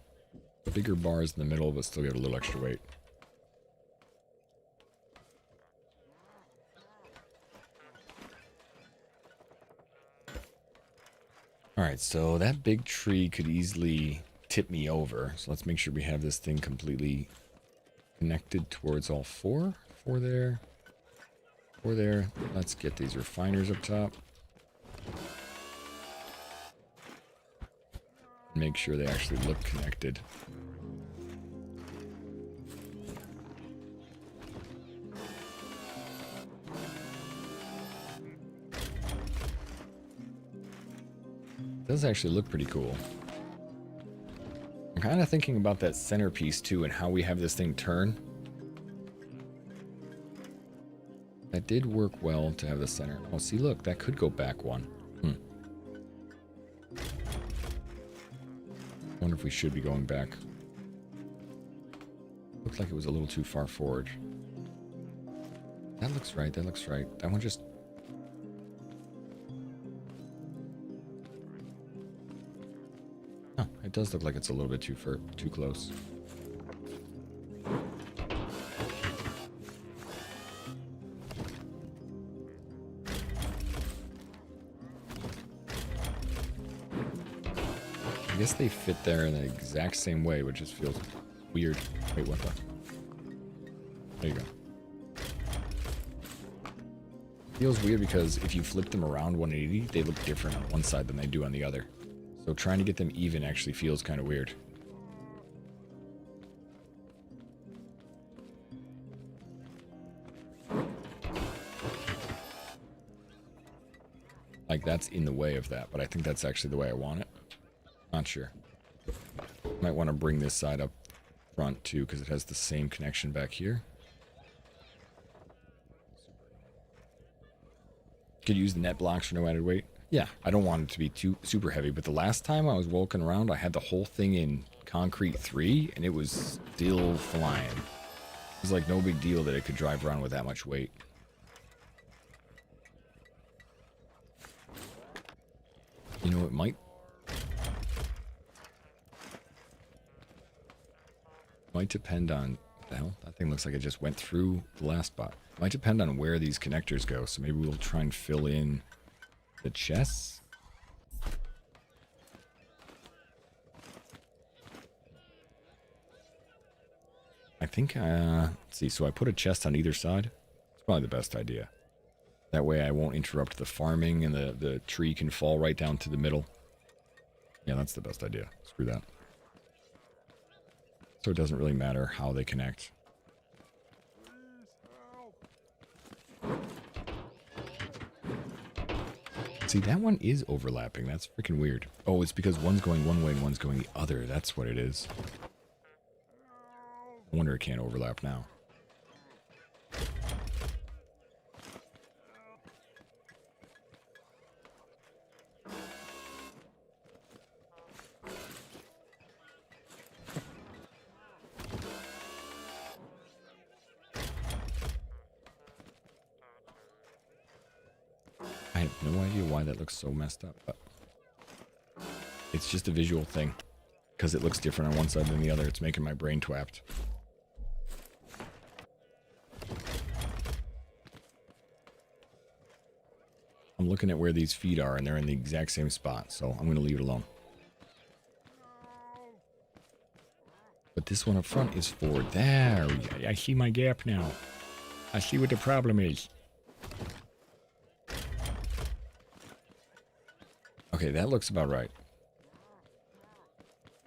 Bigger bars in the middle, but still get a little extra weight. Alright, so that big tree could easily tip me over. So let's make sure we have this thing completely connected towards all four. Four there. Four there. Let's get these refiners up top. Make sure they actually look connected. Does actually look pretty cool. I'm kind of thinking about that centerpiece too and how we have this thing turn. That did work well to have the center. Oh, see, look, that could go back one. Wonder if we should be going back. Looked like it was a little too far forward. That looks right. That looks right. That one just... Oh, it does look like it's a little bit too close. I guess they fit there in the exact same way, which just feels weird. Wait, what the? There you go. Feels weird because if you flip them around 180, they look different on one side than they do on the other. So trying to get them even actually feels kind of weird. Like that's in the way of that, but I think that's actually the way I want it. Not sure. Might want to bring this side up front too, because it has the same connection back here. Could use the net blocks for no added weight. Yeah, I don't want it to be too super heavy, but the last time I was walking around, I had the whole thing in concrete 3, and it was still flying. It was like no big deal that it could drive around with that much weight. You know, it might depend on... What the hell? That thing looks like it just went through the last spot. Might depend on where these connectors go, so maybe we'll try and fill in the chests. I think, let's see, so I put a chest on either side. It's probably the best idea. That way I won't interrupt the farming and the tree can fall right down to the middle. Yeah, that's the best idea. Screw that. So it doesn't really matter how they connect. See, that one is overlapping. That's freaking weird. Oh, it's because one's going one way and one's going the other. That's what it is. I wonder it can't overlap now. have no idea why that looks so messed up, but it's just a visual thing. Because it looks different on one side than the other, it's making my brain twapped. I'm looking at where these feet are, and they're in the exact same spot, so I'm going to leave it alone. But this one up front is forward. There, I see my gap now. I see what the problem is. Okay, that looks about right.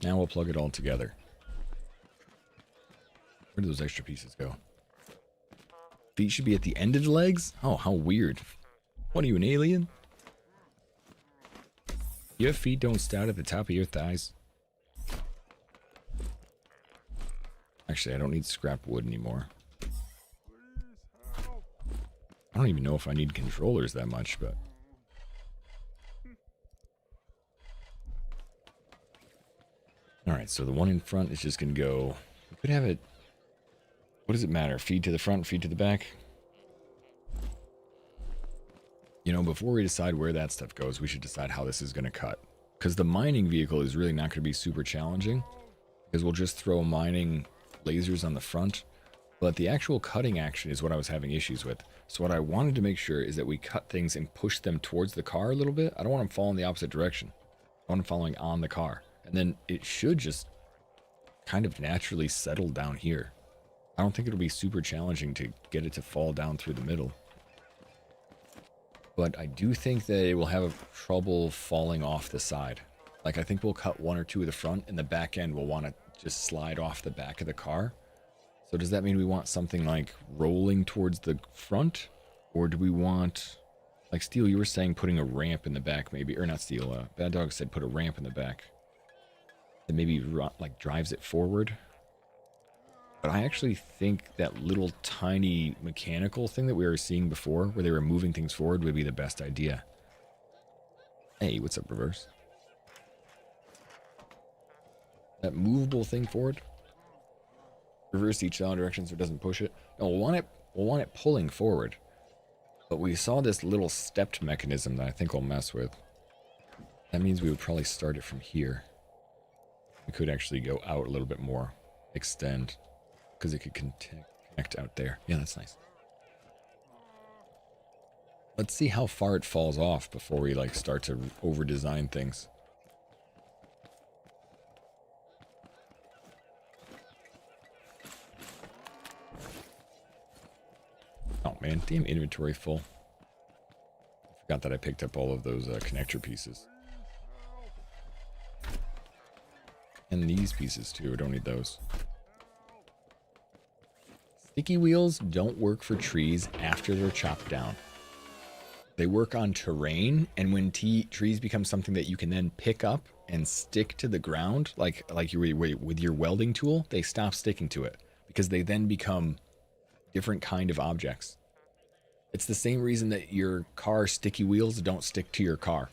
Now we'll plug it all together. Where do those extra pieces go? Feet should be at the end of the legs? Oh, how weird. What are you, an alien? Your feet don't start at the top of your thighs. Actually, I don't need scrap wood anymore. I don't even know if I need controllers that much, but... Alright, so the one in front is just going to go... We could have it... What does it matter? Feed to the front, feed to the back? You know, before we decide where that stuff goes, we should decide how this is going to cut. Because the mining vehicle is really not going to be super challenging. Because we'll just throw mining lasers on the front. But the actual cutting action is what I was having issues with. So what I wanted to make sure is that we cut things and push them towards the car a little bit. I don't want them falling the opposite direction. I want them following on the car. And then it should just kind of naturally settle down here. I don't think it'll be super challenging to get it to fall down through the middle. But I do think that it will have trouble falling off the side. Like, I think we'll cut one or two of the front, and the back end will want to just slide off the back of the car. So does that mean we want something like rolling towards the front? Or do we want... Like, Steel, you were saying putting a ramp in the back, maybe. Or not Steel, Bad Dog said put a ramp in the back. That maybe, like, drives it forward. But I actually think that little tiny mechanical thing that we were seeing before, where they were moving things forward, would be the best idea. Hey, what's up, Reverse? That movable thing forward? Reverse each direction so it doesn't push it. No, we'll want it pulling forward. But we saw this little stepped mechanism that I think we'll mess with. That means we would probably start it from here. We could actually go out a little bit more. Extend. Because it could connect out there. Yeah, that's nice. Let's see how far it falls off before we like start to over-design things. Oh man, damn inventory full. I forgot that I picked up all of those connector pieces. And these pieces too, I don't need those. Sticky wheels don't work for trees after they're chopped down. They work on terrain, and when trees become something that you can then pick up and stick to the ground, like you with your welding tool, they stop sticking to it because they then become different kind of objects. It's the same reason that your car sticky wheels don't stick to your car.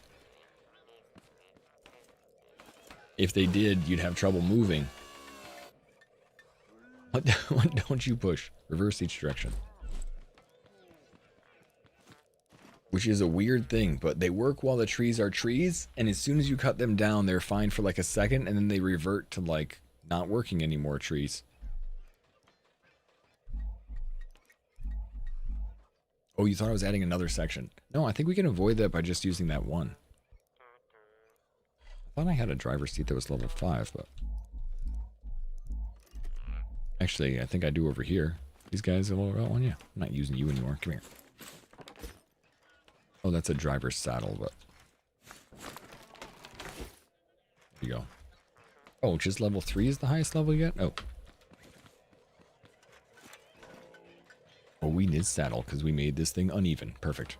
If they did, you'd have trouble moving. What don't you push? Reverse each direction. Which is a weird thing, but they work while the trees are trees, and as soon as you cut them down, they're fine for like a second, and then they revert to like not working anymore trees. Oh, you thought I was adding another section. No, I think we can avoid that by just using that one. I thought I had a driver's seat that was level 5, but... Actually, I think I do over here. These guys are level 1, yeah. I'm not using you anymore. Come here. Oh, that's a driver's saddle, but... There you go. Oh, just level 3 is the highest level you get? Oh. Oh, we need saddle because we made this thing uneven. Perfect.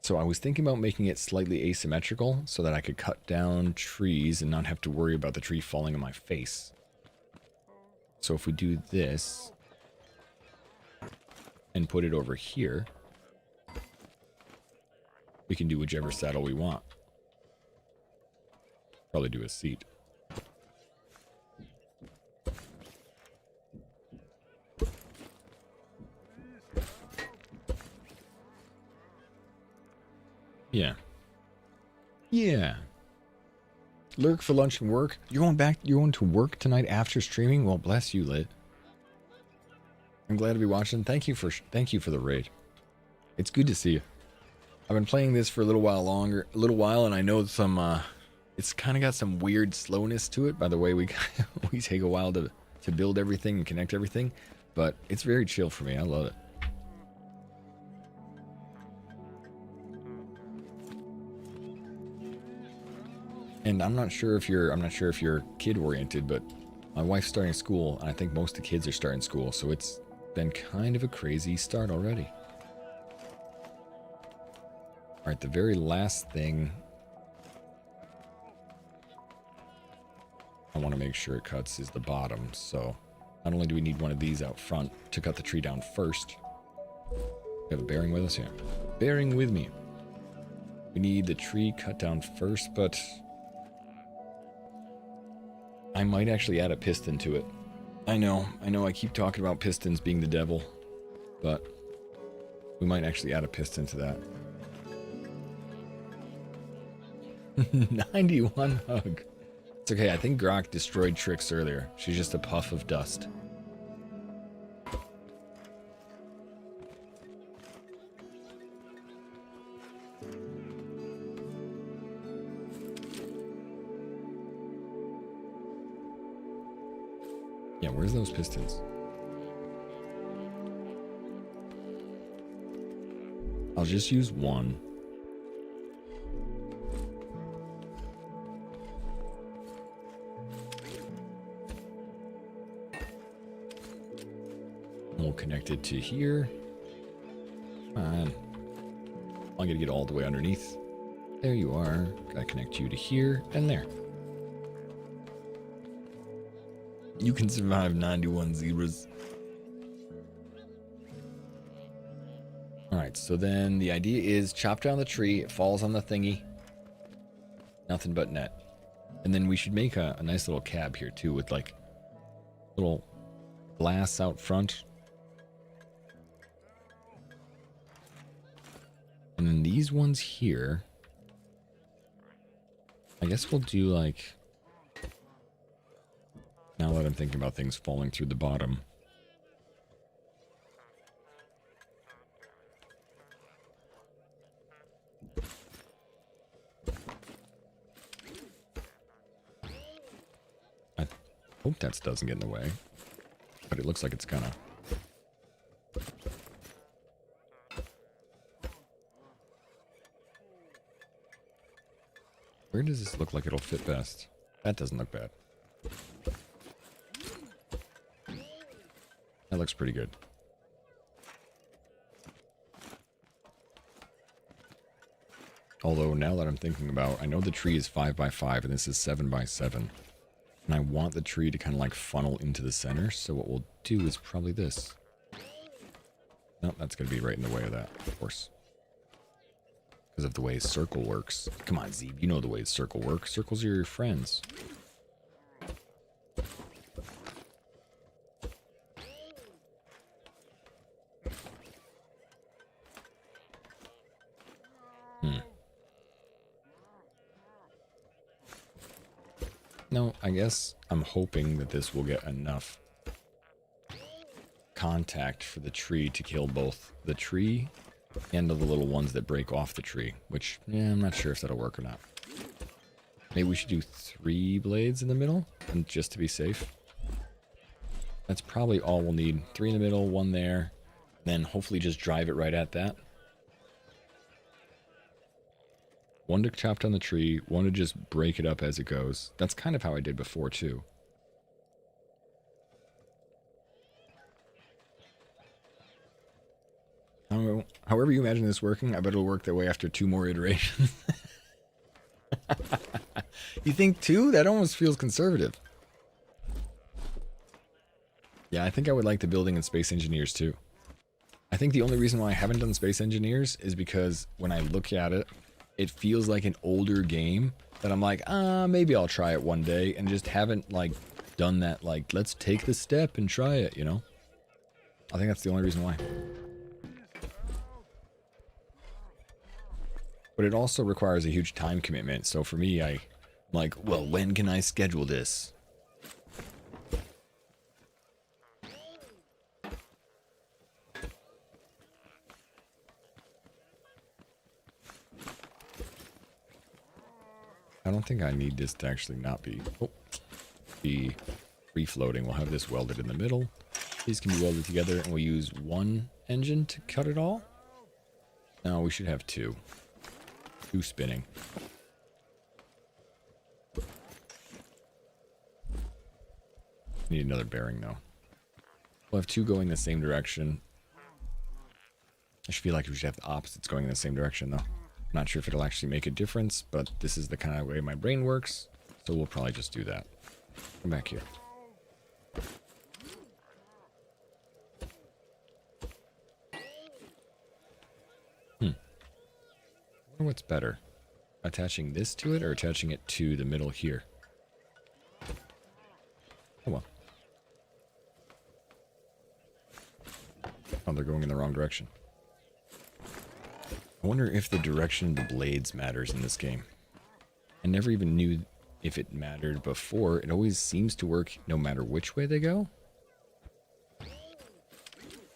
So I was thinking about making it slightly asymmetrical so that I could cut down trees and not have to worry about the tree falling on my face. So if we do this and put it over here, we can do whichever saddle we want. Probably do a seat. Yeah. Lurk for lunch and work. You're going to work tonight after streaming? Well, bless you, Lit. I'm glad to be watching. Thank you for the raid. It's good to see you. I've been playing this for a little while, and I know some it's kind of got some weird slowness to it by the way we take a while to build everything and connect everything, but it's very chill for me. I love it. And I'm not sure if you're kid oriented, but my wife's starting school, and I think most of the kids are starting school, so it's been kind of a crazy start already. All right, the very last thing I want to make sure it cuts is the bottom. So not only do we need one of these out front to cut the tree down first. We have a bearing with us here. Bearing with me. We need the tree cut down first, but I might actually add a piston to it. I know I keep talking about pistons being the devil, but we might actually add a piston to that. 91 hug. It's okay, I think Grok destroyed Trix earlier. She's just a puff of dust. Yeah, where's those pistons? I'll just use one. We'll connect it to here. Come on. I'm gonna get all the way underneath. There you are. Gotta connect you to here and there. You can survive 91 zebras. Alright, so then the idea is chop down the tree, it falls on the thingy. Nothing but net. And then we should make a nice little cab here too with like little glass out front. And then these ones here, I guess we'll do like, now that I'm thinking about things falling through the bottom. I hope that doesn't get in the way, but it looks like it's gonna. Where does this look like it'll fit best? That doesn't look bad. That looks pretty good. Although now that I'm thinking about, I know the tree is 5 by 5 and this is 7 by 7. And I want the tree to kind of like funnel into the center. So what we'll do is probably this. Nope, that's going to be right in the way of that, of course. Because of the way circle works. Come on, Zeeb, you know the way circle works. Circles are your friends. No, I guess I'm hoping that this will get enough contact for the tree to kill both the tree and the little ones that break off the tree, which, yeah, I'm not sure if that'll work or not. Maybe we should do 3 blades in the middle, and just to be safe. That's probably all we'll need. 3 in the middle, 1 there, then hopefully just drive it right at that. 1 to chop down the tree, 1 to just break it up as it goes. That's kind of how I did before, too. I don't know. However you imagine this working, I bet it'll work that way after 2 more iterations. You think 2? That almost feels conservative. Yeah, I think I would like the building in Space Engineers, too. I think the only reason why I haven't done Space Engineers is because when I look at it, it feels like an older game that I'm like, maybe I'll try it one day, and just haven't, like, done that, like, let's take the step and try it, you know? I think that's the only reason why. But it also requires a huge time commitment. So for me, I'm like, well, when can I schedule this? I don't think I need this to actually not be free floating. We'll have this welded in the middle. These can be welded together, and we'll use one engine to cut it all. No, we should have two. Two spinning. Need another bearing, though. We'll have two going the same direction. I should feel like we should have the opposites going in the same direction, though. Not sure if it'll actually make a difference, but this is the kind of way my brain works, so we'll probably just do that. Come back here. I wonder what's better. Attaching this to it or attaching it to the middle here? Oh well. Oh, they're going in the wrong direction. I wonder if the direction of the blades matters in this game. I never even knew if it mattered before. It always seems to work no matter which way they go.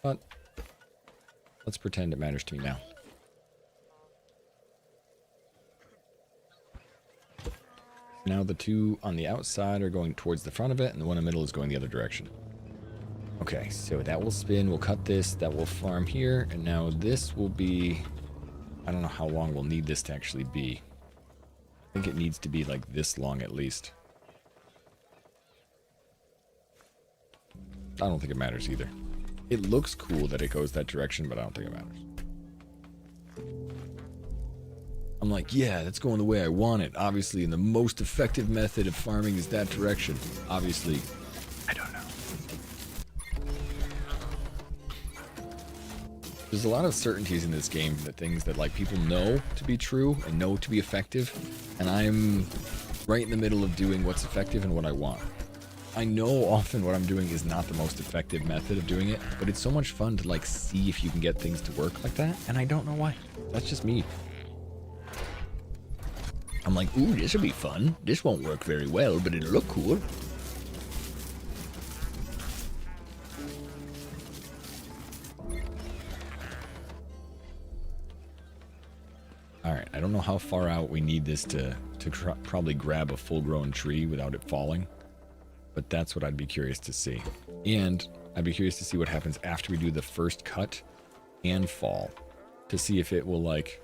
But let's pretend it matters to me now. Now the two on the outside are going towards the front of it, and the one in the middle is going the other direction. Okay, so that will spin. We'll cut this. That will farm here. And now this will be... I don't know how long we'll need this to actually be. I think it needs to be like this long at least. I don't think it matters either. It looks cool that it goes that direction, but I don't think it matters. I'm like, yeah, that's going the way I want it. Obviously, and the most effective method of farming is that direction. Obviously, I don't know. There's a lot of certainties in this game, that things that like people know to be true and know to be effective, and I'm right in the middle of doing what's effective and what I want. I know often what I'm doing is not the most effective method of doing it, but it's so much fun to like see if you can get things to work like that, and I don't know why. That's just me. I'm like, ooh, this will be fun. This won't work very well, but it'll look cool. Alright, I don't know how far out we need this to probably grab a full-grown tree without it falling. But that's what I'd be curious to see. And I'd be curious to see what happens after we do the first cut and fall. To see if it will, like,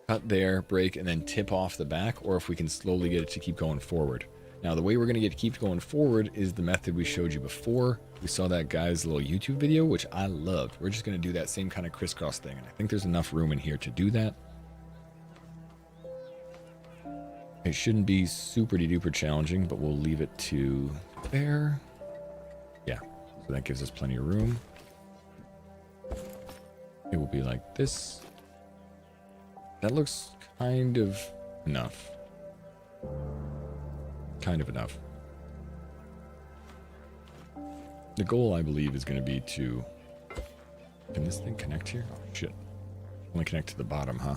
cut there, break, and then tip off the back, or if we can slowly get it to keep going forward. Now, the way we're going to get to keep going forward is the method we showed you before. We saw that guy's little YouTube video, which I loved. We're just going to do that same kind of crisscross thing. And I think there's enough room in here to do that. It shouldn't be super duper challenging, but we'll leave it to there. Yeah, so that gives us plenty of room. It will be like this. That looks kind of enough. Kind of enough. The goal, I believe, is going to be to... Can this thing connect here? Oh, shit. Only connect to the bottom, huh?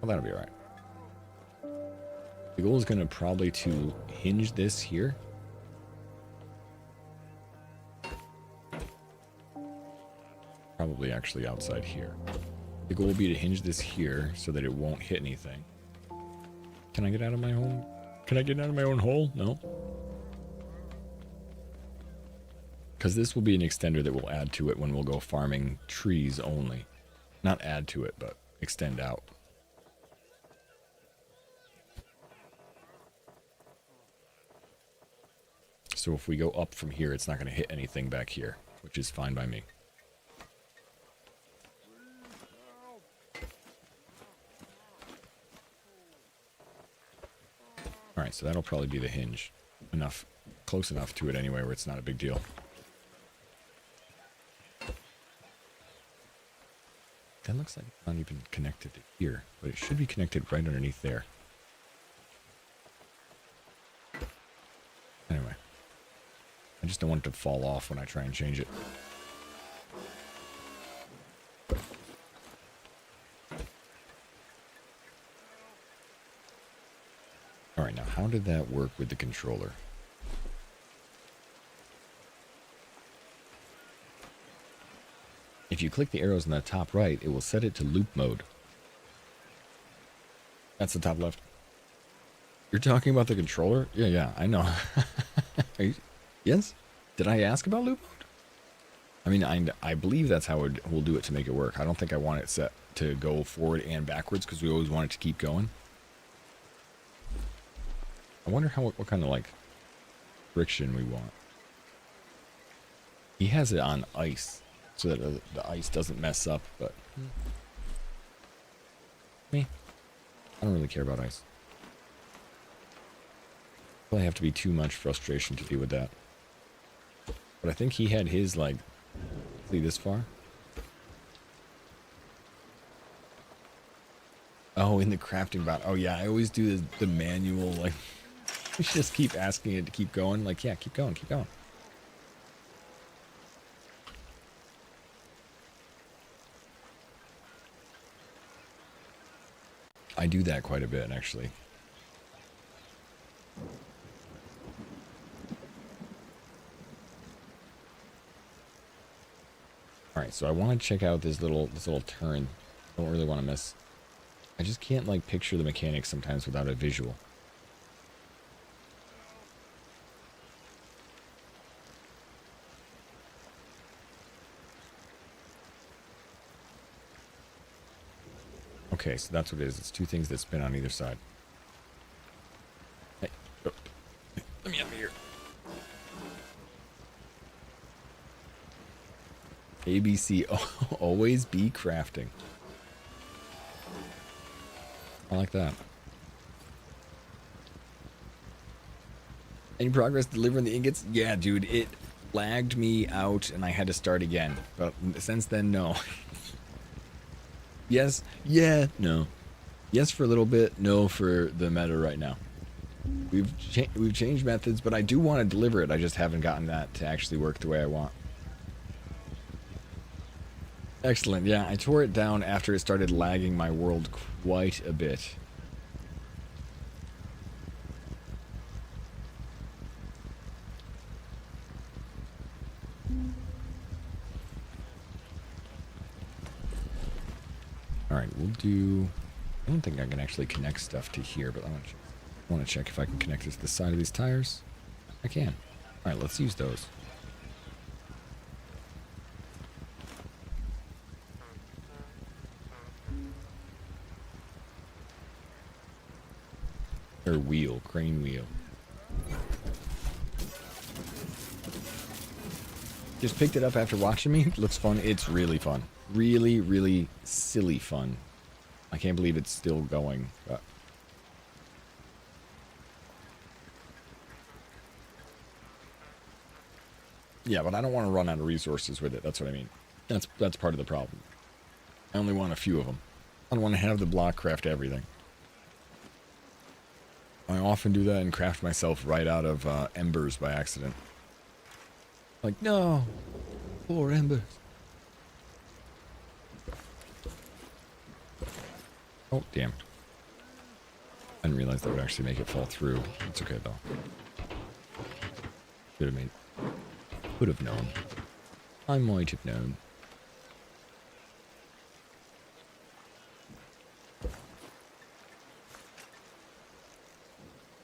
Well, that'll be alright. The goal is going to probably to hinge this here. Probably actually outside here. The goal will be to hinge this here so that it won't hit anything. Can I get out of my own? Can I get out of my own hole? No. Because this will be an extender that we'll add to it when we'll go farming trees only. Not add to it, but extend out. So if we go up from here, it's not going to hit anything back here, which is fine by me. Alright, so that'll probably be the hinge. Enough, close enough to it anyway where it's not a big deal. That looks like it's not even connected to here, but it should be connected right underneath there. Anyway. I just don't want it to fall off when I try and change it. how did that work with the controller? If you click the arrows in the top right, it will set it to loop mode. That's the top left. You're talking about the controller? Yeah, I know. Yes? Did I ask about loop mode? I mean, I believe that's how we'll do it to make it work. I don't think I want it set to go forward and backwards because we always want it to keep going. I wonder what kind of like friction we want. He has it on ice so that the ice doesn't mess up, but me, I don't really care about ice. Probably have to be too much frustration to deal with that. But I think he had his like, see this far? Oh, in the crafting bot. Oh yeah, I always do the manual like. You should just keep asking it to keep going. Like, yeah, keep going, keep going. I do that quite a bit, actually. All right, so I want to check out this little turn. I don't really want to miss. I just can't like picture the mechanics sometimes without a visual. Okay, so that's what it is. It's two things that spin on either side. Hey, oh, let me out of here. ABC, always be crafting. I like that. Any progress delivering the ingots? Yeah, dude, it lagged me out and I had to start again. But since then, no. Yes, yeah, no. Yes for a little bit, no for the meta right now. We've changed methods, but I do want to deliver it. I just haven't gotten that to actually work the way I want. Excellent, yeah, I tore it down after it started lagging my world quite a bit. Alright, we'll do... I don't think I can actually connect stuff to here, but I want to check if I can connect it to the side of these tires. I can. Alright, let's use those. Or wheel, crane wheel. Just picked it up after watching me. It looks fun. It's really fun. Really, really silly fun. I can't believe it's still going. But yeah, but I don't want to run out of resources with it. That's what I mean. That's part of the problem. I only want a few of them. I don't want to have the block craft everything. I often do that and craft myself right out of embers by accident. Like, no, poor embers. Oh, damn. I didn't realize that would actually make it fall through. It's okay, though. Could have known. I might have known.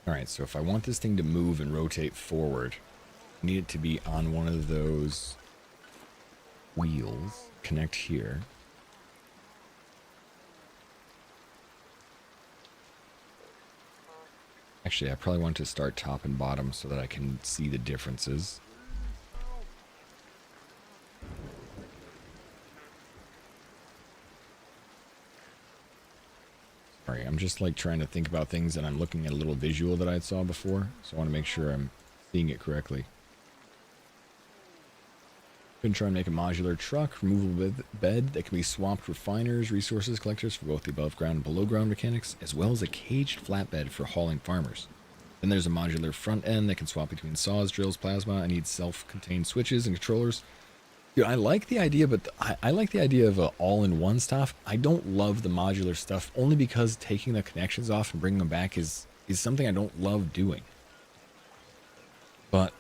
Alright, so if I want this thing to move and rotate forward, I need it to be on one of those wheels. Connect here. Actually, I probably want to start top and bottom so that I can see the differences. Sorry, I'm just like trying to think about things and I'm looking at a little visual that I saw before, so I want to make sure I'm seeing it correctly. Going to try and make a modular truck, removable bed that can be swapped for refiners, resources collectors for both the above ground and below ground mechanics, as well as a caged flatbed for hauling farmers. Then there's a modular front end that can swap between saws, drills, plasma, and needs self-contained switches and controllers. Dude, I like the idea, but I like the idea of all-in-one stuff. I don't love the modular stuff, only because taking the connections off and bringing them back is is something I don't love doing. But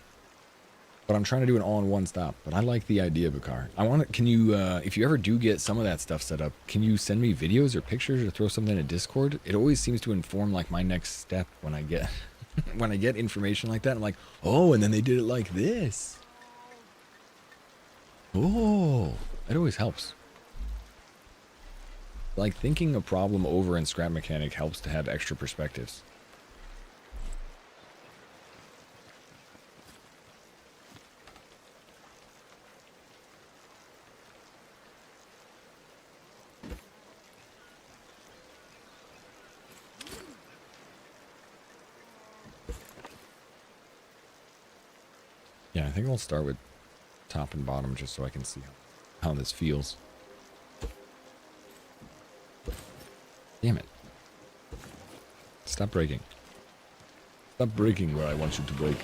I'm trying to do an all-in-one stop. But I like the idea, Bakar. I want to, can you, if you ever do get some of that stuff set up, can you send me videos or pictures or throw something in a Discord? It always seems to inform like my next step when I get, when I get information like that. I'm like, oh, and then they did it like this. Oh, it always helps. Like thinking a problem over in Scrap Mechanic helps to have extra perspectives. Yeah, I think I'll start with top and bottom just so I can see how this feels. Damn it. Stop breaking. Stop breaking where I want you to break.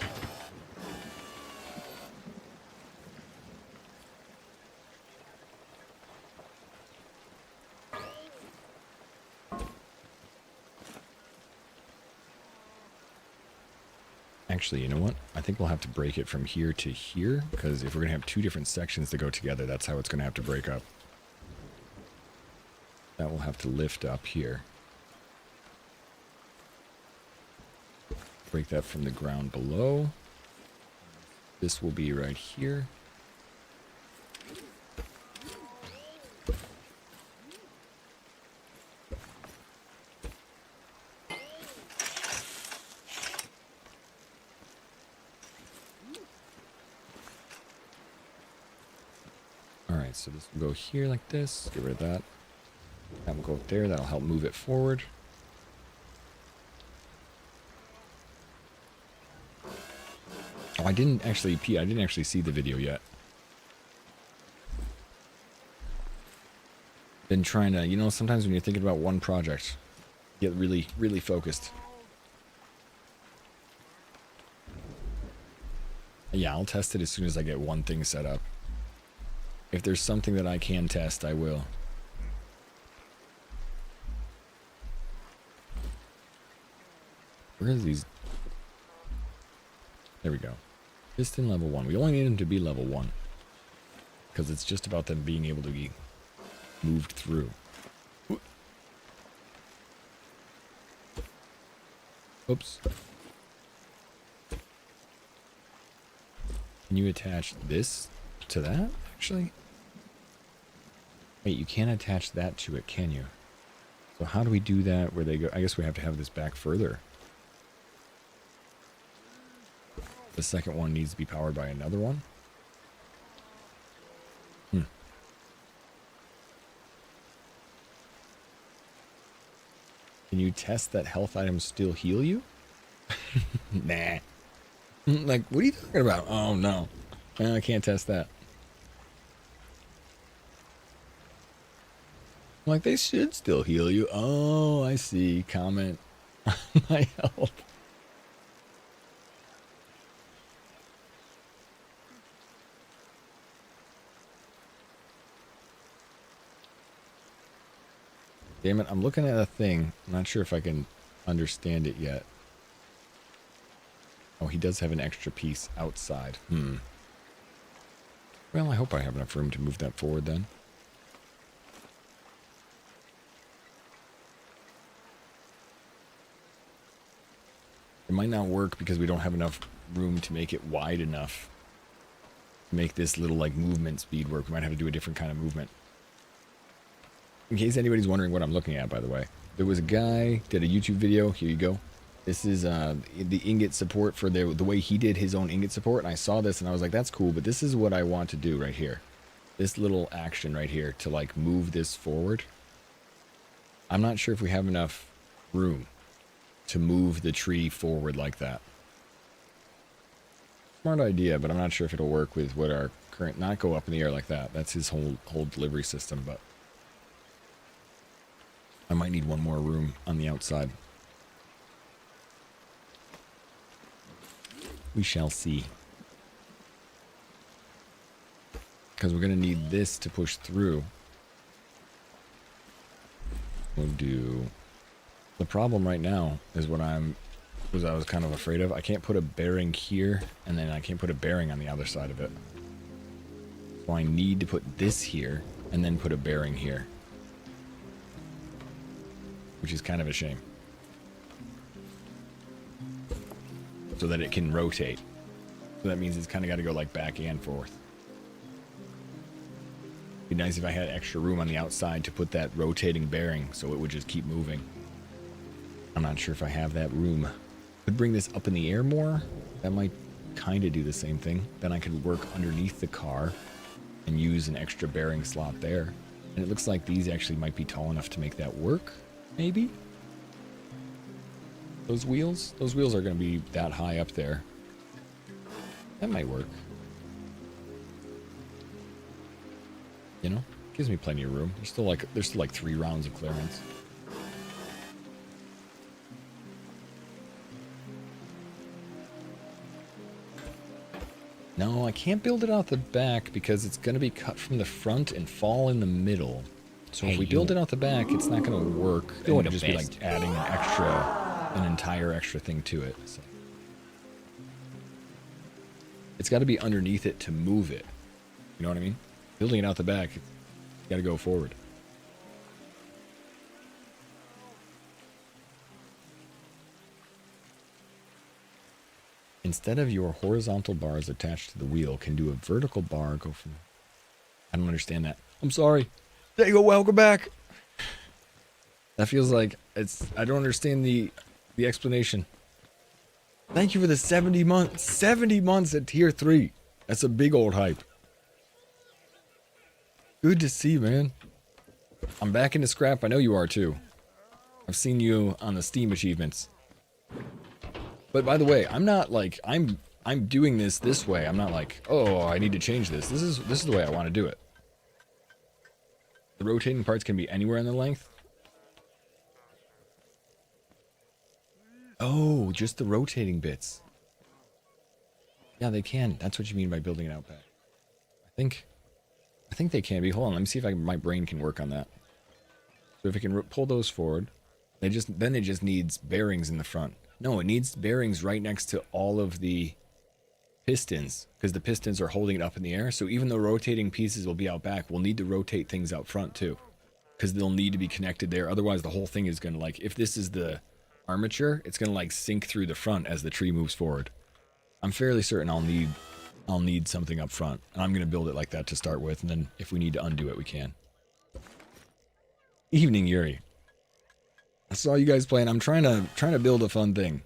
Actually, you know what? I think we'll have to break it from here to here, because if we're going to have two different sections to go together, that's how it's going to have to break up. That will have to lift up here. Break that from the ground below. This will be right here. Alright, so this will go here like this. Get rid of that. That will go up there. That'll help move it forward. Oh, I didn't actually see the video yet. Been trying to, you know, sometimes when you're thinking about one project, get really, really focused. Yeah, I'll test it as soon as I get one thing set up. If there's something that I can test, I will. Where are these? There we go. Piston level 1. We only need them to be level 1. Because it's just about them being able to be moved through. Oops. Can you attach this to that, actually? Wait, you can't attach that to it, can you? So how do we do that where they go? I guess we have to have this back further. The second one needs to be powered by another one. Can you test that health items still heal you? Nah. Like, what are you talking about? Oh, no. I can't test that. Like, they should still heal you. Oh, I see. Comment on my health. Damn it, I'm looking at a thing. I'm not sure if I can understand it yet. Oh, he does have an extra piece outside. Well, I hope I have enough room to move that forward then. It might not work because we don't have enough room to make it wide enough to make this little like movement speed work. We might have to do a different kind of movement. In case anybody's wondering what I'm looking at, by the way, there was a guy did a YouTube video. Here you go. This is the ingot support for the way he did his own ingot support. And I saw this and I was like, that's cool. But this is what I want to do right here. This little action right here to like move this forward. I'm not sure if we have enough room to move the tree forward like that. Smart idea, but I'm not sure if it'll work with what our current, not go up in the air like that. That's his whole delivery system, but I might need one more room on the outside. We shall see. Because we're going to need this to push through. We'll do... The problem right now is what I'm Was I was kind of afraid of. I can't put a bearing here, and then I can't put a bearing on the other side of it. So I need to put this here, and then put a bearing here. Which is kind of a shame. So that it can rotate. So that means it's kind of got to go like back and forth. Be nice if I had extra room on the outside to put that rotating bearing so it would just keep moving. I'm not sure if I have that room. Could bring this up in the air more. That might kind of do the same thing. Then I could work underneath the car and use an extra bearing slot there. And it looks like these actually might be tall enough to make that work. Maybe? Those wheels? Those wheels are going to be that high up there. That might work. You know? Gives me plenty of room. There's still like 3 rounds of clearance. No, I can't build it out the back because it's going to be cut from the front and fall in the middle. So if we build it out the back, it's not going to work. It would just be like adding an entire extra thing to it. So. It's got to be underneath it to move it. You know what I mean? Building it out the back, it's got to go forward. Instead of your horizontal bars attached to the wheel, can do a vertical bar go from... I don't understand that. I'm sorry. There you go, welcome back. That feels like it's... I don't understand the explanation. Thank you for the 70 months. 70 months at tier 3. That's a big old hype. Good to see, man. I'm back into scrap. I know you are too. I've seen you on the Steam achievements. But by the way, I'm not like I'm doing this way. I'm not like, oh, I need to change this. This is the way I want to do it. The rotating parts can be anywhere in the length. Oh, just the rotating bits. Yeah, they can. That's what you mean by building it out back. I think they can be. Hold on, let me see if my brain can work on that. So if it can pull those forward, then it just needs bearings in the front. No, it needs bearings right next to all of the pistons, because the pistons are holding it up in the air. So even though rotating pieces will be out back, we'll need to rotate things out front too, because they'll need to be connected there. Otherwise, the whole thing is going to, like, if this is the armature, it's going to like sink through the front as the tree moves forward. I'm fairly certain I'll need something up front, and I'm going to build it like that to start with, and then if we need to undo it, we can. Evening, Yuri. I saw you guys playing. I'm trying to build a fun thing.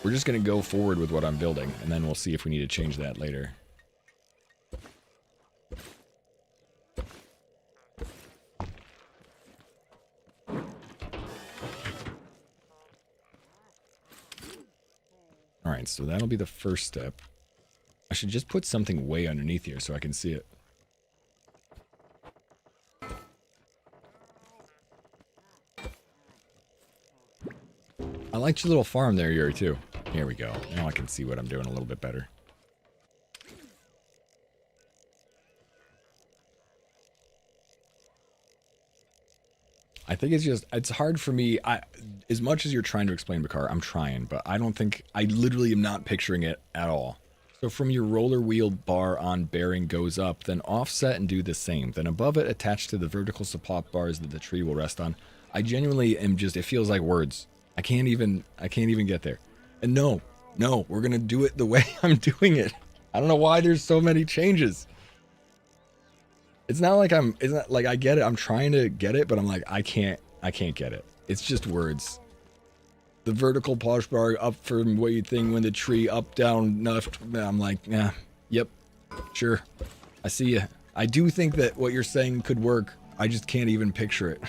We're just going to go forward with what I'm building, and then we'll see if we need to change that later. Alright, so that'll be the first step. I should just put something way underneath here so I can see it. I liked your little farm there, Yuri, too. Here we go. Now I can see what I'm doing a little bit better. I think it's hard for me. As much as you're trying to explain Bakar, I'm trying, but I literally am not picturing it at all. So from your roller wheel bar on bearing goes up, then offset and do the same. Then above it, attach to the vertical support bars that the tree will rest on. I genuinely am just, it feels like words. I can't even get there. And no, we're going to do it the way I'm doing it. I don't know why there's so many changes. It's not like I get it. I'm trying to get it, but I'm like, I can't get it. It's just words. The vertical posh bar up from what you think when the tree up, down, left. I'm like, yeah, yep, sure. I see you. I do think that what you're saying could work. I just can't even picture it.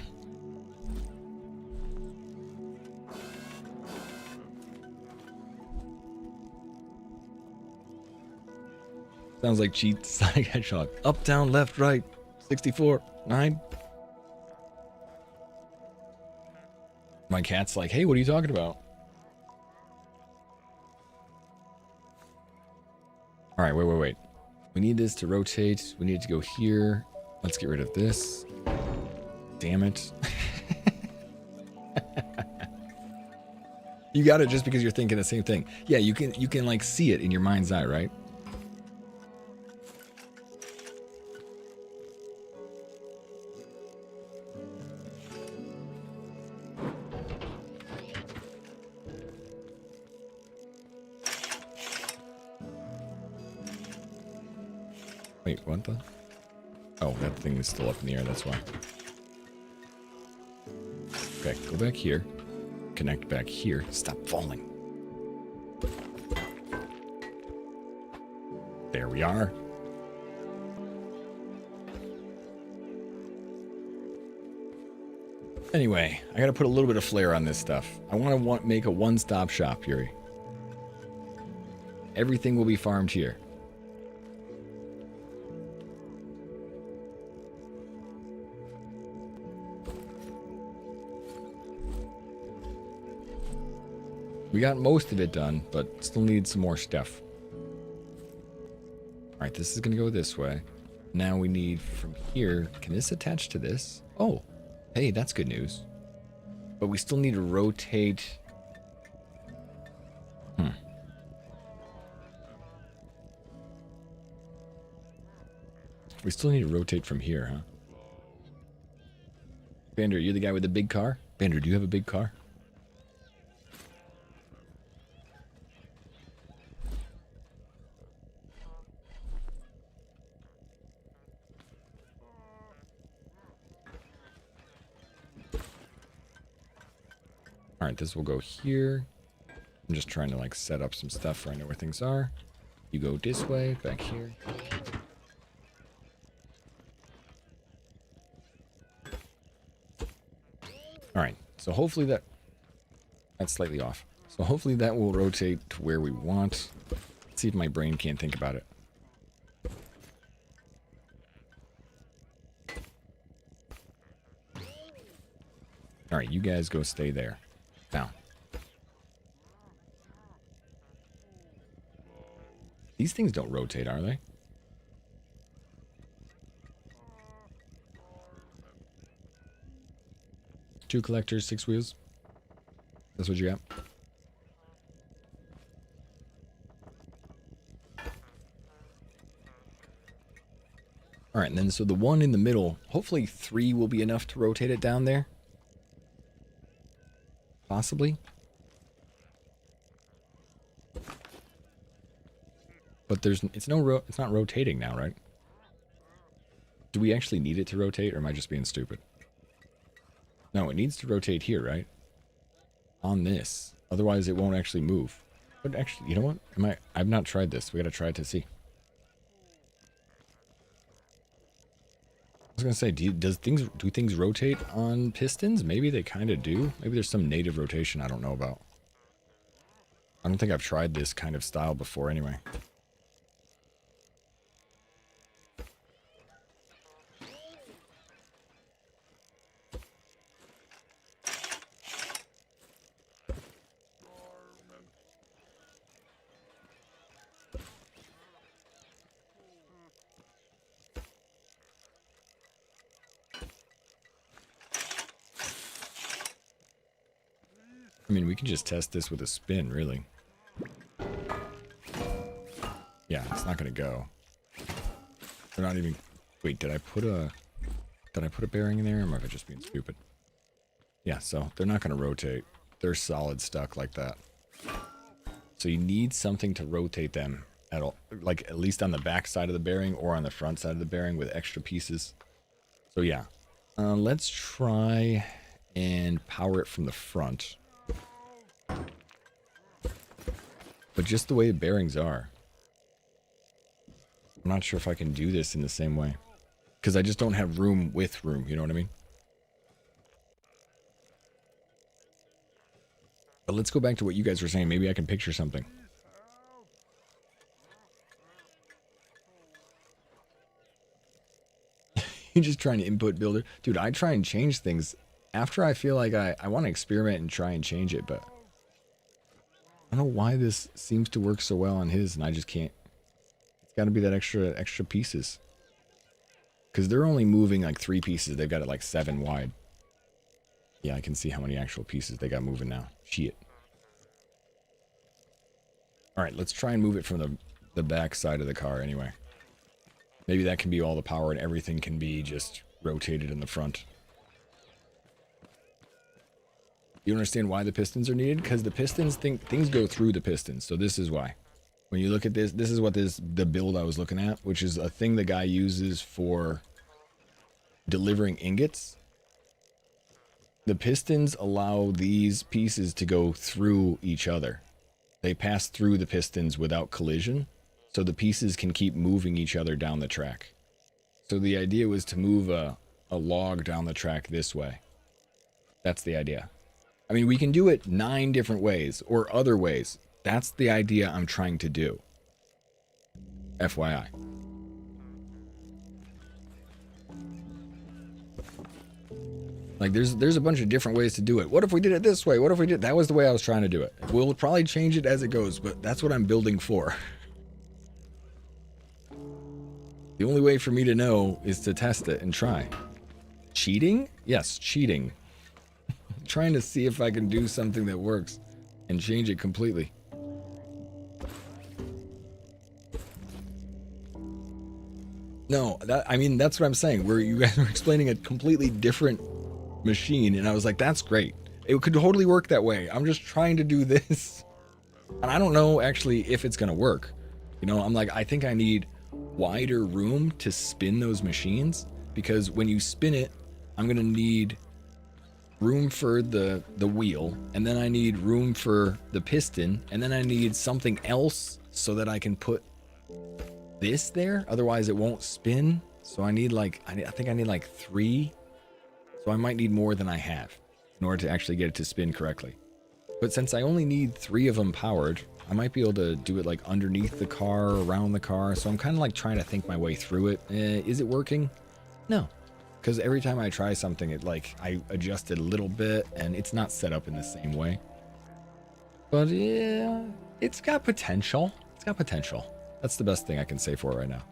Sounds like cheat Sonic Hedgehog. Up, down, left, right. 64, 9. My cat's like, hey, what are you talking about? All right, wait. We need this to rotate. We need to go here. Let's get rid of this. Damn it. You got it just because you're thinking the same thing. Yeah, you can like see it in your mind's eye, right? Wait, what the? Oh, that thing is still up in the air, that's why. Okay, go back here. Connect back here. Stop falling. There we are. Anyway, I gotta put a little bit of flair on this stuff. I want to make a one-stop shop, Yuri. Everything will be farmed here. We got most of it done, but still need some more stuff. Alright, this is going to go this way. Now we need from here... Can this attach to this? Oh, hey, that's good news. But we still need to rotate... We still need to rotate from here, huh? Bander, you're the guy with the big car? Bander, do you have a big car? Alright, this will go here. I'm just trying to like set up some stuff so I know where things are. You go this way, back here. Alright, so hopefully that's slightly off. So hopefully that will rotate to where we want. Let's see if my brain can't think about it. Alright, you guys go stay there. Now. These things don't rotate, are they? Two collectors, 6 wheels. That's what you got. Alright, and then so the one in the middle, hopefully 3 will be enough to rotate it down there. Possibly. But it's not rotating now, right? Do we actually need it to rotate, or am I just being stupid? No, it needs to rotate here, right? On this. Otherwise, it won't actually move. But actually, you know what? I've not tried this. We gotta try it to see. I was gonna say, do things rotate on pistons? Maybe they kind of do. Maybe there's some native rotation I don't know about. I don't think I've tried this kind of style before anyway. I mean, we can just test this with a spin, really. Yeah, it's not gonna go. They're not even... Wait, did I put a bearing in there, or am I just being stupid? Yeah, so they're not gonna rotate. They're solid stuck like that. So you need something to rotate them at all, like at least on the back side of the bearing or on the front side of the bearing with extra pieces. So yeah, let's try and power it from the front. But just the way the bearings are, I'm not sure if I can do this in the same way. Because I just don't have room with room, you know what I mean? But let's go back to what you guys were saying. Maybe I can picture something. You're just trying to input builder. Dude, I try and change things after I feel like I want to experiment and try and change it, but I don't know why this seems to work so well on his and I just can't. It's got to be that extra pieces. Because they're only moving like 3 pieces. They've got it like 7 wide. Yeah, I can see how many actual pieces they got moving now. Shit. All right, let's try and move it from the back side of the car anyway. Maybe that can be all the power and everything can be just rotated in the front. You understand why the pistons are needed? Because the pistons, things go through the pistons. So this is why. When you look at this, this is what the build I was looking at, which is a thing the guy uses for delivering ingots. The pistons allow these pieces to go through each other. They pass through the pistons without collision, so the pieces can keep moving each other down the track. So the idea was to move a log down the track this way. That's the idea. I mean, we can do it 9 different ways or other ways. That's the idea I'm trying to do. FYI. Like, there's a bunch of different ways to do it. What if we did it this way? What if we did... That was the way I was trying to do it. We'll probably change it as it goes, but that's what I'm building for. The only way for me to know is to test it and try. Cheating? Yes, cheating. Trying to see if I can do something that works and change it completely. No, I mean, that's what I'm saying. Where you guys are explaining a completely different machine, and I was like, that's great. It could totally work that way. I'm just trying to do this. And I don't know actually if it's going to work. You know, I'm like, I think I need wider room to spin those machines, because when you spin it, I'm going to need room for the wheel, and then I need room for the piston, and then I need something else so that I can put this there, otherwise it won't spin. So I need like, I think I need like 3. So I might need more than I have in order to actually get it to spin correctly. But since I only need 3 of them powered, I might be able to do it like underneath the car, around the car. So I'm kind of like trying to think my way through it. Is it working? No. Because every time I try something, it like, I adjust it a little bit and it's not set up in the same way. But yeah, it's got potential. It's got potential. That's the best thing I can say for it right now.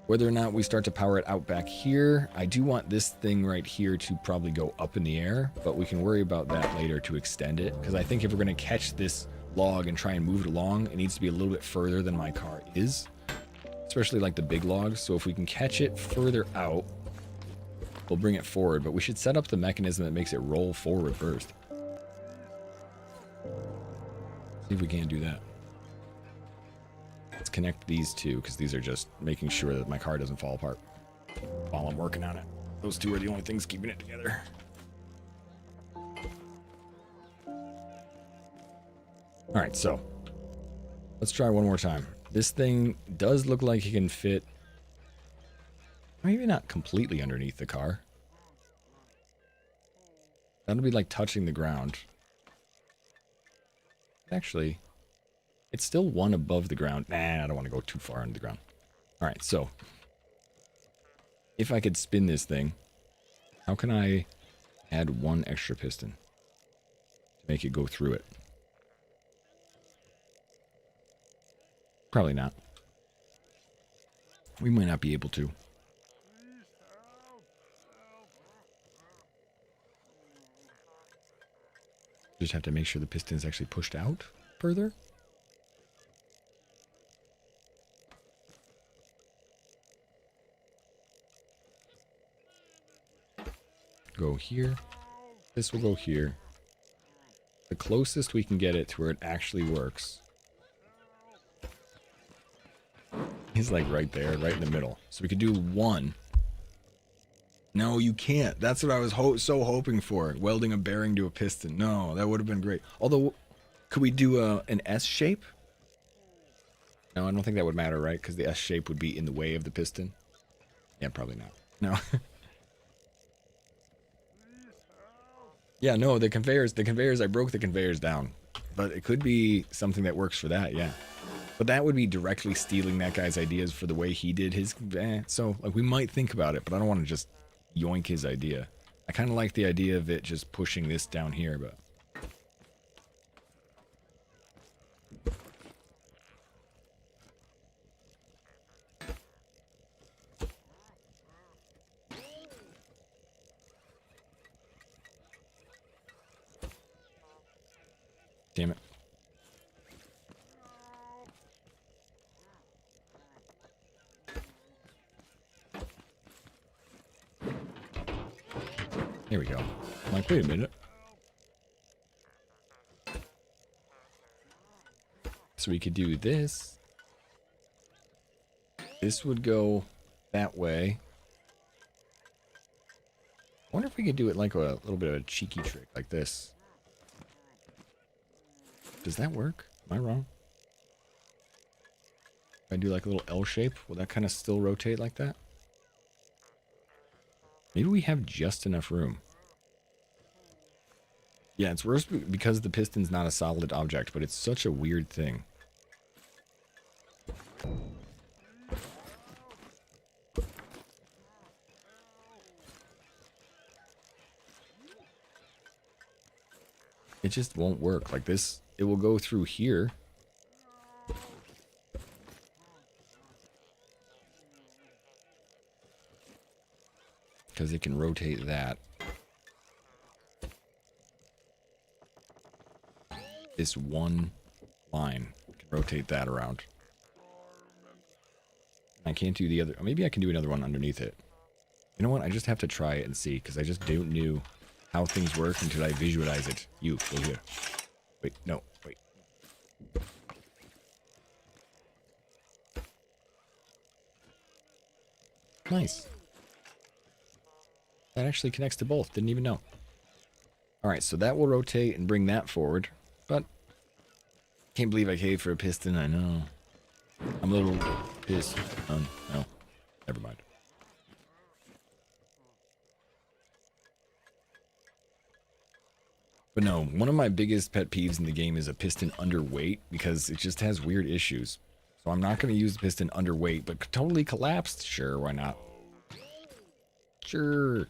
Whether or not we start to power it out back here, I do want this thing right here to probably go up in the air, but we can worry about that later to extend it. Because I think if we're going to catch this log and try and move it along, it needs to be a little bit further than my car is. Especially like the big logs. So if we can catch it further out, we'll bring it forward. But we should set up the mechanism that makes it roll forward first. See if we can't do that. Let's connect these two, because these are just making sure that my car doesn't fall apart while I'm working on it. Those two are the only things keeping it together. Alright, so let's try one more time. This thing does look like it can fit, maybe not completely underneath the car. That'll be like touching the ground. Actually, it's still one above the ground. Nah, I don't want to go too far under the ground. All right, so if I could spin this thing, how can I add 1 extra piston to make it go through it? Probably not. We might not be able to. Just have to make sure the piston is actually pushed out further. Go here. This will go here. The closest we can get it to where it actually works is like right there, right in the middle. So we could do 1. No, you can't. That's what I was so hoping for. Welding a bearing to a piston. No, that would have been great. Although, could we do an S shape? No, I don't think that would matter, right? Because the S shape would be in the way of the piston. Yeah, probably not. No. Yeah, no, the conveyors, I broke the conveyors down. But it could be something that works for that, yeah. But that would be directly stealing that guy's ideas for the way he did his... So, like, we might think about it, but I don't want to just yoink his idea. I kind of like the idea of it just pushing this down here, but... Damn it. There we go. I'm like, wait a minute. So we could do this. This would go that way. I wonder if we could do it like a little bit of a cheeky trick like this. Does that work? Am I wrong? If I do like a little L shape, will that kind of still rotate like that? Maybe we have just enough room. Yeah, it's worse because the piston's not a solid object, but it's such a weird thing. It just won't work. Like this, it will go through here. Because it can rotate that. This one line can rotate that around. I can't do the other. Maybe I can do another one underneath it. You know what? I just have to try it and see, because I just don't know how things work until I visualize it. You, go here. Wait, no, wait. Nice. That actually connects to both. Didn't even know. Alright, so that will rotate and bring that forward. But, can't believe I caved for a piston, I know. I'm a little pissed. No. Never mind. But no, one of my biggest pet peeves in the game is a piston underweight, because it just has weird issues. So I'm not going to use the piston underweight, but totally collapsed? Sure, why not? Sure.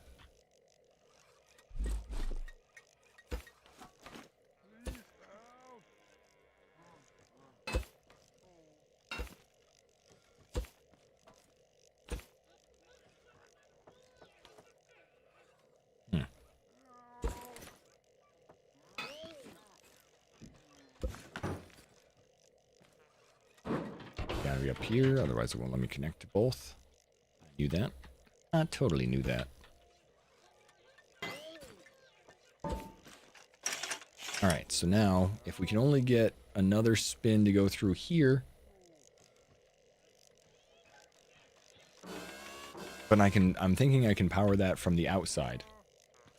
Gotta be up here, otherwise it won't let me connect to both. I knew that. I totally knew that. Alright, so now, if we can only get another spin to go through here. But I'm thinking I can power that from the outside.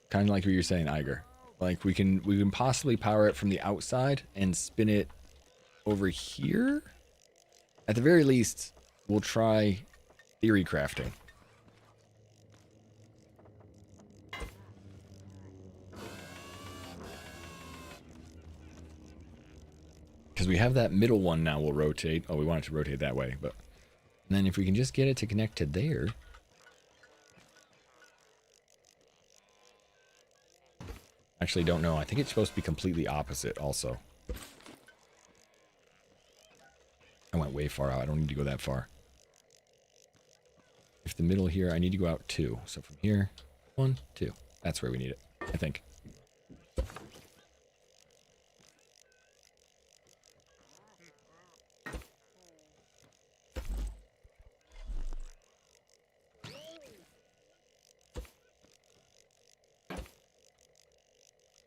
Kind of like what you're saying, Iger. Like we can possibly power it from the outside and spin it over here? At the very least, we'll try theory crafting. Because we have that middle one now will rotate. Oh, we want it to rotate that way, but... And then if we can just get it to connect to there... Actually, don't know. I think it's supposed to be completely opposite also. I went way far out. I don't need to go that far. If the middle here, I need to go out 2. So from here, 1, 2. That's where we need it, I think.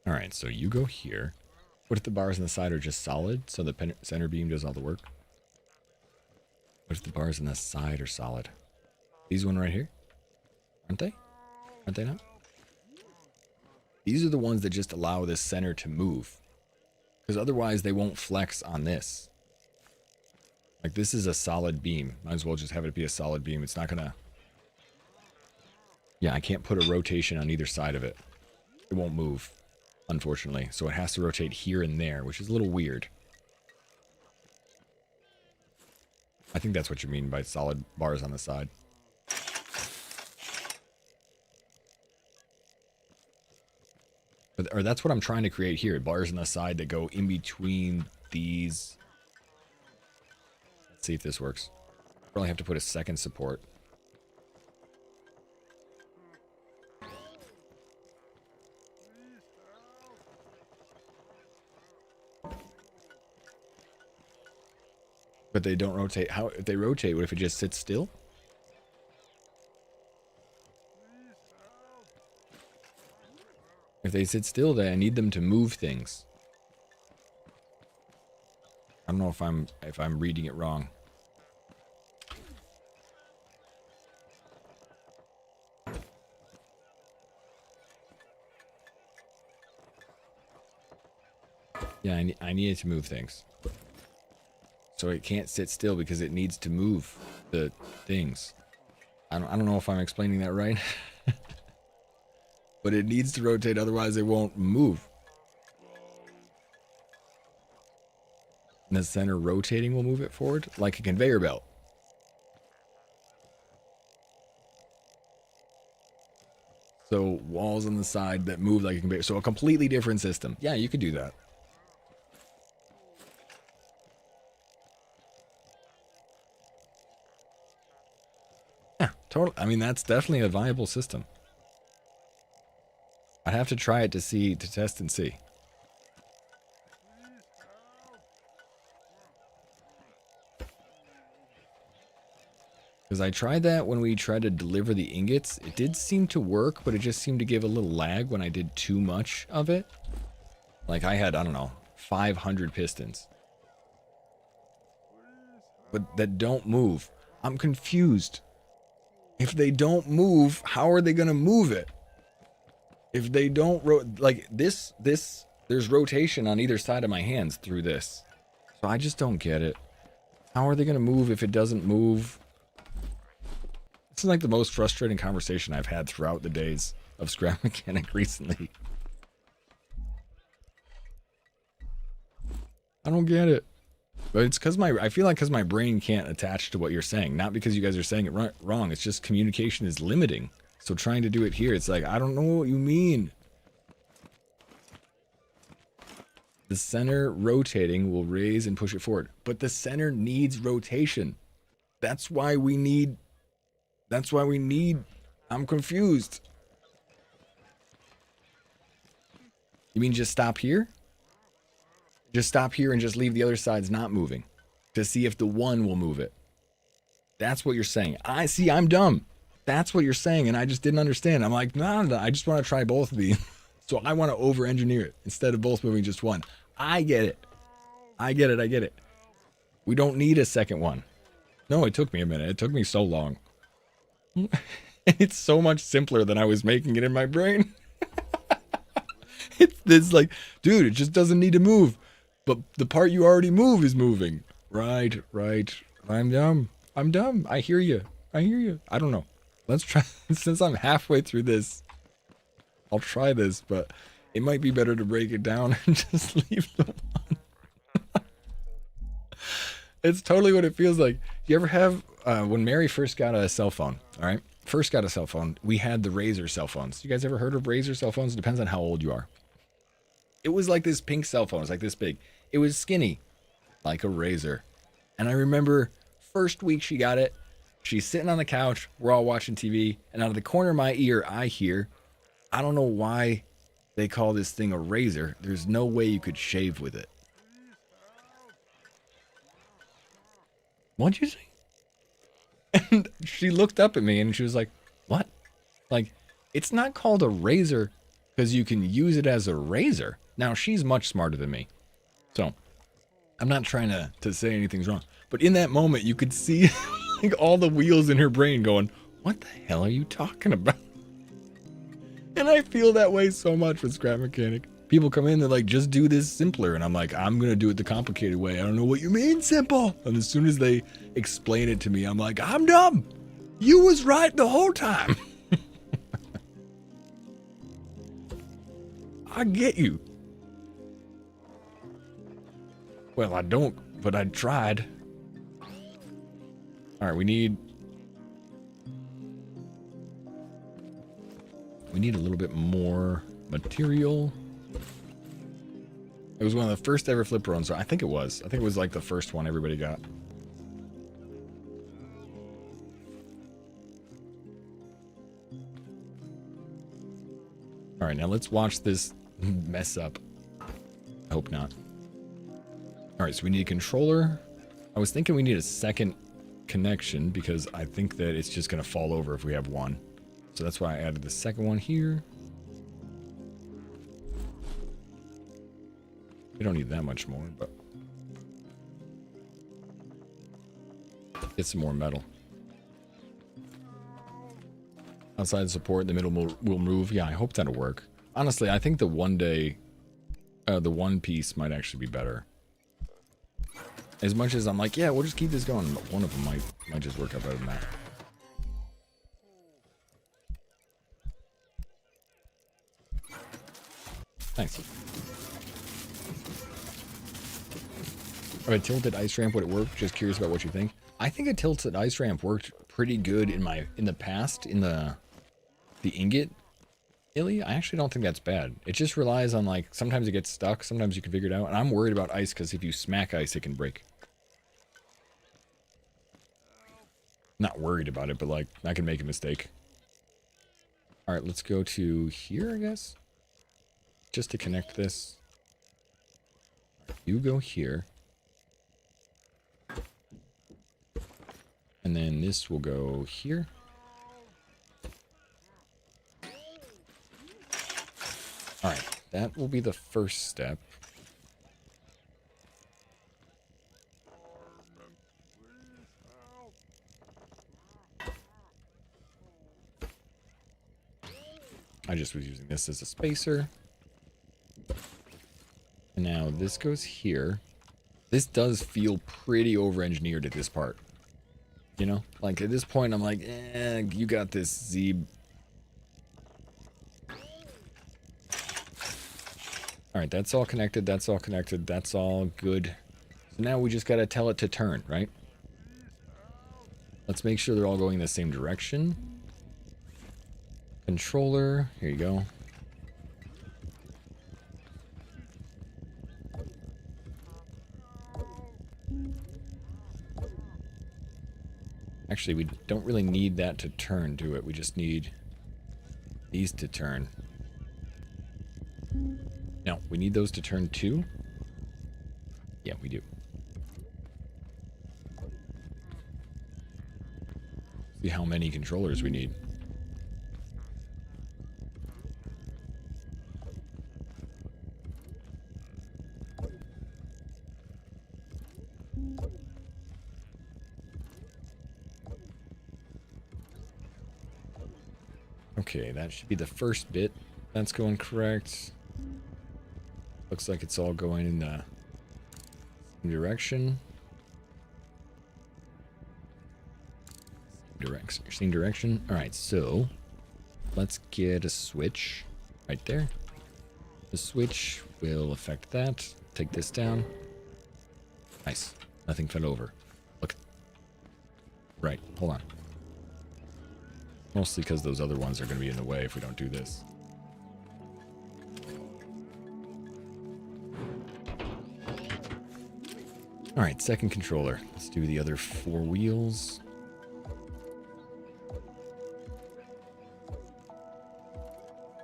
Alright, so you go here. What if the bars on the side are just solid, so the center beam does all the work? What if the bars on the side are solid? These one right here? Aren't they? Aren't they not? These are the ones that just allow this center to move. Because otherwise they won't flex on this. Like this is a solid beam. Might as well just have it be a solid beam. It's not gonna... Yeah, I can't put a rotation on either side of it. It won't move, unfortunately. So it has to rotate here and there, which is a little weird. I think that's what you mean by solid bars on the side. Or that's what I'm trying to create here. Bars on the side that go in between these. Let's see if this works. Probably have to put a second support. But they don't rotate. How if they rotate, what if it just sits still? If they sit still, then I need them to move things. I don't know if I'm reading it wrong. Yeah, I need it to move things. So it can't sit still because it needs to move the things. I don't know if I'm explaining that right. But it needs to rotate, otherwise it won't move. And the center rotating will move it forward like a conveyor belt. So walls on the side that move like a conveyor. So a completely different system. Yeah, you could do that. Yeah, totally. I mean, that's definitely a viable system. I'd have to try it to test and see. Because I tried that when we tried to deliver the ingots. It did seem to work, but it just seemed to give a little lag when I did too much of it. Like I had, I don't know, 500 pistons. But that don't move. I'm confused. If they don't move, how are they going to move it? If they don't, like this, there's rotation on either side of my hands through this. So I just don't get it. How are they going to move if it doesn't move? This is like the most frustrating conversation I've had throughout the days of Scrap Mechanic recently. I don't get it. But it's because I feel like because my brain can't attach to what you're saying. Not because you guys are saying it wrong. It's just communication is limiting. So trying to do it here, it's like, I don't know what you mean. The center rotating will raise and push it forward. But the center needs rotation. That's why we need... I'm confused. You mean just stop here? Just stop here and just leave the other sides not moving. To see if the one will move it. That's what you're saying. I see, I'm dumb. That's what you're saying, and I just didn't understand. I'm like, no, I just want to try both of these. So I want to over-engineer it instead of both moving just one. I get it. I get it. We don't need a second one. No, it took me a minute. It took me so long. It's so much simpler than I was making it in my brain. It's like, dude, it just doesn't need to move. But the part you already move is moving. Right. I'm dumb. I hear you. I don't know. Let's try. Since I'm halfway through this, I'll try this, but it might be better to break it down and just leave the one. It's totally what it feels like. You ever have, when Mary first got a cell phone, all right? First got a cell phone, we had the Razr cell phones. You guys ever heard of Razr cell phones? It depends on how old you are. It was like this pink cell phone. It was like this big. It was skinny, like a Razr. And I remember first week she got it, she's sitting on the couch, we're all watching TV, and out of the corner of my ear, I hear, I don't know why they call this thing a razor. There's no way you could shave with it. What'd you say? And she looked up at me and she was like, what? Like, it's not called a razor because you can use it as a razor. Now, she's much smarter than me. So, I'm not trying to say anything's wrong. But in that moment, you could see like all the wheels in her brain going, what the hell are you talking about? And I feel that way so much with Scrap Mechanic. People come in, they're like, just do this simpler. And I'm like, I'm going to do it the complicated way. I don't know what you mean, simple. And as soon as they explain it to me, I'm like, I'm dumb. You was right the whole time. I get you. Well, I don't, but I tried. All right, we need a little bit more material. It was one of the first ever flipper runs. I think it was. I think it was like the first one everybody got. All right, now let's watch this mess up. I hope not. All right, so we need a controller. I was thinking we need a second connection because I think that it's just going to fall over if we have one. So that's why I added the second one here. We don't need that much more, but get some more metal. Outside support, the middle will move. Yeah, I hope that'll work. Honestly, I think the one piece might actually be better. As much as I'm like, yeah, we'll just keep this going, but one of them might just work out better than that. Thanks. A tilted ice ramp, would it work? Just curious about what you think. I think a tilted ice ramp worked pretty good in the past, in the ingot. Really? I actually don't think that's bad. It just relies on, like, sometimes it gets stuck, sometimes you can figure it out. And I'm worried about ice because if you smack ice, it can break. Not worried about it, but, like, I can make a mistake. Alright, let's go to here, I guess. Just to connect this. You go here. And then this will go here. Alright, that will be the first step. I just was using this as a spacer. And now this goes here. This does feel pretty over-engineered at this part. You know? Like, at this point, I'm like, you got this, Zeeb. Alright, that's all connected, that's all connected, that's all good. So now we just gotta tell it to turn, right? Let's make sure they're all going in the same direction. Controller, here you go. Actually, we don't really need that to turn, do it? We just need these to turn. No, we need those to turn too? Yeah, we do. See how many controllers we need. Okay, that should be the first bit. That's going correct. Looks like it's all going in the same direction. Same direction. Alright, so let's get a switch right there. The switch will affect that. Take this down. Nice. Nothing fell over. Look. Right, hold on. Mostly because those other ones are going to be in the way if we don't do this. Alright, second controller. Let's do the other 4 wheels.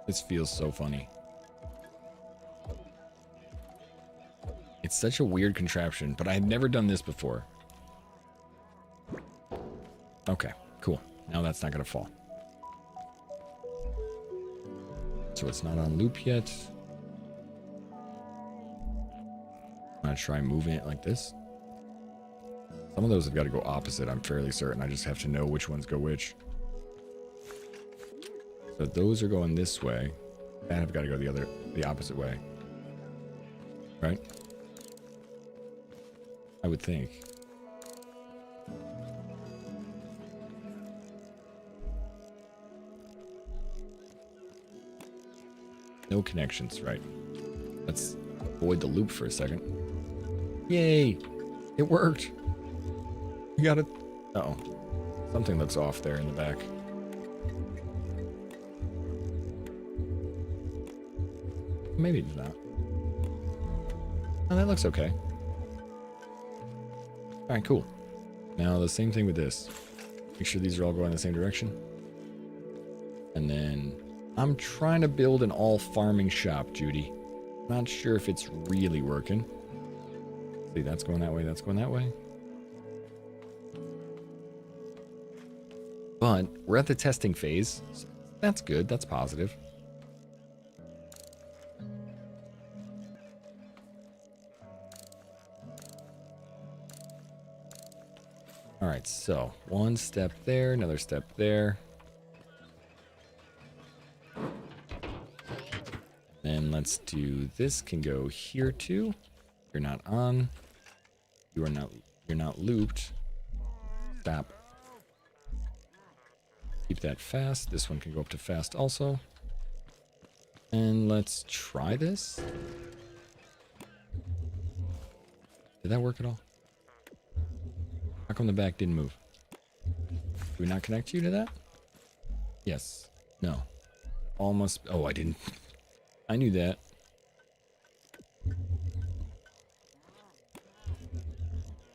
This feels so funny. It's such a weird contraption, but I had never done this before. Okay, cool. Now that's not going to fall. So it's not on loop yet. I'm going to try moving it like this. Some of those have got to go opposite, I'm fairly certain. I just have to know which ones go which. So those are going this way. And I've got to go the opposite way. Right? I would think. No connections, right? Let's avoid the loop for a second. Yay! It worked! We got it. Uh-oh. Something looks off there in the back. Maybe it's not. Oh, that looks okay. Alright, cool. Now the same thing with this. Make sure these are all going in the same direction. And then I'm trying to build an all farming shop, Judy. Not sure if it's really working. See, that's going that way, that's going that way. But we're at the testing phase. So that's good, that's positive. All right, so one step there, another step there. Then let's do this. Can go here too. You're not on. You are not. You're not looped. Stop. Keep that fast. This one can go up to fast also. And let's try this. Did that work at all? How come the back didn't move? Did we not connect you to that? Yes. No. Almost. Oh, I didn't. I knew that.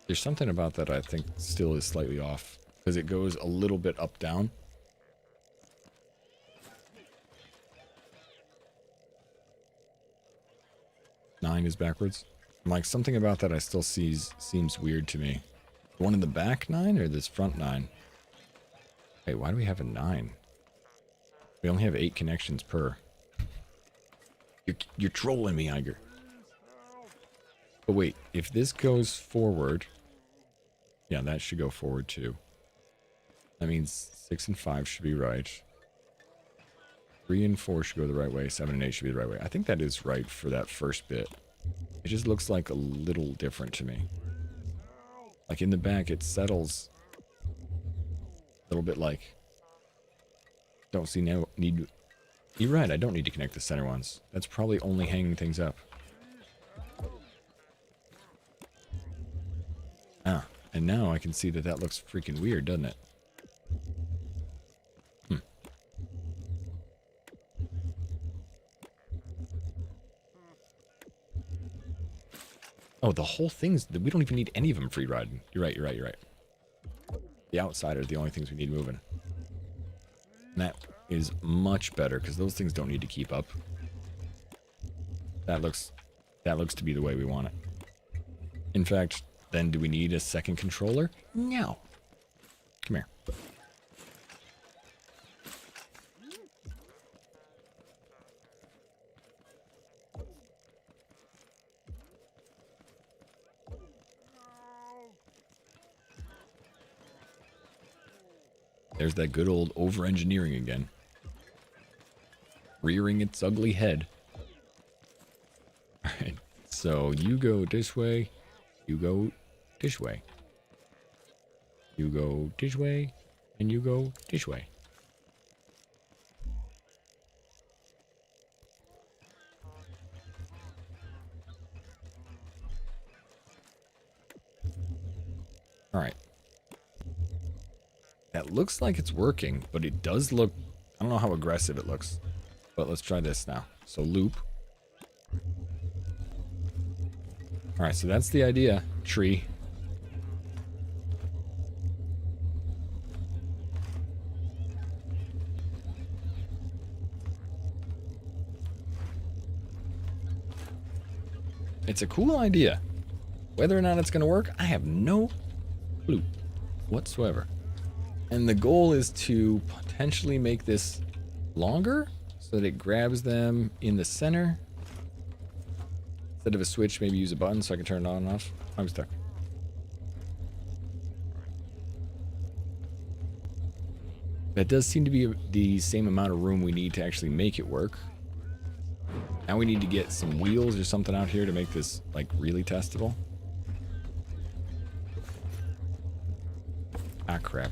There's something about that I think still is slightly off. Because it goes a little bit up down. Nine is backwards. Like something about that I still seems weird to me. The one in the back 9 or this front 9? Hey, why do we have a 9? We only have 8 connections per. You're trolling me, Iger. But wait, if this goes forward, yeah, that should go forward too. That means 6 and 5 should be right. 3 and 4 should go the right way. 7 and 8 should be the right way. I think that is right for that first bit. It just looks like a little different to me. Like in the back, it settles a little bit like. Don't see no need. You're right, I don't need to connect the center ones. That's probably only hanging things up. Ah, and now I can see that that looks freaking weird, doesn't it? Oh, the whole thing's. We don't even need any of them free riding. You're right, you're right, you're right. The outside are the only things we need moving. And that is much better because those things don't need to keep up. That looks to be the way we want it. In fact, then do we need a second controller? No. Come here. There's that good old over-engineering again. Rearing its ugly head. Alright, so you go this way, you go this way. You go this way, and you go this way. Alright. That looks like it's working, but it does look. I don't know how aggressive it looks. But let's try this now. So loop. Alright, so that's the idea. Tree. It's a cool idea. Whether or not it's going to work, I have no clue whatsoever. And the goal is to potentially make this longer so that it grabs them in the center. Instead of a switch, maybe use a button so I can turn it on and off. I'm stuck. That does seem to be the same amount of room we need to actually make it work. Now we need to get some wheels or something out here to make this like really testable. Ah, crap.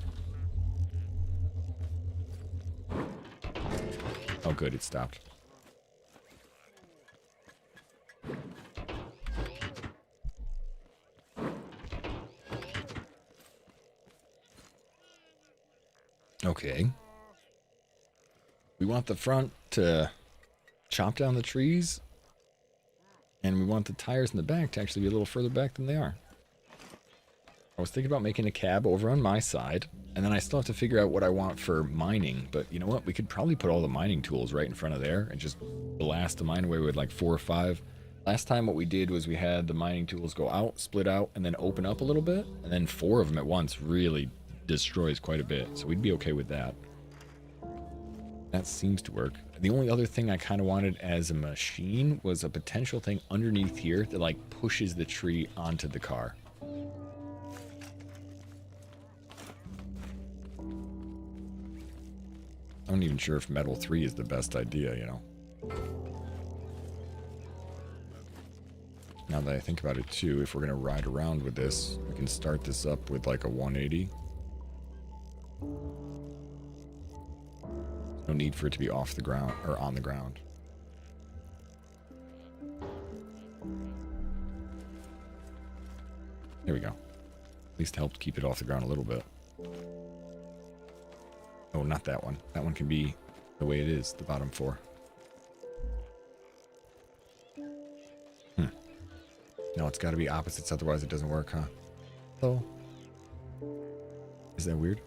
Oh, good, it stopped. Okay. We want the front to chop down the trees, and we want the tires in the back to actually be a little further back than they are. I was thinking about making a cab over on my side, and then I still have to figure out what I want for mining, but you know what? We could probably put all the mining tools right in front of there and just blast the mine away with like 4 or 5. Last time what we did was we had the mining tools go out, split out, and then open up a little bit, and then 4 of them at once really destroys quite a bit, so we'd be okay with that. That seems to work. The only other thing I kind of wanted as a machine was a potential thing underneath here that like pushes the tree onto the car. I'm not even sure if metal 3 is the best idea, you know. Now that I think about it too, if we're gonna ride around with this, we can start this up with like a 180. No need for it to be off the ground or on the ground. There we go. At least helped keep it off the ground a little bit. Oh, not that one. That one can be the way it is, the bottom 4. No, it's got to be opposites, otherwise it doesn't work, huh? Oh. Is that weird?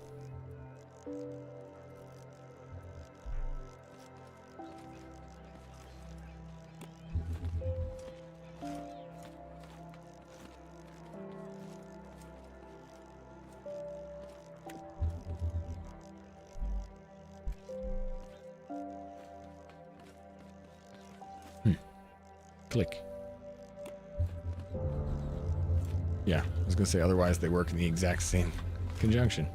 Click. Yeah, I was gonna say otherwise they work in the exact same conjunction.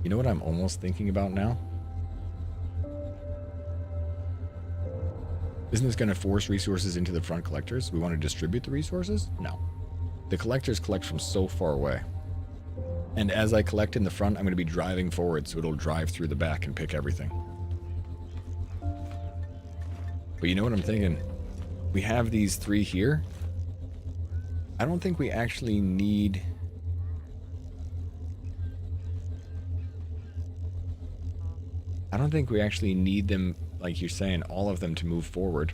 You know what I'm almost thinking about now? Isn't this gonna force resources into the front collectors? We want to distribute the resources? No. The collectors collect from so far away. And as I collect in the front, I'm going to be driving forward, so it'll drive through the back and pick everything. But you know what I'm thinking? We have these 3 here. I don't think we actually need... I don't think we actually need them, like you're saying, all of them to move forward.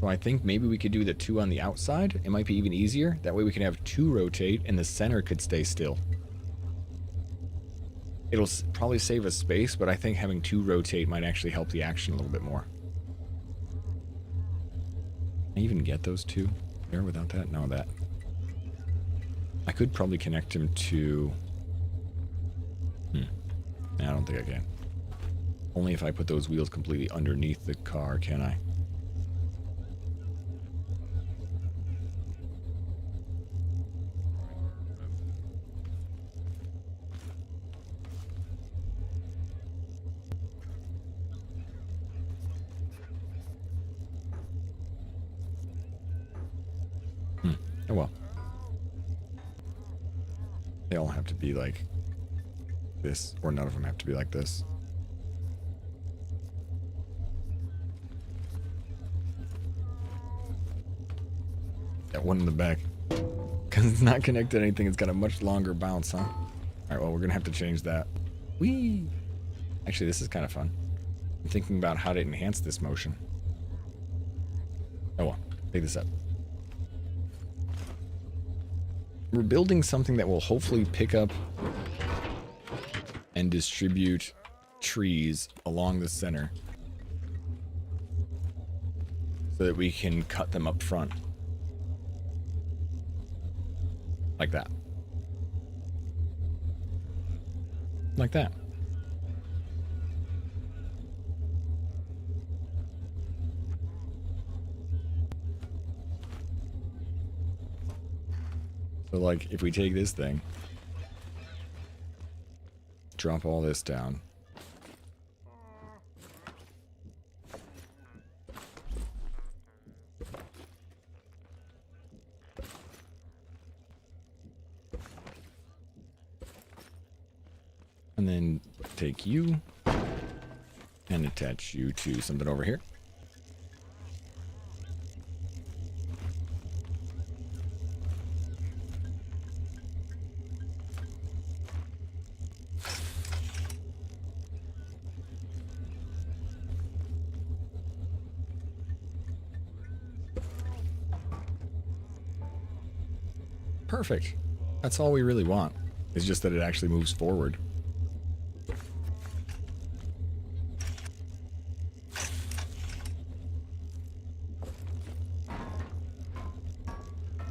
So I think maybe we could do the 2 on the outside. It might be even easier. That way we can have 2 rotate and the center could stay still. It'll probably save us space, but I think having 2 rotate might actually help the action a little bit more. Can I even get those 2 there without that? No, that. I could probably connect them to... Nah, I don't think I can. Only if I put those wheels completely underneath the car, can I? Oh well. They all have to be like this, or none of them have to be like this. That one in the back. Because it's not connected to anything, it's got a much longer bounce, huh? Alright, well, we're gonna have to change that. Whee! Actually, this is kind of fun. I'm thinking about how to enhance this motion. Oh well, pick this up. We're building something that will hopefully pick up and distribute trees along the center so that we can cut them up front. Like that. Like that. So like, if we take this thing, drop all this down. And then take you and attach you to something over here. Perfect. That's all we really want. It's just that it actually moves forward.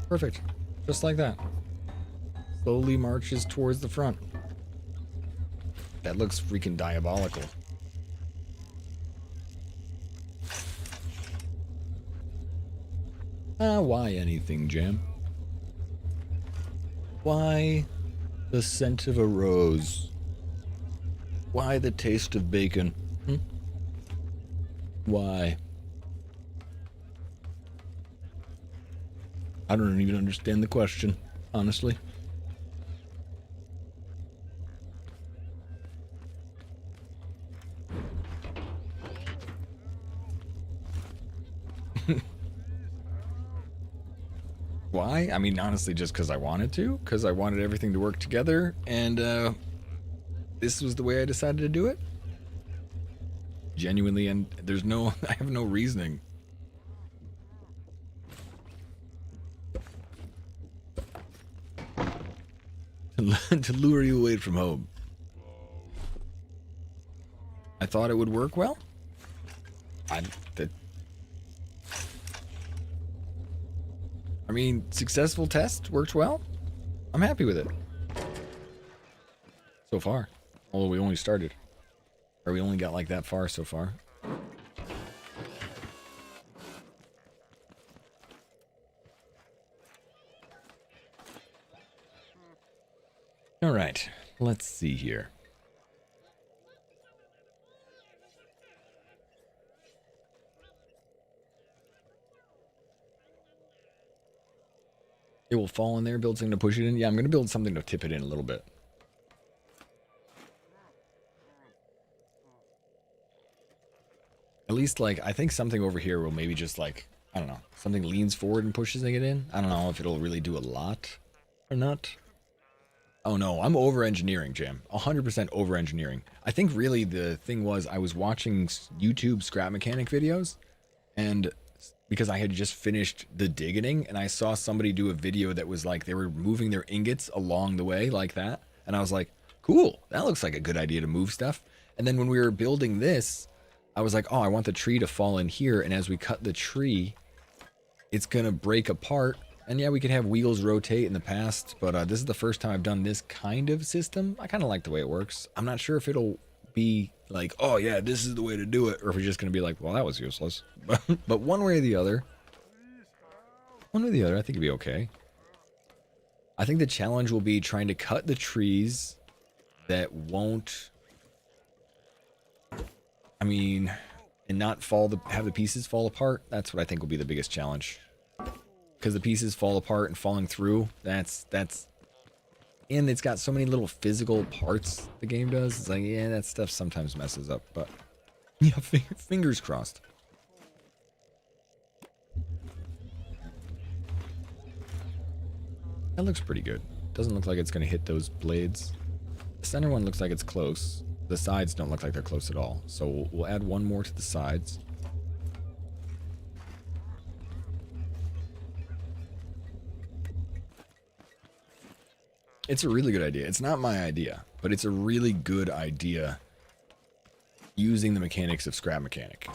Perfect. Just like that. Slowly marches towards the front. That looks freaking diabolical. Why anything, Jam? Why the scent of a rose? Why the taste of bacon? Why? I don't even understand the question, honestly. Why? I mean, honestly, just because I wanted to. Because I wanted everything to work together. And this was the way I decided to do it. Genuinely, and there's no... I have no reasoning. To lure you away from home. I thought it would work well. I mean, successful test worked well. I'm happy with it. So far. Although we only started. Or we only got like that far so far. Alright, let's see here. It will fall in there, build something to push it in. Yeah, I'm going to build something to tip it in a little bit. At least, like, I think something over here will maybe just, like, I don't know, something leans forward and pushes it in. I don't know if it'll really do a lot or not. Oh no, I'm over-engineering, Jam. 100% over-engineering. I think really the thing was I was watching YouTube scrap mechanic videos, and because I had just finished the digging, and I saw somebody do a video that was like they were moving their ingots along the way like that, and I was like, cool, that looks like a good idea to move stuff. And then when we were building this, I was like, oh, I want the tree to fall in here, and as we cut the tree, it's gonna break apart. And yeah, we could have wheels rotate in the past, but this is the first time I've done this kind of system. I kind of like the way it works. I'm not sure if it'll be like, oh yeah, this is the way to do it, or if we're just going to be like, well, that was useless. But one way or the other, I think it'd be okay. I think the challenge will be trying to cut the trees that won't, I mean, and not have the pieces fall apart. That's what I think will be the biggest challenge. Because the pieces fall apart and falling through, that's, and it's got so many little physical parts the game does. It's like, yeah, that stuff sometimes messes up, but yeah, fingers crossed. That looks pretty good. Doesn't look like it's going to hit those blades. The center one looks like it's close. The sides don't look like they're close at all. So we'll add one more to the sides. It's a really good idea. It's not my idea, but it's a really good idea using the mechanics of Scrap Mechanic.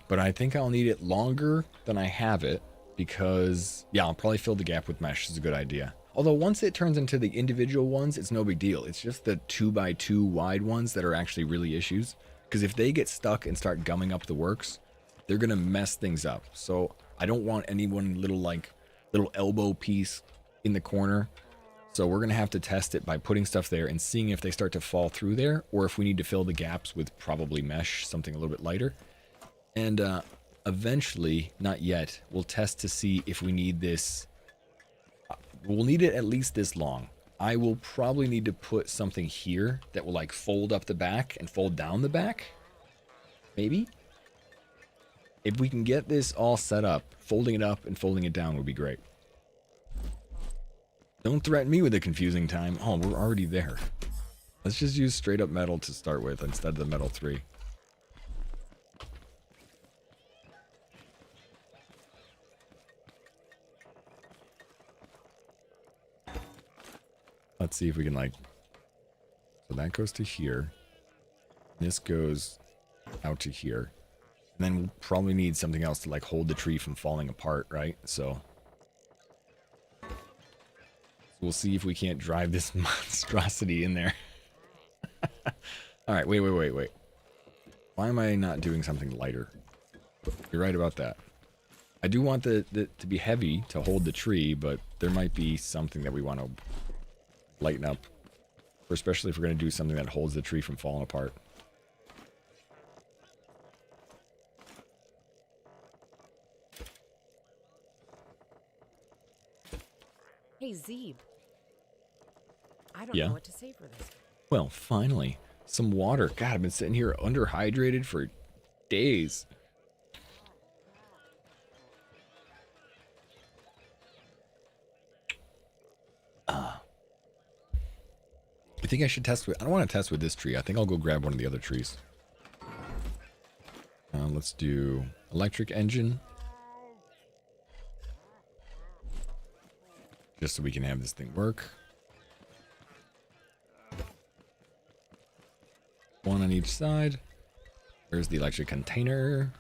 But I think I'll need it longer than I have it because, yeah, I'll probably fill the gap with mesh. Is a good idea. Although once it turns into the individual ones, it's no big deal. It's just the 2x2 wide ones that are actually really issues. Because if they get stuck and start gumming up the works, they're going to mess things up. So I don't want any one little elbow piece in the corner. So we're going to have to test it by putting stuff there and seeing if they start to fall through there, or if we need to fill the gaps with probably mesh, something a little bit lighter. And eventually, not yet, we'll test to see if we need this. We'll need it at least this long. I will probably need to put something here that will like fold up the back and fold down the back. Maybe. If we can get this all set up, folding it up and folding it down would be great. Don't threaten me with a confusing time. Oh, we're already there. Let's just use straight up metal to start with instead of the metal 3. Let's see if we can like, so that goes to here. This goes out to here. And then we'll probably need something else to like hold the tree from falling apart, right? So we'll see if we can't drive this monstrosity in there. All right, wait. Why am I not doing something lighter? You're right about that. I do want the to be heavy to hold the tree, but there might be something that we want to lighten up, or especially if we're going to do something that holds the tree from falling apart. Hey, Zeeb. I don't Yeah? know what to say for this. Well, finally, some water. God, I've been sitting here underhydrated for days. I think I should test with... I don't want to test with this tree. I think I'll go grab one of the other trees. Let's do electric engine. Just so we can have this thing work. One on each side. There's the electric container.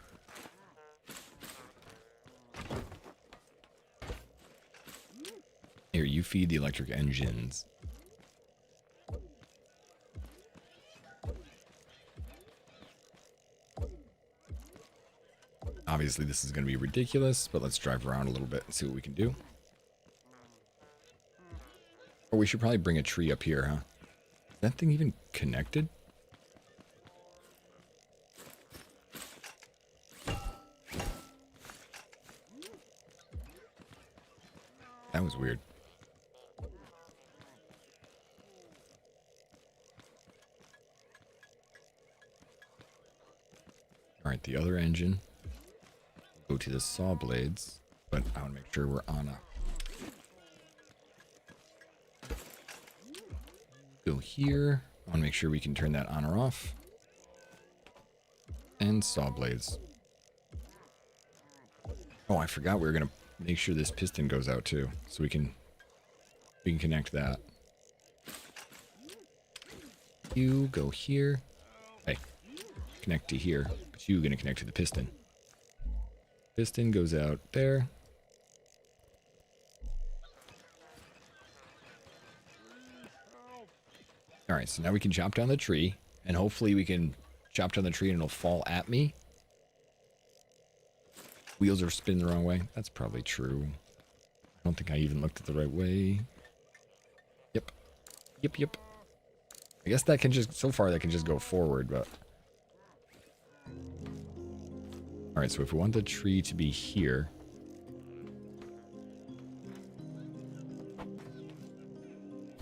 Here, you feed the electric engines. Obviously, this is going to be ridiculous, but let's drive around a little bit and see what we can do. Or we should probably bring a tree up here, huh? Is that thing even connected? That was weird. Alright, the other engine. Go to the saw blades, but I want to make sure we're on a... Go here. I want to make sure we can turn that on or off. And saw blades. Oh, I forgot we were going to make sure this piston goes out too, so we can connect that. You go here. Hey, connect to here, but you're going to connect to the piston. Piston goes out there. Alright, so now we can chop down the tree, and hopefully we can chop down the tree and it'll fall at me. Wheels are spinning the wrong way. That's probably true. I don't think I even looked at the right way. Yep. Yep, yep. I guess that can just, so far that can just go forward, but... Alright, so if we want the tree to be here...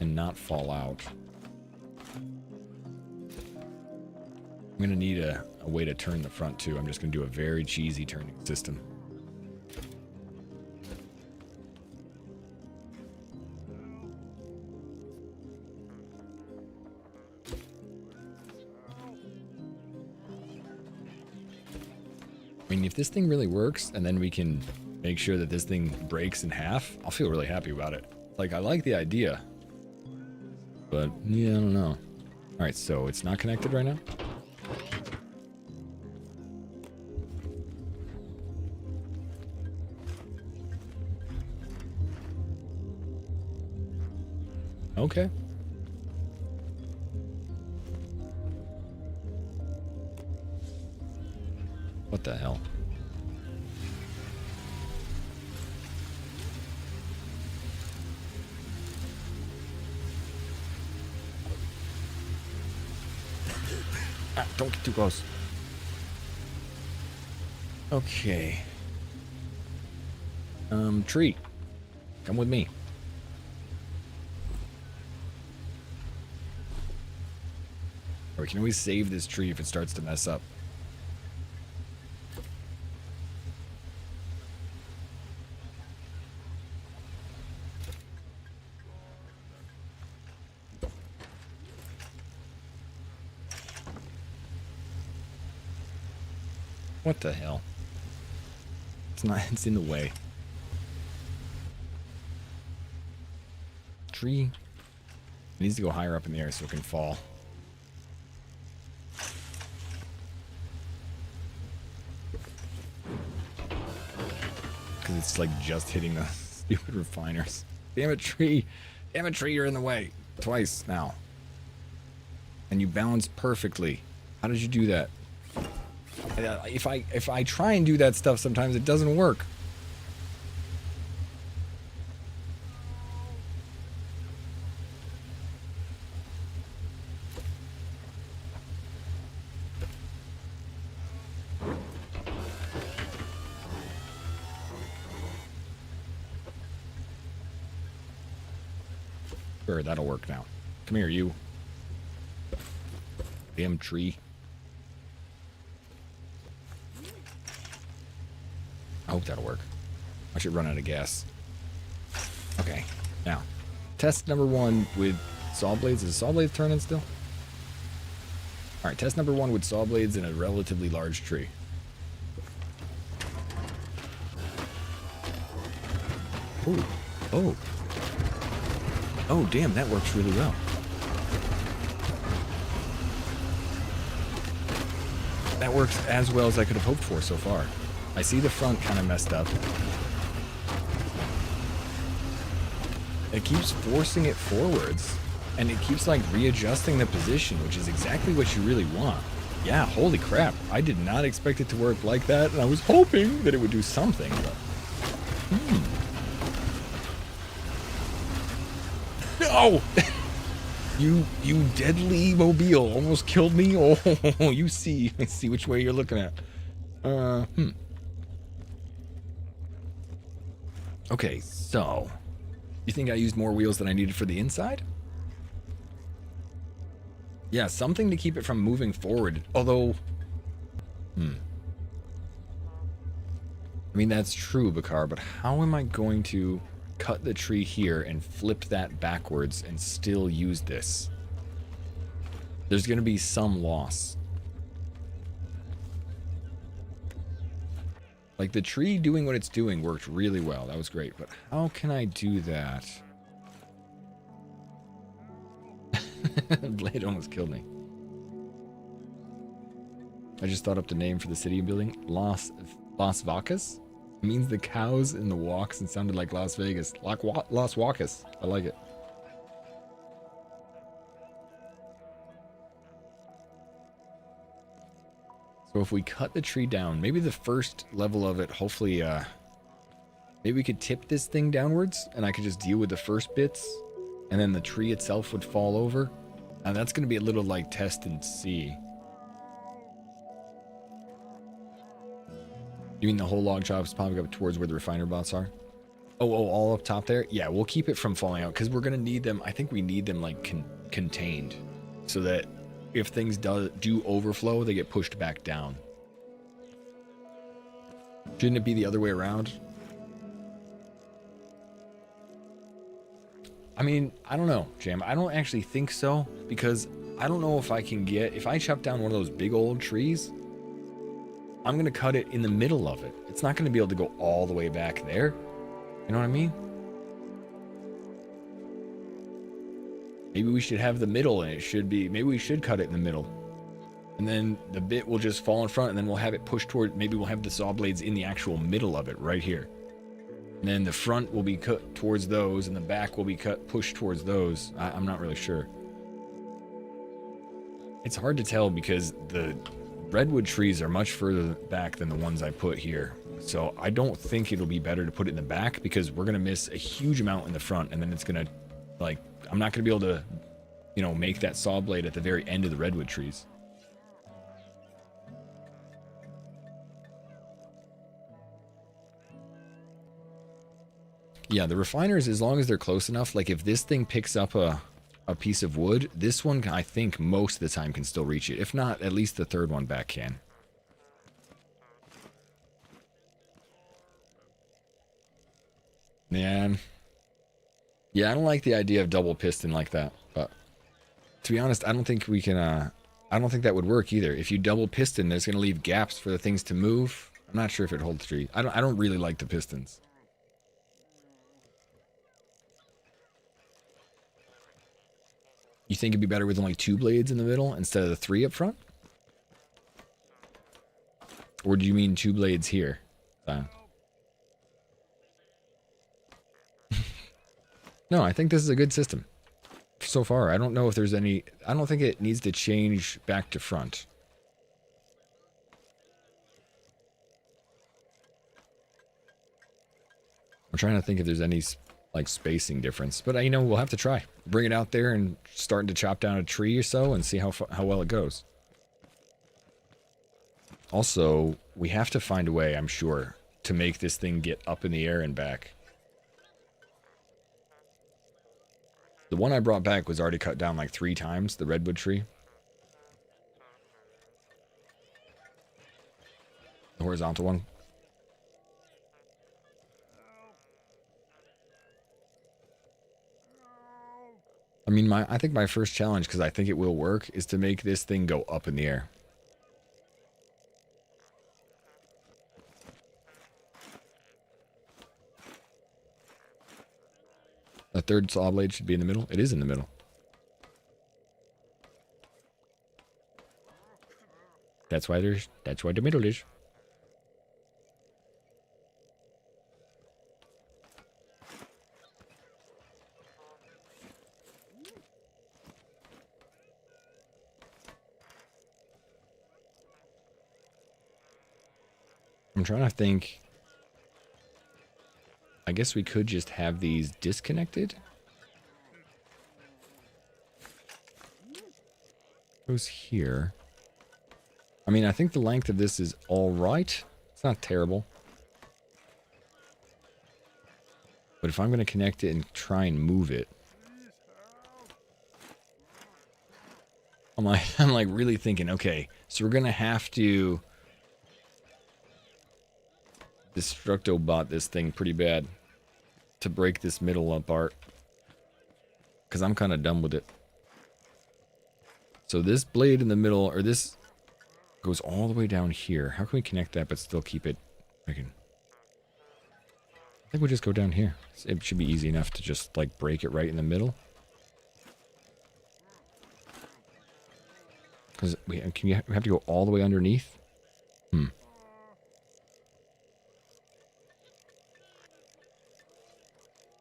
and not fall out... I'm going to need a way to turn the front too. I'm just going to do a very cheesy turning system. I mean, if this thing really works and then we can make sure that this thing breaks in half, I'll feel really happy about it. Like, I like the idea. But, yeah, I don't know. Alright, so it's not connected right now? Okay. What the hell? Ah, don't get too close. Okay. Tree. Come with me. Or we can always save this tree if it starts to mess up. What the hell? It's not, it's in the way. Tree. It needs to go higher up in the air so it can fall. Because it's like just hitting the stupid refiners. Damn it, tree. Damn it, tree, you're in the way. Twice now. And you balance perfectly. How did you do that? If I try and do that stuff, sometimes it doesn't work. Sure, that'll work now. Come here, you. Damn tree. I hope that'll work. I should run out of gas. Okay, now, test number 1 with saw blades. Is saw blades turning still? All right, test number 1 with saw blades in a relatively large tree. Oh, oh. Oh, damn, that works really well. That works as well as I could have hoped for so far. I see the front kind of messed up. It keeps forcing it forwards, and it keeps like readjusting the position, which is exactly what you really want. Yeah, holy crap. I did not expect it to work like that, and I was hoping that it would do something, but... No! You deadly mobile almost killed me. Oh, you see. I see which way you're looking at. Okay, so... You think I used more wheels than I needed for the inside? Yeah, something to keep it from moving forward. Although... I mean, that's true, Bakar, but how am I going to cut the tree here and flip that backwards and still use this? There's going to be some loss. Like, the tree doing what it's doing worked really well. That was great. But how can I do that? Blade almost killed me. I just thought up the name for the city building. Las Vacas? It means the cows in the walks and sounded like Las Vegas. Las Vacas. I like it. So if we cut the tree down, maybe the first level of it, hopefully, maybe we could tip this thing downwards and I could just deal with the first bits and then the tree itself would fall over. And that's going to be a little like test and see. You mean the whole log chop is popping up towards where the refiner bots are? Oh, all up top there? Yeah, we'll keep it from falling out because we're going to need them. I think we need them like contained so that if things do overflow, they get pushed back down. Shouldn't it be the other way around? I mean, I don't know, Jam. I don't actually think so because I don't know if I can if I chop down one of those big old trees, I'm going to cut it in the middle of it. It's not going to be able to go all the way back there. You know what I mean? Maybe we should have the middle and it should be, maybe we should cut it in the middle. And then the bit will just fall in front and then we'll have it pushed toward, maybe we'll have the saw blades in the actual middle of it right here. And then the front will be cut towards those and the back will be pushed towards those. I'm not really sure. It's hard to tell because the redwood trees are much further back than the ones I put here. So I don't think it'll be better to put it in the back because we're going to miss a huge amount in the front and then it's going to, like, I'm not going to be able to, you know, make that saw blade at the very end of the redwood trees. Yeah, the refiners, as long as they're close enough, like if this thing picks up a piece of wood, this one, I think most of the time can still reach it. If not, at least the third one back can. Man. Yeah, I don't like the idea of double piston like that, but to be honest, I don't think we can, I don't think that would work either. If you double piston, there's going to leave gaps for the things to move. I'm not sure if it holds true. I don't really like the pistons. You think it'd be better with only 2 blades in the middle instead of the 3 up front? Or do you mean 2 blades here? No, I think this is a good system. So far, I don't know if there's any... I don't think it needs to change back to front. I'm trying to think if there's any, like, spacing difference. But, you know, we'll have to try. Bring it out there and start to chop down a tree or so and see how well it goes. Also, we have to find a way, I'm sure, to make this thing get up in the air and back. The one I brought back was already cut down like 3 times, the redwood tree. The horizontal one. I mean, I think my first challenge, because I think it will work, is to make this thing go up in the air. The third saw blade should be in the middle. It is in the middle. That's why the middle is. I'm trying to think. I guess we could just have these disconnected. Goes here. I mean, I think the length of this is all right. It's not terrible. But if I'm going to connect it and try and move it, I'm like really thinking, okay, so we're going to have to Destructobot this thing pretty bad to break this middle apart, because I'm kind of done with it. So this blade in the middle, or this goes all the way down here. How can we connect that but still keep it? I think we'll just go down here. It should be easy enough to just like break it right in the middle. Because we have to go all the way underneath.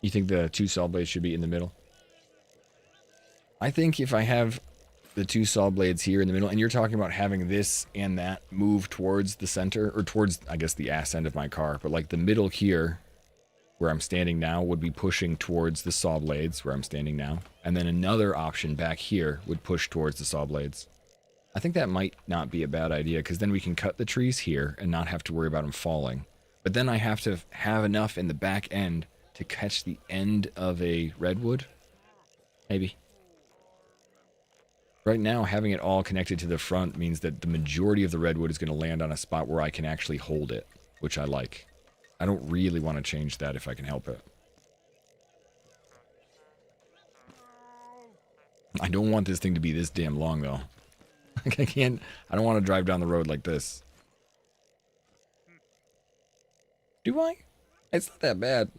You think the 2 saw blades should be in the middle? I think if I have the 2 saw blades here in the middle, and you're talking about having this and that move towards the center, or towards, I guess, the ass end of my car, but like the middle here, where I'm standing now, would be pushing towards the saw blades, where I'm standing now. And then another option back here would push towards the saw blades. I think that might not be a bad idea, because then we can cut the trees here and not have to worry about them falling. But then I have to have enough in the back end to catch the end of a redwood. Maybe. Right now, having it all connected to the front means that the majority of the redwood is going to land on a spot where I can actually hold it, which I like. I don't really want to change that if I can help it. I don't want this thing to be this damn long, though. Like, I don't want to drive down the road like this. Do I? It's not that bad.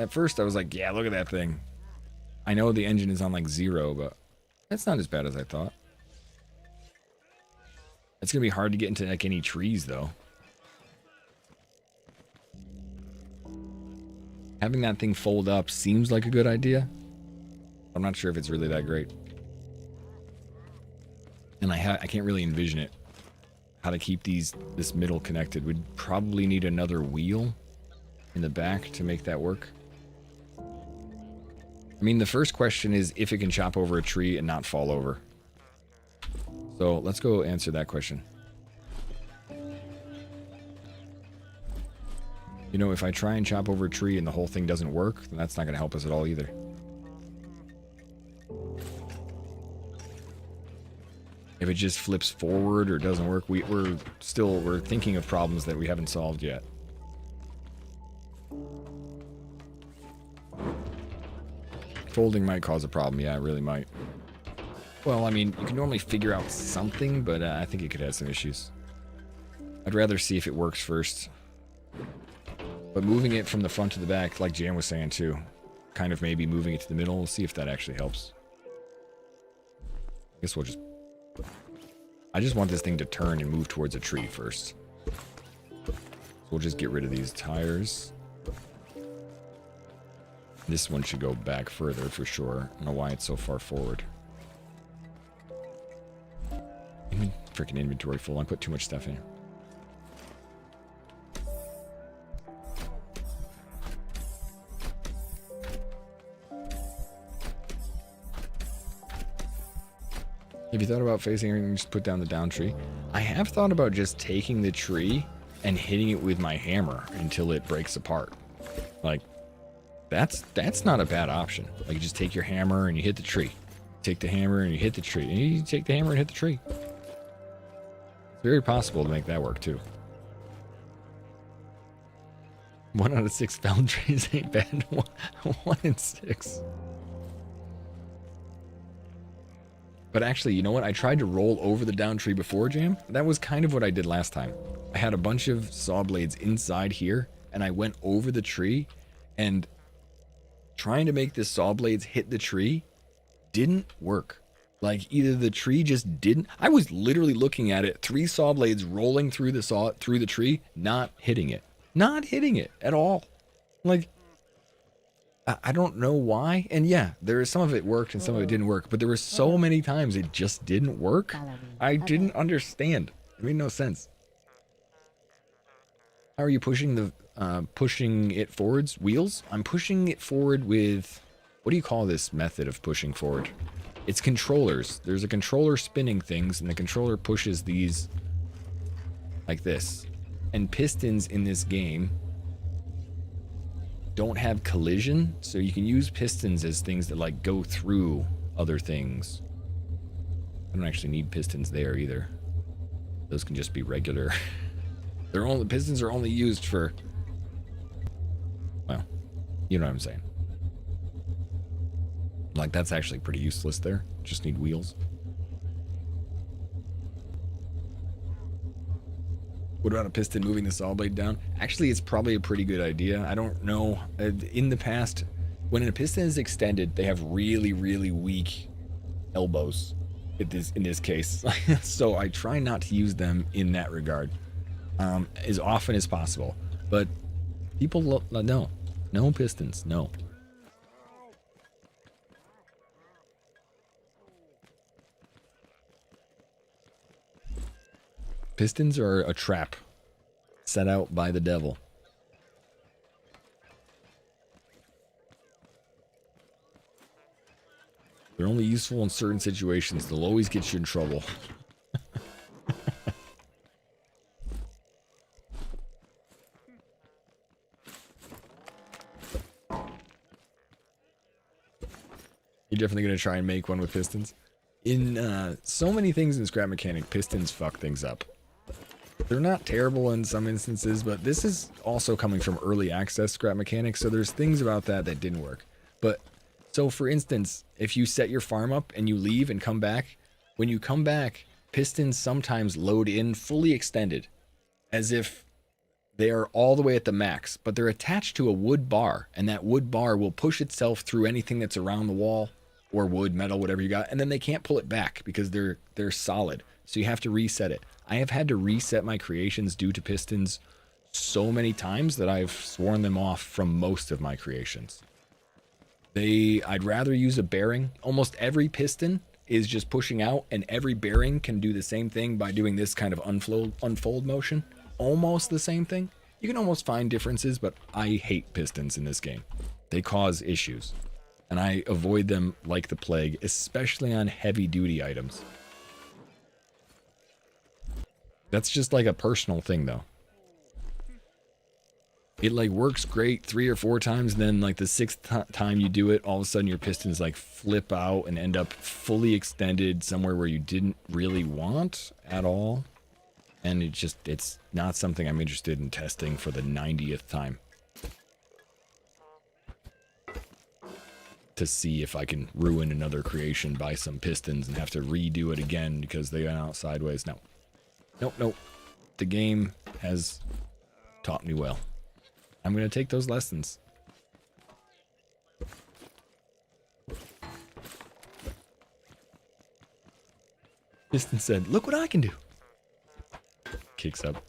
At first, I was like, yeah, look at that thing. I know the engine is on like 0, but that's not as bad as I thought. It's going to be hard to get into like any trees, though. Having that thing fold up seems like a good idea. I'm not sure if it's really that great. And I can't really envision it. How to keep this middle connected. We'd probably need another wheel in the back to make that work. I mean, the first question is if it can chop over a tree and not fall over. So let's go answer that question. You know, if I try and chop over a tree and the whole thing doesn't work, then that's not going to help us at all either. If it just flips forward or doesn't work, we're thinking of problems that we haven't solved yet. Folding might cause a problem. Yeah, it really might. Well, I mean, you can normally figure out something, but I think it could have some issues. I'd rather see if it works first. But moving it from the front to the back, like Jan was saying too, kind of maybe moving it to the middle, we'll see if that actually helps. I guess we'll just... I just want this thing to turn and move towards a tree first. So we'll just get rid of these tires. This one should go back further for sure. I don't know why it's so far forward. Freaking inventory full. I put too much stuff in. Have you thought about facing it and just put down the down tree? I have thought about just taking the tree and hitting it with my hammer until it breaks apart. Like, That's not a bad option. Like you just take your hammer and you hit the tree. Take the hammer and you hit the tree. And you take the hammer and hit the tree. It's very possible to make that work too. 1 out of 6 felled trees ain't bad. 1 in 6. But actually, you know what? I tried to roll over the down tree before, Jam. That was kind of what I did last time. I had a bunch of saw blades inside here, and I went over the tree, and trying to make the saw blades hit the tree didn't work. Like, either the tree just didn't... I was literally looking at it, 3 saw blades rolling through the tree, not hitting it. Not hitting it at all. Like... I don't know why. And yeah, there is some of it worked and some of it didn't work. But there were so many times it just didn't work. I didn't understand. It made no sense. How are you pushing it forwards? Wheels? I'm pushing it forward with... What do you call this method of pushing forward? It's controllers. There's a controller spinning things, and the controller pushes these like this. And pistons in this game don't have collision, so you can use pistons as things that like go through other things. I don't actually need pistons there either. Those can just be regular. Pistons are only used for, well, you know what I'm saying. Like that's actually pretty useless there. Just need wheels. What about a piston moving the saw blade down? Actually, it's probably a pretty good idea. I don't know. In the past, when a piston is extended, they have really, really weak elbows in this case. So I try not to use them in that regard as often as possible. But people, no pistons, no. Pistons are a trap set out by the devil. They're only useful in certain situations. They'll always get you in trouble. You're definitely going to try and make one with pistons? In so many things in Scrap Mechanic, pistons fuck things up. They're not terrible in some instances, but this is also coming from early access Scrap Mechanic, so there's things about that didn't work. But, so for instance, if you set your farm up and you leave and come back, when you come back, pistons sometimes load in fully extended, as if they are all the way at the max, but they're attached to a wood bar, and that wood bar will push itself through anything that's around the wall, or wood, metal, whatever you got, and then they can't pull it back because they're solid. So you have to reset it. I have had to reset my creations due to pistons so many times that I've sworn them off from most of my creations. I'd rather use a bearing. Almost every piston is just pushing out, and every bearing can do the same thing by doing this kind of unfold motion. Almost the same thing. You can almost find differences, but I hate pistons in this game. They cause issues. And I avoid them like the plague, especially on heavy-duty items. That's just like a personal thing, though. It like works great 3 or 4 times, and then like the 6th time you do it, all of a sudden your pistons like flip out and end up fully extended somewhere where you didn't really want at all. And it's not something I'm interested in testing for the 90th time. To see if I can ruin another creation by some pistons and have to redo it again because they went out sideways. No. Nope. The game has taught me well. I'm going to take those lessons. Piston said, "Look what I can do." Kicks up.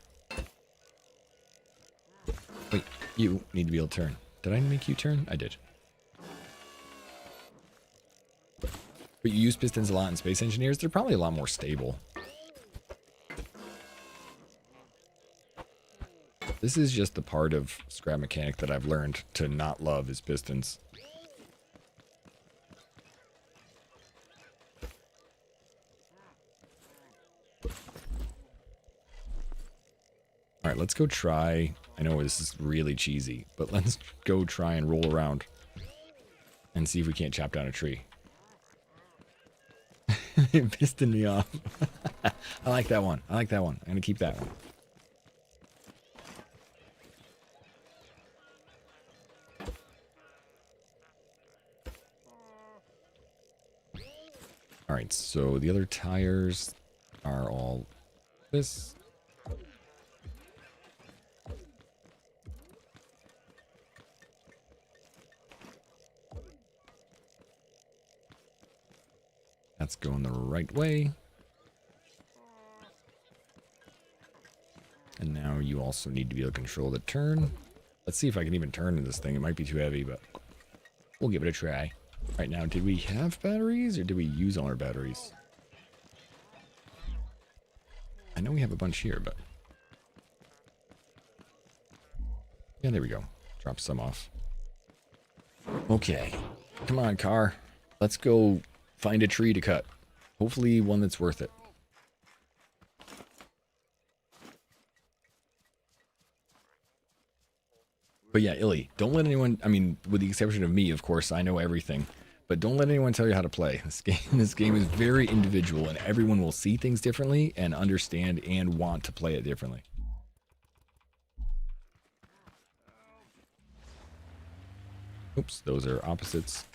Wait, you need to be able to turn. Did I make you turn? I did. But you use pistons a lot in Space Engineers. They're probably a lot more stable. This is just the part of Scrap Mechanic that I've learned to not love is pistons. Alright, let's go try I know this is really cheesy, but let's go try and roll around and see if we can't chop down a tree. It pissed me off. I like that one. I like that one. I'm gonna keep that one. All right, so the other tires are all this. That's going the right way. And now you also need to be able to control the turn. Let's see if I can even turn in this thing. It might be too heavy, but we'll give it a try. Right now, did we have batteries or did we use all our batteries? I know we have a bunch here, but... yeah, there we go. Drop some off. Okay. Come on, car. Let's go find a tree to cut. Hopefully one that's worth it. But yeah, Illy, don't let anyone, I mean, with the exception of me, of course, I know everything. But don't let anyone tell you how to play. This game is very individual, and everyone will see things differently and understand and want to play it differently. Oops, those are opposites.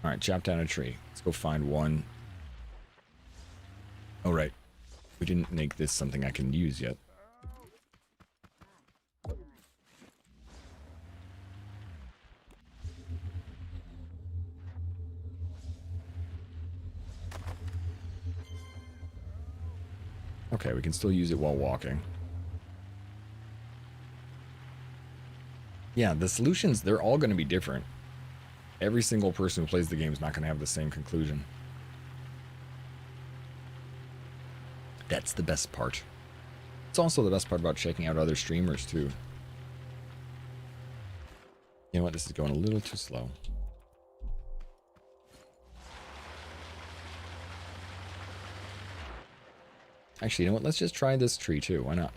All right, chop down a tree. Let's go find one. Oh, right. We didn't make this something I can use yet. Okay, we can still use it while walking. Yeah, the solutions, they're all going to be different. Every single person who plays the game is not going to have the same conclusion. That's the best part. It's also the best part about checking out other streamers, too. You know what? This is going a little too slow. Actually, you know what? Let's just try this tree, too. Why not?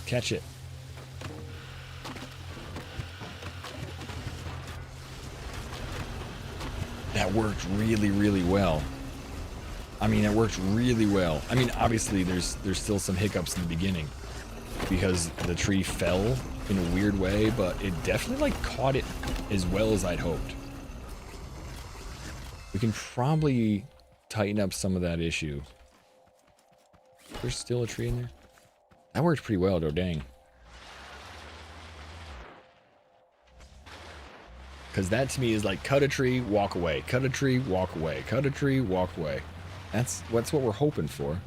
Catch it. That worked really, really well. I mean, it worked really well. I mean, obviously, there's still some hiccups in the beginning because the tree fell in a weird way, but it definitely, like, caught it as well as I'd hoped. We can probably tighten up some of that issue. There's still a tree in there? That worked pretty well, though, dang. Because that to me is like cut a tree, walk away. Cut a tree, walk away. Cut a tree, walk away. That's what we're hoping for.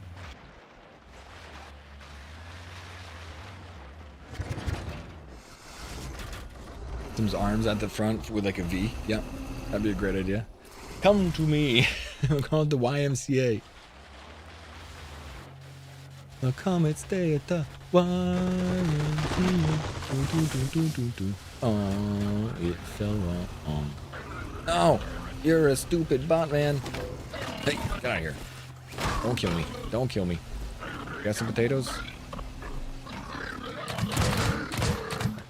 Some arms at the front with like a V. Yep, that'd be a great idea. Come to me. I'm called the YMCA. I'll come and stay at the YMCA. Oh, it fell wrong. No, you're a stupid bot, man. Hey, get out of here. Don't kill me. Don't kill me. Got some potatoes? I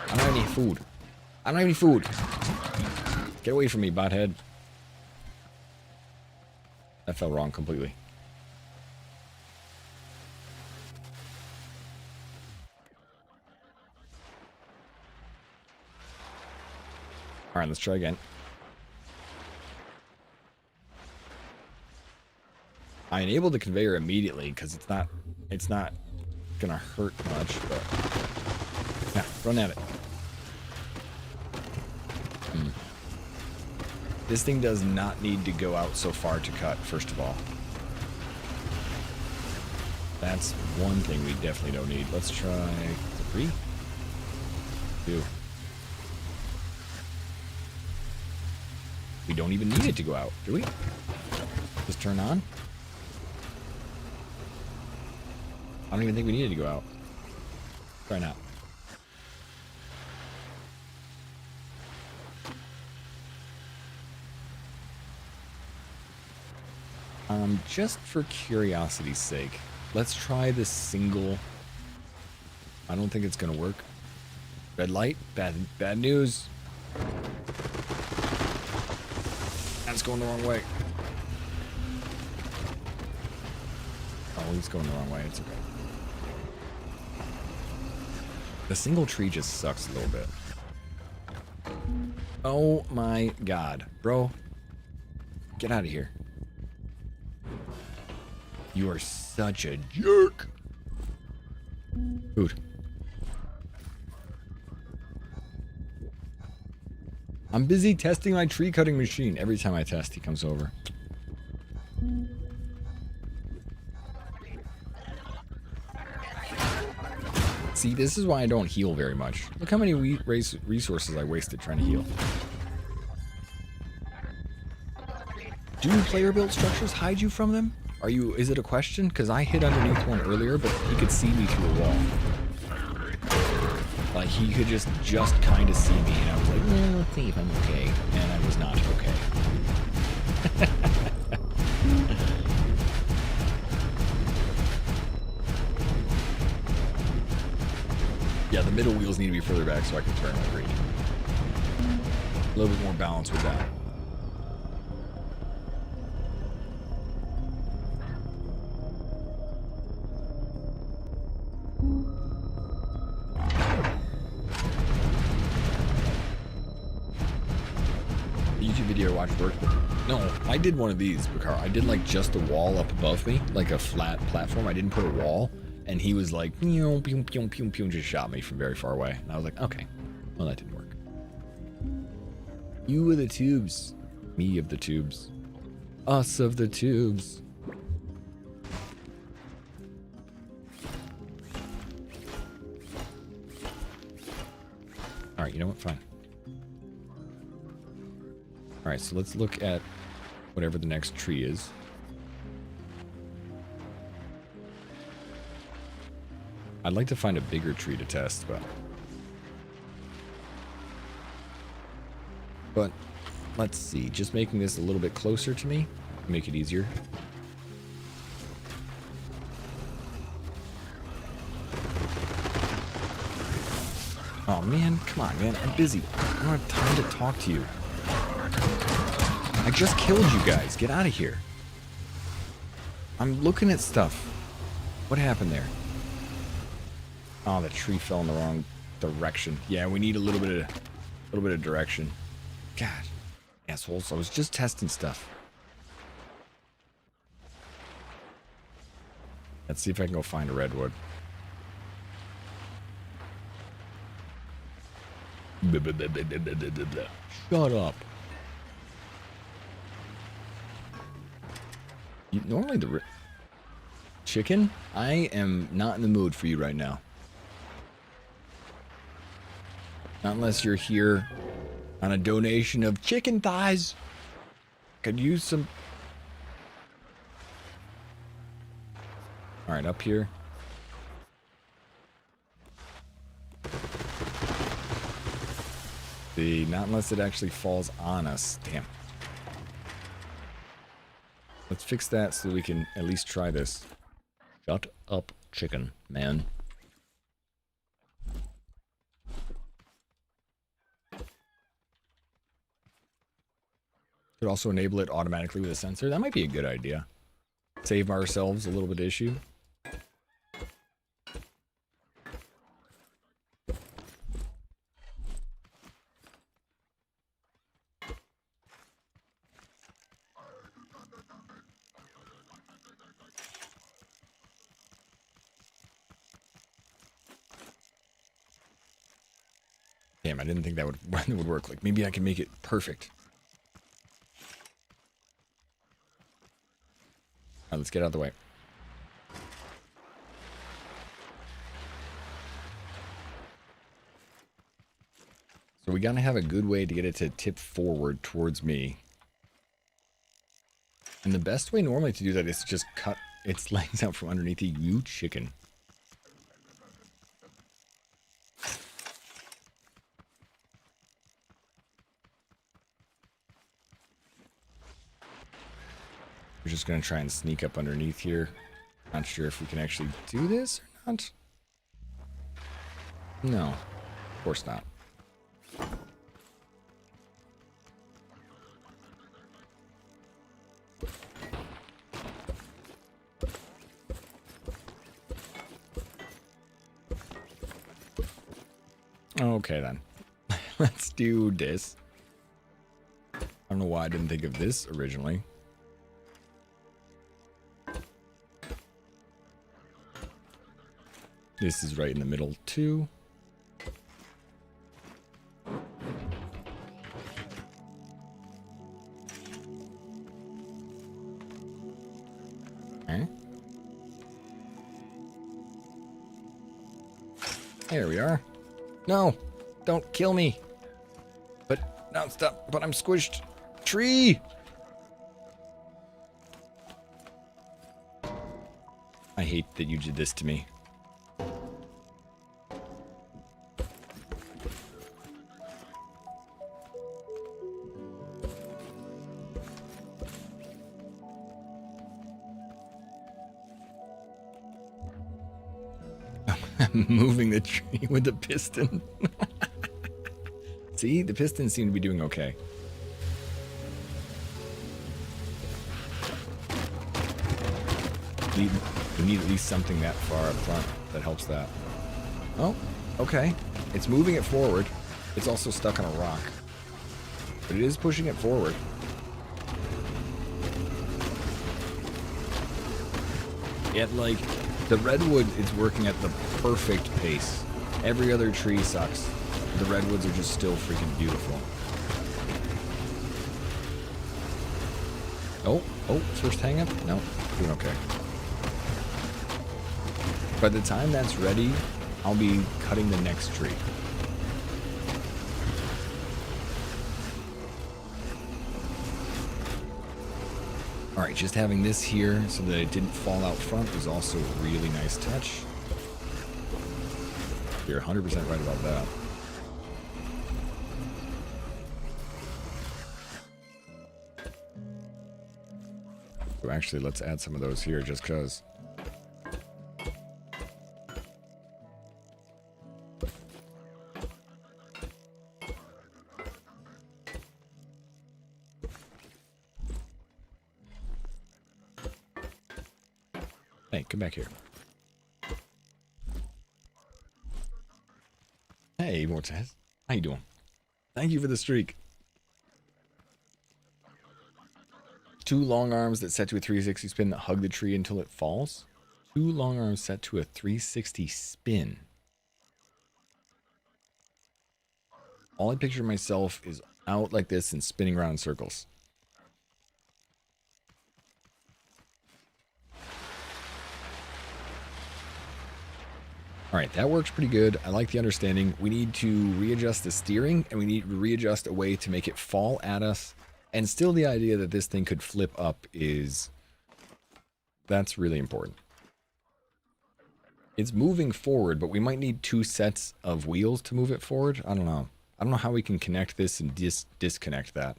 don't have any food. I don't have any food. Get away from me, bothead. That fell wrong completely. All right, let's try again. I enabled the conveyor immediately because it's not gonna hurt much, but yeah, run at it. This thing does not need to go out so far to cut, first of all. That's one thing we definitely don't need. Let's try 3, 2. We don't even need it to go out, do we? Just turn on. I don't even think we needed to go out. Try not. Just for curiosity's sake, let's try this single. I don't think it's gonna work. Red light, bad news. That's going the wrong way. Oh, he's going the wrong way. It's okay. The single tree just sucks a little bit. Oh my god, bro. Get out of here. You are such a jerk. Food. I'm busy testing my tree cutting machine. Every time I test, he comes over. See, this is why I don't heal very much. Look how many resources I wasted trying to heal. Do player-built structures hide you from them? Is it a question? Because I hid underneath one earlier, but he could see me through a wall. Like, he could just kind of see me, and I was like, well, let's see if I'm okay. And I was not okay. Yeah, the middle wheels need to be further back so I can turn my green. A little bit more balance with that. Video watch work. No, I did one of these, Bakar. I did like just a wall up above me, like a flat platform. I didn't put a wall, and he was like, pew, pew, pew, pew, pew, just shot me from very far away. And I was like, okay, well, that didn't work. You of the tubes. Me of the tubes. Us of the tubes. Alright, you know what? Fine. Alright, so let's look at whatever the next tree is. I'd like to find a bigger tree to test, but let's see. Just making this a little bit closer to me, make it easier. Oh man, come on, man. I'm busy. I don't have time to talk to you. I just killed you guys. Get out of here. I'm looking at stuff. What happened there? Oh, the tree fell in the wrong direction. Yeah, we need a little bit of direction. God, assholes. I was just testing stuff. Let's see if I can go find a redwood. Shut up. Normally the chicken? I am not in the mood for you right now. Not unless you're here on a donation of chicken thighs. Could use some. Alright, up here. See, not unless it actually falls on us. Damn. Let's fix that so we can at least try this. Shut up, chicken, man. Could also enable it automatically with a sensor. That might be a good idea. Save ourselves a little bit of issue. Damn, I didn't think that would work. Like, maybe I can make it perfect. Alright, let's get out of the way. So we gotta have a good way to get it to tip forward towards me. And the best way normally to do that is just cut its legs out from underneath you, chicken. We're just going to try and sneak up underneath here. Not sure if we can actually do this or not. No, of course not. Okay then. Let's do this. I don't know why I didn't think of this originally. This is right in the middle too. Okay. There we are. No, don't kill me. But now stop. But I'm squished. Tree. I hate that you did this to me. Moving the tree with the piston. See, the pistons seem to be doing okay. We need at least something that far up front that helps that. Oh, okay. It's moving it forward. It's also stuck on a rock. But it is pushing it forward. Yet, like, the redwood is working at the perfect pace. Every other tree sucks. The redwoods are just still freaking beautiful. Oh, first hang up? No, doing okay. By the time that's ready, I'll be cutting the next tree. Alright, just having this here so that it didn't fall out front was also a really nice touch. You're 100% right about that. So actually, let's add some of those here just because. Hey, come back here. Hey, Mortez. How you doing? Thank you for the streak. 2 long arms that set to a 360 spin that hug the tree until it falls. 2 long arms set to a 360 spin. All I picture myself is out like this and spinning around in circles. Alright, that works pretty good. I like the understanding. We need to readjust the steering, and we need to readjust a way to make it fall at us. And still the idea that this thing could flip up is... that's really important. It's moving forward, but we might need 2 sets of wheels to move it forward. I don't know. I don't know how we can connect this and disconnect that.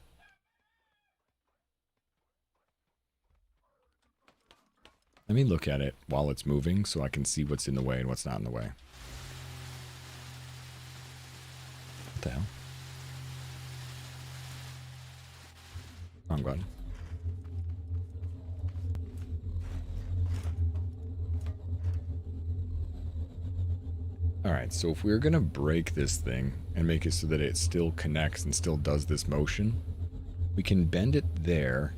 Let me look at it while it's moving so I can see what's in the way and what's not in the way. What the hell? Wrong button. Alright, so if we're going to break this thing and make it so that it still connects and still does this motion, we can bend it there.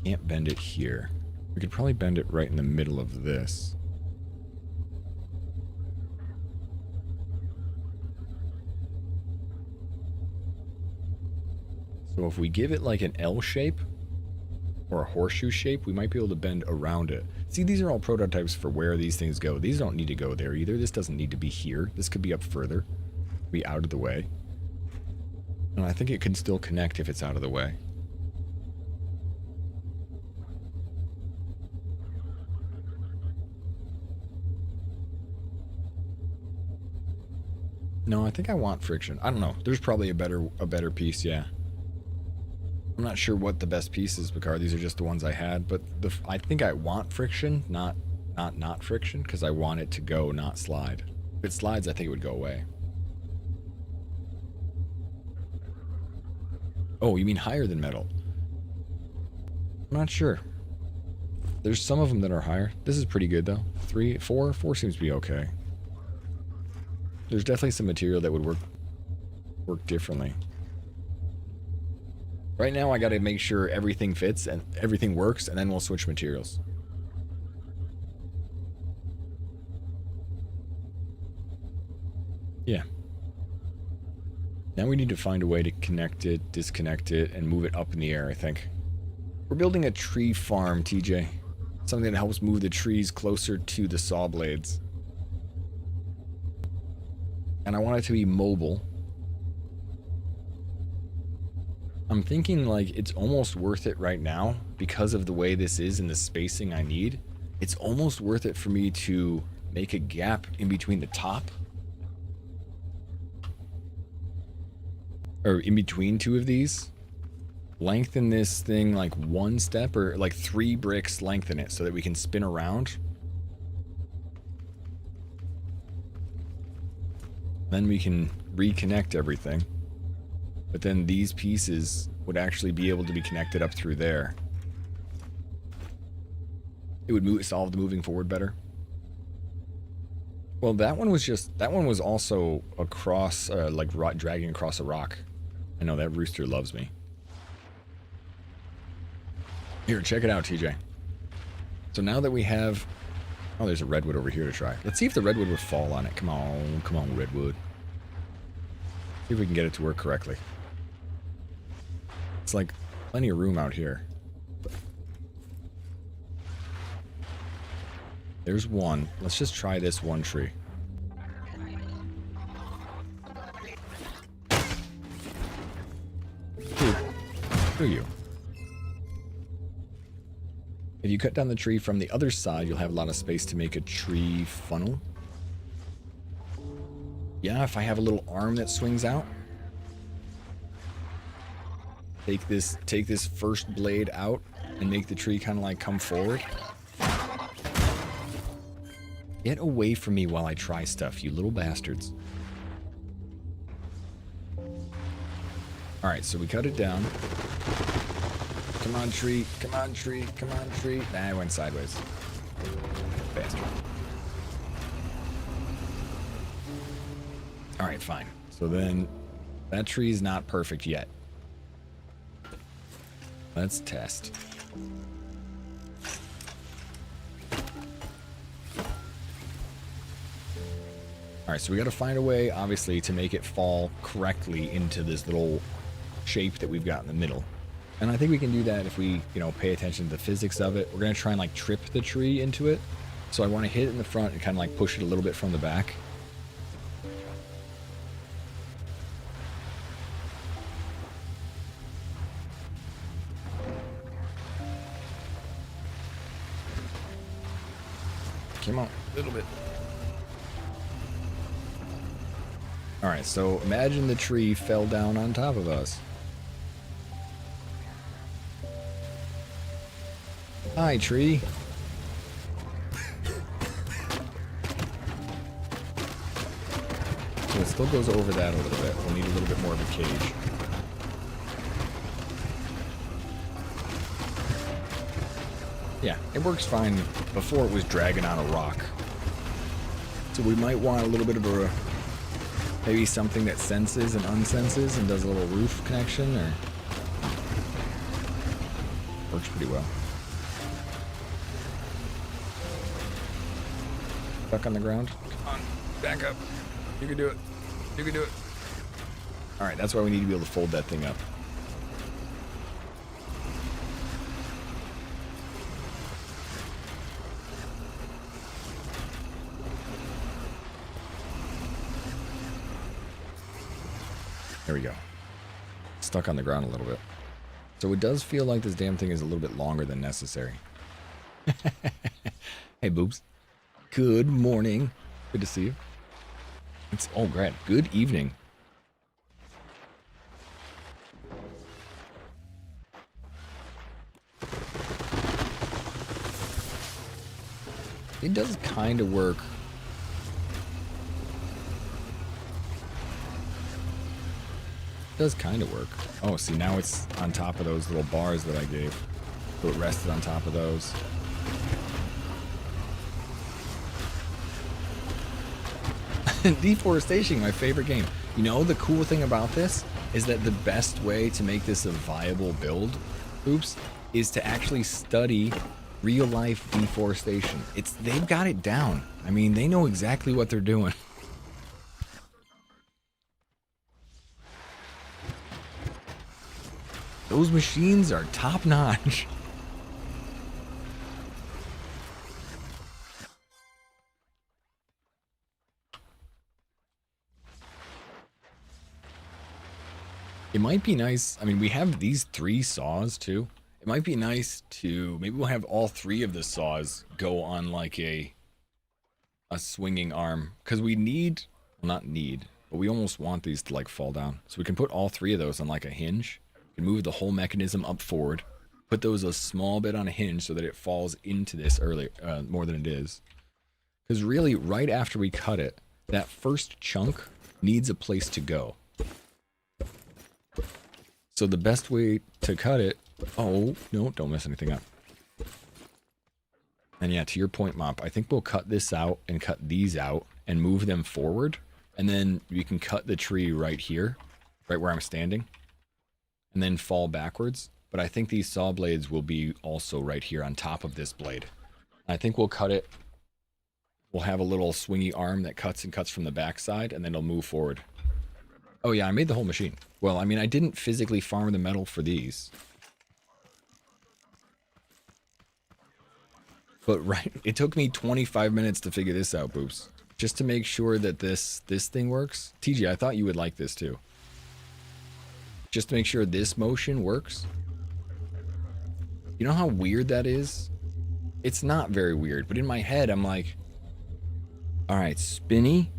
Can't bend it here. We could probably bend it right in the middle of this. So if we give it like an L shape or a horseshoe shape, we might be able to bend around it. See, these are all prototypes for where these things go. These don't need to go there either. This doesn't need to be here. This could be up further, be out of the way. And I think it can still connect if it's out of the way. No, I think I want friction. I don't know. There's probably a better piece, yeah. I'm not sure what the best piece is, Picard. These are just the ones I had, but I think I want friction, not friction, because I want it to go, not slide. If it slides, I think it would go away. Oh, you mean higher than metal? I'm not sure. There's some of them that are higher. This is pretty good though. 3, 4 seems to be okay. There's definitely some material that would work differently. Right now I gotta make sure everything fits and everything works, and then we'll switch materials. Yeah. Now we need to find a way to connect it, disconnect it, and move it up in the air, I think. We're building a tree farm, TJ. Something that helps move the trees closer to the saw blades. And I want it to be mobile. I'm thinking like it's almost worth it right now because of the way this is and the spacing I need. It's almost worth it for me to make a gap in between the top, or in between two of these. Lengthen this thing like 1 step, or like 3 bricks, lengthen it so that we can spin around. Then we can reconnect everything. But then these pieces would actually be able to be connected up through there. It would solve the moving forward better. Well, that one was also across, like dragging across a rock. I know that rooster loves me. Here, check it out, TJ. So now that we have... Oh, there's a redwood over here to try. Let's see if the redwood would fall on it. Come on, redwood. See if we can get it to work correctly. It's like plenty of room out here. There's one. Let's just try this one tree. Dude, screw you. If you cut down the tree from the other side, you'll have a lot of space to make a tree funnel. Yeah, if I have a little arm that swings out. Take this first blade out and make the tree kind of like come forward. Get away from me while I try stuff, you little bastards. Alright, so we cut it down. Come on, tree. Come on, tree. Come on, tree. Nah, I went sideways. Bastard. Alright, fine. So then, that tree's not perfect yet. Let's test. Alright, so we gotta find a way, obviously, to make it fall correctly into this little shape that we've got in the middle. And I think we can do that if we, pay attention to the physics of it. We're gonna try and like trip the tree into it. So I want to hit it in the front and kind of like push it a little bit from the back. Come on, a little bit. Alright, so imagine the tree fell down on top of us. Hi, tree. So it still goes over that a little bit. We'll need a little bit more of a cage. Yeah, it works fine. Before it was dragging on a rock. So we might want a little bit of a... maybe something that senses and unsenses and does a little roof connection, or... works pretty well. Stuck on the ground? Come on, back up. You can do it. You can do it. Alright, that's why we need to be able to fold that thing up. There we go. Stuck on the ground a little bit. So it does feel like this damn thing is a little bit longer than necessary. Hey, boobs. Good morning. Good to see you. It's, oh, great. Good evening. It does kind of work. It does kind of work. Oh, see, now it's on top of those little bars that I gave. So it rested on top of those. Deforestation, my favorite game. You know, the cool thing about this is that the best way to make this a viable build, oops, is to actually study real life deforestation. They've got it down. I mean, they know exactly what they're doing. Those machines are top notch. It might be nice. I mean, we have these 3 saws too. It might be nice to maybe we'll have all 3 of the saws go on like a swinging arm, because we need, well, not need, but we almost want these to like fall down. So we can put all 3 of those on like a hinge and move the whole mechanism up forward. Put those a small bit on a hinge so that it falls into this early more than it is. Because really, right after we cut it, that first chunk needs a place to go. So the best way to cut it, oh, no, don't mess anything up. And yeah, to your point, Mop, I think we'll cut this out and cut these out and move them forward. And then we can cut the tree right here, right where I'm standing, and then fall backwards. But I think these saw blades will be also right here on top of this blade. I think we'll cut it. We'll have a little swingy arm that cuts and cuts from the backside, and then it'll move forward. Oh yeah, I made the whole machine. Well, I mean, I didn't physically farm the metal for these. But right, it took me 25 minutes to figure this out, Boops. Just to make sure that this thing works. TJ, I thought you would like this too. Just to make sure this motion works. You know how weird that is? It's not very weird, but in my head, I'm like, all right, spinny,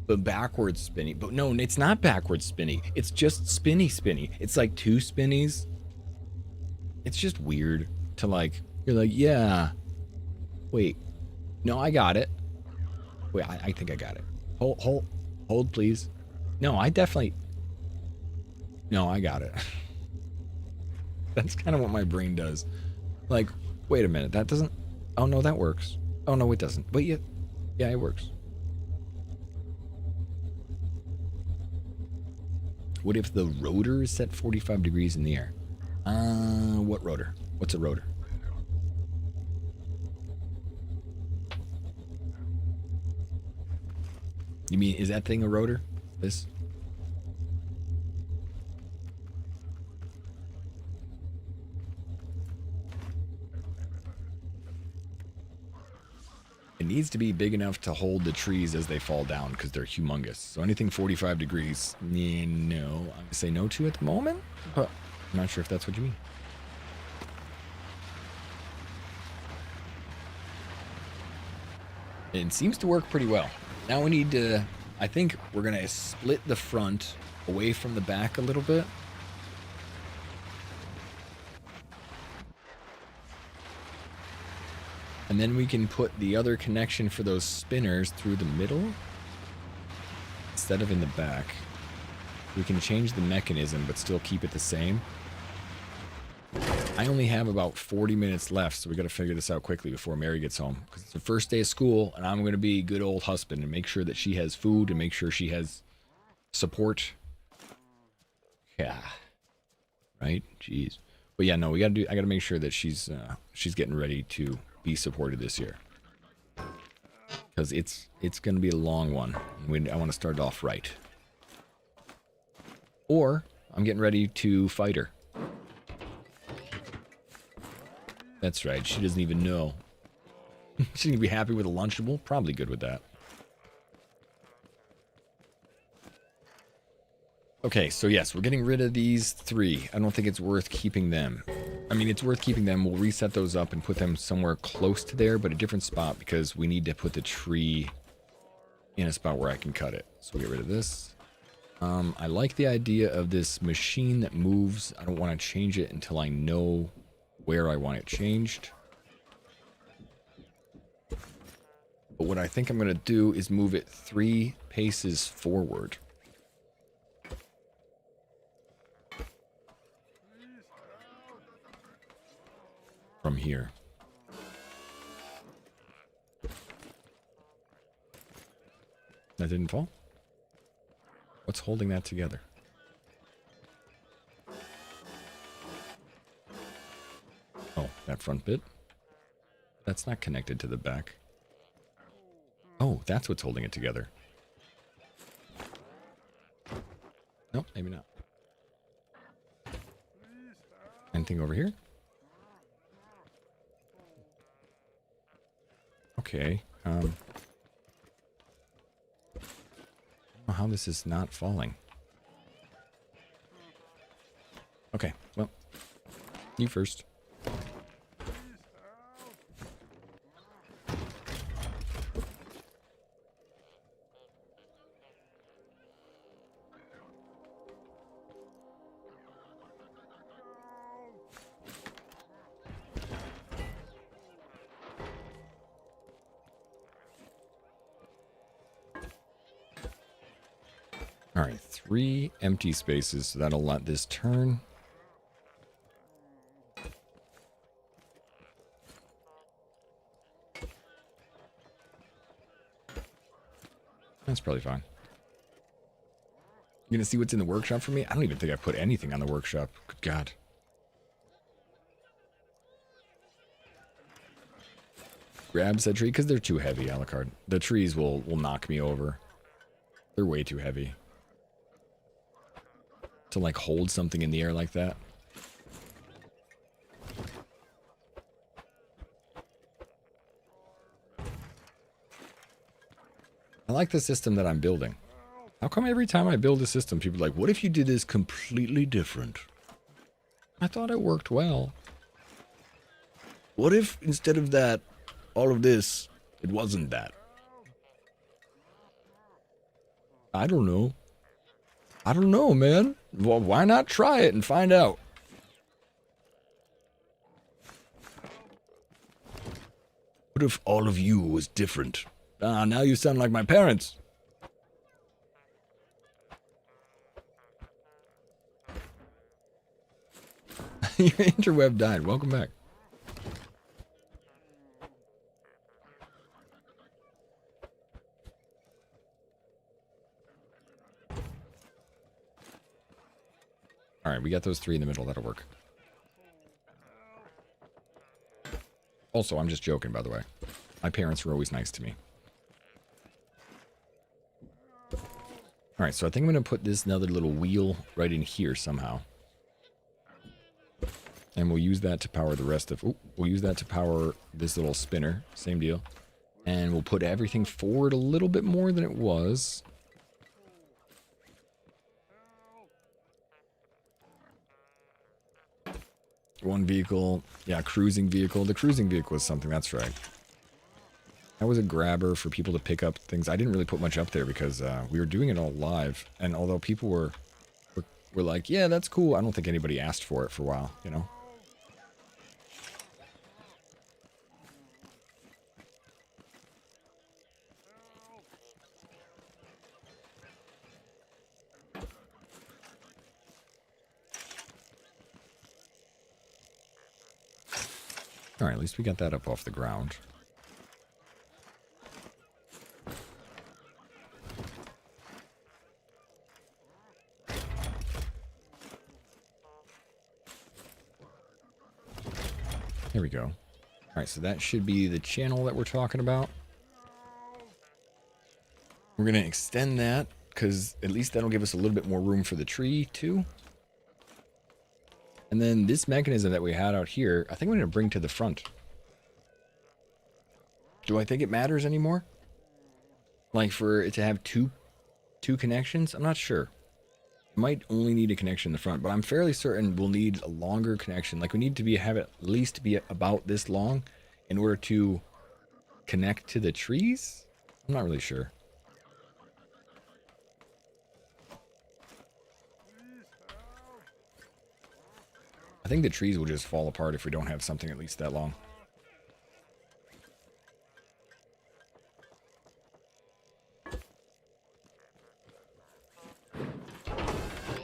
but backwards spinny. But no, it's not backwards spinny. It's just spinny. It's like 2 spinnies. It's just weird to like, you're like, yeah. Wait, no, I got it. Wait, I think I got it. Hold, please. No, I definitely, no, I got it. That's kind of what my brain does. Like, wait a minute, that doesn't, oh no, that works. Oh no, it doesn't. But yeah, it works. What if the rotor is set 45 degrees in the air? What rotor? What's a rotor? You mean, is that thing a rotor? This? It needs to be big enough to hold the trees as they fall down because they're humongous. So anything 45 degrees, no. I'm going to say no to at the moment, but I'm not sure if that's what you mean. It seems to work pretty well. Now we need to, I think we're going to split the front away from the back a little bit. And then we can put the other connection for those spinners through the middle instead of in the back. We can change the mechanism but still keep it the same. I only have about 40 minutes left, so we got to figure this out quickly before Mary gets home. Because it's the first day of school, and I'm going to be a good old husband and make sure that she has food and make sure she has support. Yeah. Right? Jeez. But yeah, no, I got to make sure that she's getting ready to be supported this year. Because it's going to be a long one. I want to start off right. Or I'm getting ready to fight her. That's right, she doesn't even know. She's gonna be happy with a Lunchable? Probably good with that. Okay, so yes, we're getting rid of these 3. I don't think it's worth keeping them. I mean, it's worth keeping them. We'll reset those up and put them somewhere close to there, but a different spot because we need to put the tree in a spot where I can cut it. So we'll get rid of this. I like the idea of this machine that moves. I don't want to change it until I know where I want it changed. But what I think I'm going to do is move it 3 paces forward. From here. That didn't fall? What's holding that together? Oh, that front bit? That's not connected to the back. Oh, that's what's holding it together. Nope, maybe not. Anything over here? Okay. I don't know how this is not falling. Okay, well, you first. All right, 3 empty spaces, so that'll let this turn. That's probably fine. You gonna see what's in the workshop for me? I don't even think I put anything on the workshop. Good God. Grab said tree because they're too heavy, Alucard. The trees will knock me over. They're way too heavy. To like hold something in the air like that. I like the system that I'm building. How come every time I build a system, people are like, what if you did this completely different? I thought it worked well. What if instead of that, all of this, it wasn't that? I don't know. I don't know, man. Well, why not try it and find out? What if all of you was different? Ah, now you sound like my parents. Your interweb died. Welcome back. All right, we got those 3 in the middle. That'll work. Also, I'm just joking, by the way. My parents were always nice to me. All right, so I think I'm going to put this another little wheel right in here somehow. And we'll use that to power the rest of... Ooh, we'll use that to power this little spinner. Same deal. And we'll put everything forward a little bit more than it was. One vehicle. Yeah, cruising vehicle. The cruising vehicle is something. That's right. That was a grabber for people to pick up things. I didn't really put much up there because we were doing it all live. And although people were like, yeah, that's cool, I don't think anybody asked for it for a while, you know? All right, at least we got that up off the ground. There we go. All right, so that should be the channel that we're talking about. We're going to extend that because at least that'll give us a little bit more room for the tree too. And then this mechanism that we had out here, I think we're going to bring to the front. Do I think it matters anymore? Like for it to have two connections? I'm not sure. Might only need a connection in the front, but I'm fairly certain we'll need a longer connection. Like we need to have it at least be about this long in order to connect to the trees. I'm not really sure. I think the trees will just fall apart if we don't have something at least that long.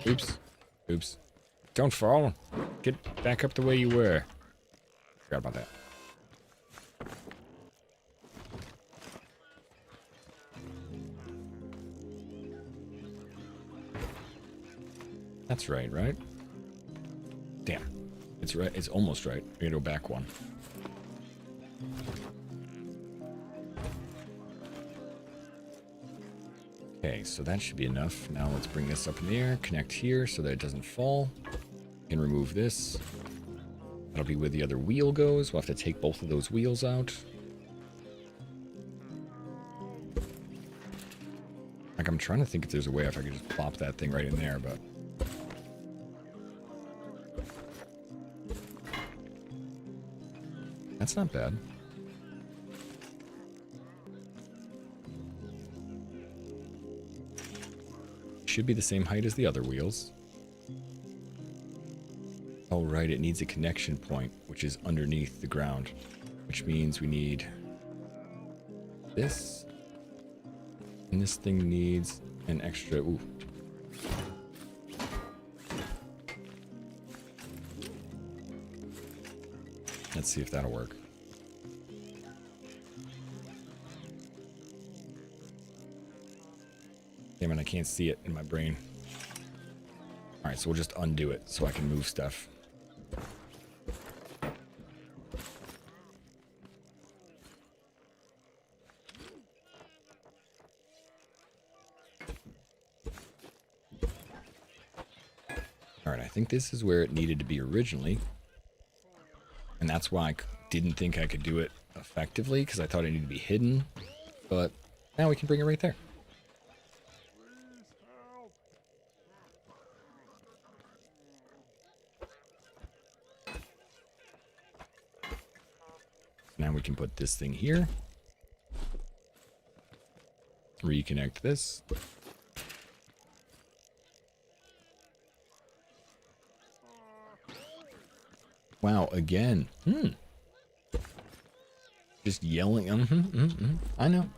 Oops. Oops. Don't fall. Get back up the way you were. Forgot about that. That's right, right? Damn. It's right. It's almost right. We gotta go back one. Okay, so that should be enough. Now let's bring this up in the air, connect here so that it doesn't fall. We can remove this. That'll be where the other wheel goes. We'll have to take both of those wheels out. Like, I'm trying to think if there's a way if I could just plop that thing right in there, but... That's not bad. Should be the same height as the other wheels. Oh, right, it needs a connection point, which is underneath the ground, which means we need this. And this thing needs an extra... Ooh. Let's see if that'll work. Damn it, I can't see it in my brain. Alright, so we'll just undo it so I can move stuff. Alright, I think this is where it needed to be originally. And that's why I didn't think I could do it effectively, because I thought it needed to be hidden. But now we can bring it right there. Now we can put this thing here. Reconnect this. Wow, again. Just yelling. I know.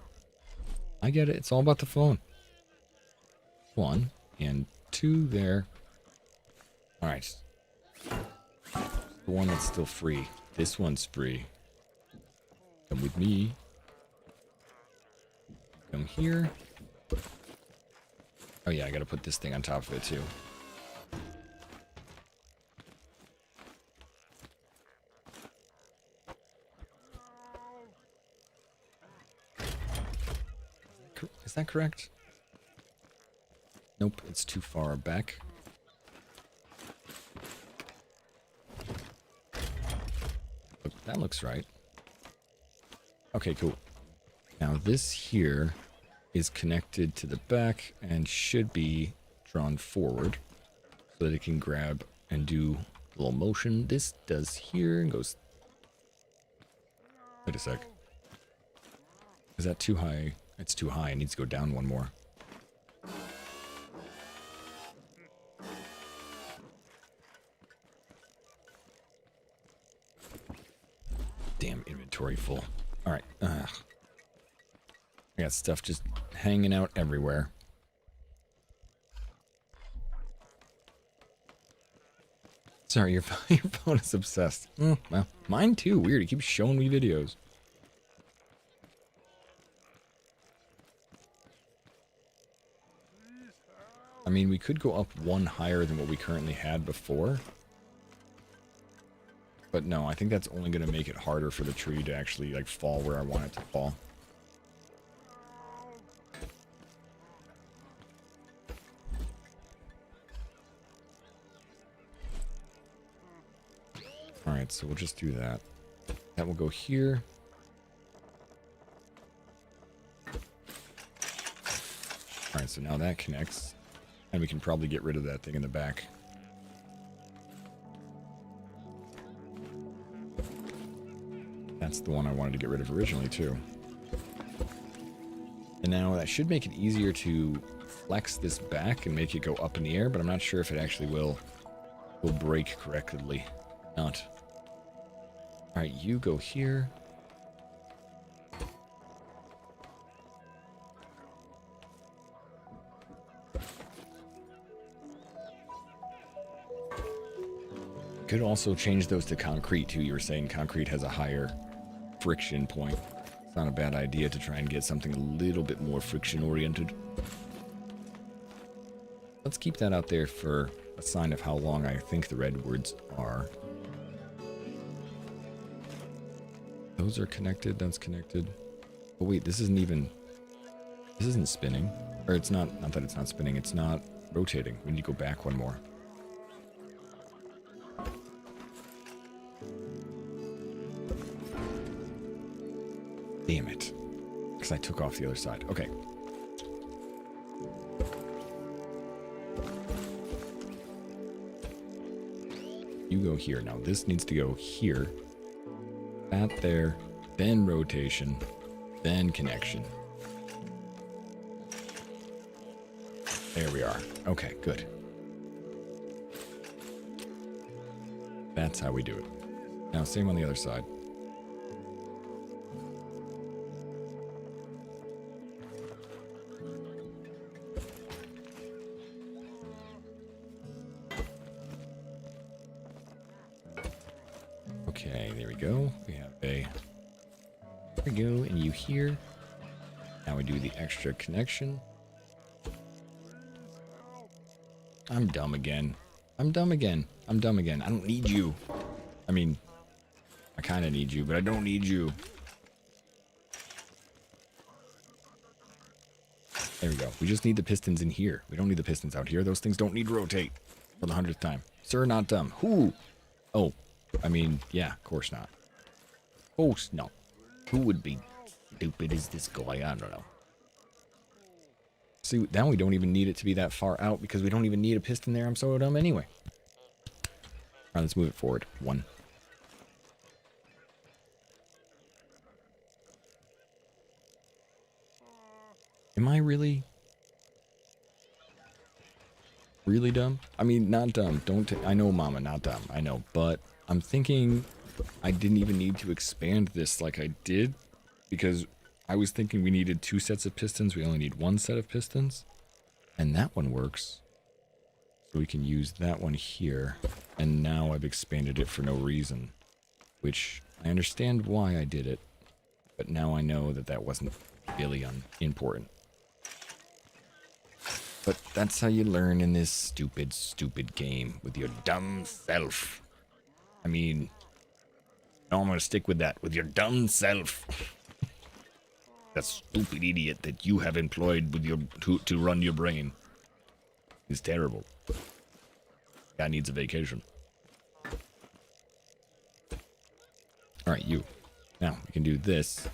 I get it. It's all about the phone. 1 and 2 there. All right. The one that's still free. This one's free. Come with me. Come here. Oh yeah, I gotta put this thing on top of it too. Is that correct? Nope, it's too far back. Look, that looks right. Okay, cool. Now this here is connected to the back and should be drawn forward so that it can grab and do a little motion. This does here and goes... Wait a sec. Is that too high? It's too high. It needs to go down one more. Damn inventory full. Alright. I got stuff just hanging out everywhere. Sorry, your phone is obsessed. Well, mine too. Weird. It keeps showing me videos. I mean, we could go up one higher than what we currently had before. But no, I think that's only going to make it harder for the tree to actually, like, fall where I want it to fall. Alright, so we'll just do that. That will go here. Alright, so now that connects. And we can probably get rid of that thing in the back. That's the one I wanted to get rid of originally, too. And now that should make it easier to flex this back and make it go up in the air, but I'm not sure if it actually will break correctly. Not. Alright, you go here. Could also change those to concrete too. You were saying concrete has a higher friction point. It's not a bad idea to try and get something a little bit more friction oriented. Let's keep that out there for a sign of how long I think the redwoods are. Those are connected, that's connected. Oh wait, this isn't spinning. Or it's not that it's not spinning, it's not rotating. We need to go back one more. Damn it. Because I took off the other side. Okay. You go here. Now this needs to go here. That there. Then rotation. Then connection. There we are. Okay, good. That's how we do it. Now same on the other side. Okay, there we go. We have a... There we go, and you here. Now we do the extra connection. I'm dumb again. I'm dumb again. I'm dumb again. I don't need you. I mean, I kind of need you, but I don't need you. There we go. We just need the pistons in here. We don't need the pistons out here. Those things don't need to rotate for the 100th time. Sir, not dumb. Who? Oh, I mean, yeah, of course not. Of course not. Who would be stupid as this guy? I don't know. See, now we don't even need it to be that far out because we don't even need a piston there. I'm so dumb anyway. All right, let's move it forward. 1. Am I really dumb? I mean, not dumb. I know, Mama, not dumb. I know, but I'm thinking I didn't even need to expand this like I did because I was thinking we needed 2 sets of pistons. We only need 1 set of pistons, and that one works. So we can use that one here, and now I've expanded it for no reason, which I understand why I did it, but now I know that that wasn't really important. But that's how you learn in this stupid, stupid game with your dumb self. I mean, no, I'm going to stick with that, with your dumb self. That stupid idiot that you have employed with your to run your brain is terrible. Guy needs a vacation. All right, you. Now we can do this.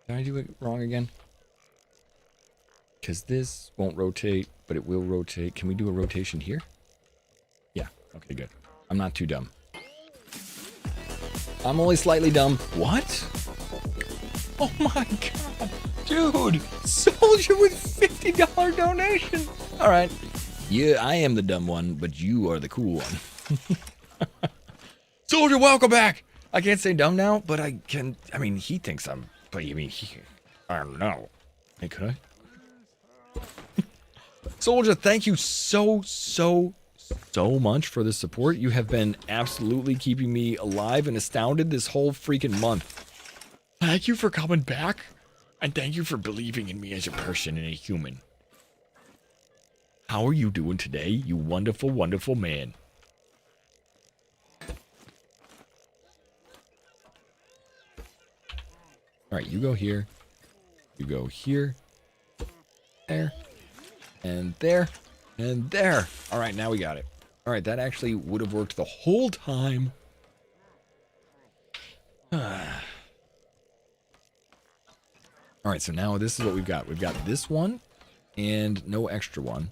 Did I do it wrong again? Because this won't rotate, but it will rotate. Can we do a rotation here? Yeah. Okay, good. I'm not too dumb. I'm only slightly dumb. What? Oh my god. Dude. Soldier with $50 donation. All right. Yeah, I am the dumb one, but you are the cool one. Soldier, welcome back. I can't say dumb now, but I can. I mean, he thinks I'm. But you mean, I don't know. Hey, could I? Soldier, thank you so much for the support. You have been absolutely keeping me alive and astounded this whole freaking month. Thank you for coming back, and thank you for believing in me as a person and a human. How are you doing today, you wonderful, wonderful man? All right, you go here. You go here. There. And there. And there. All right, now we got it. All right, that actually would have worked the whole time. All right, so now this is what we've got. We've got this one and no extra one.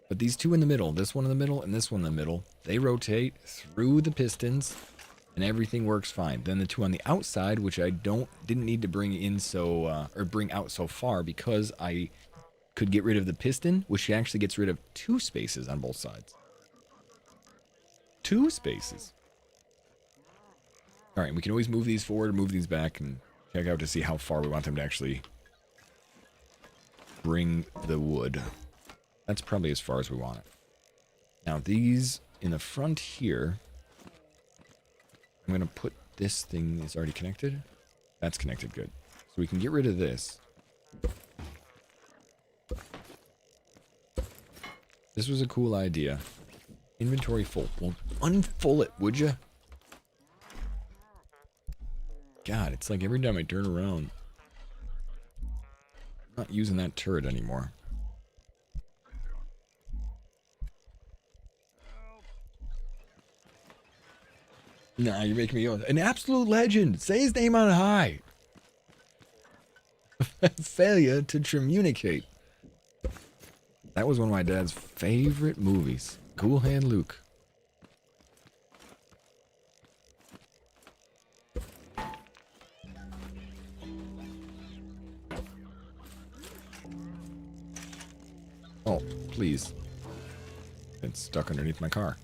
But these two in the middle, this one in the middle and this one in the middle, they rotate through the pistons and everything works fine. Then the two on the outside, which I didn't need to bring in or bring out so far because I could get rid of the piston, which actually gets rid of 2 spaces on both sides. 2 spaces. All right, we can always move these forward, move these back, and check out to see how far we want them to actually bring the wood. That's probably as far as we want it. Now these in the front here, I'm going to put this thing is already connected. That's connected, good. So we can get rid of this. This was a cool idea. Inventory full. Well, unfull it, would you? God, it's like every time I turn around, I'm not using that turret anymore. Nah, you're making me an absolute legend. Say his name on high. Failure to communicate. That was one of my dad's favorite movies. Cool Hand Luke. Oh, please. It's stuck underneath my car.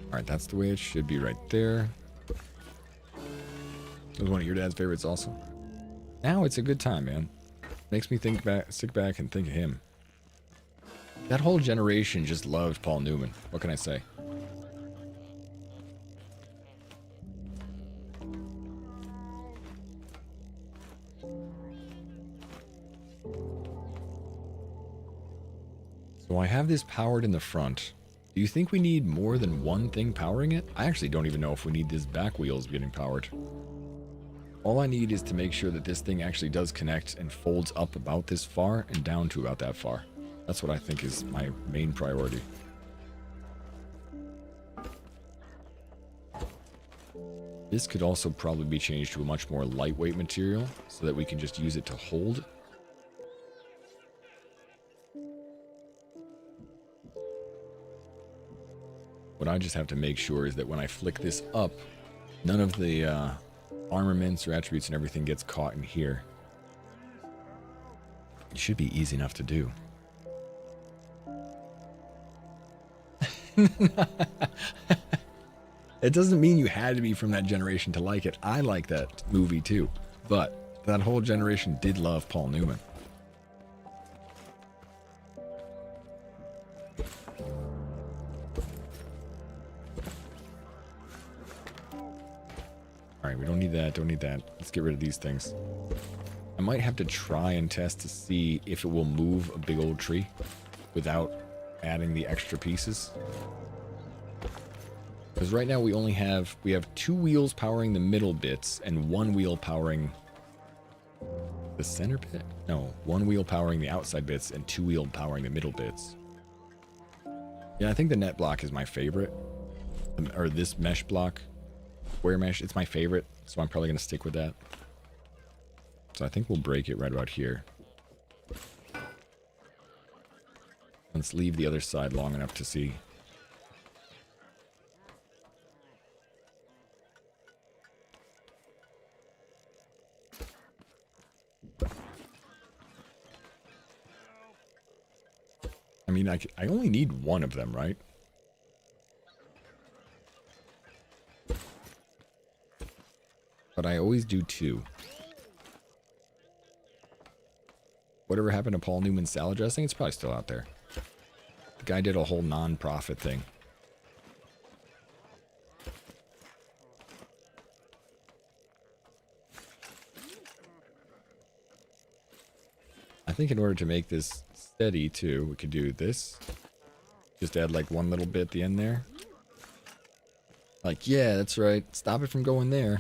Alright, that's the way it should be right there. That was one of your dad's favorites also. Now it's a good time, man. Makes me sit back and think of him. That whole generation just loved Paul Newman. What can I say? So I have this powered in the front. Do you think we need more than one thing powering it? I actually don't even know if we need these back wheels getting powered. All I need is to make sure that this thing actually does connect and folds up about this far and down to about that far. That's what I think is my main priority. This could also probably be changed to a much more lightweight material so that we can just use it to hold. What I just have to make sure is that when I flick this up, none of the armaments or attributes and everything gets caught in here. It should be easy enough to do. It doesn't mean you had to be from that generation to like it. I like that movie too. But that whole generation did love Paul Newman. Alright, we don't need that, don't need that. Let's get rid of these things. I might have to try and test to see if it will move a big old tree without adding the extra pieces. Because right now we have 2 wheels powering the middle bits and 1 wheel powering the center bit? No, 1 wheel powering the outside bits and 2 wheel powering the middle bits. Yeah, I think the net block is my favorite. Or this mesh block. Square mesh, it's my favorite, so I'm probably going to stick with that. So I think we'll break it right about here. Let's leave the other side long enough to see. I mean, I only need 1 of them, right? But I always do 2. Whatever happened to Paul Newman's salad dressing? It's probably still out there. The guy did a whole non-profit thing. I think in order to make this steady too, we could do this. Just add like 1 little bit at the end there. Like, yeah, that's right. Stop it from going there.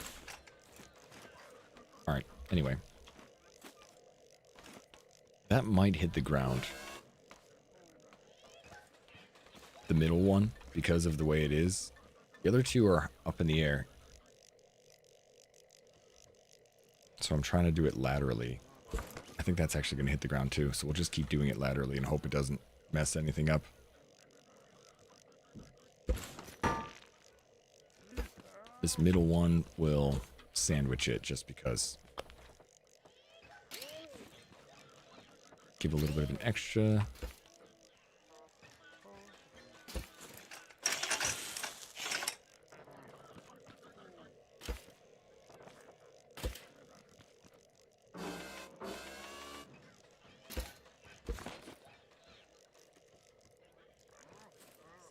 Alright, anyway. That might hit the ground. The middle one, because of the way it is. The other 2 are up in the air. So I'm trying to do it laterally. I think that's actually going to hit the ground too, so we'll just keep doing it laterally and hope it doesn't mess anything up. This middle one will sandwich it just because. Give a little bit of an extra.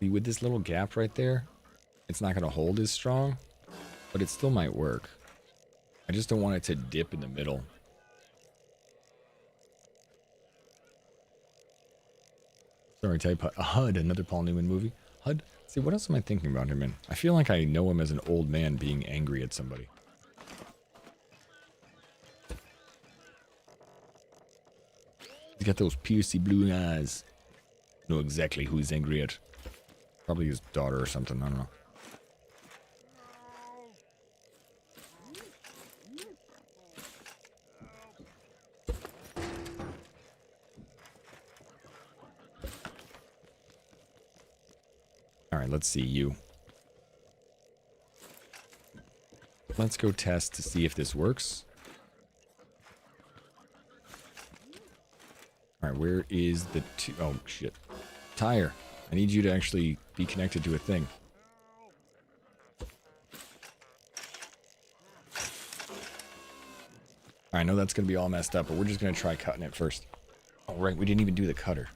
See, with this little gap right there, it's not going to hold as strong, but it still might work. I just don't want it to dip in the middle. Sorry, type HUD, another Paul Newman movie. HUD. See, what else am I thinking about him in? I feel like I know him as an old man being angry at somebody. He's got those piercy blue eyes. Know exactly who he's angry at. Probably his daughter or something, I don't know. Alright, let's see you. Let's go test to see if this works. Alright, where is the oh shit. Tire. I need you to actually be connected to a thing. I know that's going to be all messed up, but we're just going to try cutting it first. Oh, right, we didn't even do the cutter.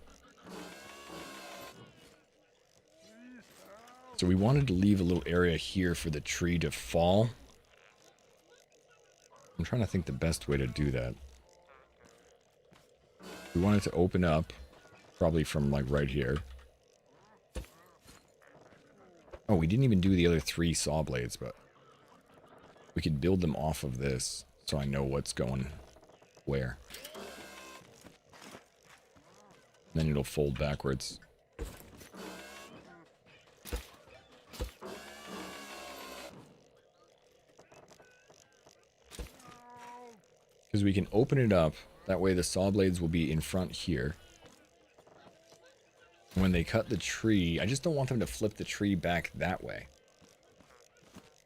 So we wanted to leave a little area here for the tree to fall. I'm trying to think the best way to do that. We want it to open up, probably from like right here. Oh, we didn't even do the other 3 saw blades, but we could build them off of this so I know what's going where. Then it'll fold backwards. Because we can open it up, that way the saw blades will be in front here. When they cut the tree, I just don't want them to flip the tree back that way.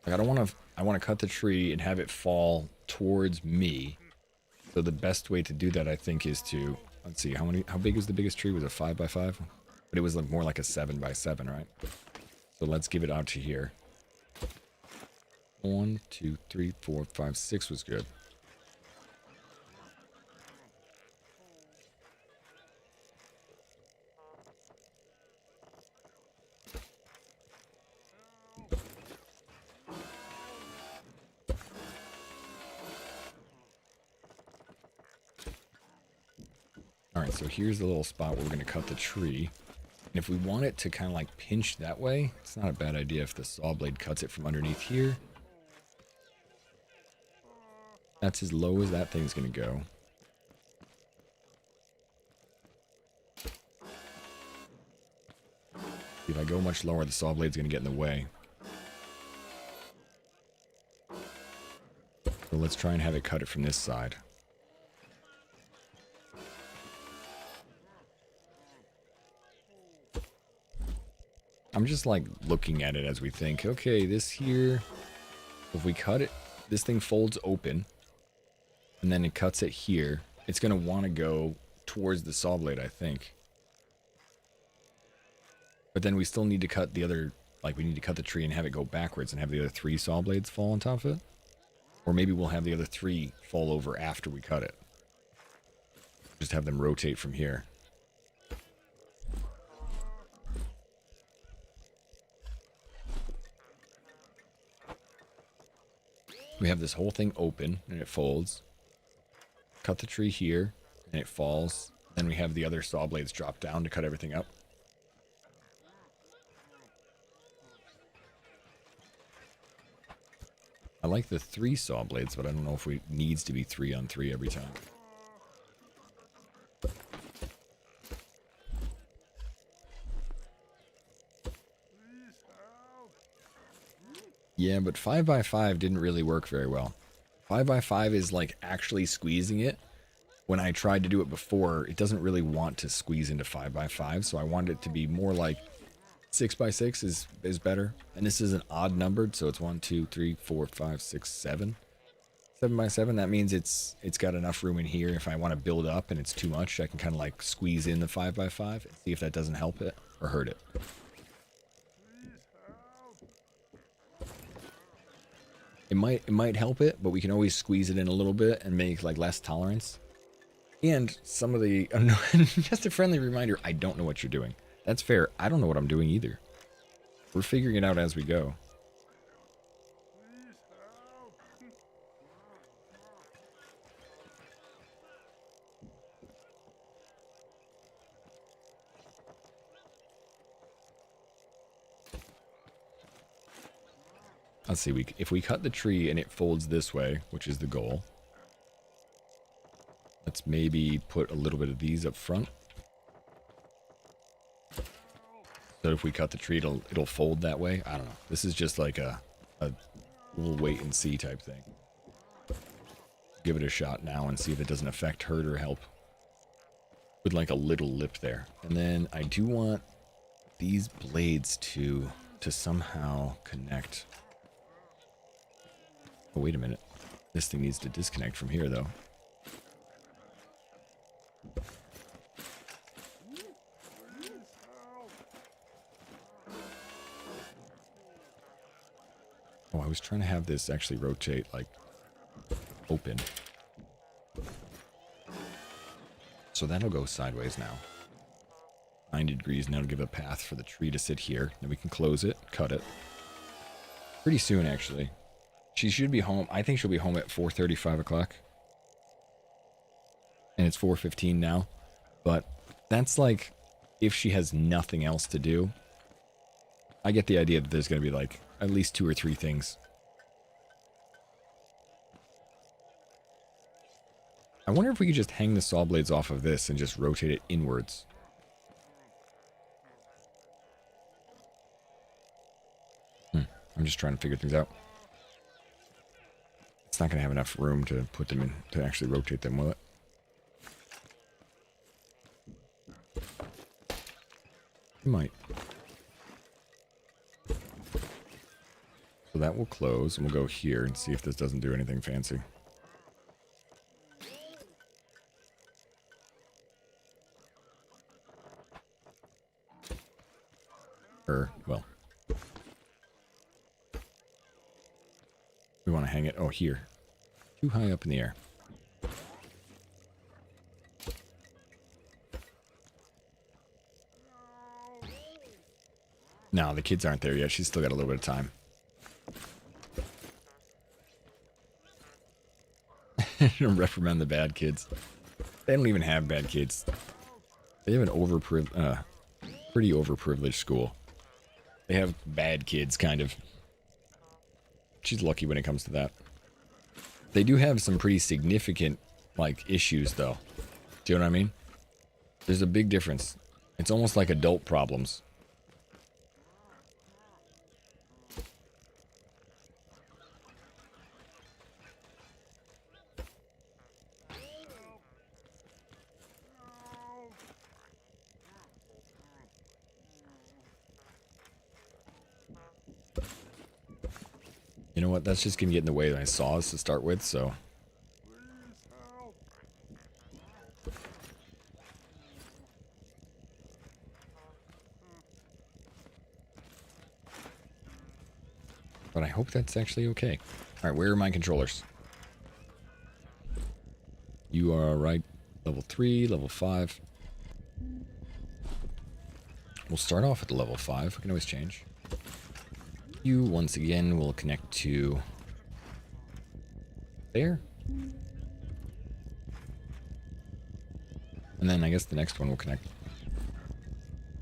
Like I want to cut the tree and have it fall towards me. So the best way to do that, I think, is to, let's see, how big was the biggest tree? Was it 5x5? But it was like more like a 7x7, right? So let's give it out to here. 1, 2, 3, 4, 5, 6 was good. Alright, so here's the little spot where we're going to cut the tree. And if we want it to kind of like pinch that way, it's not a bad idea if the saw blade cuts it from underneath here. That's as low as that thing's going to go. If I go much lower, the saw blade's going to get in the way. So let's try and have it cut it from this side. I'm just like looking at it as we think, okay, this here, if we cut it, this thing folds open, and then it cuts it here, it's going to want to go towards the saw blade, I think. But then we still need to cut the other, like we need to cut the tree and have it go backwards and have the other 3 saw blades fall on top of it. Or maybe we'll have the other 3 fall over after we cut it. Just have them rotate from here. We have this whole thing open and it folds. Cut the tree here and it falls. Then we have the other saw blades drop down to cut everything up. I like the 3 saw blades, but I don't know if it needs to be 3 on 3 every time. Yeah, but 5x5 didn't really work very well. 5x5 is like actually squeezing it. When I tried to do it before, it doesn't really want to squeeze into 5x5, so I wanted it to be more like 6x6 is better. And this is an odd numbered, so it's 1, 2, 3, 4, 5, 6, 7. 7x7, that means it's got enough room in here. If I want to build up and it's too much, I can kind of like squeeze in the 5x5 and see if that doesn't help it or hurt it. It might help it, but we can always squeeze it in a little bit and make like less tolerance. And some of the just a friendly reminder, I don't know what you're doing. That's fair. I don't know what I'm doing either. We're figuring it out as we go. Let's see, if we cut the tree and it folds this way, which is the goal, let's maybe put a little bit of these up front. So if we cut the tree, it'll fold that way. I don't know. This is just like a little wait and see type thing. Give it a shot now and see if it doesn't affect, hurt, or help. With like a little lip there. And then I do want these blades to somehow connect. Oh, wait a minute. This thing needs to disconnect from here, though. Oh, I was trying to have this actually rotate, like, open. So that'll go sideways now. 90 degrees, now to give a path for the tree to sit here. Then we can close it, cut it. Pretty soon, actually. She should be home. I think she'll be home at 4:30, 5 o'clock. And it's 4:15 now. But that's like, if she has nothing else to do. I get the idea that there's going to be like at least 2 or 3 things. I wonder if we could just hang the saw blades off of this and just rotate it inwards. I'm just trying to figure things out. It's not going to have enough room to put them in, to actually rotate them, will it? It might. So that will close, and we'll go here and see if this doesn't do anything fancy. Well. We want to hang it, oh, here. Too high up in the air. No, the kids aren't there yet. She's still got a little bit of time. Reprimand the bad kids. They don't even have bad kids. They have an pretty overprivileged school. They have bad kids, kind of. She's lucky when it comes to that. They do have some pretty significant, like, issues, though. Do you know what I mean? There's a big difference. It's almost like adult problems. You know what? That's just going to get in the way of my saws to start with, so... But I hope that's actually okay. Alright, where are my controllers? You are right. Level 3, level 5. We'll start off at the level 5. We can always change. You, once again, will connect to there. And then I guess the next one will connect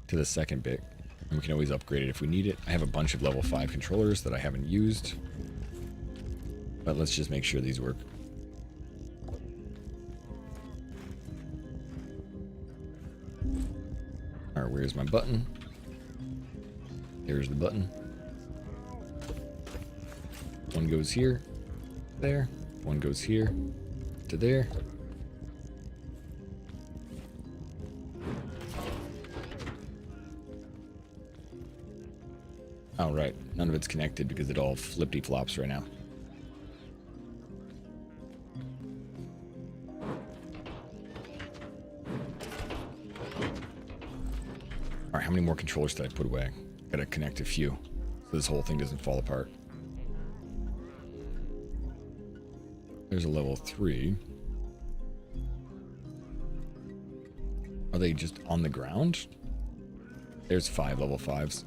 to the second bit. And we can always upgrade it if we need it. I have a bunch of level 5 controllers that I haven't used. But let's just make sure these work. Alright, where's my button? There's the button. One goes here, there. One goes here, to there. Oh, right. None of it's connected because it all flippity-flops right now. Alright, how many more controllers did I put away? Gotta connect a few so this whole thing doesn't fall apart. There's a level 3. Are they just on the ground? There's 5 level 5s.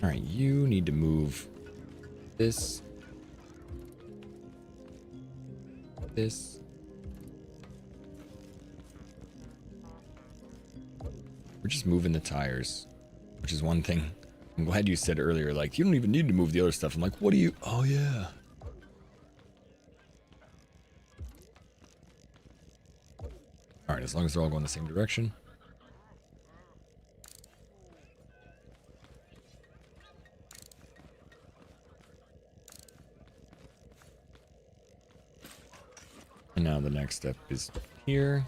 All right, you need to move this. This. We're just moving the tires, which is one thing. I'm glad you said earlier, like, you don't even need to move the other stuff. I'm like, what do you? Oh, yeah. All right, as long as they're all going the same direction. And now the next step is here.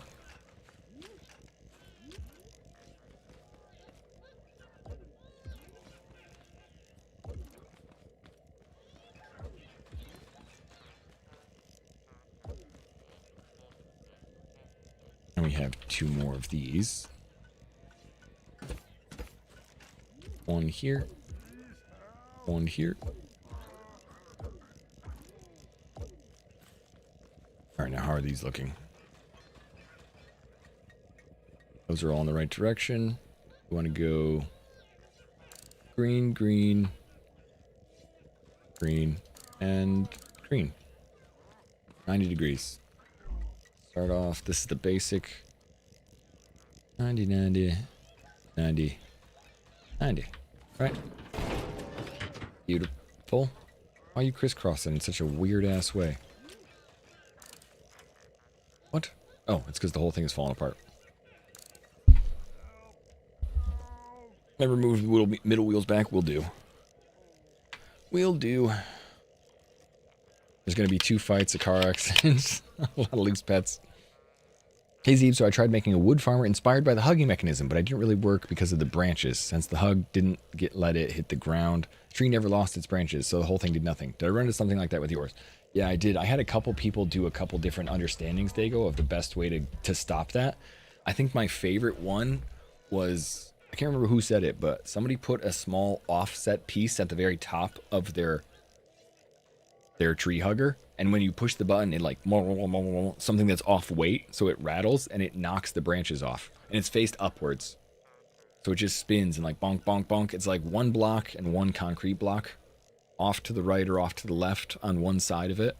And we have 2 more of these. One here. One here. Alright, now how are these looking? Those are all in the right direction. We want to go green, green, green, and green. 90 degrees. Start off, this is the basic. 90, 90, 90, 90. Right? Beautiful. Why are you crisscrossing in such a weird ass way? What? Oh, it's because the whole thing is falling apart. Never move the middle wheels back. We'll do. We'll do. There's going to be 2 fights, a car accident, a lot of loose pets. Hey Zeeb, so I tried making a wood farmer inspired by the hugging mechanism, but I didn't really work because of the branches. Since the hug didn't let it hit the ground, the tree never lost its branches, so the whole thing did nothing. Did I run into something like that with yours? Yeah, I did. I had a couple people do a couple different understandings, Dago, of the best way to stop that. I think my favorite one was, I can't remember who said it, but somebody put a small offset piece at the very top of their tree hugger, and when you push the button, it like something that's off weight, so it rattles and it knocks the branches off, and it's faced upwards, so it just spins and like bonk bonk bonk. It's like 1 block and 1 concrete block off to the right or off to the left on one side of it.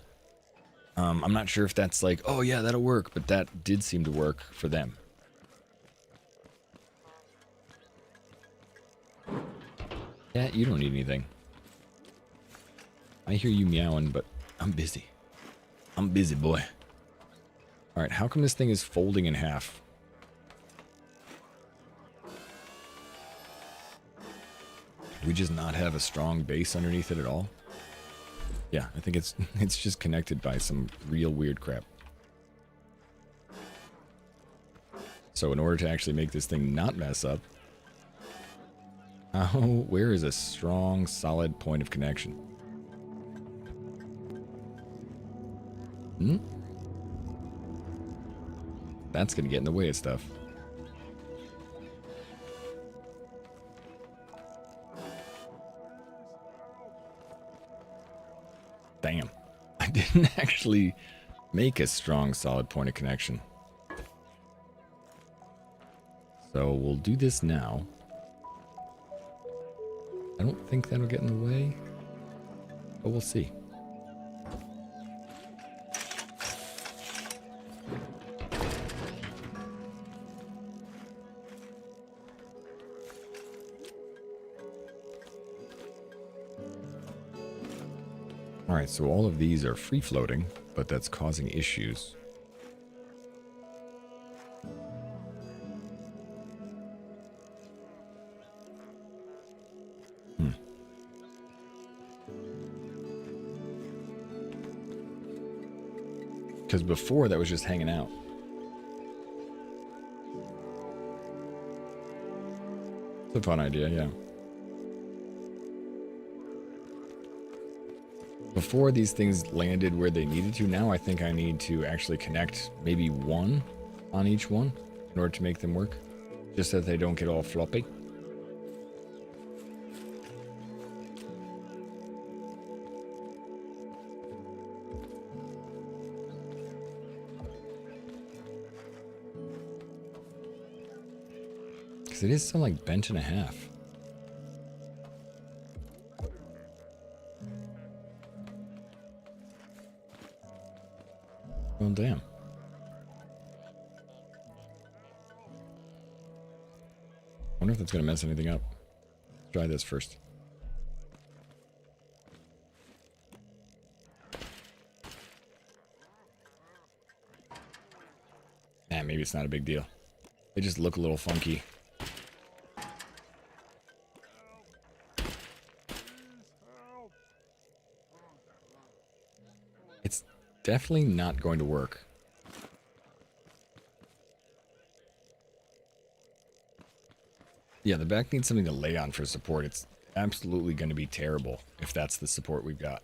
I'm not sure if that's like, oh yeah, that'll work, but that did seem to work for them. Yeah, you don't need anything. I hear you meowing, but I'm busy. I'm busy, boy. Alright, how come this thing is folding in half? Do we just not have a strong base underneath it at all? Yeah, I think it's just connected by some real weird crap. So in order to actually make this thing not mess up, where is a strong, solid point of connection? That's gonna get in the way of stuff. Damn. I didn't actually make a strong, solid point of connection. So we'll do this now. I don't think that'll get in the way, but we'll see. Alright, so all of these are free floating, but that's causing issues. Because before that was just hanging out. It's a fun idea, yeah. Before these things landed where they needed to, now I think I need to actually connect maybe 1 on each one in order to make them work. Just so that they don't get all floppy. Because it is still like bent and a half. Well, damn. I wonder if that's going to mess anything up. Let's try this first. Maybe it's not a big deal. They just look a little funky. It's definitely not going to work. Yeah, the back needs something to lay on for support. It's absolutely going to be terrible if that's the support we've got.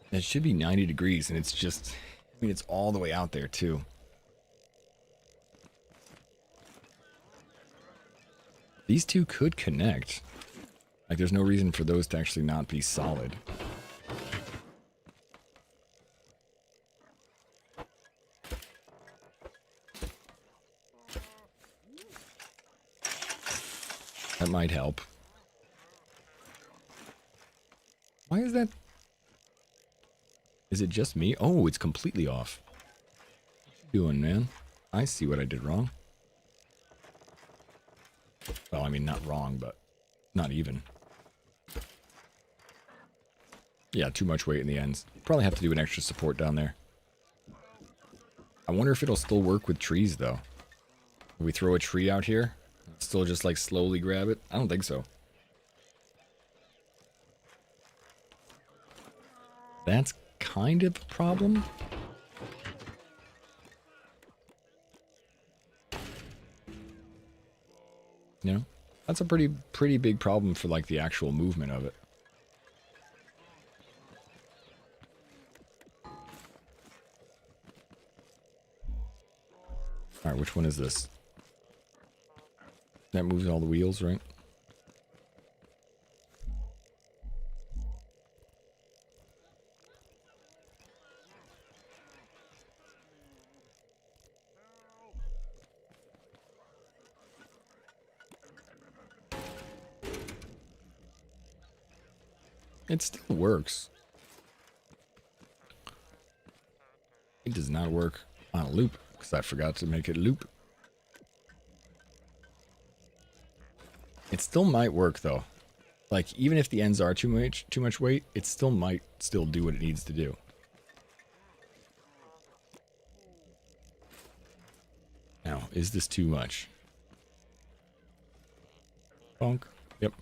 It should be 90 degrees, and it's just, I mean, it's all the way out there, too. These two could connect. Like, there's no reason for those to actually not be solid. That might help. Why is that? Is it just me? Oh, it's completely off. What you doing, man? I see what I did wrong. Well, I mean, not wrong, but not even. Yeah, too much weight in the ends. Probably have to do an extra support down there. I wonder if it'll still work with trees, though. If we throw a tree out here, still just, like, slowly grab it? I don't think so. That's kind of a problem. You know, that's a pretty big problem for like the actual movement of it. All right, which one is this? That moves all the wheels, right? It still works. It does not work on a loop because I forgot to make it loop. It still might work though. Like even if the ends are too much weight, it still might still do what it needs to do. Now, is this too much? Bonk. Yep.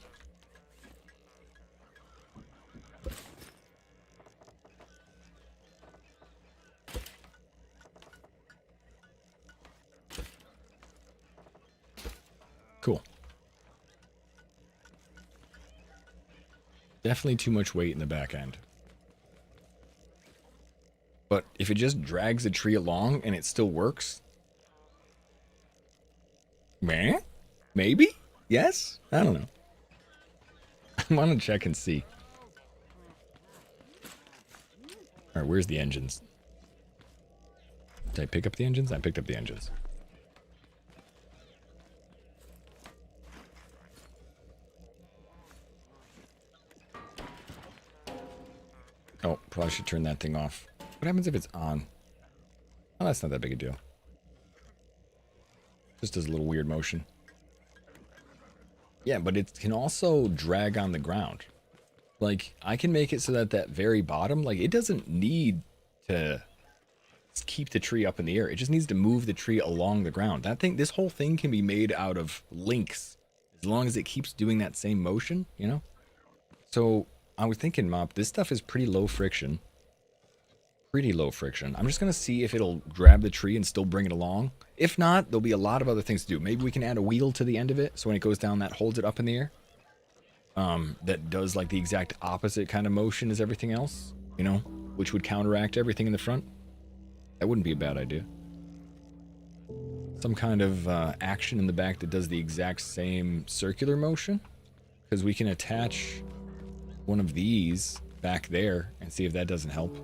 Cool. Definitely too much weight in the back end. But if it just drags the tree along and it still works, meh? Maybe? Yes? I don't know. I want to check and see. Alright, where's the engines? Did I pick up the engines? I picked up the engines. Oh, probably should turn that thing off. What happens if it's on? Oh, that's not that big a deal. Just does a little weird motion. Yeah, but it can also drag on the ground. Like, I can make it so that that very bottom, like, it doesn't need to keep the tree up in the air. It just needs to move the tree along the ground. That thing, this whole thing can be made out of links. As long as it keeps doing that same motion, you know? So, I was thinking, Mop, this stuff is pretty low friction. Pretty low friction. I'm just going to see if it'll grab the tree and still bring it along. If not, there'll be a lot of other things to do. Maybe we can add a wheel to the end of it, so when it goes down, that holds it up in the air. That does, like, the exact opposite kind of motion as everything else, you know? Which would counteract everything in the front. That wouldn't be a bad idea. Some kind of action in the back that does the exact same circular motion. Because we can attach one of these back there and see if that doesn't help.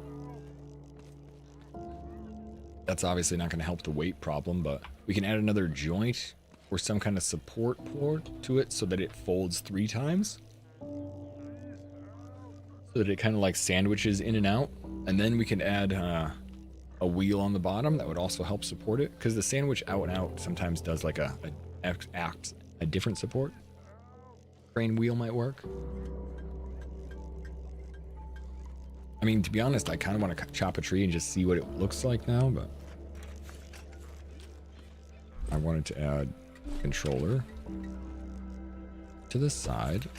That's obviously not going to help the weight problem, but we can add another joint or some kind of support port to it so that it folds 3 times. So that it kind of like sandwiches in and out. And then we can add a wheel on the bottom that would also help support it. Because the sandwich out and out sometimes does like a different support. Crane wheel might work. I mean, to be honest, I kind of want to chop a tree and just see what it looks like now, but I wanted to add controller to the side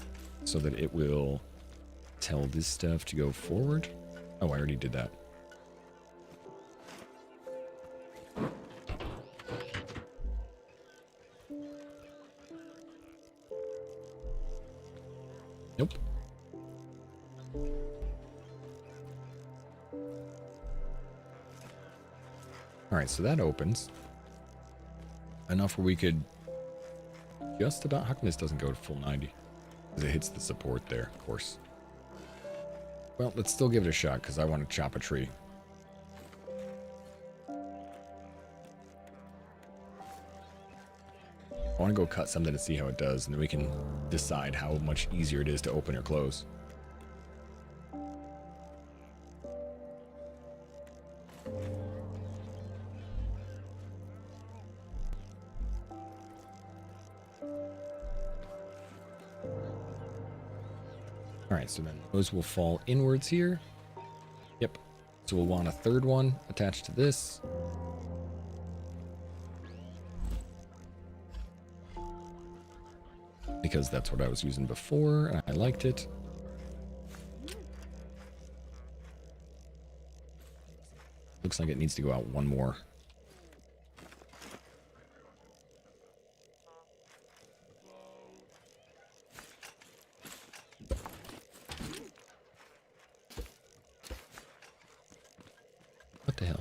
so that it will tell this stuff to go forward. Oh, I already did that. Nope. All right, so that opens enough where we could just about. How come this doesn't go to full 90? Because it hits the support there, of course. Well, let's still give it a shot because I want to chop a tree. I want to go cut something to see how it does, and then we can decide how much easier it is to open or close. Alright, so then those will fall inwards here. Yep. So we'll want a third one attached to this. Because that's what I was using before, and I liked it. Looks like it needs to go out one more. What the hell?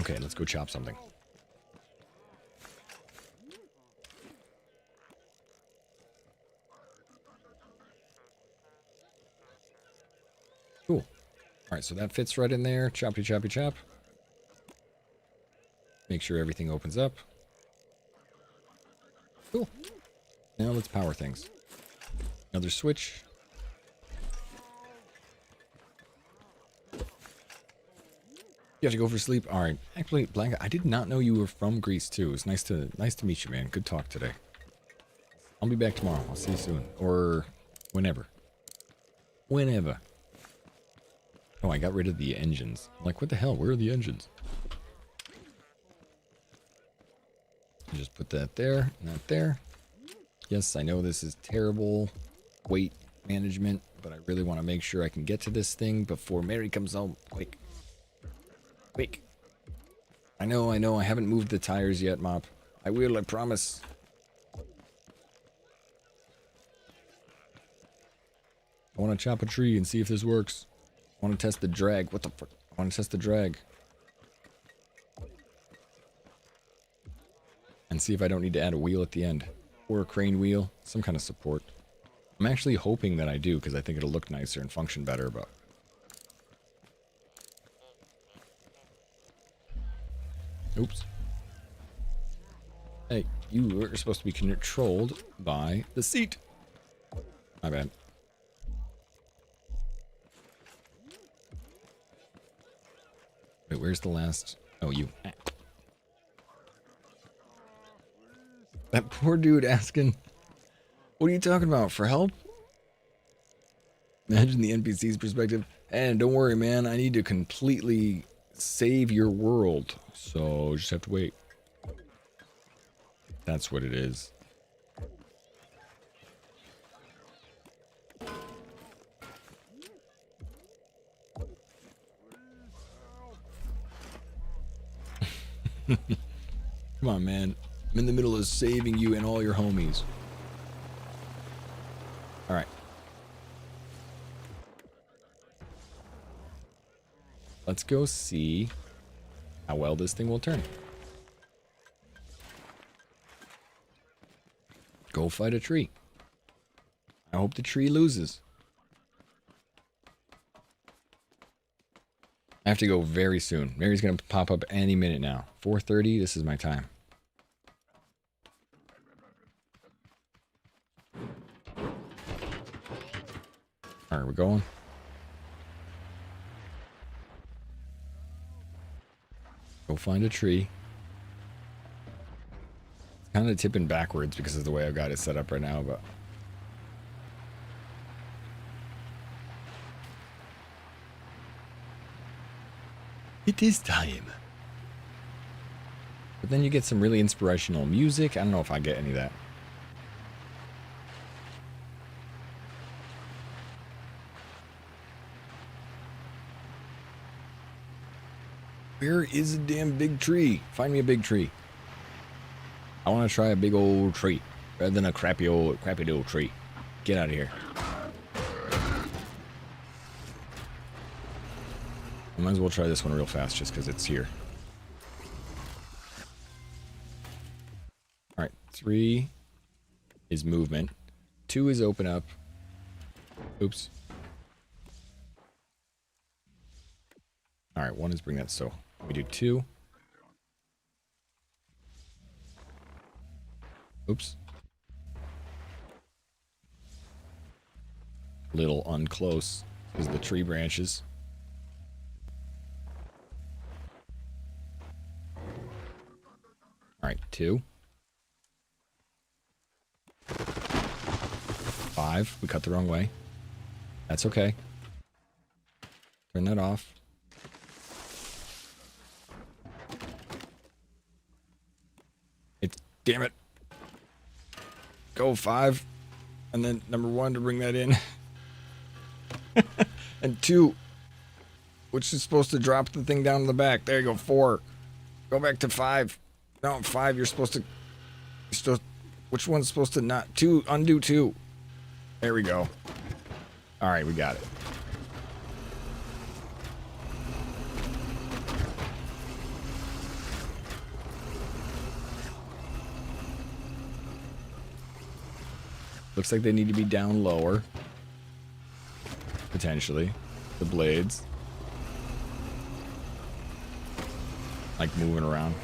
Okay, let's go chop something. Cool. All right, so that fits right in there. Choppy, choppy, chop. Make sure everything opens up. Cool. Now let's power things. Another switch. You have to go for sleep. All right. Actually, Blanca, I did not know you were from Greece too. It's nice to meet you, man. Good talk today. I'll be back tomorrow. I'll see you soon, or whenever. Whenever. Oh, I got rid of the engines. I'm like, what the hell? Where are the engines? Just put that there, not there. Yes, I know this is terrible weight management, but I really want to make sure I can get to this thing before Mary comes home. Quick. Quick. I know, I haven't moved the tires yet, Mop. I will, I promise. I want to chop a tree and see if this works. I want to test the drag. What the fuck? I want to test the drag. And see if I don't need to add a wheel at the end. Or a crane wheel. Some kind of support. I'm actually hoping that I do, because I think it'll look nicer and function better, but... Oops. Hey, you are supposed to be controlled by the seat. My bad. Wait, where's the last... Oh, you. That poor dude asking, what are you talking about, for help? Imagine the NPC's perspective. And don't worry, man, I need to completely save your world. So, just have to wait. That's what it is. Come on, man. I'm in the middle of saving you and all your homies. Alright. Let's go see how well this thing will turn. Go fight a tree. I hope the tree loses. I have to go very soon. Mary's going to pop up any minute now. 4:30, this is my time. Alright, we're going. Go find a tree. It's kind of tipping backwards because of the way I've got it set up right now, but... It is time. But then you get some really inspirational music. I don't know if I get any of that. Where is a damn big tree? Find me a big tree. I want to try a big old tree rather than a crappy old tree. Get out of here. I might as well try this one real fast just because it's here. Alright, 3 is movement. 2 is open up. Oops. Alright, 1 is bring that so. We do 2. Oops. Little unclose because the tree branches. Alright, 2. 5. We cut the wrong way. That's okay. Turn that off. Damn it. Go 5. And then number 1 to bring that in. And 2. Which is supposed to drop the thing down in the back. There you go. 4. Go back to 5. No, 5. You're supposed to... Which one's supposed to not... 2. Undo 2. There we go. Alright, we got it. Looks like they need to be down lower. Potentially. The blades. Like moving around.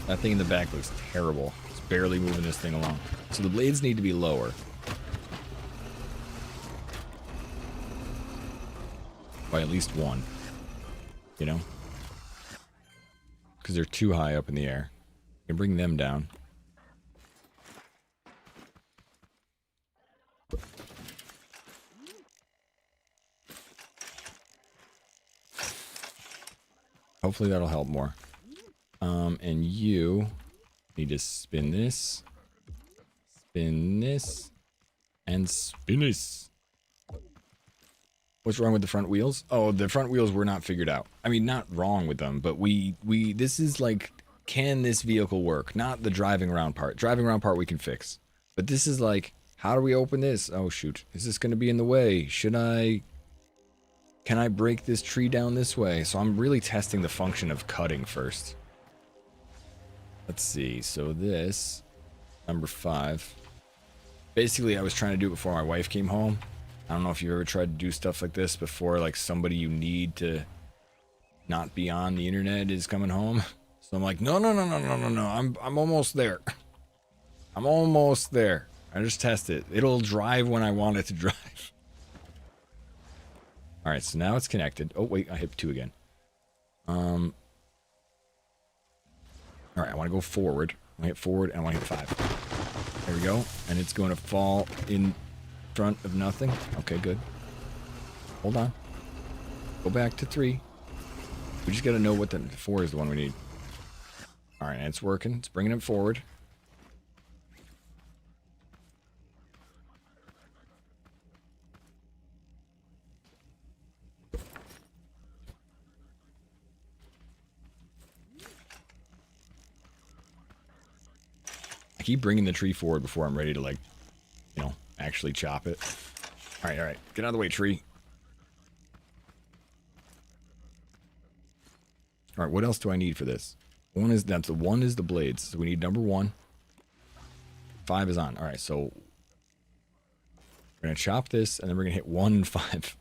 That thing in the back looks terrible. It's barely moving this thing along. So the blades need to be lower. By at least 1. You know? Because they're too high up in the air. You can bring them down. Hopefully that'll help more. And you need to spin this, and spin this. What's wrong with the front wheels? Oh, the front wheels were not figured out. I mean, not wrong with them, but this is like, can this vehicle work? Not the driving around part. Driving around part we can fix. But this is like, how do we open this? Oh, shoot. Is this going to be in the way? Can I break this tree down this way? So I'm really testing the function of cutting first. Let's see. So this, number 5. Basically, I was trying to do it before my wife came home. I don't know if you've ever tried to do stuff like this before, like somebody you need to not be on the internet is coming home. So I'm like, no. I'm almost there. I'm almost there. I just test it. It'll drive when I want it to drive. All right, so now it's connected. Oh, wait, I hit 2 again. All right, I want to go forward. I want to hit forward, and I want to hit 5. There we go. And it's going to fall in front of nothing. Okay, good. Hold on. Go back to 3. We just got to know what the 4 is the one we need. All right, and it's working. It's bringing it forward. I keep bringing the tree forward before I'm ready to, like, you know, actually chop it. All right. Get out of the way, tree. All right, what else do I need for this? One is the blades. So we need number 1. 5 is on. All right, so we're gonna chop this, and then we're gonna hit 1 and 5.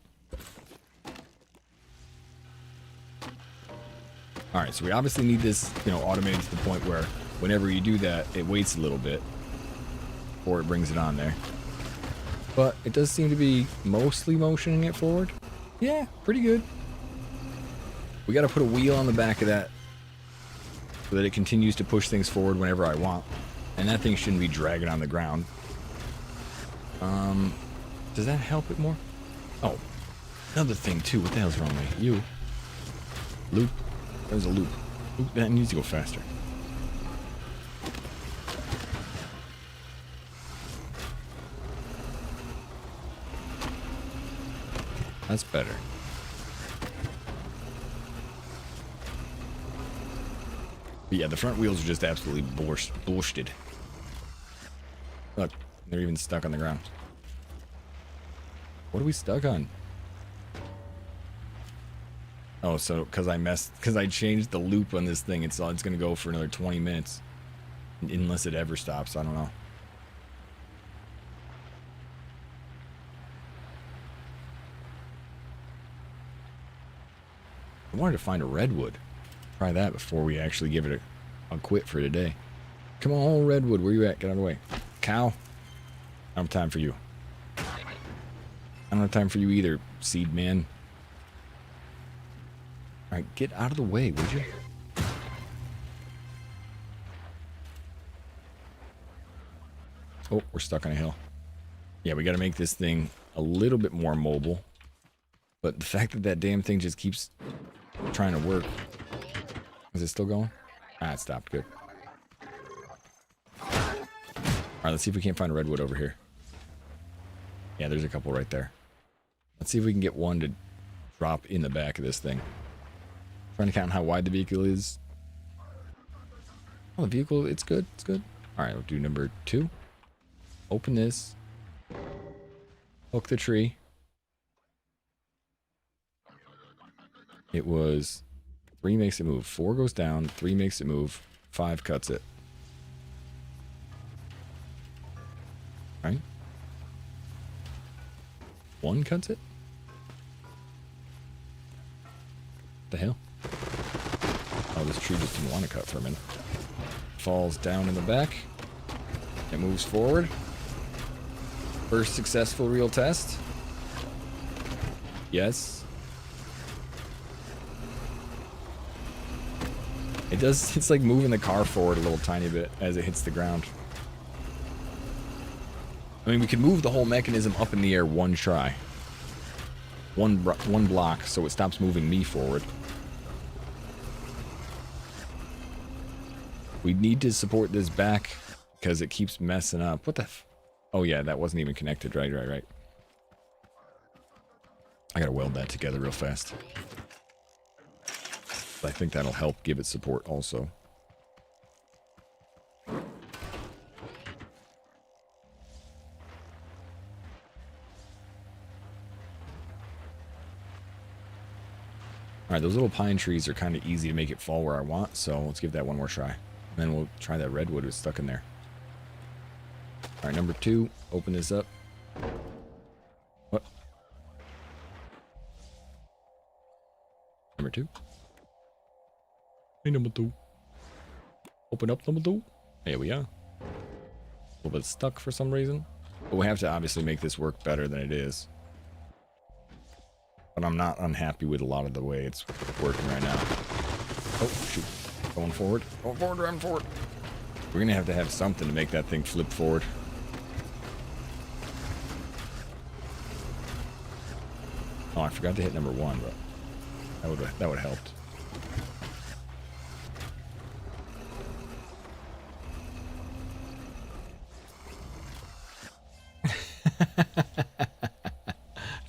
All right, so we obviously need this, automated to the point where whenever you do that, it waits a little bit before it brings it on there. But it does seem to be mostly motioning it forward. Yeah, pretty good. We got to put a wheel on the back of that so that it continues to push things forward whenever I want. And that thing shouldn't be dragging on the ground. Does that help it more? Oh, another thing too. What the hell's wrong with you? Loop. There's a loop. Loop, that needs to go faster. That's better. But yeah, the front wheels are just absolutely borsted. Look, they're even stuck on the ground. What are we stuck on? Oh, so because I changed the loop on this thing, it's gonna go for another 20 minutes, unless it ever stops. I don't know. I wanted to find a redwood. Try that before we actually give it a quit for today. Come on, redwood, where you at? Get out of the way. Cow. I don't have time for you. I don't have time for you either, seed man. Alright, get out of the way, would you? Oh, we're stuck on a hill. Yeah, we gotta make this thing a little bit more mobile. But the fact that that damn thing just keeps trying to work. Is it still going? Ah, it stopped. Good. Alright, let's see if we can't find a redwood over here. Yeah, there's a couple right there. Let's see if we can get one to drop in the back of this thing. Trying to count how wide the vehicle is. Oh, the vehicle, it's good. It's good. Alright, we'll do number 2. Open this. Hook the tree. It was 3 makes it move. 4 goes down. 3 makes it move. 5 cuts it. Right? 1 cuts it? The hell? Oh, this tree just didn't want to cut for a minute. Falls down in the back. It moves forward. First successful real test. Yes. It does, it's like moving the car forward a little tiny bit as it hits the ground. I mean, we could move the whole mechanism up in the air 1 try. One block, so it stops moving me forward. We need to support this back because it keeps messing up. What the f... Oh yeah, that wasn't even connected. Right. I gotta weld that together real fast. I think that'll help give it support also. Alright, those little pine trees are kind of easy to make it fall where I want, so let's give that one more try. And then we'll try that redwood that's stuck in there. Alright, number 2. Open this up. What? Number 2. Hey, number 2. Open up number 2. There we are. A little bit stuck for some reason. But we have to obviously make this work better than it is. But I'm not unhappy with a lot of the way it's working right now. Oh, shoot. Going forward. Going forward, driving forward. We're going to have something to make that thing flip forward. Oh, I forgot to hit number 1, but that would have helped.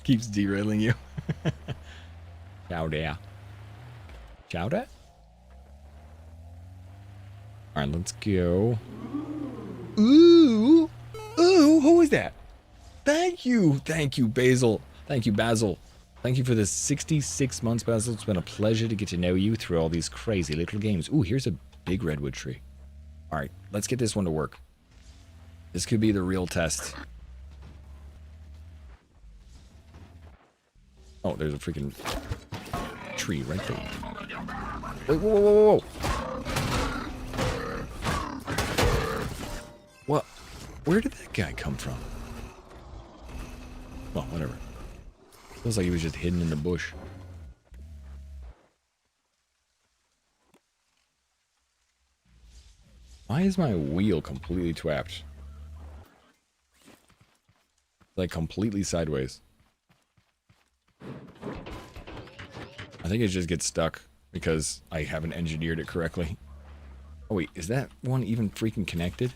Keeps derailing you. Ciao there. Ciao there. Alright, let's go. Ooh! Ooh, who is that? Thank you! Thank you, Basil. Thank you, Basil. Thank you for the 66 months, Basil. It's been a pleasure to get to know you through all these crazy little games. Ooh, here's a Big redwood tree. All right, let's get this one to work. This could be the real test. Oh, there's a freaking tree right there. Wait, whoa, whoa, whoa, whoa. What? Where did that guy come from? Well, whatever. Feels like he was just hidden in the bush. Why is my wheel completely twapped? Like completely sideways. I think it just gets stuck because I haven't engineered it correctly. Oh wait, is that one even freaking connected?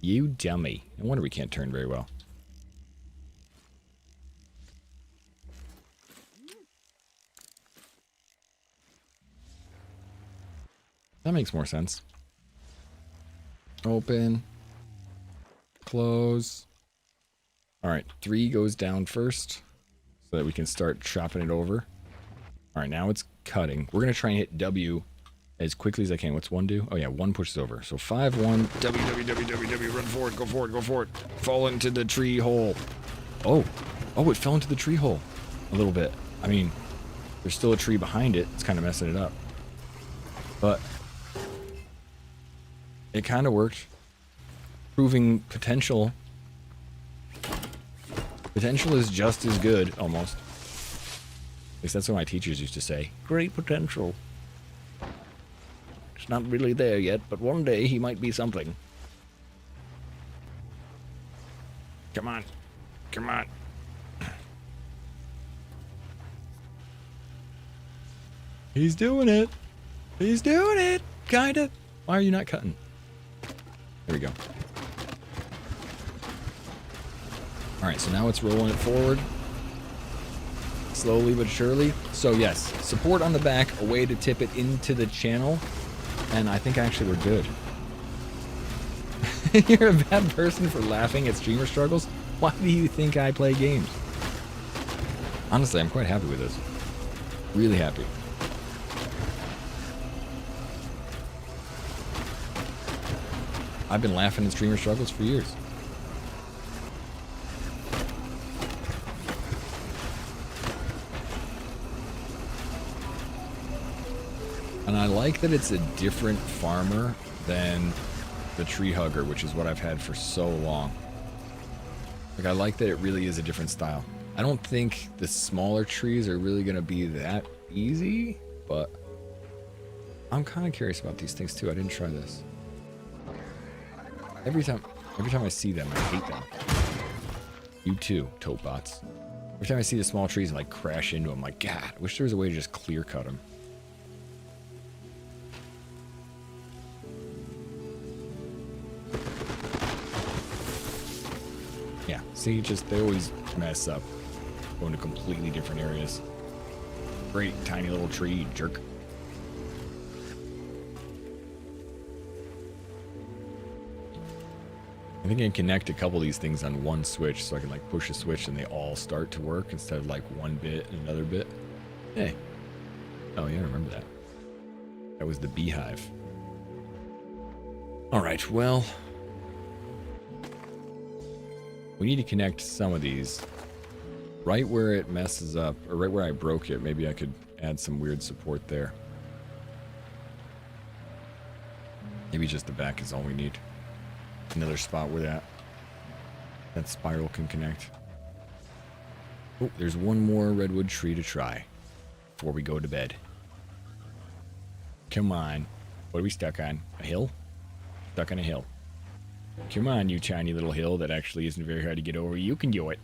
You dummy. No wonder we can't turn very well. That makes more sense. Open. Close. Alright, 3 goes down first so that we can start chopping it over. Alright, now it's cutting. We're going to try and hit W as quickly as I can. What's 1 do? Oh yeah, 1 pushes over. So 5, 1, W, run forward, go forward, go forward. Fall into the tree hole. Oh, it fell into the tree hole a little bit. I mean, there's still a tree behind it. It's kind of messing it up. But it kind of worked. Proving potential. Potential is just as good, almost. At least that's what my teachers used to say. Great potential. It's not really there yet, but one day he might be something. Come on. Come on. He's doing it. He's doing it. Kinda. Why are you not cutting? There we go. Alright, so now it's rolling it forward. Slowly but surely. So yes, support on the back, a way to tip it into the channel. And I think actually we're good. You're a bad person for laughing at streamer struggles? Why do you think I play games? Honestly, I'm quite happy with this. Really happy. I've been laughing at streamer struggles for years. And I like that it's a different farmer than the tree hugger, which is what I've had for so long. Like, I like that it really is a different style. I don't think the smaller trees are really going to be that easy, but I'm kind of curious about these things too. I didn't try this. Every time I see them, I hate them. You too, tote bots. Every time I see the small trees and like crash into them, I'm like, God, I wish there was a way to just clear cut them. Yeah, see, just they always mess up. Going to completely different areas. Great tiny little tree, jerk. I think I can connect a couple of these things on one switch so I can like push a switch and they all start to work instead of like one bit and another bit. Hey. Oh yeah, I remember that. That was the beehive. Alright, well. We need to connect some of these. Right where it messes up, or right where I broke it, maybe I could add some weird support there. Maybe just the back is all we need. Another spot where that spiral can connect. Oh, there's one more redwood tree to try before we go to bed. Come on. What are we stuck on? A hill? Stuck on a hill. Come on, you tiny little hill that actually isn't very hard to get over. You can do it.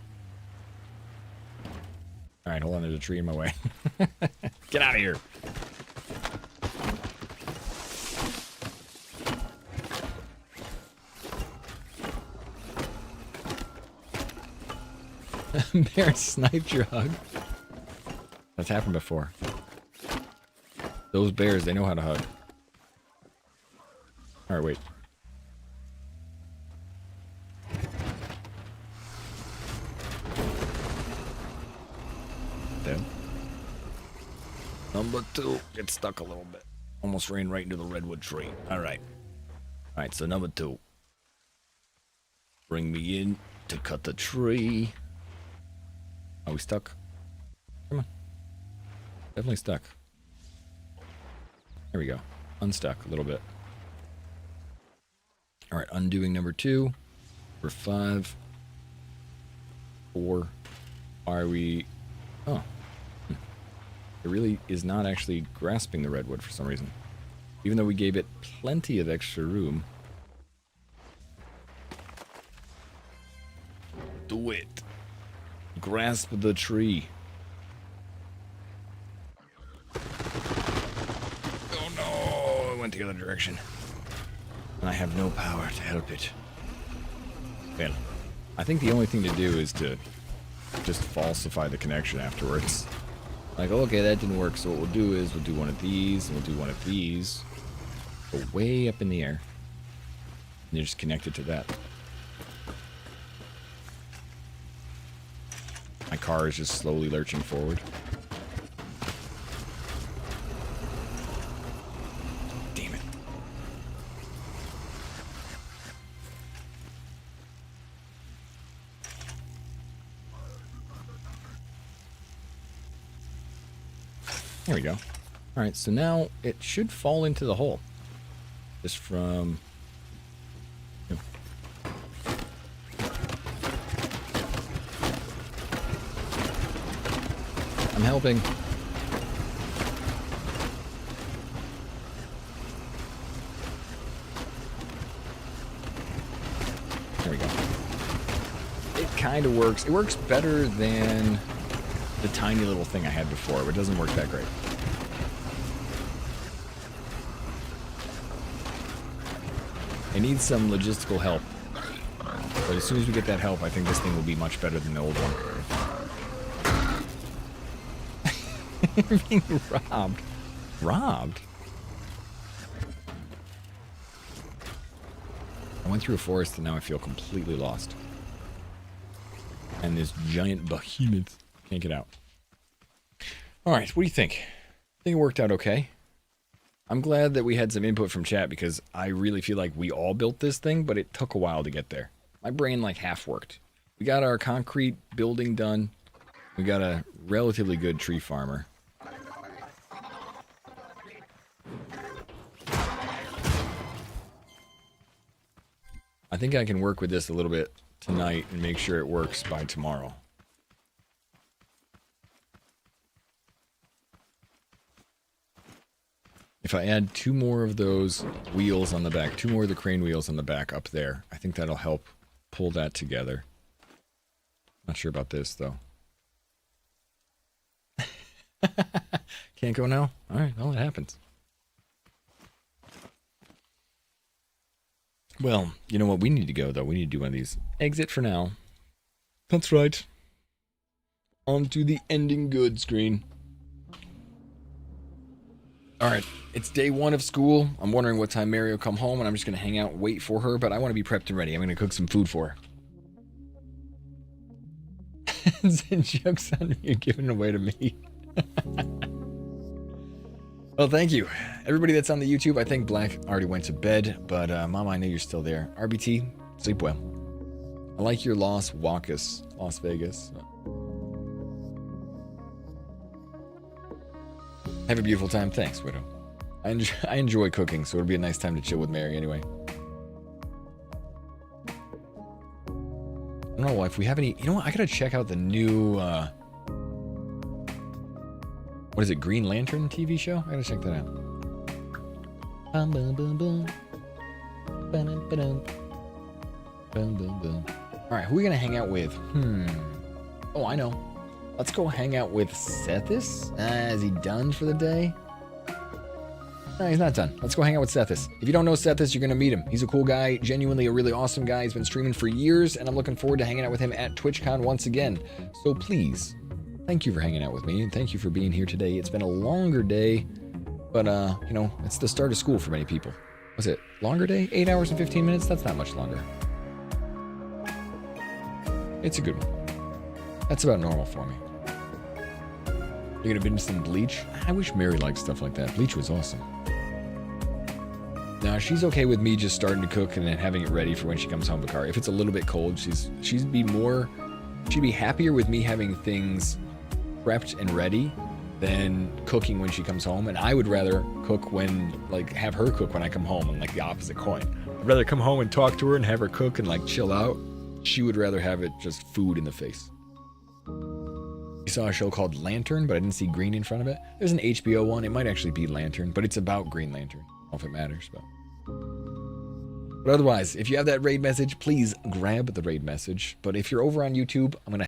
Alright, hold on. There's a tree in my way. Get out of here. Bear sniped your hug. That's happened before. Those bears, they know how to hug. Alright, wait. Dead. Number 2 gets stuck a little bit. Almost ran right into the redwood tree. Alright. Alright, so number 2. Bring me in to cut the tree. Are we stuck? Come on. Definitely stuck. There we go. Unstuck a little bit. Alright, undoing number 2. Number 5. 4. Why are we... Oh. It really is not actually grasping the redwood for some reason. Even though we gave it plenty of extra room. Do it. Grasp the tree. Oh no, it went the other direction. And I have no power to help it. Well, I think the only thing to do is to just falsify the connection afterwards. Like, okay, that didn't work, so what we'll do is we'll do one of these, and we'll do one of these. Go way up in the air. And you just connect it to that. My car is just slowly lurching forward. Damn it. There we go. Alright, so now it should fall into the hole. Just from... I'm helping. There we go. It kind of works. It works better than the tiny little thing I had before, but it doesn't work that great. I need some logistical help. But as soon as we get that help, I think this thing will be much better than the old one. You're being robbed. Robbed? I went through a forest and now I feel completely lost. And this giant behemoth can't get out. Alright, what do you think? I think it worked out okay. I'm glad that we had some input from chat because I really feel like we all built this thing, but it took a while to get there. My brain like half worked. We got our concrete building done. We got a relatively good tree farmer. I think I can work with this a little bit tonight and make sure it works by tomorrow. If I add 2 more of those wheels on the back, 2 more of the crane wheels on the back up there, I think that'll help pull that together. Not sure about this, though. Can't go now? Alright, well, it happens. Well, you know what? We need to go, though. We need to do one of these. Exit for now. That's right. On to the ending good screen. Alright, it's day 1 of school. I'm wondering what time Mary will come home, and I'm just going to hang out and wait for her, but I want to be prepped and ready. I'm going to cook some food for her. Joke's on me, you're giving it away to me. Well, thank you. Everybody that's on the YouTube, I think Black already went to bed, but Mama, I know you're still there. RBT, sleep well. I like your Las Vegas, Las Vegas. Have a beautiful time. Thanks, Widow. I enjoy cooking, so it'll be a nice time to chill with Mary anyway. I don't know if we have any... You know what? I gotta check out the new... what is it? Green Lantern TV show? I gotta check that out. Alright, who are we gonna hang out with? Oh, I know. Let's go hang out with Sethis. Is he done for the day? No, he's not done. Let's go hang out with Sethis. If you don't know Sethis, you're going to meet him. He's a cool guy, genuinely a really awesome guy. He's been streaming for years, and I'm looking forward to hanging out with him at TwitchCon once again. So please, thank you for hanging out with me, and thank you for being here today. It's been a longer day, but, you know, it's the start of school for many people. Was it longer day? 8 hours and 15 minutes? That's not much longer. It's a good one. That's about normal for me. You're gonna binge some Bleach? I wish Mary liked stuff like that. Bleach was awesome. Now she's okay with me just starting to cook and then having it ready for when she comes home, Bakari. If it's a little bit cold, she'd be happier with me having things prepped and ready than cooking when she comes home. And I would rather cook have her cook when I come home, and like the opposite coin. I'd rather come home and talk to her and have her cook and like chill out. She would rather have it just food in the face. You saw a show called Lantern, but I didn't see green in front of it. There's an HBO one. It might actually be Lantern, but it's about Green Lantern. I don't know if it matters, but otherwise, if you have that raid message, please grab the raid message. But if you're over on YouTube, I'm going to